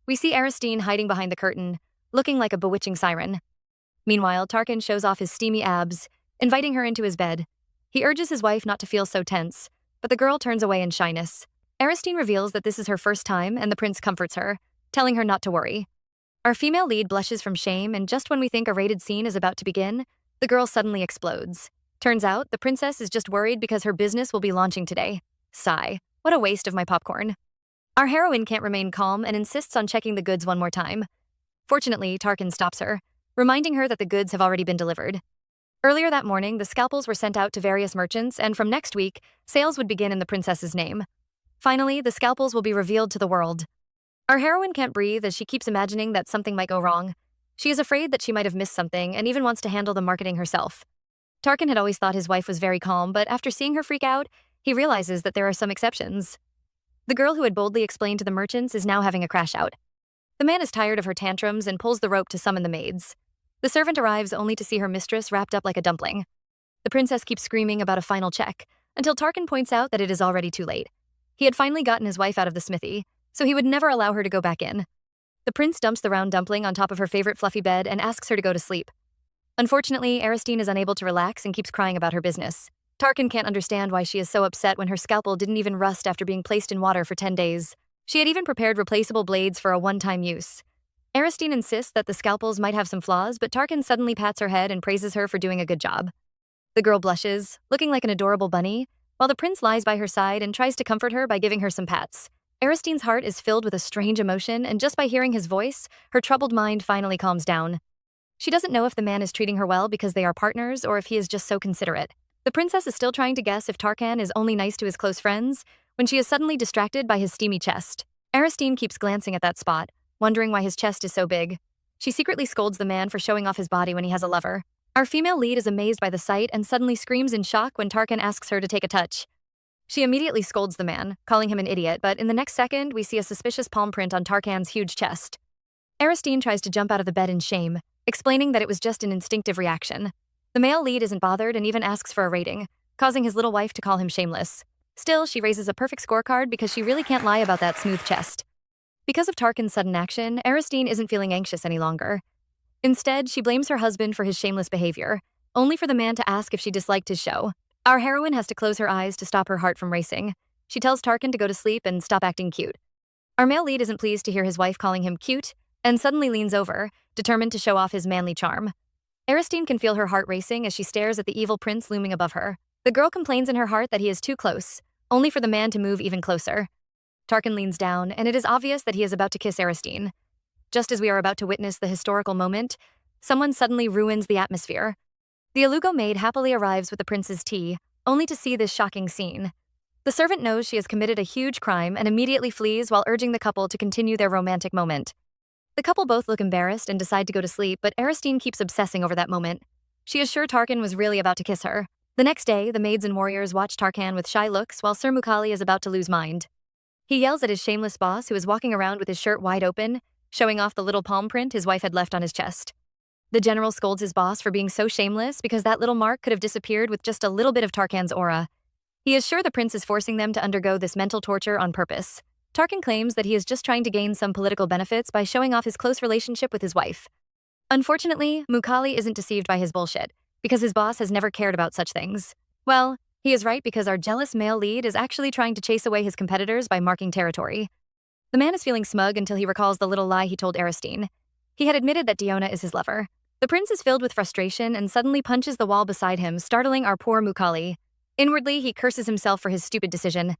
We see Aristine hiding behind the curtain, looking like a bewitching siren. Meanwhile, Tarkan shows off his steamy abs, inviting her into his bed. He urges his wife not to feel so tense, but the girl turns away in shyness. Aristine reveals that this is her first time, and the prince comforts her, telling her not to worry. Our female lead blushes from shame, and just when we think a rated scene is about to begin, the girl suddenly explodes. Turns out, the princess is just worried because her business will be launching today. Sigh. What a waste of my popcorn. Our heroine can't remain calm and insists on checking the goods one more time. Fortunately, Tarkan stops her, reminding her that the goods have already been delivered. Earlier that morning, the scalpels were sent out to various merchants, and from next week, sales would begin in the princess's name. Finally, the scalpels will be revealed to the world. Our heroine can't breathe as she keeps imagining that something might go wrong. She is afraid that she might have missed something and even wants to handle the marketing herself. Tarkan had always thought his wife was very calm, but after seeing her freak out, he realizes that there are some exceptions. The girl who had boldly explained to the merchants is now having a crash out. The man is tired of her tantrums and pulls the rope to summon the maids. The servant arrives only to see her mistress wrapped up like a dumpling. The princess keeps screaming about a final check, until Tarkan points out that it is already too late. He had finally gotten his wife out of the smithy, so he would never allow her to go back in. The prince dumps the round dumpling on top of her favorite fluffy bed and asks her to go to sleep. Unfortunately, Aristine is unable to relax and keeps crying about her business. Tarkan can't understand why she is so upset when her scalpel didn't even rust after being placed in water for 10 days. She had even prepared replaceable blades for a one-time use. Aristine insists that the scalpels might have some flaws, but Tarkan suddenly pats her head and praises her for doing a good job. The girl blushes, looking like an adorable bunny, while the prince lies by her side and tries to comfort her by giving her some pats. Aristine's heart is filled with a strange emotion, and just by hearing his voice, her troubled mind finally calms down. She doesn't know if the man is treating her well because they are partners or if he is just so considerate. The princess is still trying to guess if Tarkan is only nice to his close friends when she is suddenly distracted by his steamy chest. Aristine keeps glancing at that spot, wondering why his chest is so big. She secretly scolds the man for showing off his body when he has a lover. Our female lead is amazed by the sight and suddenly screams in shock when Tarkan asks her to take a touch. She immediately scolds the man, calling him an idiot, but in the next second, we see a suspicious palm print on Tarkan's huge chest. Aristine tries to jump out of the bed in shame, explaining that it was just an instinctive reaction. The male lead isn't bothered and even asks for a rating, causing his little wife to call him shameless. Still, she raises a perfect scorecard because she really can't lie about that smooth chest. Because of Tarkan's sudden action, Aristine isn't feeling anxious any longer. Instead, she blames her husband for his shameless behavior, only for the man to ask if she disliked his show. Our heroine has to close her eyes to stop her heart from racing. She tells Tarkan to go to sleep and stop acting cute. Our male lead isn't pleased to hear his wife calling him cute, and suddenly leans over, determined to show off his manly charm. Aristine can feel her heart racing as she stares at the evil prince looming above her. The girl complains in her heart that he is too close, only for the man to move even closer. Tarkan leans down, and it is obvious that he is about to kiss Aristine. Just as we are about to witness the historical moment, someone suddenly ruins the atmosphere. The Alugo maid happily arrives with the prince's tea, only to see this shocking scene. The servant knows she has committed a huge crime and immediately flees while urging the couple to continue their romantic moment. The couple both look embarrassed and decide to go to sleep, but Aristine keeps obsessing over that moment. She is sure Tarkan was really about to kiss her. The next day, the maids and warriors watch Tarkan with shy looks while Sir Mukali is about to lose mind. He yells at his shameless boss, who is walking around with his shirt wide open, showing off the little palm print his wife had left on his chest. The general scolds his boss for being so shameless because that little mark could have disappeared with just a little bit of Tarkan's aura. He is sure the prince is forcing them to undergo this mental torture on purpose. Tarkan claims that he is just trying to gain some political benefits by showing off his close relationship with his wife. Unfortunately, Mukali isn't deceived by his bullshit, because his boss has never cared about such things. Well, he is right, because our jealous male lead is actually trying to chase away his competitors by marking territory. The man is feeling smug until he recalls the little lie he told Aristine. He had admitted that Diona is his lover. The prince is filled with frustration and suddenly punches the wall beside him, startling our poor Mukali. Inwardly, he curses himself for his stupid decision.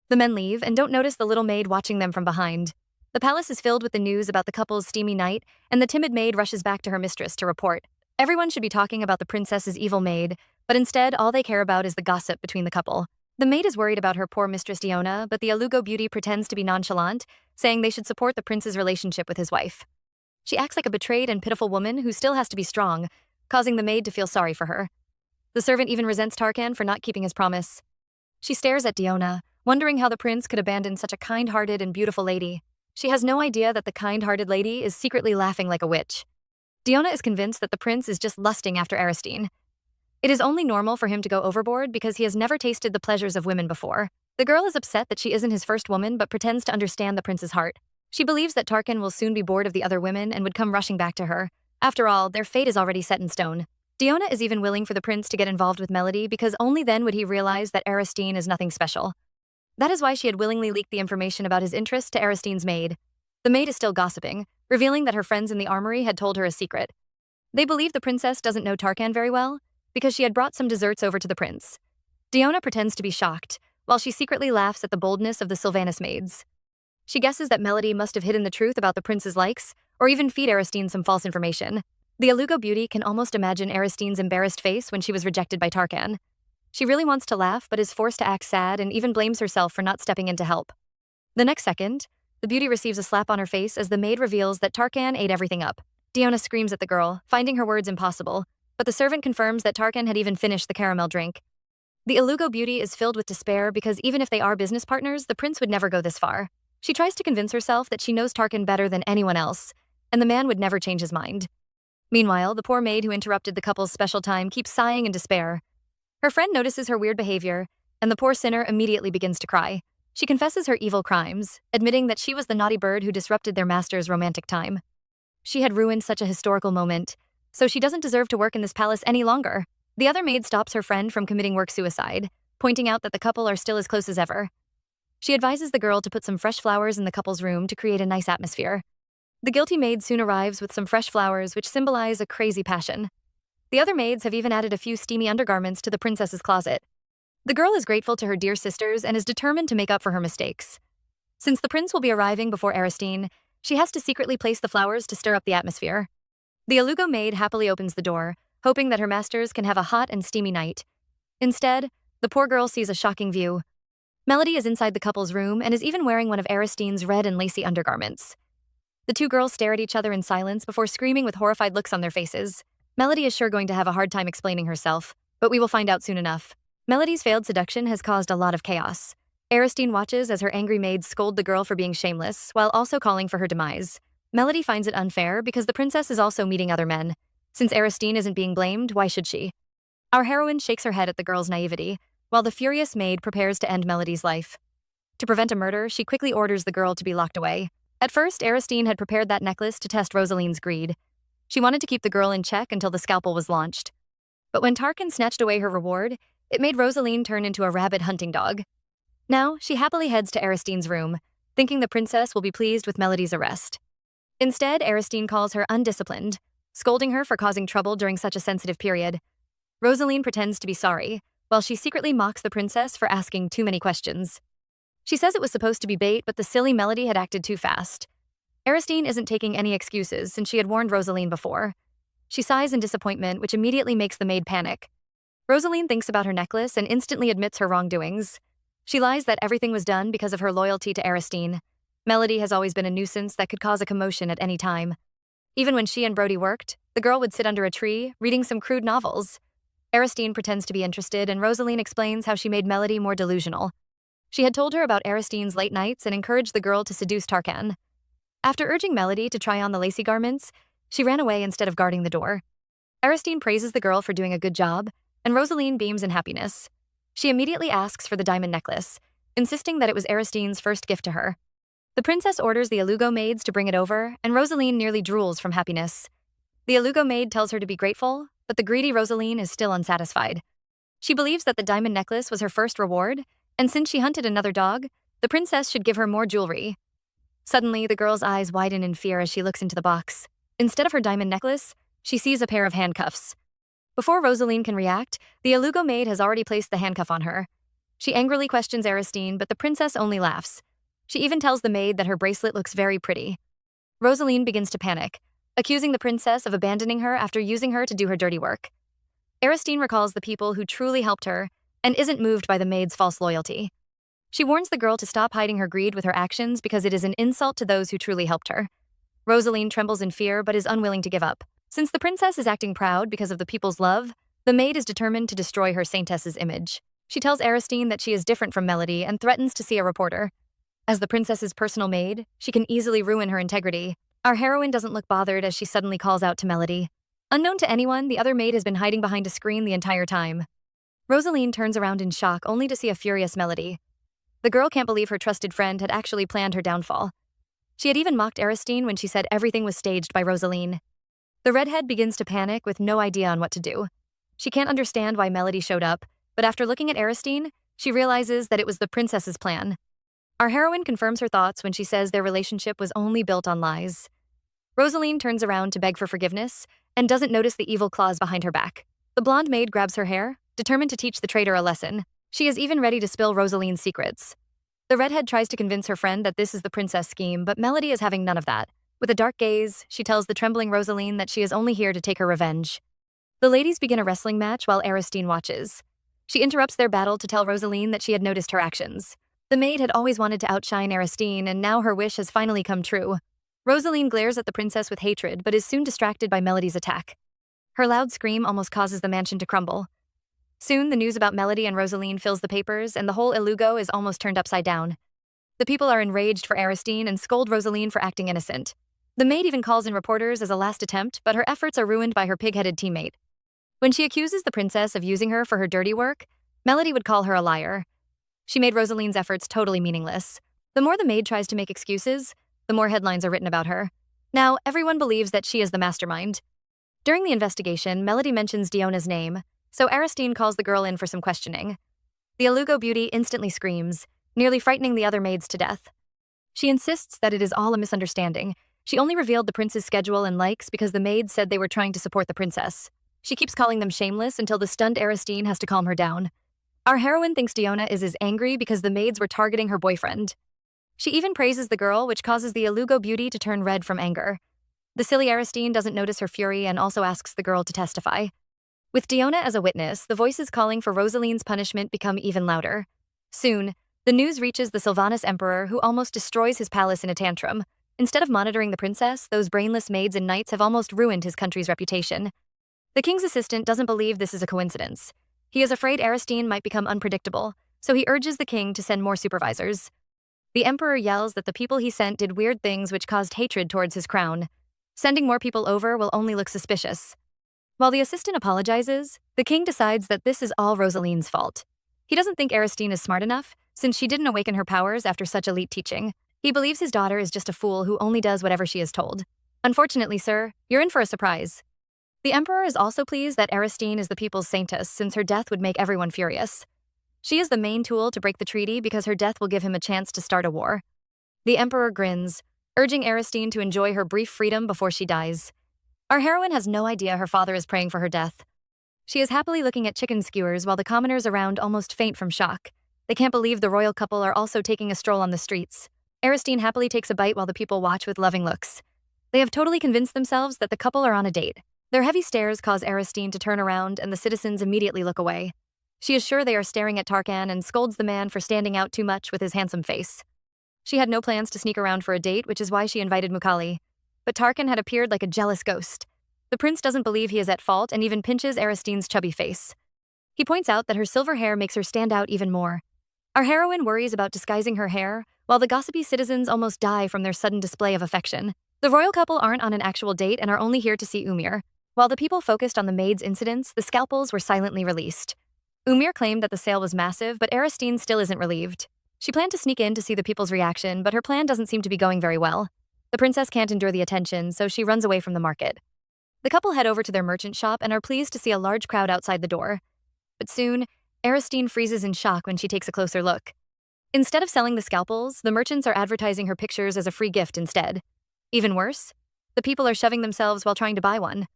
The men leave and don't notice the little maid watching them from behind. The palace is filled with the news about the couple's steamy night, and the timid maid rushes back to her mistress to report. Everyone should be talking about the princess's evil maid, but instead all they care about is the gossip between the couple. The maid is worried about her poor mistress Diona, but the Alugo beauty pretends to be nonchalant, saying they should support the prince's relationship with his wife. She acts like a betrayed and pitiful woman who still has to be strong, causing the maid to feel sorry for her. The servant even resents Tarkan for not keeping his promise. She stares at Diona, wondering how the prince could abandon such a kind-hearted and beautiful lady. She has no idea that the kind-hearted lady is secretly laughing like a witch. Diona is convinced that the prince is just lusting after Aristine. It is only normal for him to go overboard because he has never tasted the pleasures of women before. The girl is upset that she isn't his first woman but pretends to understand the prince's heart. She believes that Tarkan will soon be bored of the other women and would come rushing back to her. After all, their fate is already set in stone. Diona is even willing for the prince to get involved with Melody because only then would he realize that Aristine is nothing special. That is why she had willingly leaked the information about his interest to Aristine's maid. The maid is still gossiping, revealing that her friends in the armory had told her a secret. They believe the princess doesn't know Tarkan very well because she had brought some desserts over to the prince. Diona pretends to be shocked, while she secretly laughs at the boldness of the Sylvanas maids. She guesses that Melody must have hidden the truth about the prince's likes, or even feed Aristine some false information. The Alugo beauty can almost imagine Aristine's embarrassed face when she was rejected by Tarkan. She really wants to laugh but is forced to act sad and even blames herself for not stepping in to help. The next second, the beauty receives a slap on her face as the maid reveals that Tarkan ate everything up. Diona screams at the girl, finding her words impossible, but the servant confirms that Tarkan had even finished the caramel drink. The Alugo beauty is filled with despair because even if they are business partners, the prince would never go this far. She tries to convince herself that she knows Tarkan better than anyone else, and the man would never change his mind. Meanwhile, the poor maid who interrupted the couple's special time keeps sighing in despair. Her friend notices her weird behavior, and the poor sinner immediately begins to cry. She confesses her evil crimes, admitting that she was the naughty bird who disrupted their master's romantic time. She had ruined such a historical moment, so she doesn't deserve to work in this palace any longer. The other maid stops her friend from committing work suicide, pointing out that the couple are still as close as ever. She advises the girl to put some fresh flowers in the couple's room to create a nice atmosphere. The guilty maid soon arrives with some fresh flowers which symbolize a crazy passion. The other maids have even added a few steamy undergarments to the princess's closet. The girl is grateful to her dear sisters and is determined to make up for her mistakes. Since the prince will be arriving before Aristine, she has to secretly place the flowers to stir up the atmosphere. The Alugo maid happily opens the door, hoping that her masters can have a hot and steamy night. Instead, the poor girl sees a shocking view. Melody is inside the couple's room and is even wearing one of Aristine's red and lacy undergarments. The two girls stare at each other in silence before screaming with horrified looks on their faces. Melody is sure going to have a hard time explaining herself, but we will find out soon enough. Melody's failed seduction has caused a lot of chaos. Aristine watches as her angry maids scold the girl for being shameless, while also calling for her demise. Melody finds it unfair because the princess is also meeting other men. Since Aristine isn't being blamed, why should she? Our heroine shakes her head at the girl's naivety, while the furious maid prepares to end Melody's life. To prevent a murder, she quickly orders the girl to be locked away. At first, Aristine had prepared that necklace to test Rosaline's greed. She wanted to keep the girl in check until the scalpel was launched. But when Tarkan snatched away her reward, it made Rosaline turn into a rabid hunting dog. Now, she happily heads to Aristine's room, thinking the princess will be pleased with Melody's arrest. Instead, Aristine calls her undisciplined, scolding her for causing trouble during such a sensitive period. Rosaline pretends to be sorry, while she secretly mocks the princess for asking too many questions. She says it was supposed to be bait, but the silly Melody had acted too fast. Aristine isn't taking any excuses since she had warned Rosaline before. She sighs in disappointment, which immediately makes the maid panic. Rosaline thinks about her necklace and instantly admits her wrongdoings. She lies that everything was done because of her loyalty to Aristine. Melody has always been a nuisance that could cause a commotion at any time. Even when she and Brody worked, the girl would sit under a tree, reading some crude novels. Aristine pretends to be interested, and Rosaline explains how she made Melody more delusional. She had told her about Aristine's late nights and encouraged the girl to seduce Tarkan. After urging Melody to try on the lacy garments, she ran away instead of guarding the door. Aristine praises the girl for doing a good job, and Rosaline beams in happiness. She immediately asks for the diamond necklace, insisting that it was Aristine's first gift to her. The princess orders the Alugo maids to bring it over, and Rosaline nearly drools from happiness. The Alugo maid tells her to be grateful, but the greedy Rosaline is still unsatisfied. She believes that the diamond necklace was her first reward, and since she hunted another dog, the princess should give her more jewelry. Suddenly, the girl's eyes widen in fear as she looks into the box. Instead of her diamond necklace, she sees a pair of handcuffs. Before Rosaline can react, the Alugo maid has already placed the handcuff on her. She angrily questions Aristine, but the princess only laughs. She even tells the maid that her bracelet looks very pretty. Rosaline begins to panic, accusing the princess of abandoning her after using her to do her dirty work. Aristine recalls the people who truly helped her and isn't moved by the maid's false loyalty. She warns the girl to stop hiding her greed with her actions because it is an insult to those who truly helped her. Rosaline trembles in fear but is unwilling to give up. Since the princess is acting proud because of the people's love, the maid is determined to destroy her saintess's image. She tells Aristine that she is different from Melody and threatens to see a reporter. As the princess's personal maid, she can easily ruin her integrity. Our heroine doesn't look bothered as she suddenly calls out to Melody. Unknown to anyone, the other maid has been hiding behind a screen the entire time. Rosaline turns around in shock only to see a furious Melody. The girl can't believe her trusted friend had actually planned her downfall. She had even mocked Aristine when she said everything was staged by Rosaline. The redhead begins to panic with no idea on what to do. She can't understand why Melody showed up, but after looking at Aristine, she realizes that it was the princess's plan. Our heroine confirms her thoughts when she says their relationship was only built on lies. Rosaline turns around to beg for forgiveness and doesn't notice the evil claws behind her back. The blonde maid grabs her hair, determined to teach the traitor a lesson. She is even ready to spill Rosaline's secrets. The redhead tries to convince her friend that this is the princess scheme, but Melody is having none of that. With a dark gaze, she tells the trembling Rosaline that she is only here to take her revenge. The ladies begin a wrestling match while Aristine watches. She interrupts their battle to tell Rosaline that she had noticed her actions. The maid had always wanted to outshine Aristine, and now her wish has finally come true. Rosaline glares at the princess with hatred, but is soon distracted by Melody's attack. Her loud scream almost causes the mansion to crumble. Soon, the news about Melody and Rosaline fills the papers, and the whole Ilugo is almost turned upside down. The people are enraged for Aristine and scold Rosaline for acting innocent. The maid even calls in reporters as a last attempt, but her efforts are ruined by her pig-headed teammate. When she accuses the princess of using her for her dirty work, Melody would call her a liar. She made Rosaline's efforts totally meaningless. The more the maid tries to make excuses, the more headlines are written about her. Now, everyone believes that she is the mastermind. During the investigation, Melody mentions Diona's name, so Aristine calls the girl in for some questioning. The Alugo beauty instantly screams, nearly frightening the other maids to death. She insists that it is all a misunderstanding. She only revealed the prince's schedule and likes because the maids said they were trying to support the princess. She keeps calling them shameless until the stunned Aristine has to calm her down. Our heroine thinks Diona is as angry because the maids were targeting her boyfriend. She even praises the girl, which causes the Alugo beauty to turn red from anger. The silly Aristine doesn't notice her fury and also asks the girl to testify. With Diona as a witness, the voices calling for Rosaline's punishment become even louder. Soon, the news reaches the Sylvanus Emperor, who almost destroys his palace in a tantrum. Instead of monitoring the princess, those brainless maids and knights have almost ruined his country's reputation. The king's assistant doesn't believe this is a coincidence. He is afraid Aristine might become unpredictable, so he urges the king to send more supervisors. The emperor yells that the people he sent did weird things which caused hatred towards his crown. Sending more people over will only look suspicious. While the assistant apologizes, the king decides that this is all Rosaline's fault. He doesn't think Aristine is smart enough, since she didn't awaken her powers after such elite teaching. He believes his daughter is just a fool who only does whatever she is told. Unfortunately, sir, you're in for a surprise. The emperor is also pleased that Aristine is the people's saintess, since her death would make everyone furious. She is the main tool to break the treaty because her death will give him a chance to start a war. The emperor grins, urging Aristine to enjoy her brief freedom before she dies. Our heroine has no idea her father is praying for her death. She is happily looking at chicken skewers while the commoners around almost faint from shock. They can't believe the royal couple are also taking a stroll on the streets. Aristine happily takes a bite while the people watch with loving looks. They have totally convinced themselves that the couple are on a date. Their heavy stares cause Aristine to turn around, and the citizens immediately look away. She is sure they are staring at Tarkan and scolds the man for standing out too much with his handsome face. She had no plans to sneak around for a date, which is why she invited Mukali. But Tarkan had appeared like a jealous ghost. The prince doesn't believe he is at fault and even pinches Aristine's chubby face. He points out that her silver hair makes her stand out even more. Our heroine worries about disguising her hair, while the gossipy citizens almost die from their sudden display of affection. The royal couple aren't on an actual date and are only here to see Umir. While the people focused on the maid's incidents, the scalpels were silently released. Umir claimed that the sale was massive, but Aristine still isn't relieved. She planned to sneak in to see the people's reaction, but her plan doesn't seem to be going very well. The princess can't endure the attention, so she runs away from the market. The couple head over to their merchant shop and are pleased to see a large crowd outside the door. But soon, Aristine freezes in shock when she takes a closer look. Instead of selling the scalpels, the merchants are advertising her pictures as a free gift instead. Even worse, the people are shoving themselves while trying to buy one.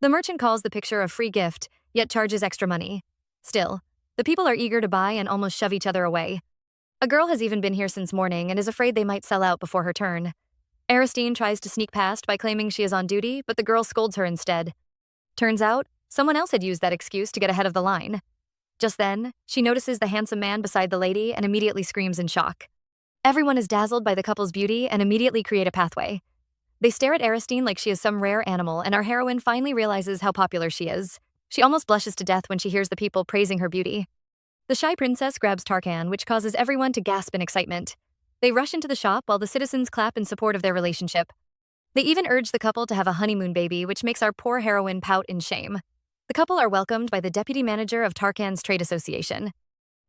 The merchant calls the picture a free gift, yet charges extra money. Still, the people are eager to buy and almost shove each other away. A girl has even been here since morning and is afraid they might sell out before her turn. Aristine tries to sneak past by claiming she is on duty, but the girl scolds her instead. Turns out, someone else had used that excuse to get ahead of the line. Just then, she notices the handsome man beside the lady and immediately screams in shock. Everyone is dazzled by the couple's beauty and immediately create a pathway. They stare at Aristine like she is some rare animal, and our heroine finally realizes how popular she is. She almost blushes to death when she hears the people praising her beauty. The shy princess grabs Tarkan, which causes everyone to gasp in excitement. They rush into the shop while the citizens clap in support of their relationship. They even urge the couple to have a honeymoon baby, which makes our poor heroine pout in shame. The couple are welcomed by the deputy manager of Tarkan's trade association.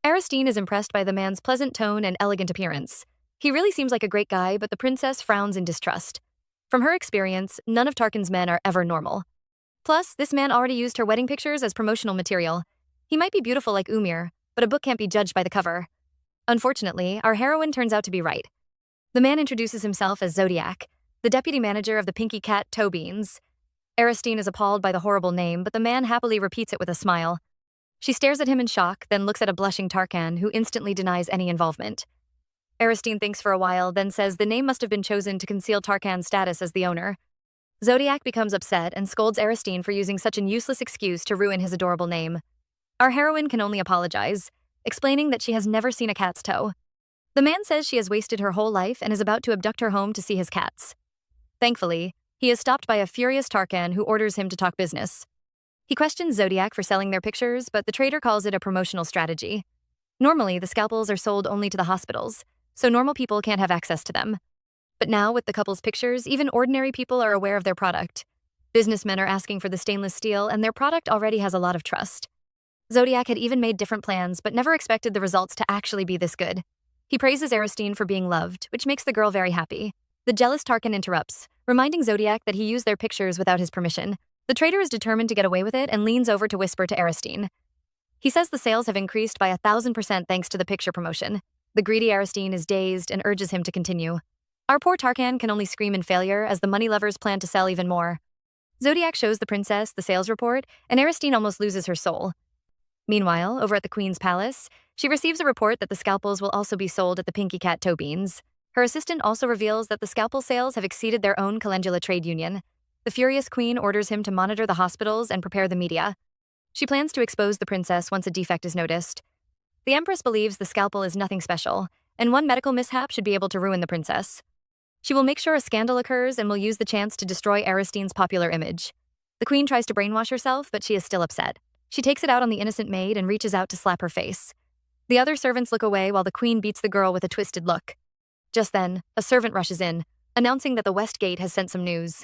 Aristine is impressed by the man's pleasant tone and elegant appearance. He really seems like a great guy, but the princess frowns in distrust. From her experience, none of Tarkan's men are ever normal. Plus, this man already used her wedding pictures as promotional material. He might be beautiful like Umir, but a book can't be judged by the cover. Unfortunately, our heroine turns out to be right. The man introduces himself as Zodiac, the deputy manager of the Pinky Cat Toe Beans. Aristine is appalled by the horrible name, but the man happily repeats it with a smile. She stares at him in shock, then looks at a blushing Tarkan, who instantly denies any involvement. Aristine thinks for a while, then says the name must have been chosen to conceal Tarkan's status as the owner. Zodiac becomes upset and scolds Aristine for using such an useless excuse to ruin his adorable name. Our heroine can only apologize, explaining that she has never seen a cat's toe. The man says she has wasted her whole life and is about to abduct her home to see his cats. Thankfully, he is stopped by a furious Tarkan who orders him to talk business. He questions Zodiac for selling their pictures, but the trader calls it a promotional strategy. Normally, the scalpels are sold only to the hospitals, so normal people can't have access to them. But now, with the couple's pictures, even ordinary people are aware of their product. Businessmen are asking for the stainless steel, and their product already has a lot of trust. Zodiac had even made different plans, but never expected the results to actually be this good. He praises Aristine for being loved, which makes the girl very happy. The jealous Tarkan interrupts, reminding Zodiac that he used their pictures without his permission. The trader is determined to get away with it and leans over to whisper to Aristine. He says the sales have increased by 1,000% thanks to the picture promotion. The greedy Aristine is dazed and urges him to continue. Our poor Tarkan can only scream in failure as the money lovers plan to sell even more. Zodiac shows the princess the sales report, and Aristine almost loses her soul. Meanwhile, over at the Queen's palace, she receives a report that the scalpels will also be sold at the Pinky Cat Toe Beans. Her assistant also reveals that the scalpel sales have exceeded their own calendula trade union. The furious queen orders him to monitor the hospitals and prepare the media. She plans to expose the princess once a defect is noticed. The empress believes the scalpel is nothing special, and one medical mishap should be able to ruin the princess. She will make sure a scandal occurs and will use the chance to destroy Aristine's popular image. The queen tries to brainwash herself, but she is still upset. She takes it out on the innocent maid and reaches out to slap her face. The other servants look away while the queen beats the girl with a twisted look. Just then, a servant rushes in, announcing that the West Gate has sent some news.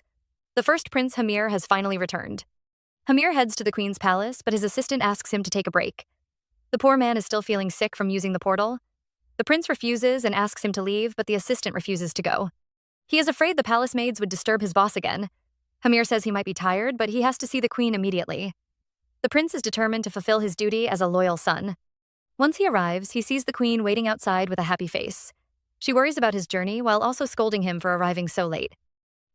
The first prince, Hamir, has finally returned. Hamir heads to the queen's palace, but his assistant asks him to take a break. The poor man is still feeling sick from using the portal. The prince refuses and asks him to leave, but the assistant refuses to go. He is afraid the palace maids would disturb his boss again. Hamir says he might be tired, but he has to see the queen immediately. The prince is determined to fulfill his duty as a loyal son. Once he arrives, he sees the queen waiting outside with a happy face. She worries about his journey while also scolding him for arriving so late.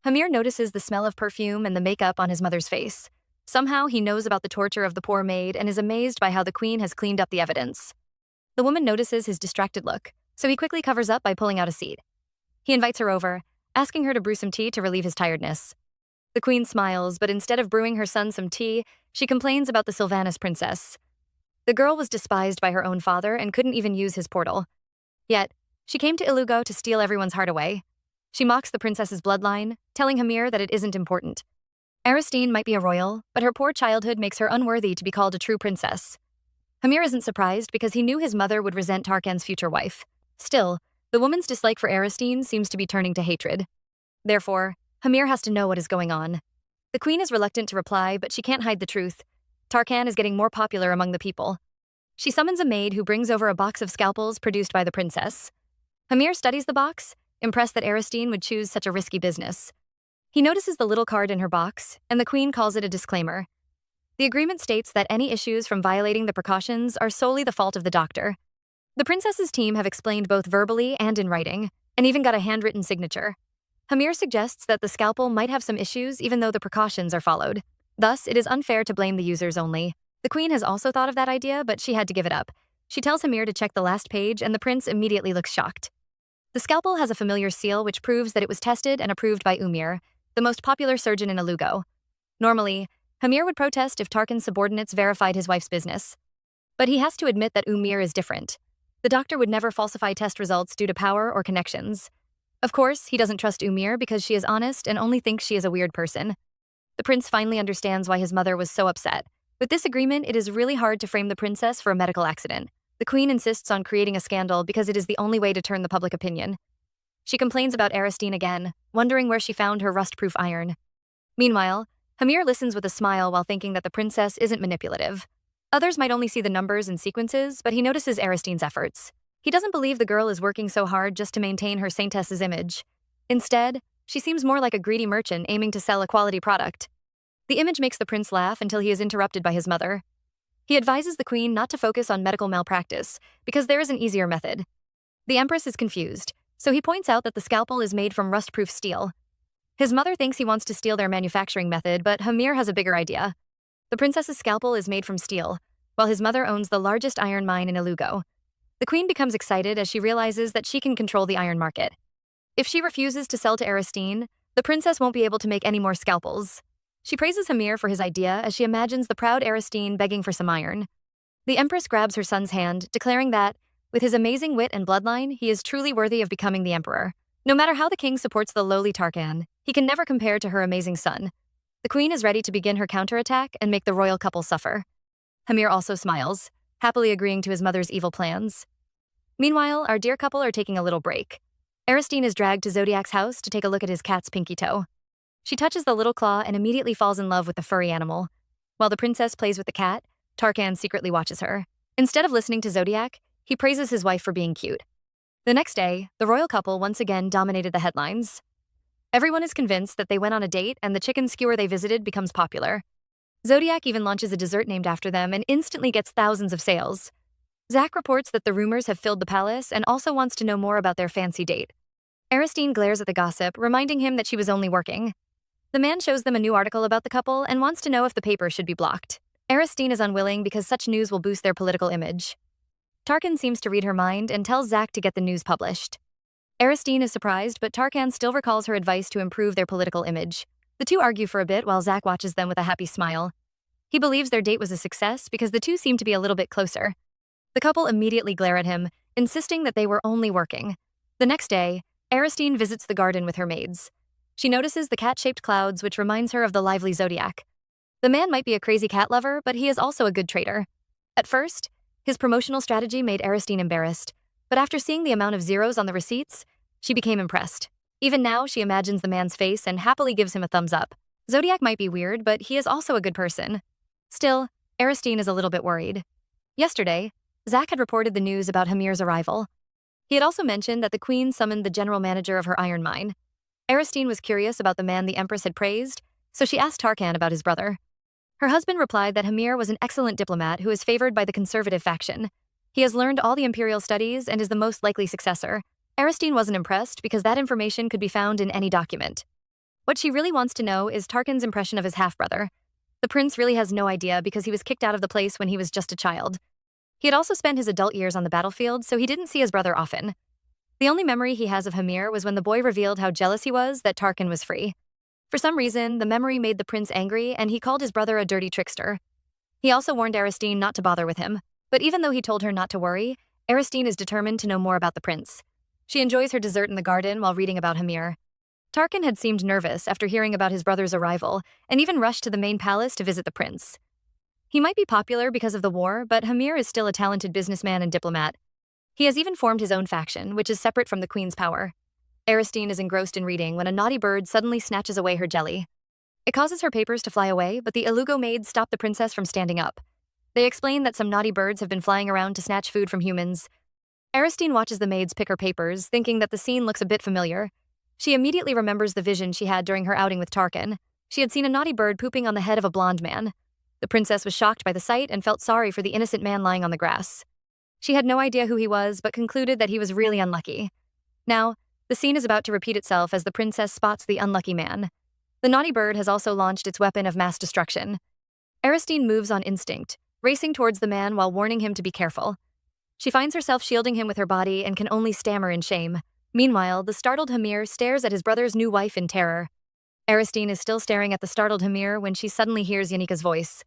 Hamir notices the smell of perfume and the makeup on his mother's face. Somehow, he knows about the torture of the poor maid and is amazed by how the queen has cleaned up the evidence. The woman notices his distracted look, so he quickly covers up by pulling out a seat. He invites her over, asking her to brew some tea to relieve his tiredness. The queen smiles, but instead of brewing her son some tea, she complains about the Sylvanas princess. The girl was despised by her own father and couldn't even use his portal. Yet, She came to Ilugo to steal everyone's heart away. She mocks the princess's bloodline, telling Hamir that it isn't important. Aristine might be a royal, but her poor childhood makes her unworthy to be called a true princess. Hamir isn't surprised because he knew his mother would resent Tarkan's future wife. Still, the woman's dislike for Aristine seems to be turning to hatred. Therefore, Hamir has to know what is going on. The queen is reluctant to reply, but she can't hide the truth. Tarkan is getting more popular among the people. She summons a maid who brings over a box of scalpels produced by the princess. Hamir studies the box, impressed that Aristine would choose such a risky business. He notices the little card in her box, and the queen calls it a disclaimer. The agreement states that any issues from violating the precautions are solely the fault of the doctor. The princess's team have explained both verbally and in writing, and even got a handwritten signature. Hamir suggests that the scalpel might have some issues even though the precautions are followed. Thus, it is unfair to blame the users only. The queen has also thought of that idea, but she had to give it up. She tells Hamir to check the last page, and the prince immediately looks shocked. The scalpel has a familiar seal which proves that it was tested and approved by Umir, the most popular surgeon in Ilugo. Normally, Hamir would protest if Tarkan's subordinates verified his wife's business. But he has to admit that Umir is different. The doctor would never falsify test results due to power or connections. Of course, he doesn't trust Umir because she is honest and only thinks she is a weird person. The prince finally understands why his mother was so upset. With this agreement, it is really hard to frame the princess for a medical accident. The queen insists on creating a scandal because it is the only way to turn the public opinion. She complains about Aristine again, wondering where she found her rust-proof iron. Meanwhile, Hamir listens with a smile while thinking that the princess isn't manipulative. Others might only see the numbers and sequences, but he notices Aristine's efforts. He doesn't believe the girl is working so hard just to maintain her saintess's image. Instead, she seems more like a greedy merchant aiming to sell a quality product. The image makes the prince laugh until he is interrupted by his mother. He advises the queen not to focus on medical malpractice, because there is an easier method. The empress is confused, so he points out that the scalpel is made from rust-proof steel. His mother thinks he wants to steal their manufacturing method, but Hamir has a bigger idea. The princess's scalpel is made from steel, while his mother owns the largest iron mine in Ilugo. The queen becomes excited as she realizes that she can control the iron market. If she refuses to sell to Aristine, the princess won't be able to make any more scalpels. She praises Hamir for his idea as she imagines the proud Aristine begging for some iron. The empress grabs her son's hand, declaring that, with his amazing wit and bloodline, he is truly worthy of becoming the emperor. No matter how the king supports the lowly Tarkan, he can never compare to her amazing son. The queen is ready to begin her counterattack and make the royal couple suffer. Hamir also smiles, happily agreeing to his mother's evil plans. Meanwhile, our dear couple are taking a little break. Aristine is dragged to Zodiac's house to take a look at his cat's pinky toe. She touches the little claw and immediately falls in love with the furry animal. While the princess plays with the cat, Tarkan secretly watches her. Instead of listening to Zodiac, he praises his wife for being cute. The next day, the royal couple once again dominated the headlines. Everyone is convinced that they went on a date and the chicken skewer they visited becomes popular. Zodiac even launches a dessert named after them and instantly gets thousands of sales. Zack reports that the rumors have filled the palace and also wants to know more about their fancy date. Aristine glares at the gossip, reminding him that she was only working. The man shows them a new article about the couple and wants to know if the paper should be blocked. Aristine is unwilling because such news will boost their political image. Tarkan seems to read her mind and tells Zack to get the news published. Aristine is surprised, but Tarkan still recalls her advice to improve their political image. The two argue for a bit while Zack watches them with a happy smile. He believes their date was a success because the two seem to be a little bit closer. The couple immediately glare at him, insisting that they were only working. The next day, Aristine visits the garden with her maids. She notices the cat-shaped clouds, which reminds her of the lively Zodiac. The man might be a crazy cat lover, but he is also a good trader. At first, his promotional strategy made Aristine embarrassed, but after seeing the amount of zeros on the receipts, she became impressed. Even now, she imagines the man's face and happily gives him a thumbs up. Zodiac might be weird, but he is also a good person. Still, Aristine is a little bit worried. Yesterday, Zack had reported the news about Hamir's arrival. He had also mentioned that the queen summoned the general manager of her iron mine. Aristine was curious about the man the empress had praised, so she asked Tarkan about his brother. Her husband replied that Hamir was an excellent diplomat who is favored by the conservative faction. He has learned all the imperial studies and is the most likely successor. Aristine wasn't impressed because that information could be found in any document. What she really wants to know is Tarkan's impression of his half-brother. The prince really has no idea because he was kicked out of the place when he was just a child. He had also spent his adult years on the battlefield, so he didn't see his brother often. The only memory he has of Hamir was when the boy revealed how jealous he was that Tarkan was free. For some reason, the memory made the prince angry and he called his brother a dirty trickster. He also warned Aristine not to bother with him, but even though he told her not to worry, Aristine is determined to know more about the prince. She enjoys her dessert in the garden while reading about Hamir. Tarkan had seemed nervous after hearing about his brother's arrival and even rushed to the main palace to visit the prince. He might be popular because of the war, but Hamir is still a talented businessman and diplomat. He has even formed his own faction, which is separate from the queen's power. Aristine is engrossed in reading when a naughty bird suddenly snatches away her jelly. It causes her papers to fly away, but the Ilugo maids stop the princess from standing up. They explain that some naughty birds have been flying around to snatch food from humans. Aristine watches the maids pick her papers, thinking that the scene looks a bit familiar. She immediately remembers the vision she had during her outing with Tarkan. She had seen a naughty bird pooping on the head of a blonde man. The princess was shocked by the sight and felt sorry for the innocent man lying on the grass. She had no idea who he was, but concluded that he was really unlucky. Now, the scene is about to repeat itself as the princess spots the unlucky man. The naughty bird has also launched its weapon of mass destruction. Aristine moves on instinct, racing towards the man while warning him to be careful. She finds herself shielding him with her body and can only stammer in shame. Meanwhile, the startled Hamir stares at his brother's new wife in terror. Aristine is still staring at the startled Hamir when she suddenly hears Yannicka's voice.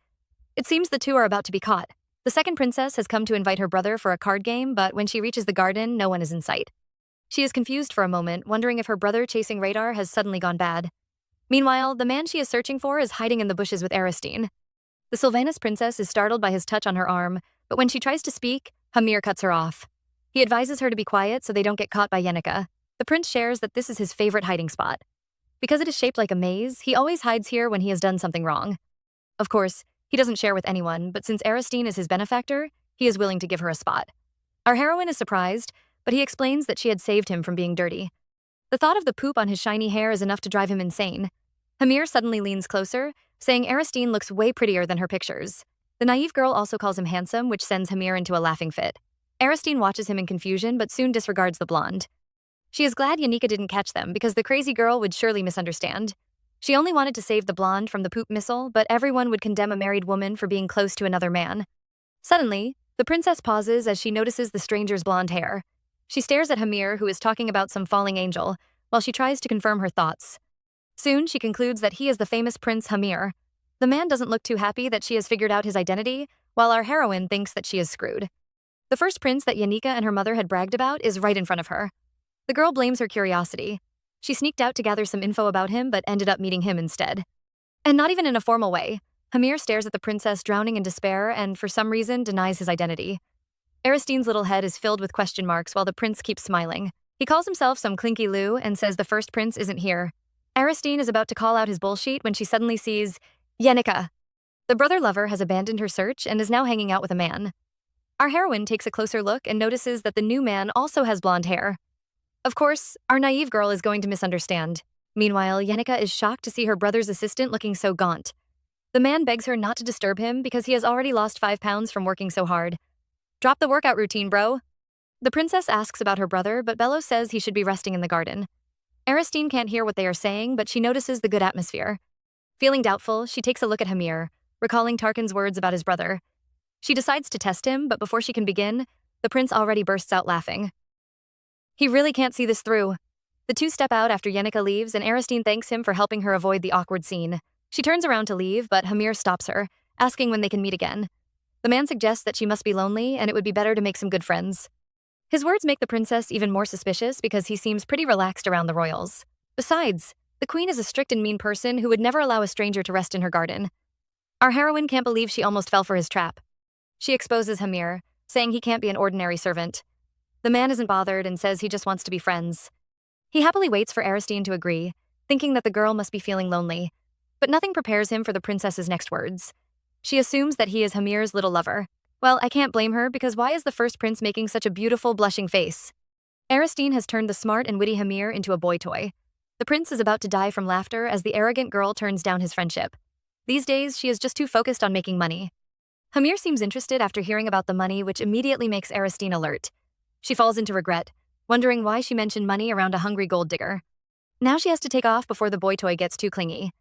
It seems the two are about to be caught. The second princess has come to invite her brother for a card game, but when she reaches the garden, no one is in sight. She is confused for a moment, wondering if her brother chasing radar has suddenly gone bad. Meanwhile, the man she is searching for is hiding in the bushes with Aristine. The Sylvanas princess is startled by his touch on her arm, but when she tries to speak, Hamir cuts her off. He advises her to be quiet so they don't get caught by Yannicka. The prince shares that this is his favorite hiding spot. Because it is shaped like a maze, he always hides here when he has done something wrong. Of course, he doesn't share with anyone, but since Aristine is his benefactor, he is willing to give her a spot. Our heroine is surprised, but he explains that she had saved him from being dirty. The thought of the poop on his shiny hair is enough to drive him insane. Hamir suddenly leans closer, saying Aristine looks way prettier than her pictures. The naive girl also calls him handsome, which sends Hamir into a laughing fit. Aristine watches him in confusion, but soon disregards the blonde. She is glad Yannicka didn't catch them because the crazy girl would surely misunderstand. She only wanted to save the blonde from the poop missile, but everyone would condemn a married woman for being close to another man. Suddenly, the princess pauses as she notices the stranger's blonde hair. She stares at Hamir, who is talking about some falling angel, while she tries to confirm her thoughts. Soon, she concludes that he is the famous Prince Hamir. The man doesn't look too happy that she has figured out his identity, while our heroine thinks that she is screwed. The first prince that Yannicka and her mother had bragged about is right in front of her. The girl blames her curiosity. She sneaked out to gather some info about him but ended up meeting him instead. And not even in a formal way, Hamir stares at the princess drowning in despair and, for some reason, denies his identity. Aristine's little head is filled with question marks while the prince keeps smiling. He calls himself some Clinky Lou and says the first prince isn't here. Aristine is about to call out his bullshit when she suddenly sees Yannicka. The brother lover has abandoned her search and is now hanging out with a man. Our heroine takes a closer look and notices that the new man also has blonde hair. Of course, our naive girl is going to misunderstand. Meanwhile, Yannicka is shocked to see her brother's assistant looking so gaunt. The man begs her not to disturb him because he has already lost 5 pounds from working so hard. Drop the workout routine, bro. The princess asks about her brother, but Bello says he should be resting in the garden. Aristine can't hear what they are saying, but she notices the good atmosphere. Feeling doubtful, she takes a look at Hamir, recalling Tarkan's words about his brother. She decides to test him, but before she can begin, the prince already bursts out laughing. He really can't see this through. The two step out after Yannicka leaves, and Aristine thanks him for helping her avoid the awkward scene. She turns around to leave, but Hamir stops her, asking when they can meet again. The man suggests that she must be lonely and it would be better to make some good friends. His words make the princess even more suspicious because he seems pretty relaxed around the royals. Besides, the queen is a strict and mean person who would never allow a stranger to rest in her garden. Our heroine can't believe she almost fell for his trap. She exposes Hamir, saying he can't be an ordinary servant. The man isn't bothered and says he just wants to be friends. He happily waits for Aristine to agree, thinking that the girl must be feeling lonely. But nothing prepares him for the princess's next words. She assumes that he is Hamir's little lover. Well, I can't blame her because why is the first prince making such a beautiful, blushing face? Aristine has turned the smart and witty Hamir into a boy toy. The prince is about to die from laughter as the arrogant girl turns down his friendship. These days, she is just too focused on making money. Hamir seems interested after hearing about the money, which immediately makes Aristine alert. She falls into regret, wondering why she mentioned money around a hungry gold digger. Now she has to take off before the boy toy gets too clingy.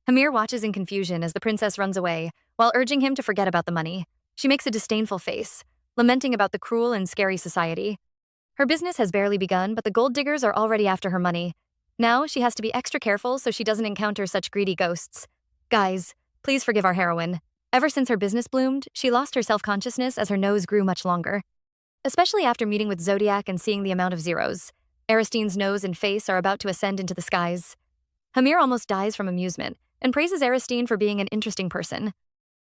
Hamir watches in confusion as the princess runs away, while urging him to forget about the money. She makes a disdainful face, lamenting about the cruel and scary society. Her business has barely begun, but the gold diggers are already after her money. Now she has to be extra careful so she doesn't encounter such greedy ghosts. Guys, please forgive our heroine. Ever since her business bloomed, she lost her self-consciousness as her nose grew much longer. Especially after meeting with Zodiac and seeing the amount of zeros. Aristine's nose and face are about to ascend into the skies. Hamir almost dies from amusement and praises Aristine for being an interesting person.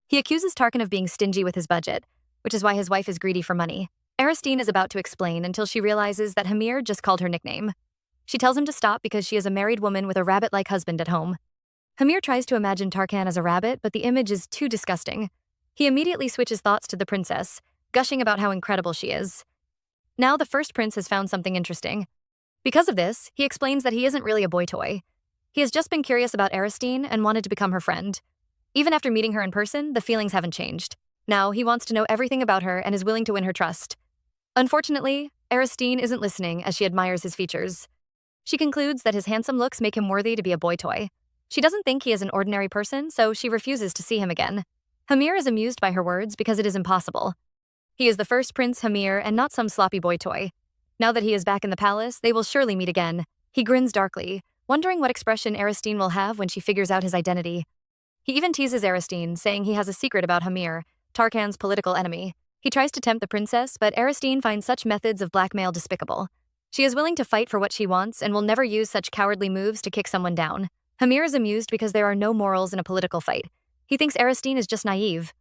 He accuses Tarkan of being stingy with his budget, which is why his wife is greedy for money. Aristine is about to explain until she realizes that Hamir just called her nickname. She tells him to stop because she is a married woman with a rabbit-like husband at home. Hamir tries to imagine Tarkan as a rabbit, but the image is too disgusting. He immediately switches thoughts to the princess, gushing about how incredible she is. Now the first prince has found something interesting. Because of this, he explains that he isn't really a boy toy. He has just been curious about Aristine and wanted to become her friend. Even after meeting her in person, the feelings haven't changed. Now, he wants to know everything about her and is willing to win her trust. Unfortunately, Aristine isn't listening as she admires his features. She concludes that his handsome looks make him worthy to be a boy toy. She doesn't think he is an ordinary person, so she refuses to see him again. Hamir is amused by her words because it is impossible. He is the first Prince Hamir and not some sloppy boy toy. Now that he is back in the palace, they will surely meet again. He grins darkly, wondering what expression Aristine will have when she figures out his identity. He even teases Aristine, saying he has a secret about Hamir, Tarkan's political enemy. He tries to tempt the princess, but Aristine finds such methods of blackmail despicable. She is willing to fight for what she wants and will never use such cowardly moves to kick someone down. Hamir is amused because there are no morals in a political fight. He thinks Aristine is just naive.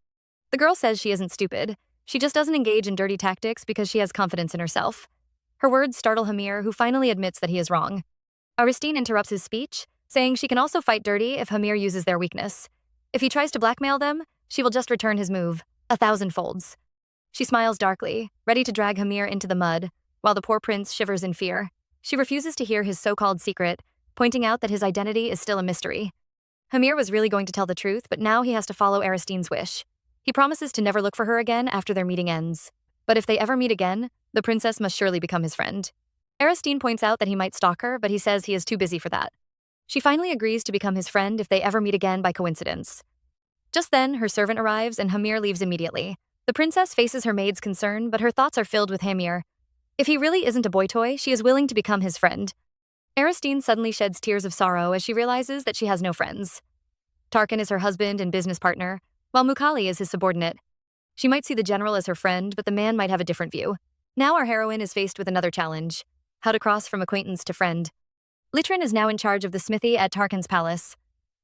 The girl says she isn't stupid. She just doesn't engage in dirty tactics because she has confidence in herself. Her words startle Hamir, who finally admits that he is wrong. Aristine interrupts his speech, saying she can also fight dirty if Hamir uses their weakness. If he tries to blackmail them, she will just return his move, 1,000 folds. She smiles darkly, ready to drag Hamir into the mud, while the poor prince shivers in fear. She refuses to hear his so-called secret, pointing out that his identity is still a mystery. Hamir was really going to tell the truth, but now he has to follow Aristine's wish. He promises to never look for her again after their meeting ends. But if they ever meet again, the princess must surely become his friend. Aristine points out that he might stalk her, but he says he is too busy for that. She finally agrees to become his friend if they ever meet again by coincidence. Just then, her servant arrives and Hamir leaves immediately. The princess faces her maid's concern, but her thoughts are filled with Hamir. If he really isn't a boy toy, she is willing to become his friend. Aristine suddenly sheds tears of sorrow as she realizes that she has no friends. Tarkan is her husband and business partner, while Mukali is his subordinate. She might see the general as her friend, but the man might have a different view. Now our heroine is faced with another challenge: how to cross from acquaintance to friend. Litrin is now in charge of the smithy at Tarkan's palace.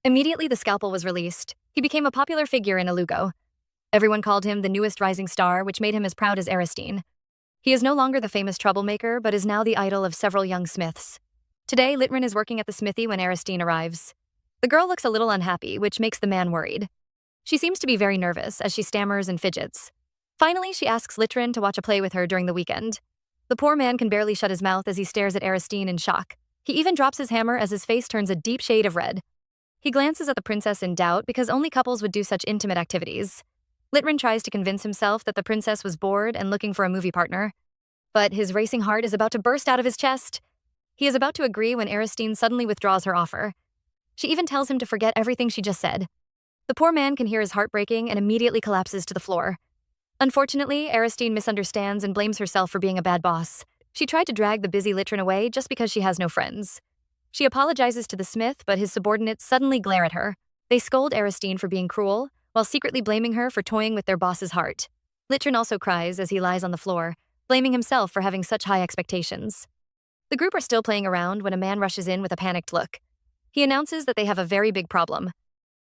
Immediately the scalpel was released, he became a popular figure in Alugo. Everyone called him the newest rising star, which made him as proud as Aristine. He is no longer the famous troublemaker, but is now the idol of several young smiths. Today, Litrin is working at the smithy when Aristine arrives. The girl looks a little unhappy, which makes the man worried. She seems to be very nervous as she stammers and fidgets. Finally, she asks Litrin to watch a play with her during the weekend. The poor man can barely shut his mouth as he stares at Aristine in shock. He even drops his hammer as his face turns a deep shade of red. He glances at the princess in doubt because only couples would do such intimate activities. Litrin tries to convince himself that the princess was bored and looking for a movie partner. But his racing heart is about to burst out of his chest. He is about to agree when Aristine suddenly withdraws her offer. She even tells him to forget everything she just said. The poor man can hear his heart breaking and immediately collapses to the floor. Unfortunately, Aristine misunderstands and blames herself for being a bad boss. She tried to drag the busy Litrin away just because she has no friends. She apologizes to the smith, but his subordinates suddenly glare at her. They scold Aristine for being cruel, while secretly blaming her for toying with their boss's heart. Litrin also cries as he lies on the floor, blaming himself for having such high expectations. The group are still playing around when a man rushes in with a panicked look. He announces that they have a very big problem.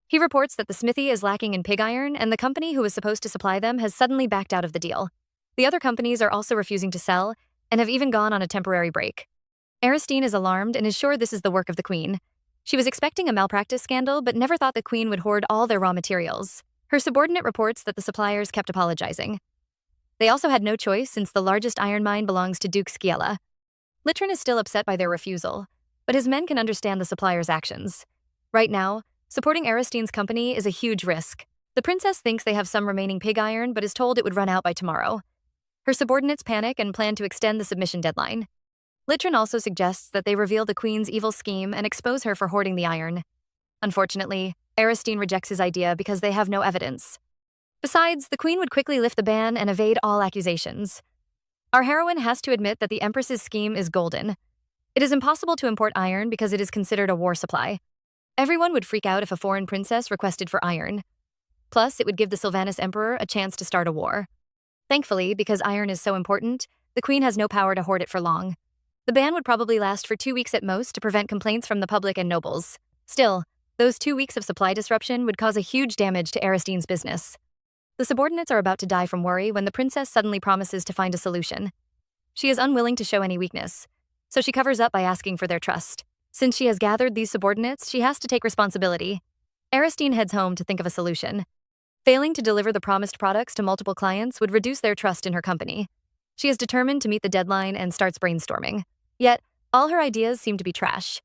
He reports that the smithy is lacking in pig iron and the company who was supposed to supply them has suddenly backed out of the deal. The other companies are also refusing to sell and have even gone on a temporary break. Aristine is alarmed and is sure this is the work of the queen. She was expecting a malpractice scandal but never thought the queen would hoard all their raw materials. Her subordinate reports that the suppliers kept apologizing. They also had no choice since the largest iron mine belongs to Duke Sciella. Litrin is still upset by their refusal, but his men can understand the suppliers' actions. Right now, supporting Aristine's company is a huge risk. The princess thinks they have some remaining pig iron but is told it would run out by tomorrow. Her subordinates panic and plan to extend the submission deadline. Litrin also suggests that they reveal the queen's evil scheme and expose her for hoarding the iron. Unfortunately, Aristine rejects his idea because they have no evidence. Besides, the queen would quickly lift the ban and evade all accusations. Our heroine has to admit that the Empress's scheme is golden. It is impossible to import iron because it is considered a war supply. Everyone would freak out if a foreign princess requested for iron. Plus, it would give the Sylvanus Emperor a chance to start a war. Thankfully, because iron is so important, the queen has no power to hoard it for long. The ban would probably last for 2 weeks at most to prevent complaints from the public and nobles. Still, those 2 weeks of supply disruption would cause a huge damage to Aristine's business. The subordinates are about to die from worry when the princess suddenly promises to find a solution. She is unwilling to show any weakness, so she covers up by asking for their trust. Since she has gathered these subordinates, she has to take responsibility. Aristine heads home to think of a solution. Failing to deliver the promised products to multiple clients would reduce their trust in her company. She is determined to meet the deadline and starts brainstorming. Yet, all her ideas seem to be trash.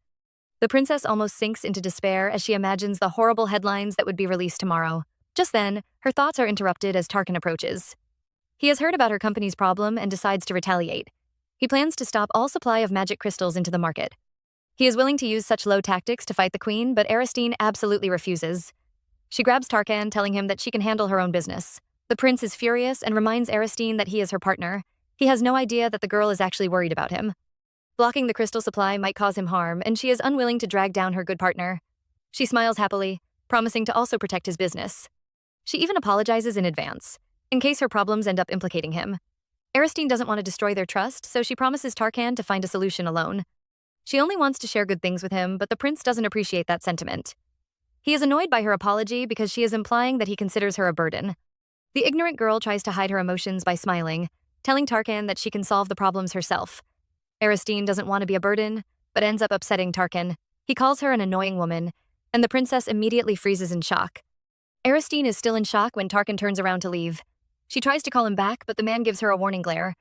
The princess almost sinks into despair as she imagines the horrible headlines that would be released tomorrow. Just then, her thoughts are interrupted as Tarkan approaches. He has heard about her company's problem and decides to retaliate. He plans to stop all supply of magic crystals into the market. He is willing to use such low tactics to fight the queen, but Aristine absolutely refuses. She grabs Tarkan, telling him that she can handle her own business. The prince is furious and reminds Aristine that he is her partner. He has no idea that the girl is actually worried about him. Blocking the crystal supply might cause him harm, and she is unwilling to drag down her good partner. She smiles happily, promising to also protect his business. She even apologizes in advance, in case her problems end up implicating him. Aristine doesn't want to destroy their trust, so she promises Tarkan to find a solution alone. She only wants to share good things with him, but the prince doesn't appreciate that sentiment. He is annoyed by her apology because she is implying that he considers her a burden. The ignorant girl tries to hide her emotions by smiling, telling Tarkan that she can solve the problems herself. Aristine doesn't want to be a burden, but ends up upsetting Tarkan. He calls her an annoying woman, and the princess immediately freezes in shock. Aristine is still in shock when Tarkan turns around to leave. She tries to call him back, but the man gives her a warning glare.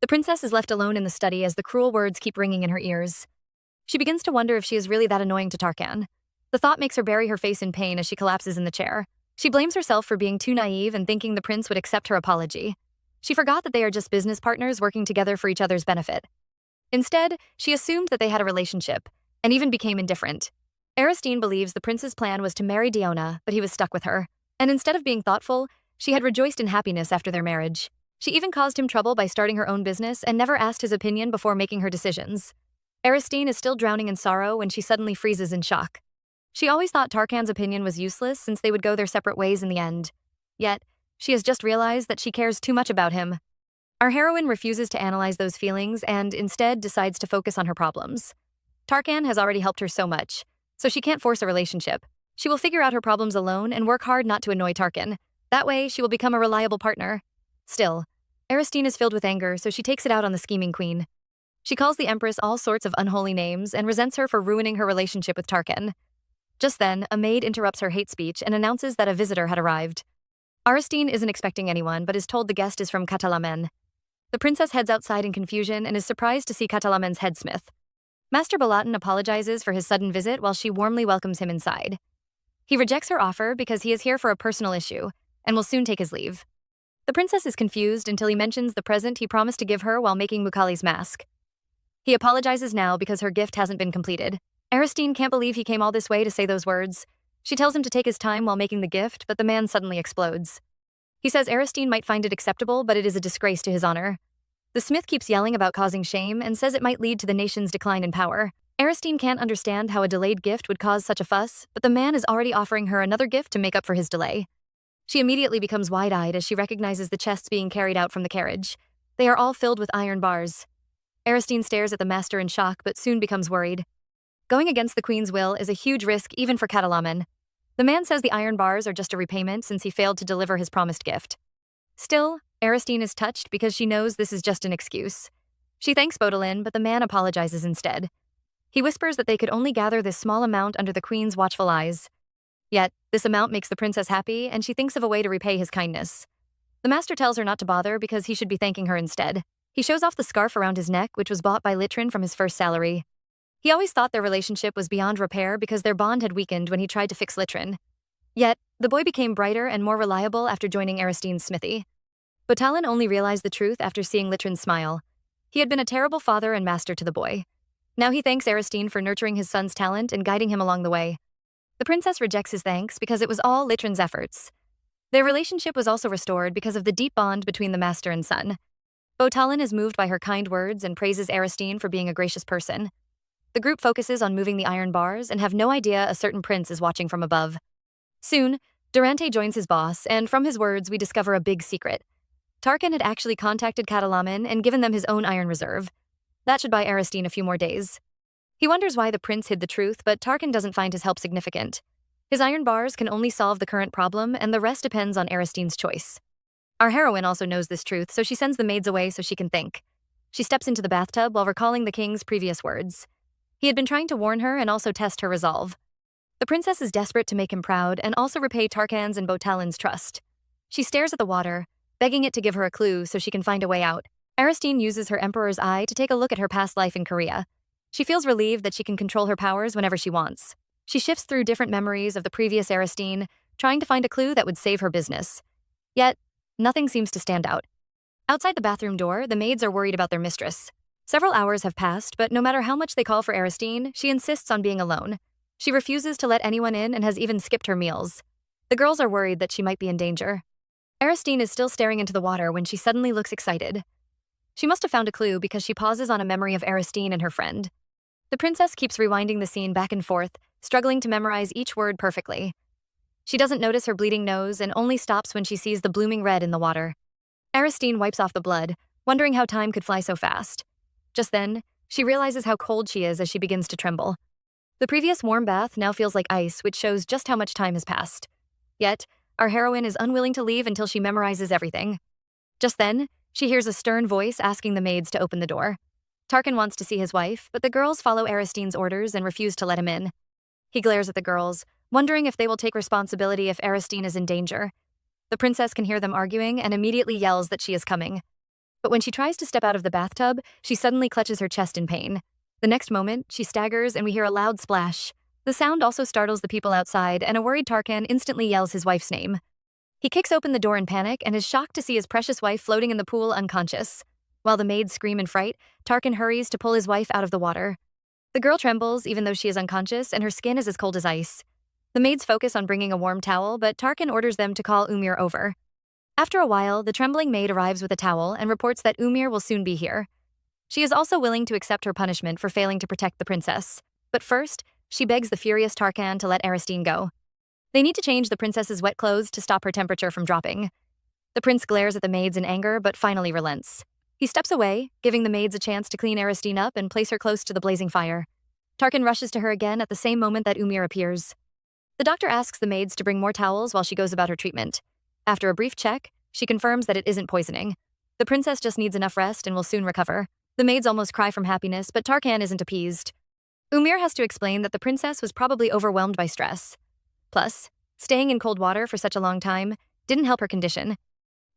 The princess is left alone in the study as the cruel words keep ringing in her ears. She begins to wonder if she is really that annoying to Tarkan. The thought makes her bury her face in pain as she collapses in the chair. She blames herself for being too naive and thinking the prince would accept her apology. She forgot that they are just business partners working together for each other's benefit. Instead, she assumed that they had a relationship, and even became indifferent. Aristine believes the prince's plan was to marry Diona, but he was stuck with her. And instead of being thoughtful, she had rejoiced in happiness after their marriage. She even caused him trouble by starting her own business and never asked his opinion before making her decisions. Aristine is still drowning in sorrow when she suddenly freezes in shock. She always thought Tarkan's opinion was useless since they would go their separate ways in the end. Yet, she has just realized that she cares too much about him. Our heroine refuses to analyze those feelings and instead decides to focus on her problems. Tarkan has already helped her so much, so she can't force a relationship. She will figure out her problems alone and work hard not to annoy Tarkan. That way, she will become a reliable partner. Still, Aristine is filled with anger, so she takes it out on the scheming queen. She calls the empress all sorts of unholy names and resents her for ruining her relationship with Tarkan. Just then, a maid interrupts her hate speech and announces that a visitor had arrived. Aristine isn't expecting anyone, but is told the guest is from Catalamen. The princess heads outside in confusion and is surprised to see Catalamen's headsmith. Master Balatin apologizes for his sudden visit while she warmly welcomes him inside. He rejects her offer because he is here for a personal issue and will soon take his leave. The princess is confused until he mentions the present he promised to give her while making Mukali's mask. He apologizes now because her gift hasn't been completed. Aristine can't believe he came all this way to say those words. She tells him to take his time while making the gift, but the man suddenly explodes. He says Aristine might find it acceptable, but it is a disgrace to his honor. The smith keeps yelling about causing shame and says it might lead to the nation's decline in power. Aristine can't understand how a delayed gift would cause such a fuss, but the man is already offering her another gift to make up for his delay. She immediately becomes wide-eyed as she recognizes the chests being carried out from the carriage. They are all filled with iron bars. Aristine stares at the master in shock, but soon becomes worried. Going against the queen's will is a huge risk even for Catalamen. The man says the iron bars are just a repayment since he failed to deliver his promised gift. Still, Aristine is touched because she knows this is just an excuse. She thanks Baudelaire, but the man apologizes instead. He whispers that they could only gather this small amount under the queen's watchful eyes. Yet, this amount makes the princess happy, and she thinks of a way to repay his kindness. The master tells her not to bother because he should be thanking her instead. He shows off the scarf around his neck, which was bought by Litrin from his first salary. He always thought their relationship was beyond repair because their bond had weakened when he tried to fix Litrin. Yet, the boy became brighter and more reliable after joining Aristine's smithy. Batalin only realized the truth after seeing Litrin's smile. He had been a terrible father and master to the boy. Now he thanks Aristine for nurturing his son's talent and guiding him along the way. The princess rejects his thanks because it was all Litrin's efforts. Their relationship was also restored because of the deep bond between the master and son. Batalin is moved by her kind words and praises Aristine for being a gracious person. The group focuses on moving the iron bars and have no idea a certain prince is watching from above. Soon, Durante joins his boss, and from his words we discover a big secret. Tarkan had actually contacted Catalamen and given them his own iron reserve. That should buy Aristine a few more days. He wonders why the prince hid the truth, but Tarkin doesn't find his help significant. His iron bars can only solve the current problem, and the rest depends on Aristine's choice. Our heroine also knows this truth, so she sends the maids away so she can think. She steps into the bathtub while recalling the king's previous words. He had been trying to warn her and also test her resolve. The princess is desperate to make him proud and also repay Tarkan's and Botalin's trust. She stares at the water, begging it to give her a clue so she can find a way out. Aristine uses her emperor's eye to take a look at her past life in Korea. She feels relieved that she can control her powers whenever she wants. She shifts through different memories of the previous Aristine, trying to find a clue that would save her business. Yet, nothing seems to stand out. Outside the bathroom door, the maids are worried about their mistress. Several hours have passed, but no matter how much they call for Aristine, she insists on being alone. She refuses to let anyone in and has even skipped her meals. The girls are worried that she might be in danger. Aristine is still staring into the water when she suddenly looks excited. She must have found a clue because she pauses on a memory of Aristine and her friend. The princess keeps rewinding the scene back and forth, struggling to memorize each word perfectly. She doesn't notice her bleeding nose and only stops when she sees the blooming red in the water. Aristine wipes off the blood, wondering how time could fly so fast. Just then, she realizes how cold she is as she begins to tremble. The previous warm bath now feels like ice, which shows just how much time has passed. Yet, our heroine is unwilling to leave until she memorizes everything. Just then, she hears a stern voice asking the maids to open the door. Tarkin wants to see his wife, but the girls follow Aristine's orders and refuse to let him in. He glares at the girls, wondering if they will take responsibility if Aristine is in danger. The princess can hear them arguing and immediately yells that she is coming. But when she tries to step out of the bathtub, she suddenly clutches her chest in pain. The next moment, she staggers and we hear a loud splash. The sound also startles the people outside, and a worried Tarkin instantly yells his wife's name. He kicks open the door in panic and is shocked to see his precious wife floating in the pool unconscious. While the maids scream in fright, Tarkin hurries to pull his wife out of the water. The girl trembles even though she is unconscious and her skin is as cold as ice. The maids focus on bringing a warm towel, but Tarkin orders them to call Umir over. After a while, the trembling maid arrives with a towel and reports that Umir will soon be here. She is also willing to accept her punishment for failing to protect the princess. But first, she begs the furious Tarkan to let Aristine go. They need to change the princess's wet clothes to stop her temperature from dropping. The prince glares at the maids in anger but finally relents. He steps away, giving the maids a chance to clean Aristine up and place her close to the blazing fire. Tarkin rushes to her again at the same moment that Umir appears. The doctor asks the maids to bring more towels while she goes about her treatment. After a brief check, she confirms that it isn't poisoning. The princess just needs enough rest and will soon recover. The maids almost cry from happiness, but Tarkan isn't appeased. Umir has to explain that the princess was probably overwhelmed by stress. Plus, staying in cold water for such a long time didn't help her condition.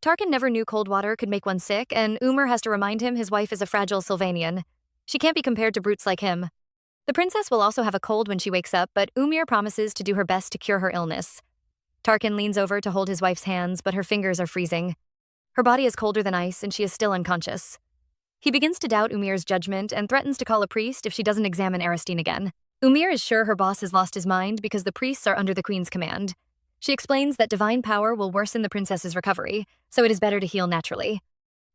Tarkin never knew cold water could make one sick, and Umir has to remind him his wife is a fragile Sylvanian. She can't be compared to brutes like him. The princess will also have a cold when she wakes up, but Umir promises to do her best to cure her illness. Tarkin leans over to hold his wife's hands, but her fingers are freezing. Her body is colder than ice, and she is still unconscious. He begins to doubt Umir's judgment and threatens to call a priest if she doesn't examine Aristine again. Umir is sure her boss has lost his mind because the priests are under the queen's command. She explains that divine power will worsen the princess's recovery, so it is better to heal naturally.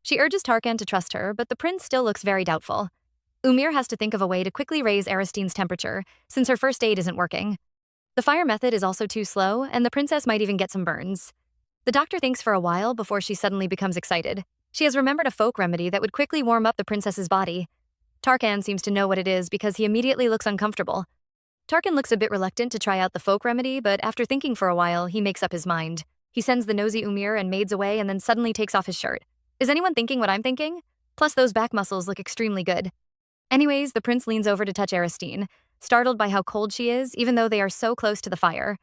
She urges Tarkan to trust her, but the prince still looks very doubtful. Umir has to think of a way to quickly raise Aristine's temperature, since her first aid isn't working. The fire method is also too slow, and the princess might even get some burns. The doctor thinks for a while before she suddenly becomes excited. She has remembered a folk remedy that would quickly warm up the princess's body. Tarkan seems to know what it is because he immediately looks uncomfortable. Tarkin looks a bit reluctant to try out the folk remedy, but after thinking for a while, he makes up his mind. He sends the nosy Umir and maids away and then suddenly takes off his shirt. Is anyone thinking what I'm thinking? Plus those back muscles look extremely good. Anyways, the prince leans over to touch Aristine, startled by how cold she is, even though they are so close to the fire.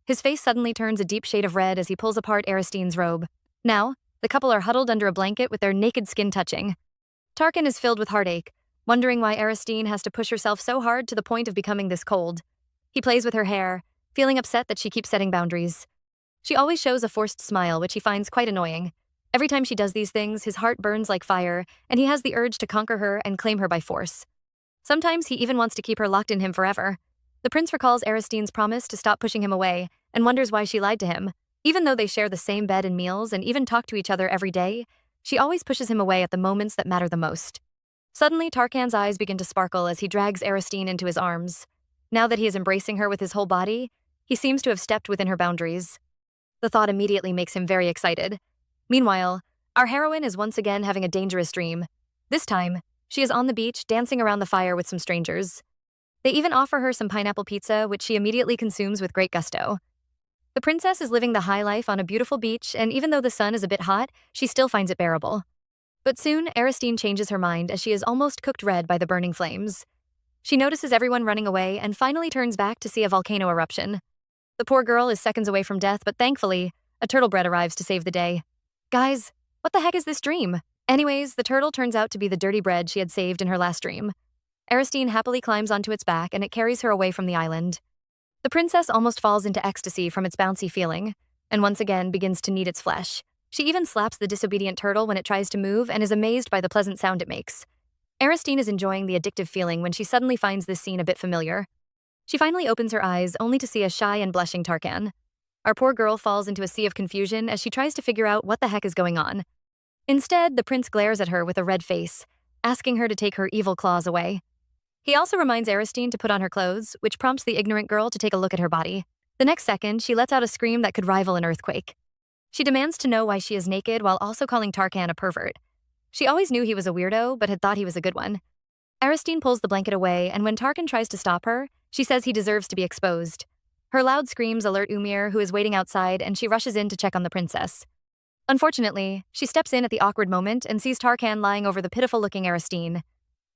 His face suddenly turns a deep shade of red as he pulls apart Aristine's robe. Now, the couple are huddled under a blanket with their naked skin touching. Tarkin is filled with heartache, wondering why Aristine has to push herself so hard to the point of becoming this cold. He plays with her hair, feeling upset that she keeps setting boundaries. She always shows a forced smile, which he finds quite annoying. Every time she does these things, his heart burns like fire, and he has the urge to conquer her and claim her by force. Sometimes he even wants to keep her locked in him forever. The prince recalls Aristine's promise to stop pushing him away and wonders why she lied to him. Even though they share the same bed and meals and even talk to each other every day, she always pushes him away at the moments that matter the most. Suddenly, Tarkan's eyes begin to sparkle as he drags Aristine into his arms. Now that he is embracing her with his whole body, he seems to have stepped within her boundaries. The thought immediately makes him very excited. Meanwhile, our heroine is once again having a dangerous dream. This time, She is on the beach, dancing around the fire with some strangers. They even offer her some pineapple pizza, which she immediately consumes with great gusto. The princess is living the high life on a beautiful beach, and even though the sun is a bit hot, she still finds it bearable. But soon, Aristine changes her mind as she is almost cooked red by the burning flames. She notices everyone running away and finally turns back to see a volcano eruption. The poor girl is seconds away from death, but thankfully, a turtle bread arrives to save the day. Guys, what the heck is this dream? Anyways, the turtle turns out to be the dirty bread she had saved in her last dream. Aristine happily climbs onto its back and it carries her away from the island. The princess almost falls into ecstasy from its bouncy feeling, and once again begins to knead its flesh. She even slaps the disobedient turtle when it tries to move and is amazed by the pleasant sound it makes. Aristine is enjoying the addictive feeling when she suddenly finds this scene a bit familiar. She finally opens her eyes only to see a shy and blushing Tarkan. Our poor girl falls into a sea of confusion as she tries to figure out what the heck is going on. Instead, the prince glares at her with a red face, asking her to take her evil claws away. He also reminds Aristine to put on her clothes, which prompts the ignorant girl to take a look at her body. The next second, she lets out a scream that could rival an earthquake. She demands to know why she is naked while also calling Tarkan a pervert. She always knew he was a weirdo, but had thought he was a good one. Aristine pulls the blanket away, and when Tarkan tries to stop her, she says he deserves to be exposed. Her loud screams alert Umir, who is waiting outside, and she rushes in to check on the princess. Unfortunately, she steps in at the awkward moment and sees Tarkan lying over the pitiful-looking Aristine.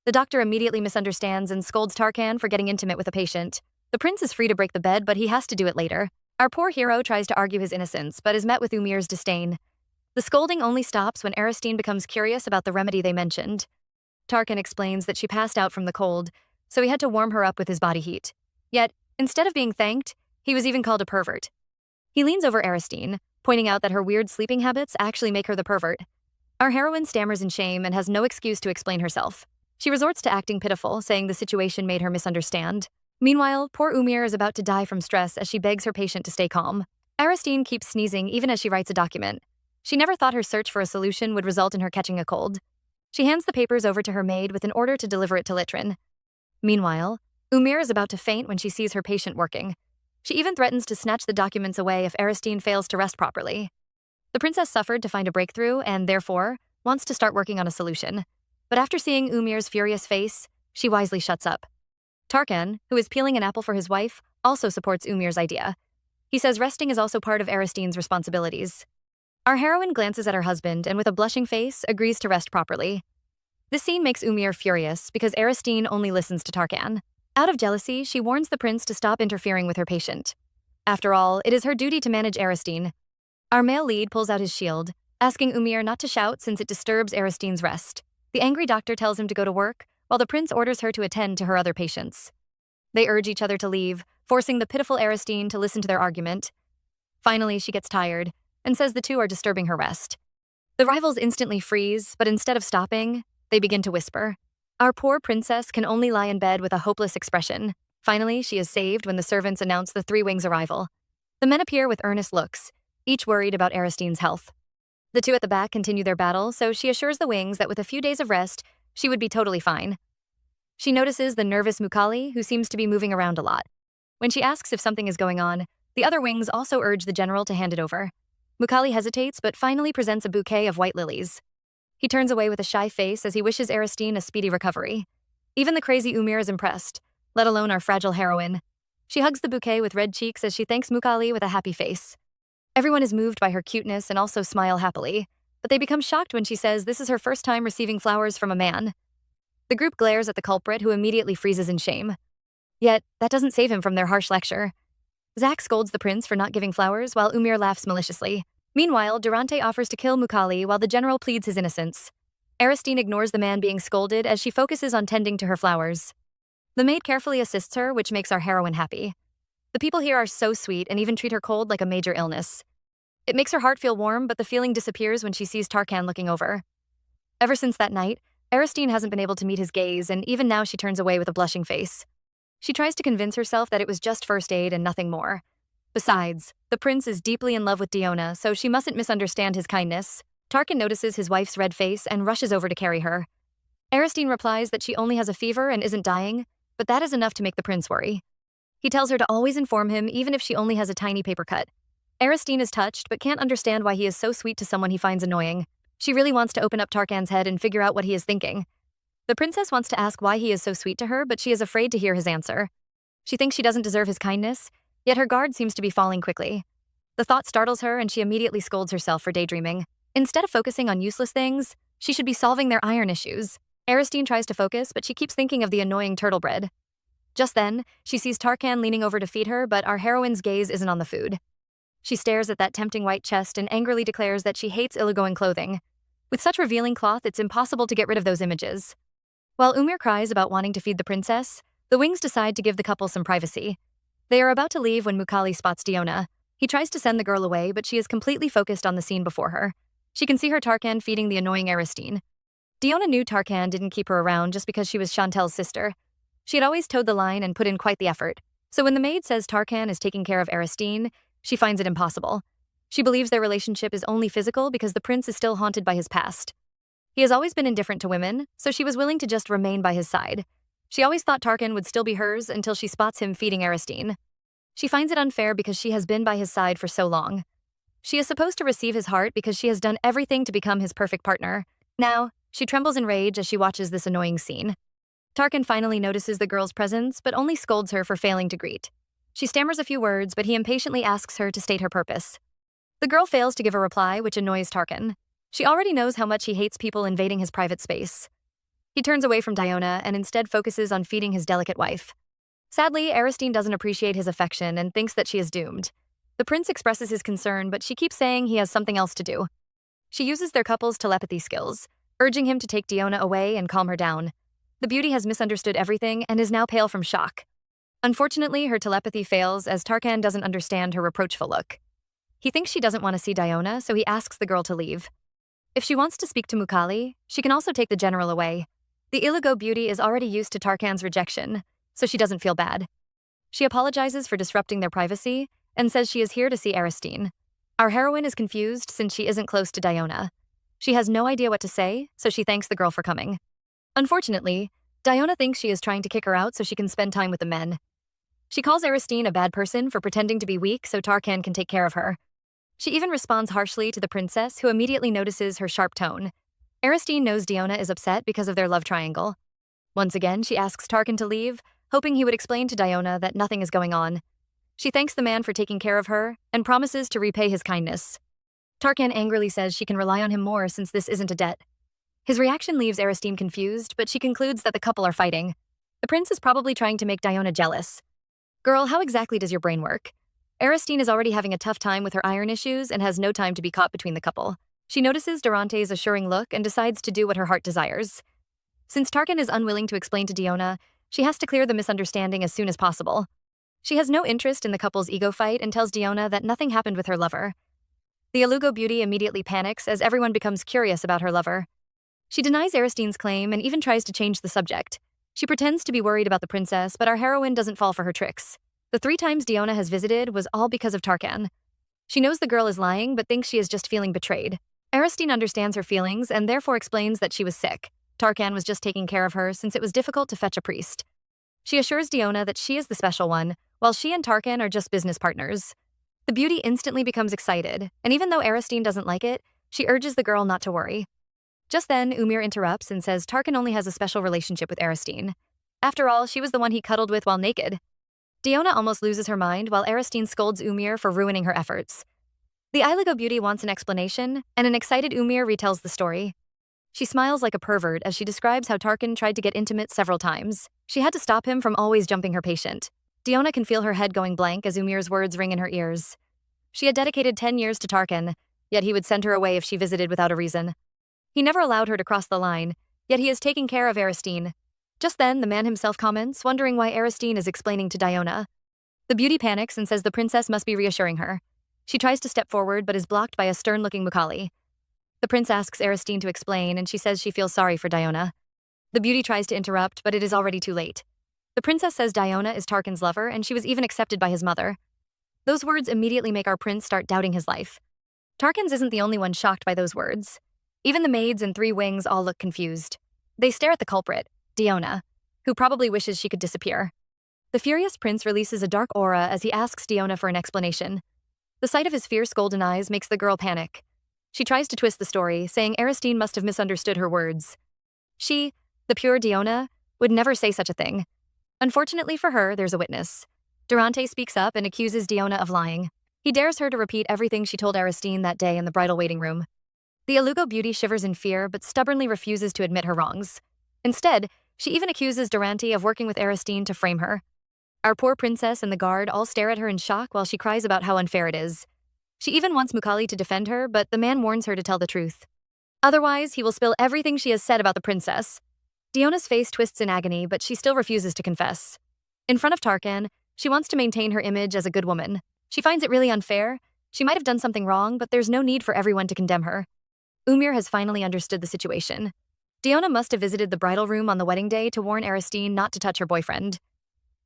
The doctor immediately misunderstands and scolds Tarkan for getting intimate with a patient. The prince is free to break the bed, but he has to do it later. Our poor hero tries to argue his innocence, but is met with Umir's disdain. The scolding only stops when Aristine becomes curious about the remedy they mentioned. Tarkan explains that she passed out from the cold, so he had to warm her up with his body heat. Yet, instead of being thanked, he was even called a pervert. He leans over Aristine, pointing out that her weird sleeping habits actually make her the pervert. Our heroine stammers in shame and has no excuse to explain herself. She resorts to acting pitiful, saying the situation made her misunderstand. Meanwhile, poor Umir is about to die from stress as she begs her patient to stay calm. Aristine keeps sneezing even as she writes a document. She never thought her search for a solution would result in her catching a cold. She hands the papers over to her maid with an order to deliver it to Litrin. Meanwhile, Umir is about to faint when she sees her patient working. She even threatens to snatch the documents away if Aristine fails to rest properly. The princess suffered to find a breakthrough and, therefore, wants to start working on a solution. But after seeing Umir's furious face, she wisely shuts up. Tarkan, who is peeling an apple for his wife, also supports Umir's idea. He says resting is also part of Aristine's responsibilities. Our heroine glances at her husband and with a blushing face agrees to rest properly. This scene makes Umir furious because Aristine only listens to Tarkan. Out of jealousy, she warns the prince to stop interfering with her patient. After all, it is her duty to manage Aristine. Our male lead pulls out his shield, asking Umir not to shout since it disturbs Aristine's rest. The angry doctor tells him to go to work, while the prince orders her to attend to her other patients. They urge each other to leave, forcing the pitiful Aristine to listen to their argument. Finally, she gets tired and says the two are disturbing her rest. The rivals instantly freeze, but instead of stopping, they begin to whisper. Our poor princess can only lie in bed with a hopeless expression. Finally, she is saved when the servants announce the Three Wings' arrival. The men appear with earnest looks, each worried about Aristine's health. The two at the back continue their battle, so she assures the Wings that with a few days of rest, she would be totally fine. She notices the nervous Mukali, who seems to be moving around a lot. When she asks if something is going on, the other Wings also urge the general to hand it over. Mukali hesitates but finally presents a bouquet of white lilies. He turns away with a shy face as he wishes Aristine a speedy recovery. Even the crazy Umir is impressed, let alone our fragile heroine. She hugs the bouquet with red cheeks as she thanks Mukali with a happy face. Everyone is moved by her cuteness and also smile happily, but they become shocked when she says this is her first time receiving flowers from a man. The group glares at the culprit, who immediately freezes in shame. Yet, that doesn't save him from their harsh lecture. Zack scolds the prince for not giving flowers while Umir laughs maliciously. Meanwhile, Durante offers to kill Mukali while the general pleads his innocence. Aristine ignores the man being scolded as she focuses on tending to her flowers. The maid carefully assists her, which makes our heroine happy. The people here are so sweet and even treat her cold like a major illness. It makes her heart feel warm, but the feeling disappears when she sees Tarkan looking over. Ever since that night, Aristine hasn't been able to meet his gaze, and even now she turns away with a blushing face. She tries to convince herself that it was just first aid and nothing more. Besides, the prince is deeply in love with Diona, so she mustn't misunderstand his kindness. Tarkan notices his wife's red face and rushes over to carry her. Aristine replies that she only has a fever and isn't dying, but that is enough to make the prince worry. He tells her to always inform him even if she only has a tiny paper cut. Aristine is touched but can't understand why he is so sweet to someone he finds annoying. She really wants to open up Tarkan's head and figure out what he is thinking. The princess wants to ask why he is so sweet to her, but she is afraid to hear his answer. She thinks she doesn't deserve his kindness, yet her guard seems to be falling quickly. The thought startles her and she immediately scolds herself for daydreaming. Instead of focusing on useless things, she should be solving their iron issues. Aristine tries to focus, but she keeps thinking of the annoying turtle bread. Just then, she sees Tarkan leaning over to feed her, but our heroine's gaze isn't on the food. She stares at that tempting white chest and angrily declares that she hates ill-going clothing. With such revealing cloth, it's impossible to get rid of those images. While Umir cries about wanting to feed the princess, the wings decide to give the couple some privacy. They are about to leave when Mukali spots Diona. He tries to send the girl away, but she is completely focused on the scene before her. She can see her Tarkan feeding the annoying Aristine. Diona knew Tarkan didn't keep her around just because she was Chantel's sister. She had always towed the line and put in quite the effort. So when the maid says Tarkan is taking care of Aristine, she finds it impossible. She believes their relationship is only physical because the prince is still haunted by his past. He has always been indifferent to women, so she was willing to just remain by his side. She always thought Tarkan would still be hers until she spots him feeding Aristine. She finds it unfair because she has been by his side for so long. She is supposed to receive his heart because she has done everything to become his perfect partner. Now, she trembles in rage as she watches this annoying scene. Tarkan finally notices the girl's presence, but only scolds her for failing to greet. She stammers a few words, but he impatiently asks her to state her purpose. The girl fails to give a reply, which annoys Tarkan. She already knows how much he hates people invading his private space. He turns away from Diona and instead focuses on feeding his delicate wife. Sadly, Aristine doesn't appreciate his affection and thinks that she is doomed. The prince expresses his concern, but she keeps saying he has something else to do. She uses their couple's telepathy skills, urging him to take Diona away and calm her down. The beauty has misunderstood everything and is now pale from shock. Unfortunately, her telepathy fails as Tarkan doesn't understand her reproachful look. He thinks she doesn't want to see Diona, so he asks the girl to leave. If she wants to speak to Mukali, she can also take the general away. The Iligo beauty is already used to Tarkan's rejection, so she doesn't feel bad. She apologizes for disrupting their privacy and says she is here to see Aristine. Our heroine is confused since she isn't close to Diona. She has no idea what to say, so she thanks the girl for coming. Unfortunately, Diona thinks she is trying to kick her out so she can spend time with the men. She calls Aristine a bad person for pretending to be weak so Tarkan can take care of her. She even responds harshly to the princess, who immediately notices her sharp tone. Aristine knows Diona is upset because of their love triangle. Once again, she asks Tarkan to leave, hoping he would explain to Diona that nothing is going on. She thanks the man for taking care of her and promises to repay his kindness. Tarkan angrily says she can rely on him more since this isn't a debt. His reaction leaves Aristine confused, but she concludes that the couple are fighting. The prince is probably trying to make Diona jealous. Girl, how exactly does your brain work? Aristine is already having a tough time with her iron issues and has no time to be caught between the couple. She notices Durante's assuring look and decides to do what her heart desires. Since Tarkan is unwilling to explain to Diona, she has to clear the misunderstanding as soon as possible. She has no interest in the couple's ego fight and tells Diona that nothing happened with her lover. The Alugo beauty immediately panics as everyone becomes curious about her lover. She denies Aristine's claim and even tries to change the subject. She pretends to be worried about the princess, but our heroine doesn't fall for her tricks. The 3 times Diona has visited was all because of Tarkan. She knows the girl is lying, but thinks she is just feeling betrayed. Aristine understands her feelings and therefore explains that she was sick. Tarkan was just taking care of her since it was difficult to fetch a priest. She assures Diona that she is the special one, while she and Tarkan are just business partners. The beauty instantly becomes excited, and even though Aristine doesn't like it, she urges the girl not to worry. Just then, Umir interrupts and says Tarkan only has a special relationship with Aristine. After all, she was the one he cuddled with while naked. Diona almost loses her mind while Aristine scolds Umir for ruining her efforts. The Iligo beauty wants an explanation, and an excited Umir retells the story. She smiles like a pervert as she describes how Tarkan tried to get intimate several times. She had to stop him from always jumping her patient. Diona can feel her head going blank as Umir's words ring in her ears. She had dedicated 10 years to Tarkan, yet he would send her away if she visited without a reason. He never allowed her to cross the line, yet he is taking care of Aristine. Just then, the man himself comments, wondering why Aristine is explaining to Diona. The beauty panics and says the princess must be reassuring her. She tries to step forward but is blocked by a stern-looking Mukali. The prince asks Aristine to explain and she says she feels sorry for Diona. The beauty tries to interrupt, but it is already too late. The princess says Diona is Tarkan's lover and she was even accepted by his mother. Those words immediately make our prince start doubting his life. Tarkan's isn't the only one shocked by those words. Even the maids and 3 wings all look confused. They stare at the culprit, Diona, who probably wishes she could disappear. The furious prince releases a dark aura as he asks Diona for an explanation. The sight of his fierce golden eyes makes the girl panic. She tries to twist the story, saying Aristine must have misunderstood her words. She The pure Diona would never say such a thing. Unfortunately for her, there's a witness. Durante speaks up and accuses Diona of lying. He dares her to repeat everything she told Aristine that day in the bridal waiting room. The Alugo beauty shivers in fear but stubbornly refuses to admit her wrongs. Instead, she even accuses Durante of working with Aristine to frame her. Our poor princess and the guard all stare at her in shock while she cries about how unfair it is. She even wants Mukali to defend her, but the man warns her to tell the truth. Otherwise, he will spill everything she has said about the princess. Diona's face twists in agony, but she still refuses to confess. In front of Tarkan, she wants to maintain her image as a good woman. She finds it really unfair. She might have done something wrong, but there's no need for everyone to condemn her. Umir has finally understood the situation. Diona must have visited the bridal room on the wedding day to warn Aristine not to touch her boyfriend.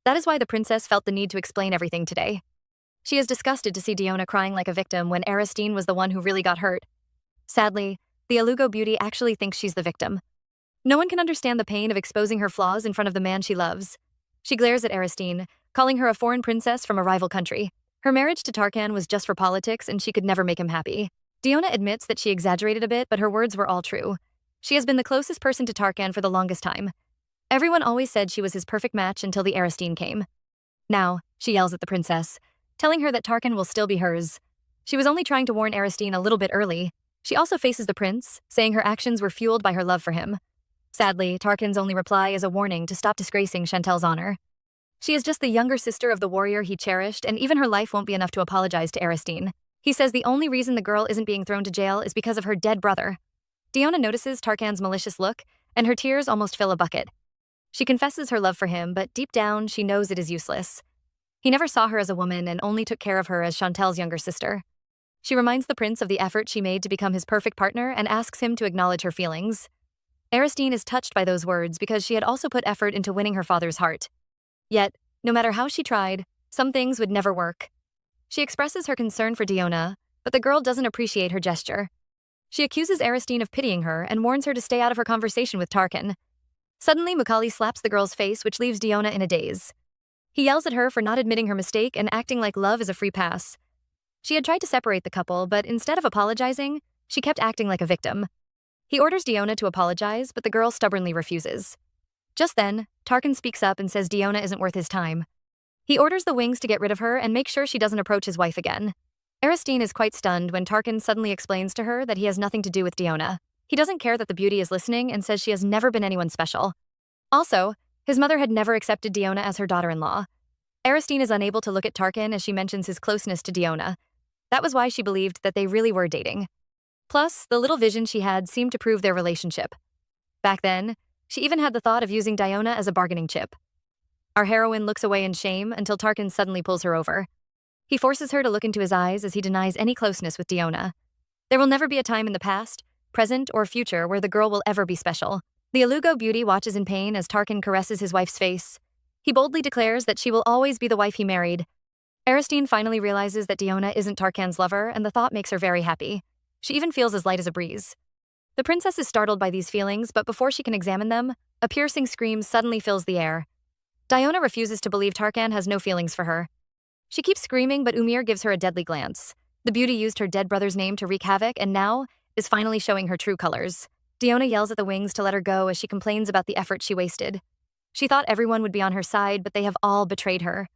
That is why the princess felt the need to explain everything today. She is disgusted to see Diona crying like a victim when Aristine was the one who really got hurt. Sadly, the Alugo beauty actually thinks she's the victim. No one can understand the pain of exposing her flaws in front of the man she loves. She glares at Aristine, calling her a foreign princess from a rival country. Her marriage to Tarkan was just for politics and she could never make him happy. Diona admits that she exaggerated a bit, but her words were all true. She has been the closest person to Tarkan for the longest time. Everyone always said she was his perfect match until the Aristine came. Now, she yells at the princess, telling her that Tarkan will still be hers. She was only trying to warn Aristine a little bit early. She also faces the prince, saying her actions were fueled by her love for him. Sadly, Tarkan's only reply is a warning to stop disgracing Chantel's honor. She is just the younger sister of the warrior he cherished, and even her life won't be enough to apologize to Aristine. He says the only reason the girl isn't being thrown to jail is because of her dead brother. Diona notices Tarkan's malicious look, and her tears almost fill a bucket. She confesses her love for him, but deep down, she knows it is useless. He never saw her as a woman and only took care of her as Chantel's younger sister. She reminds the prince of the effort she made to become his perfect partner and asks him to acknowledge her feelings. Aristine is touched by those words because she had also put effort into winning her father's heart. Yet, no matter how she tried, some things would never work. She expresses her concern for Diona, but the girl doesn't appreciate her gesture. She accuses Aristine of pitying her and warns her to stay out of her conversation with Tarkan. Suddenly, Mukali slaps the girl's face, which leaves Diona in a daze. He yells at her for not admitting her mistake and acting like love is a free pass. She had tried to separate the couple, but instead of apologizing, she kept acting like a victim. He orders Diona to apologize, but the girl stubbornly refuses. Just then, Tarkan speaks up and says Diona isn't worth his time. He orders the wings to get rid of her and make sure she doesn't approach his wife again. Aristine is quite stunned when Tarkan suddenly explains to her that he has nothing to do with Diona. He doesn't care that the beauty is listening and says she has never been anyone special. Also, his mother had never accepted Diona as her daughter-in-law. Aristine is unable to look at Tarkan as she mentions his closeness to Diona. That was why she believed that they really were dating. Plus, the little vision she had seemed to prove their relationship. Back then, she even had the thought of using Diona as a bargaining chip. Our heroine looks away in shame until Tarkan suddenly pulls her over. He forces her to look into his eyes as he denies any closeness with Diona. There will never be a time in the past, present, or future where the girl will ever be special. The Alugo beauty watches in pain as Tarkan caresses his wife's face. He boldly declares that she will always be the wife he married. Aristine finally realizes that Diona isn't Tarkan's lover, and the thought makes her very happy. She even feels as light as a breeze. The princess is startled by these feelings, but before she can examine them, a piercing scream suddenly fills the air. Diona refuses to believe Tarkan has no feelings for her. She keeps screaming, but Umir gives her a deadly glance. The beauty used her dead brother's name to wreak havoc and now is finally showing her true colors. Diona yells at the wings to let her go as she complains about the effort she wasted. She thought everyone would be on her side, but they have all betrayed her.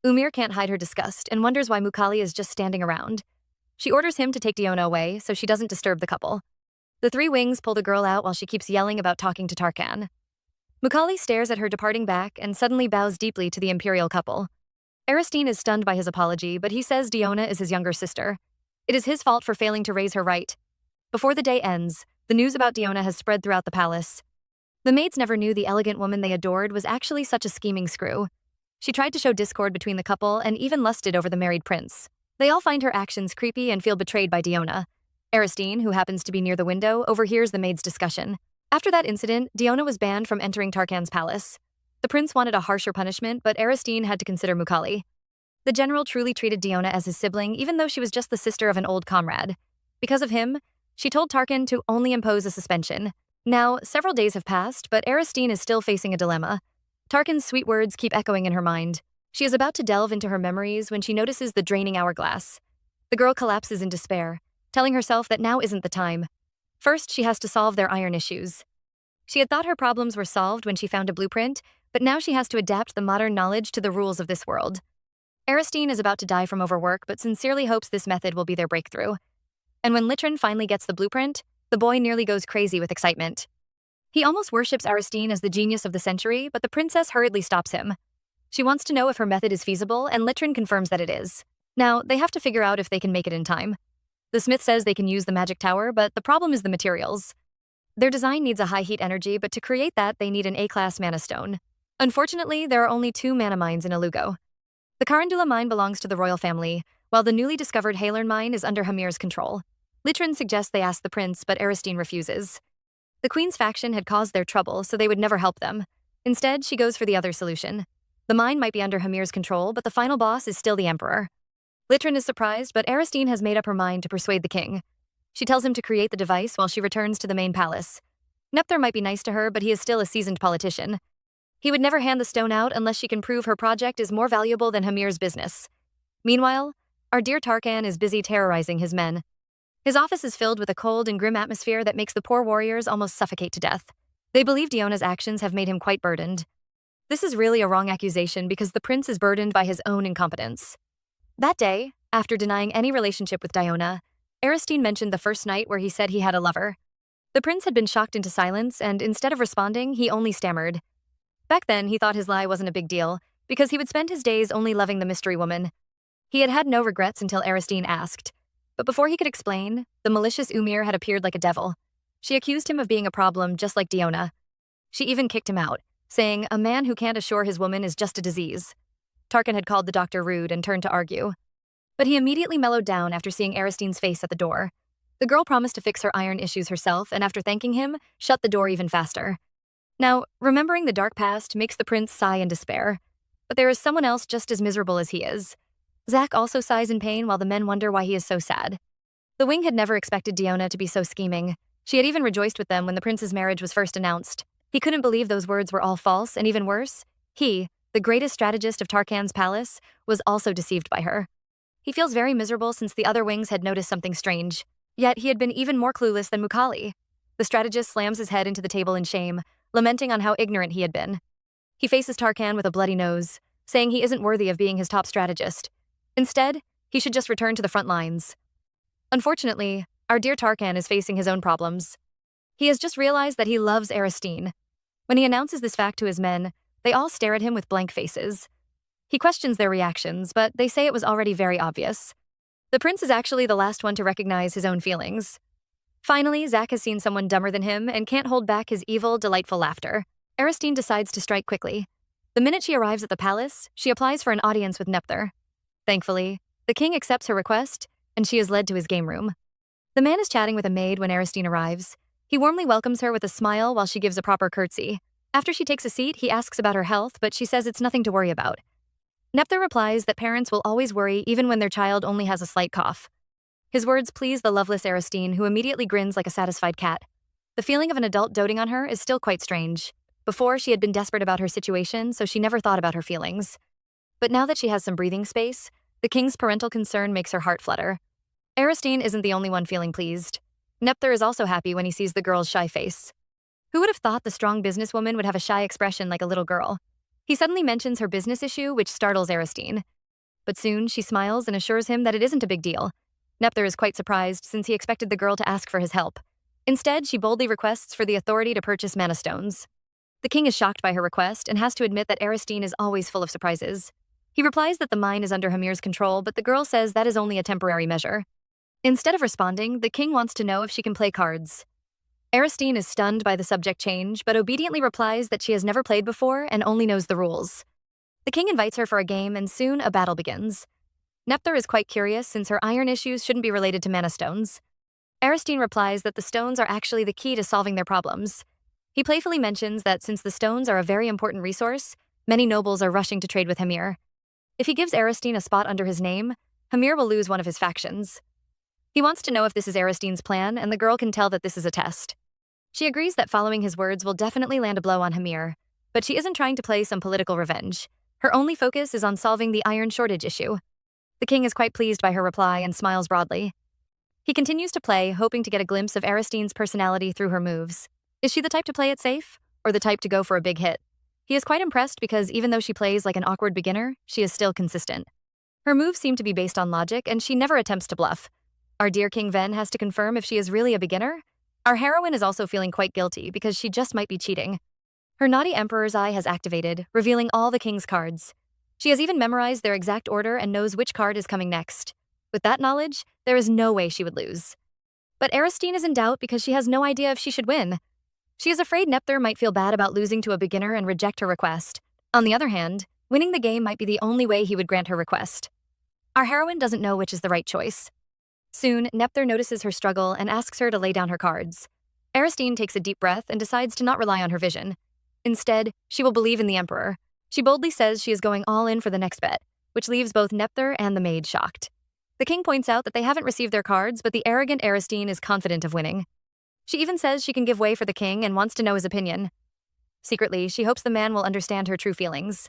Umir can't hide her disgust and wonders why Mukali is just standing around. She orders him to take Diona away so she doesn't disturb the couple. The three wings pull the girl out while she keeps yelling about talking to Tarkan. Mukali stares at her departing back and suddenly bows deeply to the imperial couple. Aristine is stunned by his apology, but he says Diona is his younger sister. It is his fault for failing to raise her right. Before the day ends, the news about Diona has spread throughout the palace. The maids never knew the elegant woman they adored was actually such a scheming screw. She tried to show discord between the couple and even lusted over the married prince. They all find her actions creepy and feel betrayed by Diona. Aristine, who happens to be near the window, overhears the maids' discussion. After that incident, Diona was banned from entering Tarkan's palace. The prince wanted a harsher punishment, but Aristine had to consider Mukali. The general truly treated Diona as his sibling, even though she was just the sister of an old comrade. Because of him, she told Tarkan to only impose a suspension. Now, several days have passed, but Aristine is still facing a dilemma. Tarkan's sweet words keep echoing in her mind. She is about to delve into her memories when she notices the draining hourglass. The girl collapses in despair, telling herself that now isn't the time. First, she has to solve their iron issues. She had thought her problems were solved when she found a blueprint, but now she has to adapt the modern knowledge to the rules of this world. Aristine is about to die from overwork, but sincerely hopes this method will be their breakthrough. And when Litrin finally gets the blueprint, the boy nearly goes crazy with excitement. He almost worships Aristine as the genius of the century, but the princess hurriedly stops him. She wants to know if her method is feasible, and Litrin confirms that it is. Now, they have to figure out if they can make it in time. The smith says they can use the magic tower, but the problem is the materials. Their design needs a high heat energy, but to create that, they need an A-class mana stone. Unfortunately, there are only 2 mana mines in Alugo. The Karandula mine belongs to the royal family, while the newly discovered Halern mine is under Hamir's control. Litrin suggests they ask the prince, but Aristine refuses. The queen's faction had caused their trouble, so they would never help them. Instead, she goes for the other solution. The mine might be under Hamir's control, but the final boss is still the emperor. Litrin is surprised, but Aristine has made up her mind to persuade the king. She tells him to create the device while she returns to the main palace. Nepthar might be nice to her, but he is still a seasoned politician. He would never hand the stone out unless she can prove her project is more valuable than Hamir's business. Meanwhile, our dear Tarkan is busy terrorizing his men. His office is filled with a cold and grim atmosphere that makes the poor warriors almost suffocate to death. They believe Diona's actions have made him quite burdened. This is really a wrong accusation because the prince is burdened by his own incompetence. That day, after denying any relationship with Diona, Aristine mentioned the first night where he said he had a lover. The prince had been shocked into silence, and instead of responding, he only stammered. Back then, he thought his lie wasn't a big deal, because he would spend his days only loving the mystery woman. He had had no regrets until Aristine asked. But before he could explain, the malicious Umir had appeared like a devil. She accused him of being a problem just like Diona. She even kicked him out, saying, "A man who can't assure his woman is just a disease." Tarkan had called the doctor rude and turned to argue. But he immediately mellowed down after seeing Aristine's face at the door. The girl promised to fix her iron issues herself, and after thanking him, shut the door even faster. Now, remembering the dark past makes the prince sigh in despair. But there is someone else just as miserable as he is. Zack also sighs in pain while the men wonder why he is so sad. The wing had never expected Diona to be so scheming. She had even rejoiced with them when the prince's marriage was first announced. He couldn't believe those words were all false, and even worse, he, the greatest strategist of Tarkan's palace, was also deceived by her. He feels very miserable since the other wings had noticed something strange. Yet he had been even more clueless than Mukali. The strategist slams his head into the table in shame, lamenting on how ignorant he had been. He faces Tarkan with a bloody nose, saying he isn't worthy of being his top strategist. Instead, he should just return to the front lines. Unfortunately, our dear Tarkan is facing his own problems. He has just realized that he loves Aristine. When he announces this fact to his men, they all stare at him with blank faces. He questions their reactions, but they say it was already very obvious. The prince is actually the last one to recognize his own feelings. Finally, Zack has seen someone dumber than him and can't hold back his evil, delightful laughter. Aristine decides to strike quickly. The minute she arrives at the palace, she applies for an audience with Nepthar. Thankfully, the king accepts her request, and she is led to his game room. The man is chatting with a maid when Aristine arrives. He warmly welcomes her with a smile while she gives a proper curtsy. After she takes a seat, he asks about her health, but she says it's nothing to worry about. Nepthar replies that parents will always worry even when their child only has a slight cough. His words please the loveless Aristine, who immediately grins like a satisfied cat. The feeling of an adult doting on her is still quite strange. Before, she had been desperate about her situation, so she never thought about her feelings. But now that she has some breathing space, the king's parental concern makes her heart flutter. Aristine isn't the only one feeling pleased. Nepthar is also happy when he sees the girl's shy face. Who would have thought the strong businesswoman would have a shy expression like a little girl? He suddenly mentions her business issue, which startles Aristine. But soon, she smiles and assures him that it isn't a big deal. Nepthar is quite surprised since he expected the girl to ask for his help. Instead, she boldly requests for the authority to purchase mana stones. The king is shocked by her request and has to admit that Aristine is always full of surprises. He replies that the mine is under Hamir's control, but the girl says that is only a temporary measure. Instead of responding, the king wants to know if she can play cards. Aristine is stunned by the subject change, but obediently replies that she has never played before and only knows the rules. The king invites her for a game, and soon a battle begins. Nepthar is quite curious since her iron issues shouldn't be related to mana stones. Aristine replies that the stones are actually the key to solving their problems. He playfully mentions that since the stones are a very important resource, many nobles are rushing to trade with Hamir. If he gives Aristine a spot under his name, Hamir will lose one of his factions. He wants to know if this is Aristine's plan, and the girl can tell that this is a test. She agrees that following his words will definitely land a blow on Hamir, but she isn't trying to play some political revenge. Her only focus is on solving the iron shortage issue. The king is quite pleased by her reply and smiles broadly. He continues to play, hoping to get a glimpse of Aristine's personality through her moves. Is she the type to play it safe, or the type to go for a big hit? He is quite impressed because even though she plays like an awkward beginner, she is still consistent. Her moves seem to be based on logic, and she never attempts to bluff. Our dear King Ven has to confirm if she is really a beginner. Our heroine is also feeling quite guilty because she just might be cheating. Her naughty Emperor's Eye has activated, revealing all the King's cards. She has even memorized their exact order and knows which card is coming next. With that knowledge, there is no way she would lose. But Aristine is in doubt because she has no idea if she should win. She is afraid Nepther might feel bad about losing to a beginner and reject her request. On the other hand, winning the game might be the only way he would grant her request. Our heroine doesn't know which is the right choice. Soon, Nepther notices her struggle and asks her to lay down her cards. Aristine takes a deep breath and decides to not rely on her vision. Instead, she will believe in the Emperor. She boldly says she is going all in for the next bet, which leaves both Nepther and the maid shocked. The king points out that they haven't received their cards, but the arrogant Aristine is confident of winning. She even says she can give way for the king and wants to know his opinion. Secretly, she hopes the man will understand her true feelings.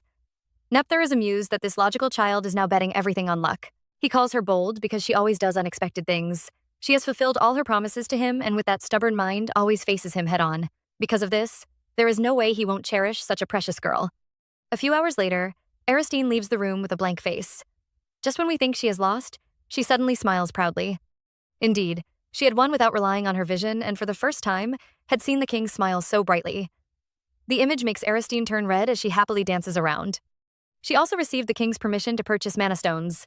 Nepther is amused that this logical child is now betting everything on luck. He calls her bold because she always does unexpected things. She has fulfilled all her promises to him and with that stubborn mind always faces him head on. Because of this, there is no way he won't cherish such a precious girl. A few hours later, Aristine leaves the room with a blank face. Just when we think she has lost, she suddenly smiles proudly. Indeed, she had won without relying on her vision and for the first time, had seen the king smile so brightly. The image makes Aristine turn red as she happily dances around. She also received the king's permission to purchase mana stones.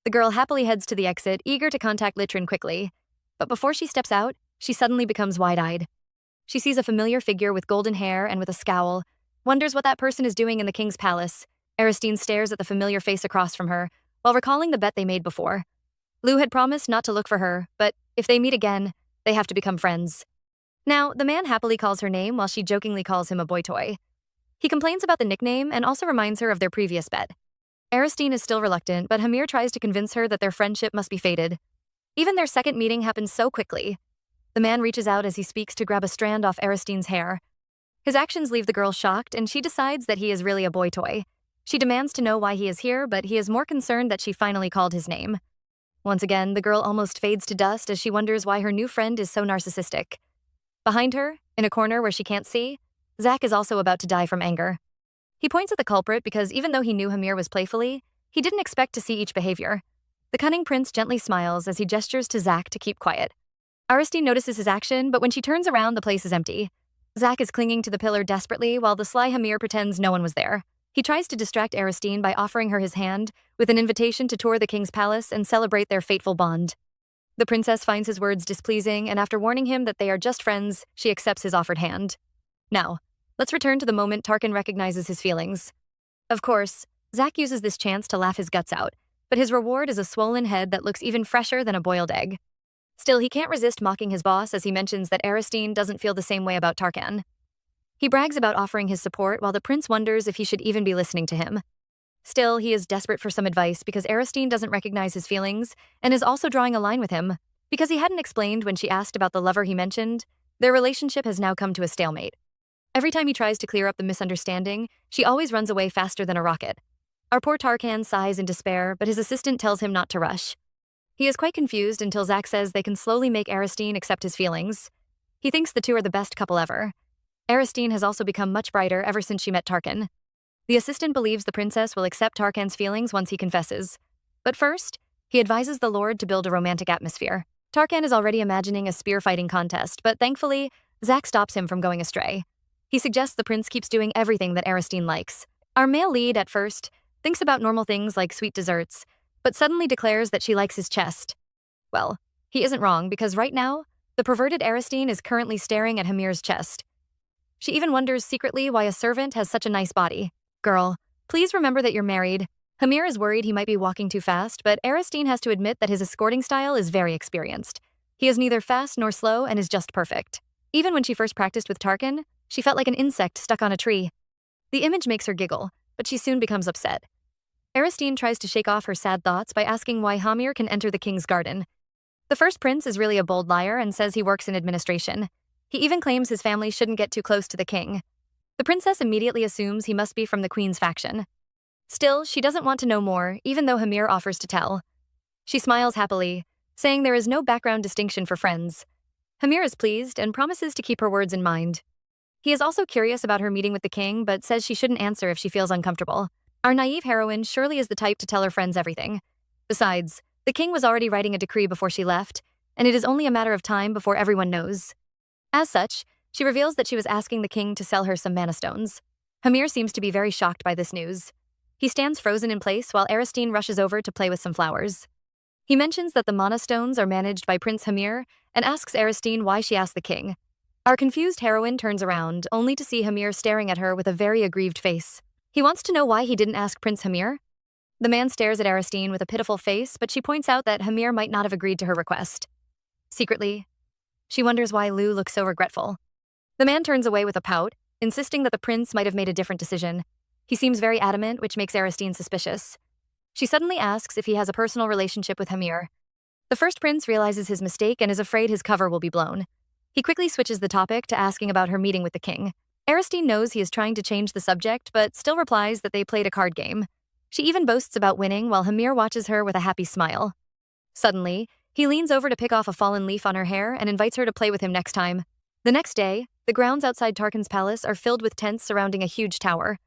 The girl happily heads to the exit, eager to contact Litrin quickly. But before she steps out, she suddenly becomes wide-eyed. She sees a familiar figure with golden hair and with a scowl, wonders what that person is doing in the king's palace. Aristine stares at the familiar face across from her, while recalling the bet they made before. Lou had promised not to look for her, but if they meet again, they have to become friends. Now, the man happily calls her name while she jokingly calls him a boy toy. He complains about the nickname and also reminds her of their previous bet. Aristine is still reluctant, but Hamir tries to convince her that their friendship must be fated. Even their second meeting happens so quickly. The man reaches out as he speaks to grab a strand off Aristine's hair. His actions leave the girl shocked, and she decides that he is really a boy toy. She demands to know why he is here, but he is more concerned that she finally called his name. Once again, the girl almost fades to dust as she wonders why her new friend is so narcissistic. Behind her, in a corner where she can't see, Zach is also about to die from anger. He points at the culprit because even though he knew Hamir was playfully, he didn't expect to see each behavior. The cunning prince gently smiles as he gestures to Zach to keep quiet. Aristine notices his action, but when she turns around, the place is empty. Zach is clinging to the pillar desperately while the sly Hamir pretends no one was there. He tries to distract Aristine by offering her his hand, with an invitation to tour the king's palace and celebrate their fateful bond. The princess finds his words displeasing, and after warning him that they are just friends, she accepts his offered hand. Now, let's return to the moment Tarkin recognizes his feelings. Of course, Zach uses this chance to laugh his guts out, but his reward is a swollen head that looks even fresher than a boiled egg. Still, he can't resist mocking his boss as he mentions that Aristine doesn't feel the same way about Tarkan. He brags about offering his support while the prince wonders if he should even be listening to him. Still, he is desperate for some advice because Aristine doesn't recognize his feelings and is also drawing a line with him. Because he hadn't explained when she asked about the lover he mentioned, their relationship has now come to a stalemate. Every time he tries to clear up the misunderstanding, she always runs away faster than a rocket. Our poor Tarkan sighs in despair, but his assistant tells him not to rush. He is quite confused until Zach says they can slowly make Aristine accept his feelings. He thinks the two are the best couple ever. Aristine has also become much brighter ever since she met Tarkan. The assistant believes the princess will accept Tarkan's feelings once he confesses. But first, he advises the lord to build a romantic atmosphere. Tarkan is already imagining a spear fighting contest, but thankfully, Zach stops him from going astray. He suggests the prince keeps doing everything that Aristine likes. Our male lead, at first, thinks about normal things like sweet desserts, but suddenly declares that she likes his chest. Well, he isn't wrong because right now, the perverted Aristine is currently staring at Hamir's chest. She even wonders secretly why a servant has such a nice body. Girl, please remember that you're married. Hamir is worried he might be walking too fast, but Aristine has to admit that his escorting style is very experienced. He is neither fast nor slow and is just perfect. Even when she first practiced with Tarkan, she felt like an insect stuck on a tree. The image makes her giggle, but she soon becomes upset. Aristine tries to shake off her sad thoughts by asking why Hamir can enter the king's garden. The first prince is really a bold liar and says he works in administration. He even claims his family shouldn't get too close to the king. The princess immediately assumes he must be from the queen's faction. Still, she doesn't want to know more, even though Hamir offers to tell. She smiles happily, saying there is no background distinction for friends. Hamir is pleased and promises to keep her words in mind. He is also curious about her meeting with the king, but says she shouldn't answer if she feels uncomfortable. Our naive heroine surely is the type to tell her friends everything. Besides, the king was already writing a decree before she left, and it is only a matter of time before everyone knows. As such, she reveals that she was asking the king to sell her some mana stones. Hamir seems to be very shocked by this news. He stands frozen in place while Aristine rushes over to play with some flowers. He mentions that the mana stones are managed by Prince Hamir and asks Aristine why she asked the king. Our confused heroine turns around, only to see Hamir staring at her with a very aggrieved face. He wants to know why he didn't ask Prince Hamir. The man stares at Aristine with a pitiful face, but she points out that Hamir might not have agreed to her request. Secretly, she wonders why Lu looks so regretful. The man turns away with a pout, insisting that the prince might have made a different decision. He seems very adamant, which makes Aristine suspicious. She suddenly asks if he has a personal relationship with Hamir. The first prince realizes his mistake and is afraid his cover will be blown. He quickly switches the topic to asking about her meeting with the king. Aristine knows he is trying to change the subject, but still replies that they played a card game. She even boasts about winning while Hamir watches her with a happy smile. Suddenly, he leans over to pick off a fallen leaf on her hair and invites her to play with him next time. The next day, the grounds outside Tarkan's palace are filled with tents surrounding a huge tower.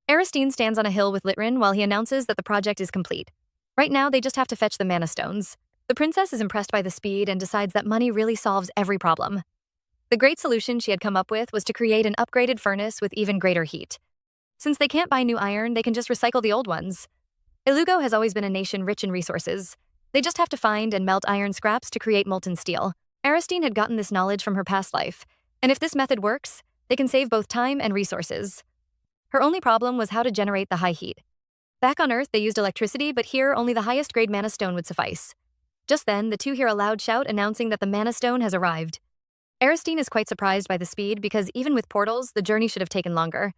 Aristine stands on a hill with Litrin while he announces that the project is complete. Right now, they just have to fetch the mana stones. The princess is impressed by the speed and decides that money really solves every problem. The great solution she had come up with was to create an upgraded furnace with even greater heat. Since they can't buy new iron, they can just recycle the old ones. Ilugo has always been a nation rich in resources. They just have to find and melt iron scraps to create molten steel. Aristine had gotten this knowledge from her past life, and if this method works, they can save both time and resources. Her only problem was how to generate the high heat. Back on Earth, they used electricity, but here only the highest grade mana stone would suffice. Just then, the two hear a loud shout announcing that the mana stone has arrived. Aristine is quite surprised by the speed because even with portals, the journey should have taken longer.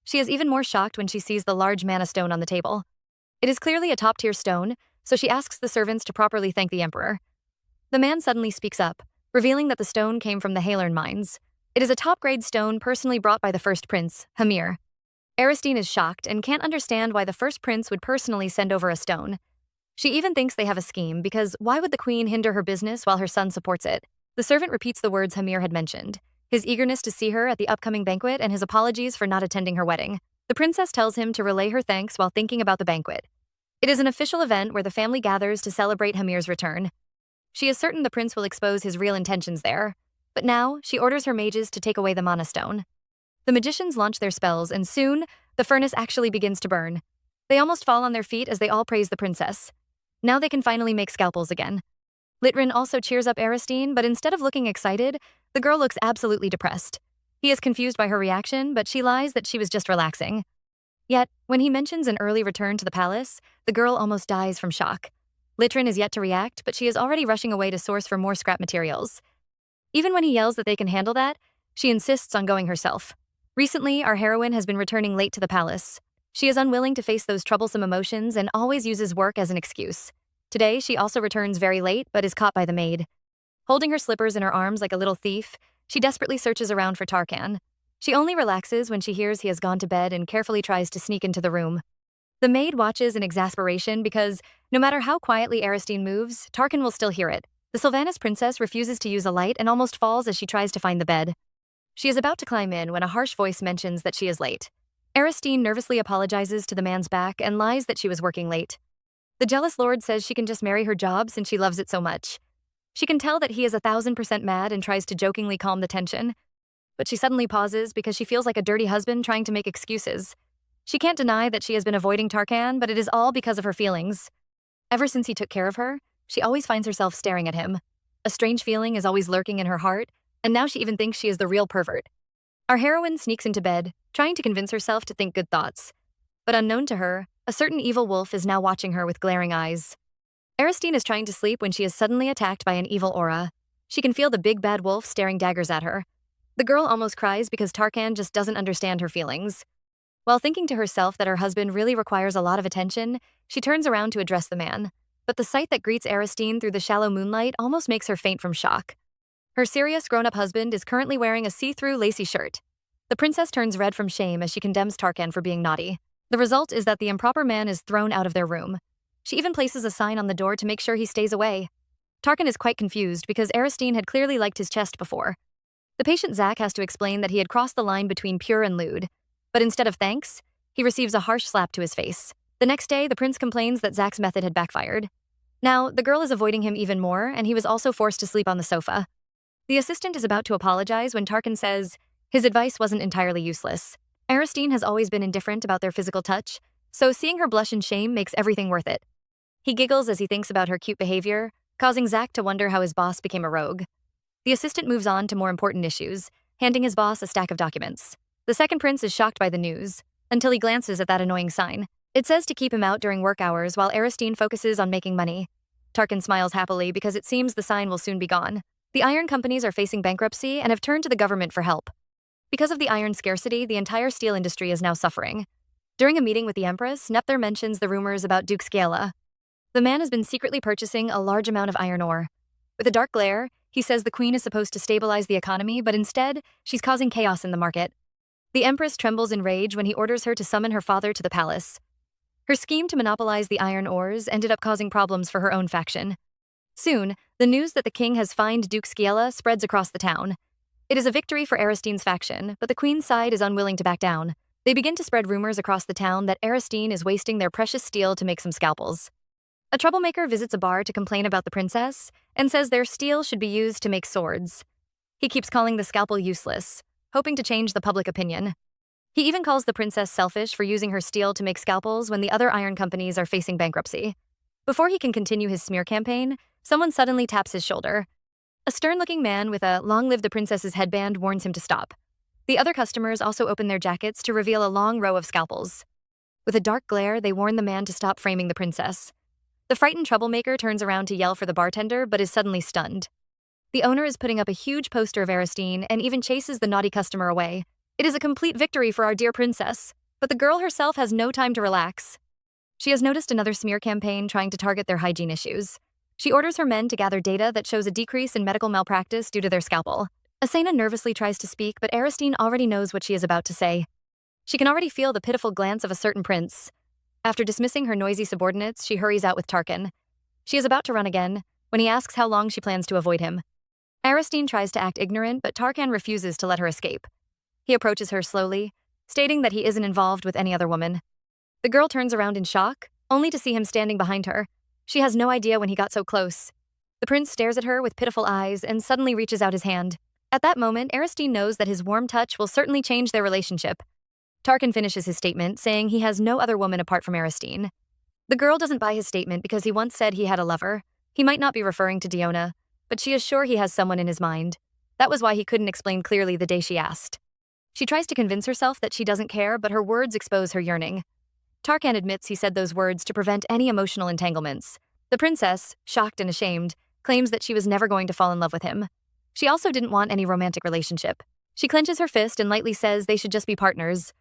She is even more shocked when she sees the large mana stone on the table. It is clearly a top-tier stone, so she asks the servants to properly thank the emperor. The man suddenly speaks up, revealing that the stone came from the Halern mines. It is a top-grade stone personally brought by the first prince, Hamir. Aristine is shocked and can't understand why the first prince would personally send over a stone. She even thinks they have a scheme because why would the queen hinder her business while her son supports it? The servant repeats the words Hamir had mentioned, his eagerness to see her at the upcoming banquet and his apologies for not attending her wedding. The princess tells him to relay her thanks while thinking about the banquet. It is an official event where the family gathers to celebrate Hamir's return. She is certain the prince will expose his real intentions there, but now she orders her mages to take away the mana stone. The magicians launch their spells, and soon, the furnace actually begins to burn. They almost fall on their feet as they all praise the princess. Now they can finally make scalpels again. Litrin also cheers up Aristine, but instead of looking excited, the girl looks absolutely depressed. He is confused by her reaction, but she lies that she was just relaxing. Yet, when he mentions an early return to the palace, the girl almost dies from shock. Litrin is yet to react, but she is already rushing away to source for more scrap materials. Even when he yells that they can handle that, she insists on going herself. Recently, our heroine has been returning late to the palace. She is unwilling to face those troublesome emotions and always uses work as an excuse. Today, she also returns very late, but is caught by the maid. Holding her slippers in her arms like a little thief, she desperately searches around for Tarkan. She only relaxes when she hears he has gone to bed and carefully tries to sneak into the room. The maid watches in exasperation because, no matter how quietly Aristine moves, Tarkan will still hear it. The Sylvanas princess refuses to use a light and almost falls as she tries to find the bed. She is about to climb in when a harsh voice mentions that she is late. Aristine nervously apologizes to the man's back and lies that she was working late. The jealous lord says she can just marry her job since she loves it so much. She can tell that he is 1000% mad and tries to jokingly calm the tension. But she suddenly pauses because she feels like a dirty husband trying to make excuses. She can't deny that she has been avoiding Tarkan, but it is all because of her feelings. Ever since he took care of her, she always finds herself staring at him. A strange feeling is always lurking in her heart, and now she even thinks she is the real pervert. Our heroine sneaks into bed, trying to convince herself to think good thoughts. But unknown to her, a certain evil wolf is now watching her with glaring eyes. Aristine is trying to sleep when she is suddenly attacked by an evil aura. She can feel the big bad wolf staring daggers at her. The girl almost cries because Tarkan just doesn't understand her feelings. While thinking to herself that her husband really requires a lot of attention, she turns around to address the man. But the sight that greets Aristine through the shallow moonlight almost makes her faint from shock. Her serious grown-up husband is currently wearing a see-through lacy shirt. The princess turns red from shame as she condemns Tarkan for being naughty. The result is that the improper man is thrown out of their room. She even places a sign on the door to make sure he stays away. Tarkin is quite confused because Aristine had clearly liked his chest before. The patient Zack has to explain that he had crossed the line between pure and lewd, but instead of thanks, he receives a harsh slap to his face. The next day, the prince complains that Zack's method had backfired. Now, the girl is avoiding him even more, and he was also forced to sleep on the sofa. The assistant is about to apologize when Tarkin says his advice wasn't entirely useless. Aristine has always been indifferent about their physical touch, so seeing her blush in shame makes everything worth it. He giggles as he thinks about her cute behavior, causing Zack to wonder how his boss became a rogue. The assistant moves on to more important issues, handing his boss a stack of documents. The second prince is shocked by the news, until he glances at that annoying sign. It says to keep him out during work hours while Aristine focuses on making money. Tarkin smiles happily because it seems the sign will soon be gone. The iron companies are facing bankruptcy and have turned to the government for help. Because of the iron scarcity, the entire steel industry is now suffering. During a meeting with the Empress, Nepthar mentions the rumors about Duke Scaela. The man has been secretly purchasing a large amount of iron ore. With a dark glare, he says the queen is supposed to stabilize the economy, but instead, she's causing chaos in the market. The Empress trembles in rage when he orders her to summon her father to the palace. Her scheme to monopolize the iron ores ended up causing problems for her own faction. Soon, the news that the king has fined Duke Scaela spreads across the town. It is a victory for Aristine's faction, but the queen's side is unwilling to back down. They begin to spread rumors across the town that Aristine is wasting their precious steel to make some scalpels. A troublemaker visits a bar to complain about the princess and says their steel should be used to make swords. He keeps calling the scalpel useless, hoping to change the public opinion. He even calls the princess selfish for using her steel to make scalpels when the other iron companies are facing bankruptcy. Before he can continue his smear campaign, someone suddenly taps his shoulder. A stern-looking man with a "Long live the princess's" headband warns him to stop. The other customers also open their jackets to reveal a long row of scalpels. With a dark glare, they warn the man to stop framing the princess. The frightened troublemaker turns around to yell for the bartender, but is suddenly stunned. The owner is putting up a huge poster of Aristine and even chases the naughty customer away. It is a complete victory for our dear princess, but the girl herself has no time to relax. She has noticed another smear campaign trying to target their hygiene issues. She orders her men to gather data that shows a decrease in medical malpractice due to their scalpel. Asena nervously tries to speak, but Aristine already knows what she is about to say. She can already feel the pitiful glance of a certain prince. After dismissing her noisy subordinates, she hurries out with Tarkin. She is about to run again, when he asks how long she plans to avoid him. Aristine tries to act ignorant, but Tarkin refuses to let her escape. He approaches her slowly, stating that he isn't involved with any other woman. The girl turns around in shock, only to see him standing behind her. She has no idea when he got so close. The prince stares at her with pitiful eyes and suddenly reaches out his hand. At that moment, Aristine knows that his warm touch will certainly change their relationship. Tarkin finishes his statement, saying he has no other woman apart from Aristine. The girl doesn't buy his statement because he once said he had a lover. He might not be referring to Diona, but she is sure he has someone in his mind. That was why he couldn't explain clearly the day she asked. She tries to convince herself that she doesn't care, but her words expose her yearning. Tarkin admits he said those words to prevent any emotional entanglements. The princess, shocked and ashamed, claims that she was never going to fall in love with him. She also didn't want any romantic relationship. She clenches her fist and lightly says they should just be partners.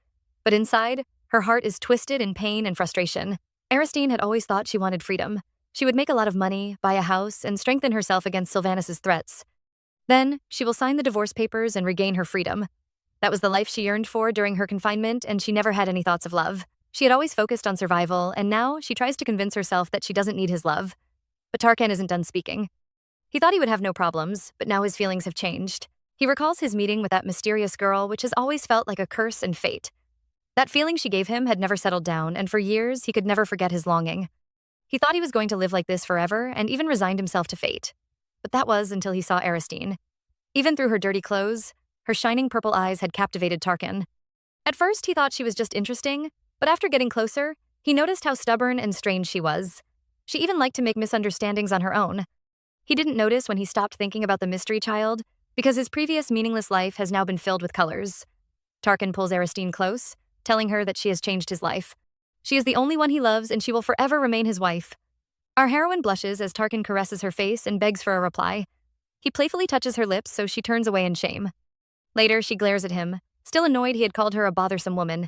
But inside, her heart is twisted in pain and frustration. Aristine had always thought she wanted freedom. She would make a lot of money, buy a house, and strengthen herself against Sylvanas' threats. Then, she will sign the divorce papers and regain her freedom. That was the life she yearned for during her confinement, and she never had any thoughts of love. She had always focused on survival, and now she tries to convince herself that she doesn't need his love. But Tarkin isn't done speaking. He thought he would have no problems, but now his feelings have changed. He recalls his meeting with that mysterious girl, which has always felt like a curse and fate. That feeling she gave him had never settled down, and for years he could never forget his longing. He thought he was going to live like this forever, and even resigned himself to fate. But that was until he saw Aristine. Even through her dirty clothes, her shining purple eyes had captivated Tarkin. At first, he thought she was just interesting, but after getting closer, he noticed how stubborn and strange she was. She even liked to make misunderstandings on her own. He didn't notice when he stopped thinking about the mystery child, because his previous meaningless life has now been filled with colors. Tarkin pulls Aristine close, telling her that she has changed his life. She is the only one he loves, and she will forever remain his wife. Our heroine blushes as Tarkin caresses her face and begs for a reply. He playfully touches her lips, so she turns away in shame. Later, she glares at him, still annoyed he had called her a bothersome woman.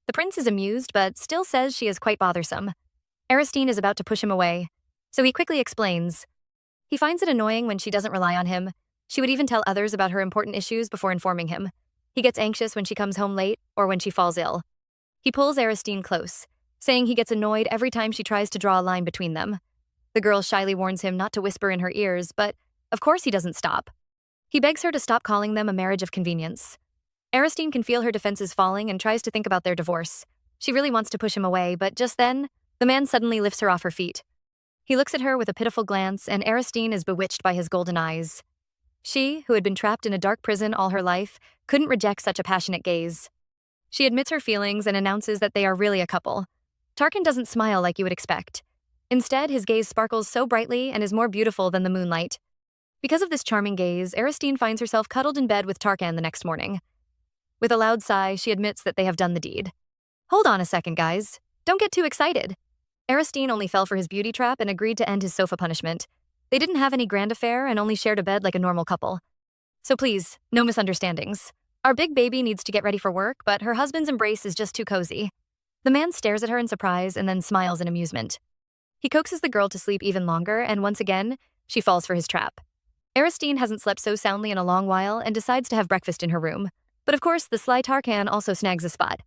The prince is amused, but still says she is quite bothersome. Aristine is about to push him away, so he quickly explains. He finds it annoying when she doesn't rely on him. She would even tell others about her important issues before informing him. He gets anxious when she comes home late or when she falls ill. He pulls Aristine close, saying he gets annoyed every time she tries to draw a line between them. The girl shyly warns him not to whisper in her ears, but of course he doesn't stop. He begs her to stop calling them a marriage of convenience. Aristine can feel her defenses falling and tries to think about their divorce. She really wants to push him away, but just then, the man suddenly lifts her off her feet. He looks at her with a pitiful glance, and Aristine is bewitched by his golden eyes. She, who had been trapped in a dark prison all her life, couldn't reject such a passionate gaze. She admits her feelings and announces that they are really a couple. Tarkan doesn't smile like you would expect. Instead, his gaze sparkles so brightly and is more beautiful than the moonlight. Because of this charming gaze, Aristine finds herself cuddled in bed with Tarkan the next morning. With a loud sigh, she admits that they have done the deed. Hold on a second, guys. Don't get too excited. Aristine only fell for his beauty trap and agreed to end his sofa punishment. They didn't have any grand affair and only shared a bed like a normal couple. So please, no misunderstandings. Our big baby needs to get ready for work, but her husband's embrace is just too cozy. The man stares at her in surprise and then smiles in amusement. He coaxes the girl to sleep even longer, and once again, she falls for his trap. Aristine hasn't slept so soundly in a long while and decides to have breakfast in her room. But of course, the sly Tarkan also snags a spot.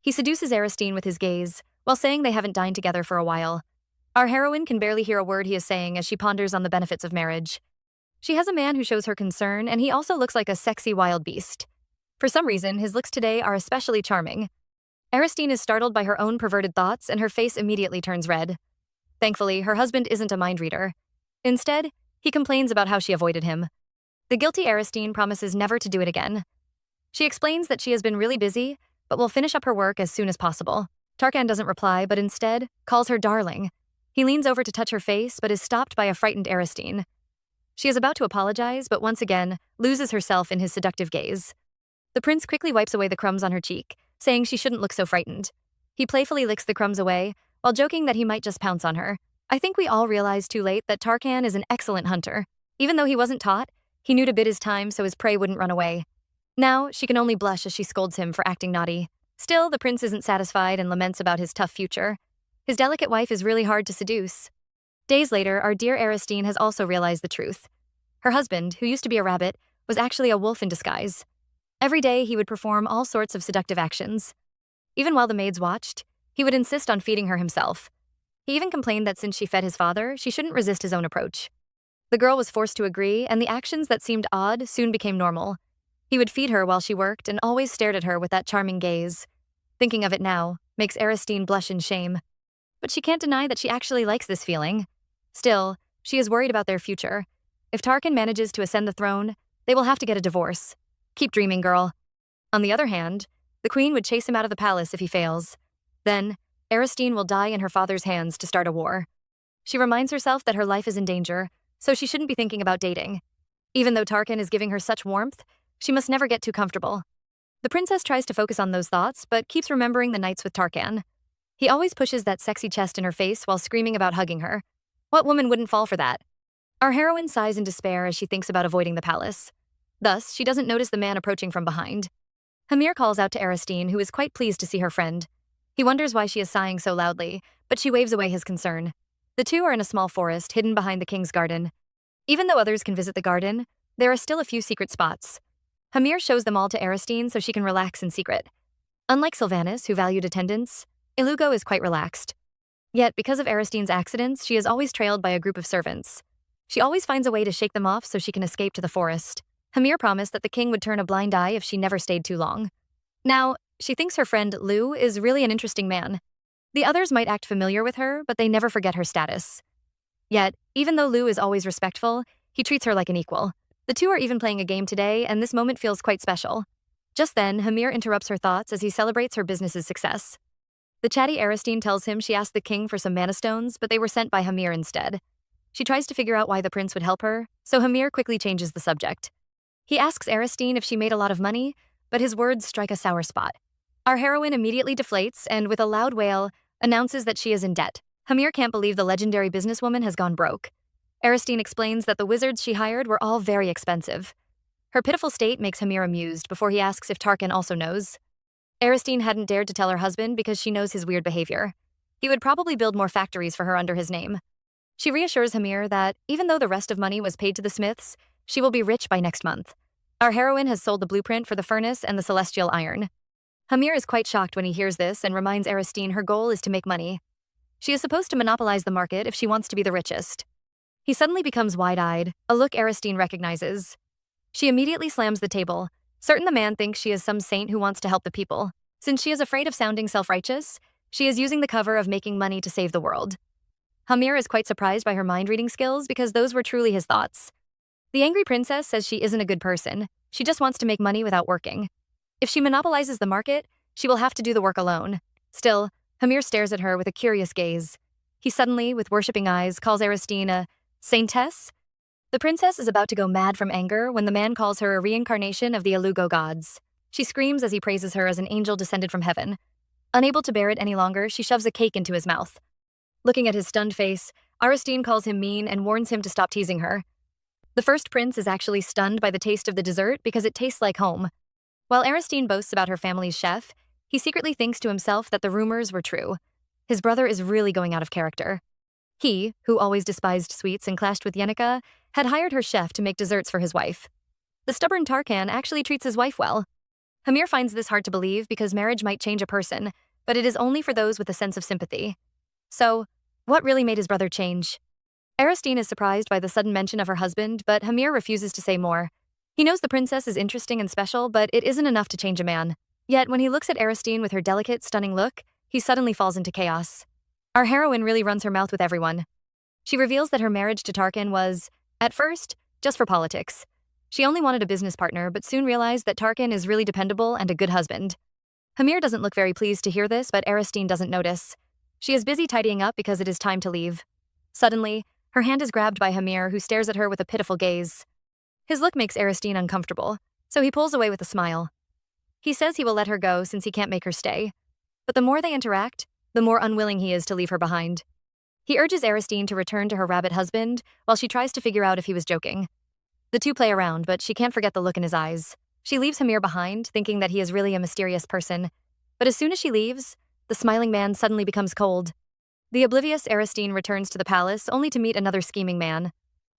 He seduces Aristine with his gaze, while saying they haven't dined together for a while. Our heroine can barely hear a word he is saying as she ponders on the benefits of marriage. She has a man who shows her concern, and he also looks like a sexy wild beast. For some reason, his looks today are especially charming. Aristine is startled by her own perverted thoughts, and her face immediately turns red. Thankfully, her husband isn't a mind reader. Instead, he complains about how she avoided him. The guilty Aristine promises never to do it again. She explains that she has been really busy, but will finish up her work as soon as possible. Tarkan doesn't reply, but instead calls her darling. He leans over to touch her face, but is stopped by a frightened Aristine. She is about to apologize, but once again loses herself in his seductive gaze. The prince quickly wipes away the crumbs on her cheek, saying she shouldn't look so frightened. He playfully licks the crumbs away, while joking that he might just pounce on her. I think we all realized too late that Tarkan is an excellent hunter. Even though he wasn't taught, he knew to bid his time so his prey wouldn't run away. Now, she can only blush as she scolds him for acting naughty. Still, the prince isn't satisfied and laments about his tough future. His delicate wife is really hard to seduce. Days later, our dear Aristine has also realized the truth. Her husband, who used to be a rabbit, was actually a wolf in disguise. Every day, he would perform all sorts of seductive actions. Even while the maids watched, he would insist on feeding her himself. He even complained that since she fed his father, she shouldn't resist his own approach. The girl was forced to agree, and the actions that seemed odd soon became normal. He would feed her while she worked and always stared at her with that charming gaze. Thinking of it now makes Aristine blush in shame. But she can't deny that she actually likes this feeling. Still, she is worried about their future. If Tarkan manages to ascend the throne, they will have to get a divorce. Keep dreaming, girl. On the other hand, the queen would chase him out of the palace if he fails. Then, Aristine will die in her father's hands to start a war. She reminds herself that her life is in danger, so she shouldn't be thinking about dating. Even though Tarkan is giving her such warmth, she must never get too comfortable. The princess tries to focus on those thoughts, but keeps remembering the nights with Tarkan. He always pushes that sexy chest in her face while screaming about hugging her. What woman wouldn't fall for that? Our heroine sighs in despair as she thinks about avoiding the palace. Thus, she doesn't notice the man approaching from behind. Hamir calls out to Aristine, who is quite pleased to see her friend. He wonders why she is sighing so loudly, but she waves away his concern. The two are in a small forest hidden behind the king's garden. Even though others can visit the garden, there are still a few secret spots. Hamir shows them all to Aristine so she can relax in secret. Unlike Sylvanus, who valued attendance, Ilugo is quite relaxed. Yet, because of Aristine's accidents, she is always trailed by a group of servants. She always finds a way to shake them off so she can escape to the forest. Hamir promised that the king would turn a blind eye if she never stayed too long. Now, she thinks her friend Lu is really an interesting man. The others might act familiar with her, but they never forget her status. Yet, even though Lu is always respectful, he treats her like an equal. The two are even playing a game today, and this moment feels quite special. Just then, Hamir interrupts her thoughts as he celebrates her business's success. The chatty Aristine tells him she asked the king for some mana stones, but they were sent by Hamir instead. She tries to figure out why the prince would help her, so Hamir quickly changes the subject. He asks Aristine if she made a lot of money, but his words strike a sour spot. Our heroine immediately deflates and, with a loud wail, announces that she is in debt. Hamir can't believe the legendary businesswoman has gone broke. Aristine explains that the wizards she hired were all very expensive. Her pitiful state makes Hamir amused before he asks if Tarkan also knows. Aristine hadn't dared to tell her husband because she knows his weird behavior. He would probably build more factories for her under his name. She reassures Hamir that, even though the rest of money was paid to the smiths, she will be rich by next month. Our heroine has sold the blueprint for the furnace and the celestial iron. Hamir is quite shocked when he hears this and reminds Aristine her goal is to make money. She is supposed to monopolize the market if she wants to be the richest. He suddenly becomes wide-eyed, a look Aristine recognizes. She immediately slams the table, certain the man thinks she is some saint who wants to help the people. Since she is afraid of sounding self-righteous, she is using the cover of making money to save the world. Hamir is quite surprised by her mind-reading skills because those were truly his thoughts. The angry princess says she isn't a good person, she just wants to make money without working. If she monopolizes the market, she will have to do the work alone. Still, Hamir stares at her with a curious gaze. He suddenly, with worshipping eyes, calls Aristine a saintess. The princess is about to go mad from anger when the man calls her a reincarnation of the Alugo gods. She screams as he praises her as an angel descended from heaven. Unable to bear it any longer, she shoves a cake into his mouth. Looking at his stunned face, Aristine calls him mean and warns him to stop teasing her. The first prince is actually stunned by the taste of the dessert because it tastes like home. While Aristine boasts about her family's chef, he secretly thinks to himself that the rumors were true. His brother is really going out of character. He, who always despised sweets and clashed with Yenica, had hired her chef to make desserts for his wife. The stubborn Tarkan actually treats his wife well. Hamir finds this hard to believe because marriage might change a person, but it is only for those with a sense of sympathy. So, what really made his brother change? Aristine is surprised by the sudden mention of her husband, but Hamir refuses to say more. He knows the princess is interesting and special, but it isn't enough to change a man. Yet, when he looks at Aristine with her delicate, stunning look, he suddenly falls into chaos. Our heroine really runs her mouth with everyone. She reveals that her marriage to Tarkan was, at first, just for politics. She only wanted a business partner, but soon realized that Tarkan is really dependable and a good husband. Hamir doesn't look very pleased to hear this, but Aristine doesn't notice. She is busy tidying up because it is time to leave. Suddenly, her hand is grabbed by Hamir, who stares at her with a pitiful gaze. His look makes Aristine uncomfortable, so he pulls away with a smile. He says he will let her go since he can't make her stay. But the more they interact, the more unwilling he is to leave her behind. He urges Aristine to return to her rabbit husband while she tries to figure out if he was joking. The two play around, but she can't forget the look in his eyes. She leaves Hamir behind, thinking that he is really a mysterious person. But as soon as she leaves, the smiling man suddenly becomes cold. The oblivious Aristine returns to the palace only to meet another scheming man.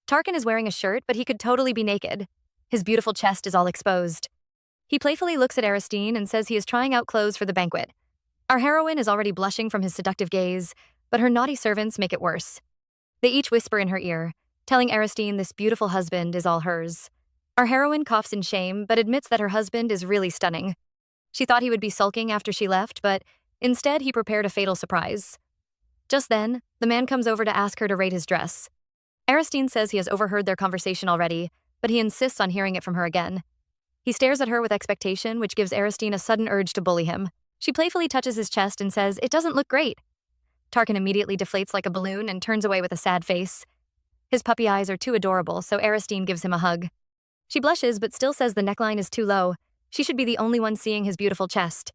Tarkan is wearing a shirt, but he could totally be naked. His beautiful chest is all exposed. He playfully looks at Aristine and says he is trying out clothes for the banquet. Our heroine is already blushing from his seductive gaze, but her naughty servants make it worse. They each whisper in her ear, telling Aristine this beautiful husband is all hers. Our heroine coughs in shame, but admits that her husband is really stunning. She thought he would be sulking after she left, but instead he prepared a fatal surprise. Just then, the man comes over to ask her to rate his dress. Aristine says he has overheard their conversation already, but he insists on hearing it from her again. He stares at her with expectation, which gives Aristine a sudden urge to bully him. She playfully touches his chest and says, "It doesn't look great." Tarkan immediately deflates like a balloon and turns away with a sad face. His puppy eyes are too adorable, so Aristine gives him a hug. She blushes but still says the neckline is too low. She should be the only one seeing his beautiful chest.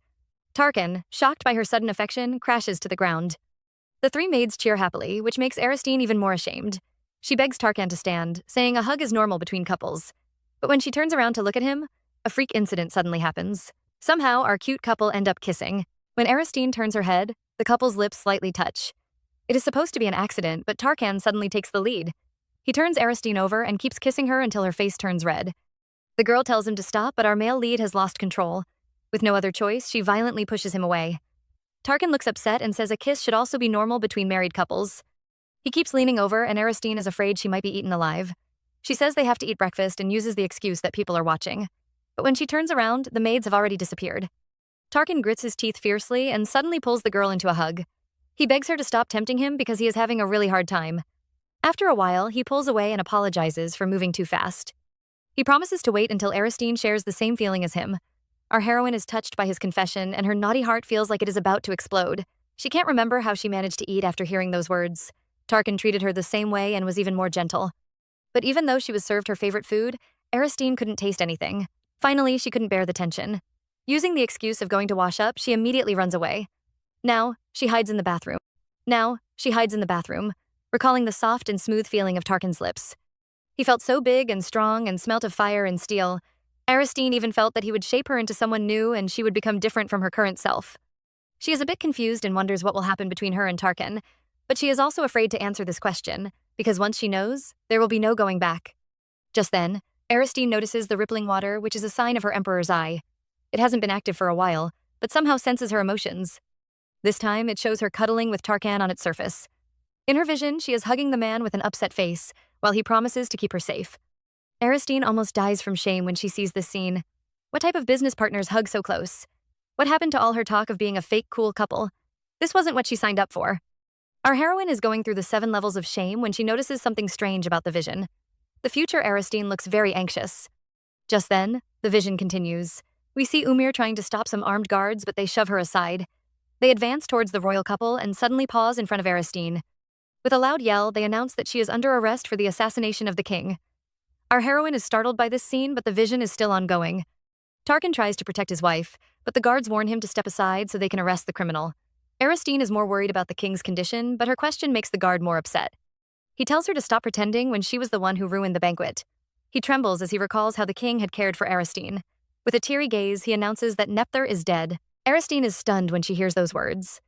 Tarkan, shocked by her sudden affection, crashes to the ground. The three maids cheer happily, which makes Aristine even more ashamed. She begs Tarkan to stand, saying a hug is normal between couples. But when she turns around to look at him, a freak incident suddenly happens. Somehow, our cute couple end up kissing. When Aristine turns her head, the couple's lips slightly touch. It is supposed to be an accident, but Tarkan suddenly takes the lead. He turns Aristine over and keeps kissing her until her face turns red. The girl tells him to stop, but our male lead has lost control. With no other choice, she violently pushes him away. Tarkan looks upset and says a kiss should also be normal between married couples. He keeps leaning over, and Aristine is afraid she might be eaten alive. She says they have to eat breakfast and uses the excuse that people are watching. But when she turns around, the maids have already disappeared. Tarkan grits his teeth fiercely and suddenly pulls the girl into a hug. He begs her to stop tempting him because he is having a really hard time. After a while, he pulls away and apologizes for moving too fast. He promises to wait until Aristine shares the same feeling as him. Our heroine is touched by his confession, and her naughty heart feels like it is about to explode. She can't remember how she managed to eat after hearing those words. Tarkan treated her the same way and was even more gentle. But even though she was served her favorite food, Aristine couldn't taste anything. Finally, she couldn't bear the tension. Using the excuse of going to wash up, she immediately runs away. Now, she hides in the bathroom, recalling the soft and smooth feeling of Tarkan's lips. He felt so big and strong and smelt of fire and steel. Aristine even felt that he would shape her into someone new and she would become different from her current self. She is a bit confused and wonders what will happen between her and Tarkan, but she is also afraid to answer this question, because once she knows, there will be no going back. Just then, Aristine notices the rippling water, which is a sign of her emperor's eye. It hasn't been active for a while, but somehow senses her emotions. This time, it shows her cuddling with Tarkan on its surface. In her vision, she is hugging the man with an upset face, while he promises to keep her safe. Aristine almost dies from shame when she sees this scene. What type of business partners hug so close? What happened to all her talk of being a fake cool couple? This wasn't what she signed up for. Our heroine is going through the 7 levels of shame when she notices something strange about the vision. The future Aristine looks very anxious. Just then, the vision continues. We see Umir trying to stop some armed guards, but they shove her aside. They advance towards the royal couple and suddenly pause in front of Aristine. With a loud yell, they announce that she is under arrest for the assassination of the king. Our heroine is startled by this scene, but the vision is still ongoing. Tarkan tries to protect his wife, but the guards warn him to step aside so they can arrest the criminal. Aristine is more worried about the king's condition, but her question makes the guard more upset. He tells her to stop pretending when she was the one who ruined the banquet. He trembles as he recalls how the king had cared for Aristine. With a teary gaze, he announces that Nepthar is dead. Aristine is stunned when she hears those words.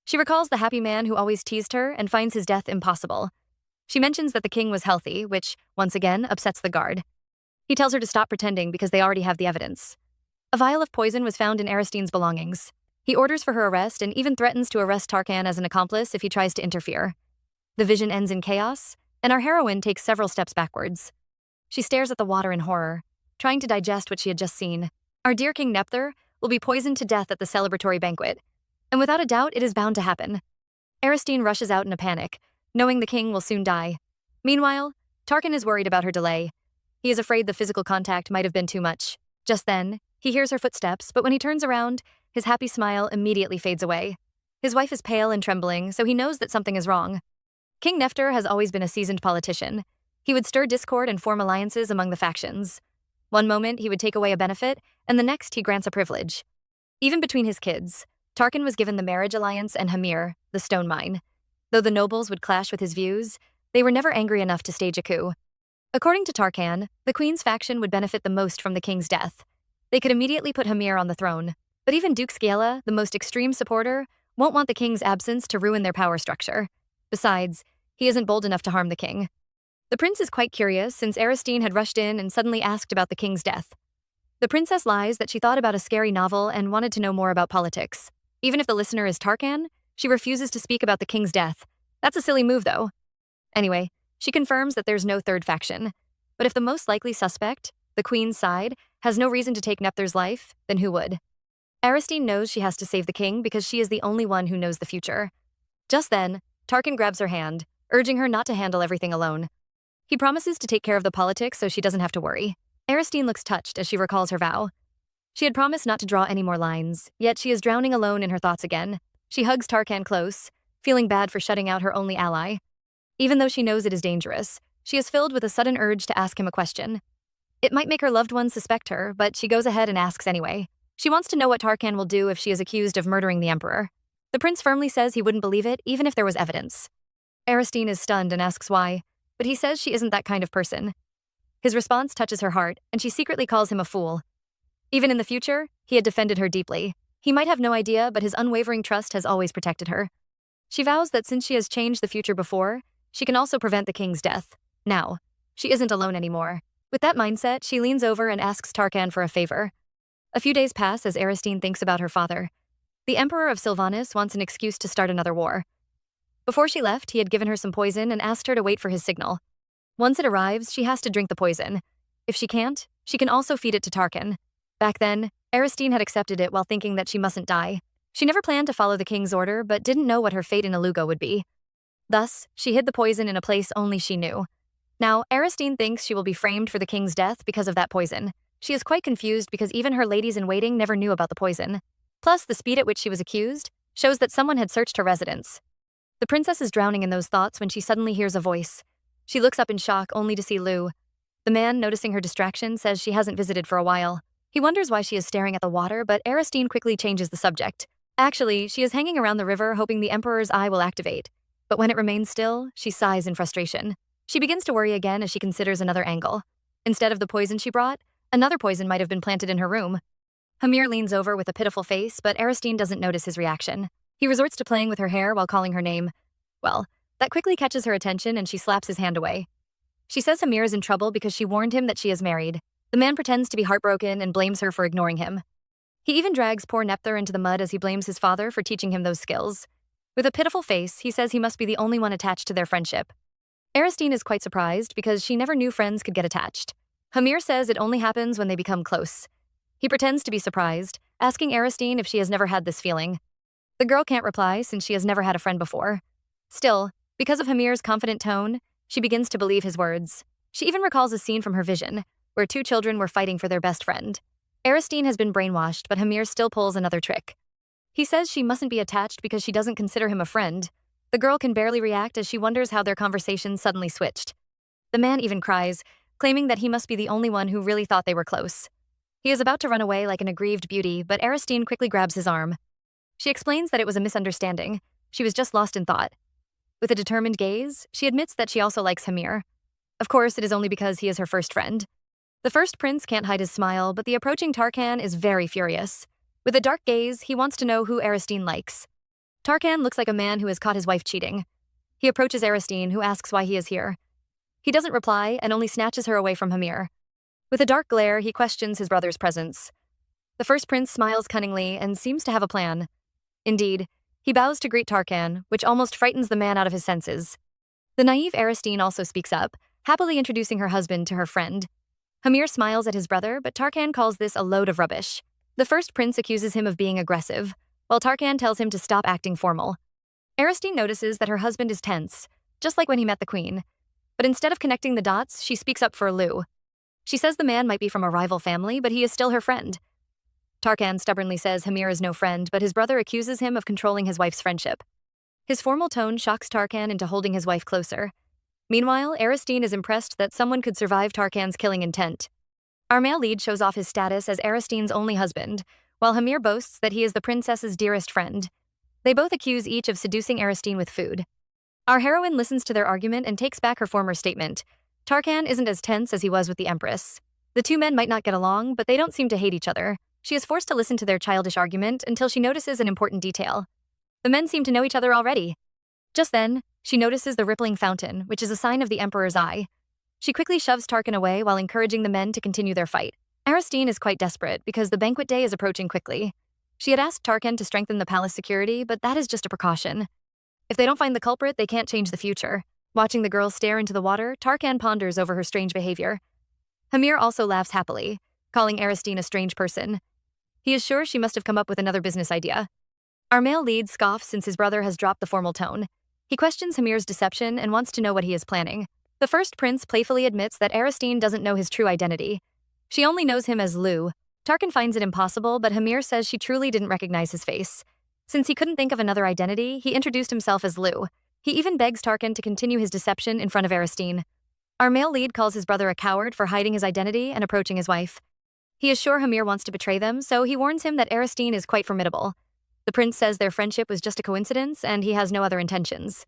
She recalls the happy man who always teased her and finds his death impossible. She mentions that the king was healthy, which, once again, upsets the guard. He tells her to stop pretending because they already have the evidence. A vial of poison was found in Aristine's belongings. He orders for her arrest and even threatens to arrest Tarkan as an accomplice if he tries to interfere. The vision ends in chaos, and our heroine takes several steps backwards. She stares at the water in horror, trying to digest what she had just seen. Our dear King Nepthar will be poisoned to death at the celebratory banquet, and without a doubt, it is bound to happen. Aristine rushes out in a panic, knowing the king will soon die. Meanwhile, Tarkan is worried about her delay. He is afraid the physical contact might have been too much. Just then, he hears her footsteps, but when he turns around, his happy smile immediately fades away. His wife is pale and trembling, so he knows that something is wrong. King Nepthar has always been a seasoned politician. He would stir discord and form alliances among the factions. One moment, he would take away a benefit, and the next, he grants a privilege. Even between his kids, Tarkan was given the marriage alliance and Hamir, the stone mine. Though the nobles would clash with his views, they were never angry enough to stage a coup. According to Tarkan, the queen's faction would benefit the most from the king's death. They could immediately put Hamir on the throne. But even Duke Sciella, the most extreme supporter, won't want the king's absence to ruin their power structure. Besides, he isn't bold enough to harm the king. The prince is quite curious since Aristine had rushed in and suddenly asked about the king's death. The princess lies that she thought about a scary novel and wanted to know more about politics. Even if the listener is Tarkan, she refuses to speak about the king's death. That's a silly move, though. Anyway, she confirms that there's no third faction. But if the most likely suspect, the queen's side, has no reason to take Nepthar's life, then who would? Aristine knows she has to save the king because she is the only one who knows the future. Just then, Tarkan grabs her hand, urging her not to handle everything alone. He promises to take care of the politics so she doesn't have to worry. Aristine looks touched as she recalls her vow. She had promised not to draw any more lines, yet she is drowning alone in her thoughts again. She hugs Tarkan close, feeling bad for shutting out her only ally. Even though she knows it is dangerous, she is filled with a sudden urge to ask him a question. It might make her loved ones suspect her, but she goes ahead and asks anyway. She wants to know what Tarkan will do if she is accused of murdering the emperor. The prince firmly says he wouldn't believe it, even if there was evidence. Aristine is stunned and asks why, but he says she isn't that kind of person. His response touches her heart, and she secretly calls him a fool. Even in the future, he had defended her deeply. He might have no idea, but his unwavering trust has always protected her. She vows that since she has changed the future before, she can also prevent the king's death. Now, she isn't alone anymore. With that mindset, she leans over and asks Tarkan for a favor. A few days pass as Aristine thinks about her father. The Emperor of Sylvanas wants an excuse to start another war. Before she left, he had given her some poison and asked her to wait for his signal. Once it arrives, she has to drink the poison. If she can't, she can also feed it to Tarkan. Back then, Aristine had accepted it while thinking that she mustn't die. She never planned to follow the king's order, but didn't know what her fate in Alugo would be. Thus, she hid the poison in a place only she knew. Now, Aristine thinks she will be framed for the king's death because of that poison. She is quite confused because even her ladies-in-waiting never knew about the poison. Plus, the speed at which she was accused shows that someone had searched her residence. The princess is drowning in those thoughts when she suddenly hears a voice. She looks up in shock only to see Lu. The man, noticing her distraction, says she hasn't visited for a while. He wonders why she is staring at the water, but Aristine quickly changes the subject. Actually, she is hanging around the river hoping the Emperor's eye will activate. But when it remains still, she sighs in frustration. She begins to worry again as she considers another angle. Instead of the poison she brought, another poison might have been planted in her room. Hamir leans over with a pitiful face, but Aristine doesn't notice his reaction. He resorts to playing with her hair while calling her name. Well, that quickly catches her attention and she slaps his hand away. She says Hamir is in trouble because she warned him that she is married. The man pretends to be heartbroken and blames her for ignoring him. He even drags poor Nepthar into the mud as he blames his father for teaching him those skills. With a pitiful face, he says he must be the only one attached to their friendship. Aristine is quite surprised because she never knew friends could get attached. Hamir says it only happens when they become close. He pretends to be surprised, asking Aristine if she has never had this feeling. The girl can't reply since she has never had a friend before. Still, because of Hamir's confident tone, she begins to believe his words. She even recalls a scene from her vision, where two children were fighting for their best friend. Aristine has been brainwashed, but Hamir still pulls another trick. He says she mustn't be attached because she doesn't consider him a friend. The girl can barely react as she wonders how their conversation suddenly switched. The man even cries, claiming that he must be the only one who really thought they were close. He is about to run away like an aggrieved beauty, but Aristine quickly grabs his arm. She explains that it was a misunderstanding. She was just lost in thought. With a determined gaze, she admits that she also likes Hamir. Of course, it is only because he is her first friend. The first prince can't hide his smile, but the approaching Tarkan is very furious. With a dark gaze, he wants to know who Aristine likes. Tarkan looks like a man who has caught his wife cheating. He approaches Aristine, who asks why he is here. He doesn't reply and only snatches her away from Hamir. With a dark glare, he questions his brother's presence. The first prince smiles cunningly and seems to have a plan. Indeed, he bows to greet Tarkan, which almost frightens the man out of his senses. The naive Aristine also speaks up, happily introducing her husband to her friend. Hamir smiles at his brother, but Tarkan calls this a load of rubbish. The first prince accuses him of being aggressive, while Tarkan tells him to stop acting formal. Aristine notices that her husband is tense, just like when he met the queen. But instead of connecting the dots, she speaks up for Lu. She says the man might be from a rival family, but he is still her friend. Tarkan stubbornly says Hamir is no friend, but his brother accuses him of controlling his wife's friendship. His formal tone shocks Tarkan into holding his wife closer. Meanwhile, Aristine is impressed that someone could survive Tarkan's killing intent. Our male lead shows off his status as Aristine's only husband, while Hamir boasts that he is the princess's dearest friend. They both accuse each of seducing Aristine with food. Our heroine listens to their argument and takes back her former statement. Tarkan isn't as tense as he was with the Empress. The two men might not get along, but they don't seem to hate each other. She is forced to listen to their childish argument until she notices an important detail. The men seem to know each other already. Just then, she notices the rippling fountain, which is a sign of the Emperor's eye. She quickly shoves Tarkan away while encouraging the men to continue their fight. Aristine is quite desperate because the banquet day is approaching quickly. She had asked Tarkan to strengthen the palace security, but that is just a precaution. If they don't find the culprit, they can't change the future. Watching the girl stare into the water, Tarkan ponders over her strange behavior. Hamir also laughs happily, calling Aristine a strange person. He is sure she must have come up with another business idea. Our male lead scoffs since his brother has dropped the formal tone. He questions Hamir's deception and wants to know what he is planning. The first prince playfully admits that Aristine doesn't know his true identity. She only knows him as Lu. Tarkan finds it impossible, but Hamir says she truly didn't recognize his face. Since he couldn't think of another identity, he introduced himself as Lu. He even begs Tarkan to continue his deception in front of Aristine. Our male lead calls his brother a coward for hiding his identity and approaching his wife. He is sure Hamir wants to betray them, so he warns him that Aristine is quite formidable. The prince says their friendship was just a coincidence and he has no other intentions.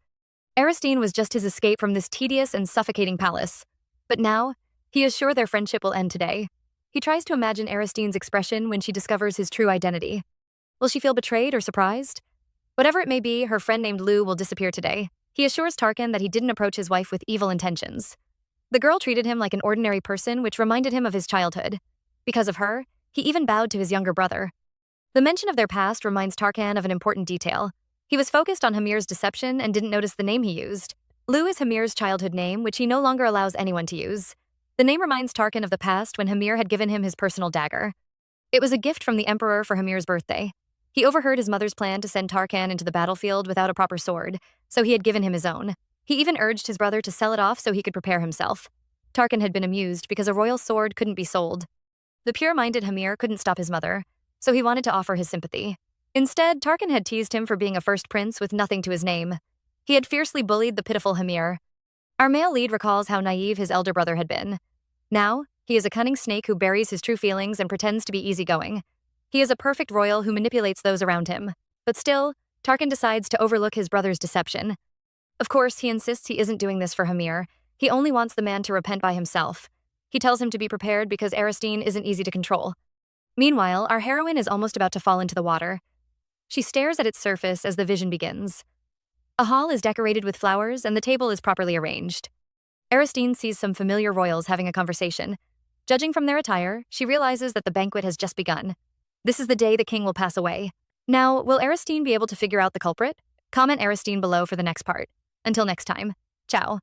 Aristine was just his escape from this tedious and suffocating palace. But now, he is sure their friendship will end today. He tries to imagine Aristine's expression when she discovers his true identity. Will she feel betrayed or surprised? Whatever it may be, her friend named Lu will disappear today. He assures Tarkan that he didn't approach his wife with evil intentions. The girl treated him like an ordinary person, which reminded him of his childhood. Because of her, he even bowed to his younger brother. The mention of their past reminds Tarkan of an important detail. He was focused on Hamir's deception and didn't notice the name he used. Lu is Hamir's childhood name, which he no longer allows anyone to use. The name reminds Tarkan of the past when Hamir had given him his personal dagger. It was a gift from the Emperor for Hamir's birthday. He overheard his mother's plan to send Tarkan into the battlefield without a proper sword, so he had given him his own. He even urged his brother to sell it off so he could prepare himself. Tarkan had been amused because a royal sword couldn't be sold. The pure-minded Hamir couldn't stop his mother, so he wanted to offer his sympathy. Instead, Tarkan had teased him for being a first prince with nothing to his name. He had fiercely bullied the pitiful Hamir. Our male lead recalls how naive his elder brother had been. Now, he is a cunning snake who buries his true feelings and pretends to be easygoing. He is a perfect royal who manipulates those around him. But still, Tarkan decides to overlook his brother's deception. Of course, he insists he isn't doing this for Hamir. He only wants the man to repent by himself. He tells him to be prepared because Aristine isn't easy to control. Meanwhile, our heroine is almost about to fall into the water. She stares at its surface as the vision begins. A hall is decorated with flowers and the table is properly arranged. Aristine sees some familiar royals having a conversation. Judging from their attire, she realizes that the banquet has just begun. This is the day the king will pass away. Now, will Aristine be able to figure out the culprit? Comment Aristine below for the next part. Until next time. Ciao.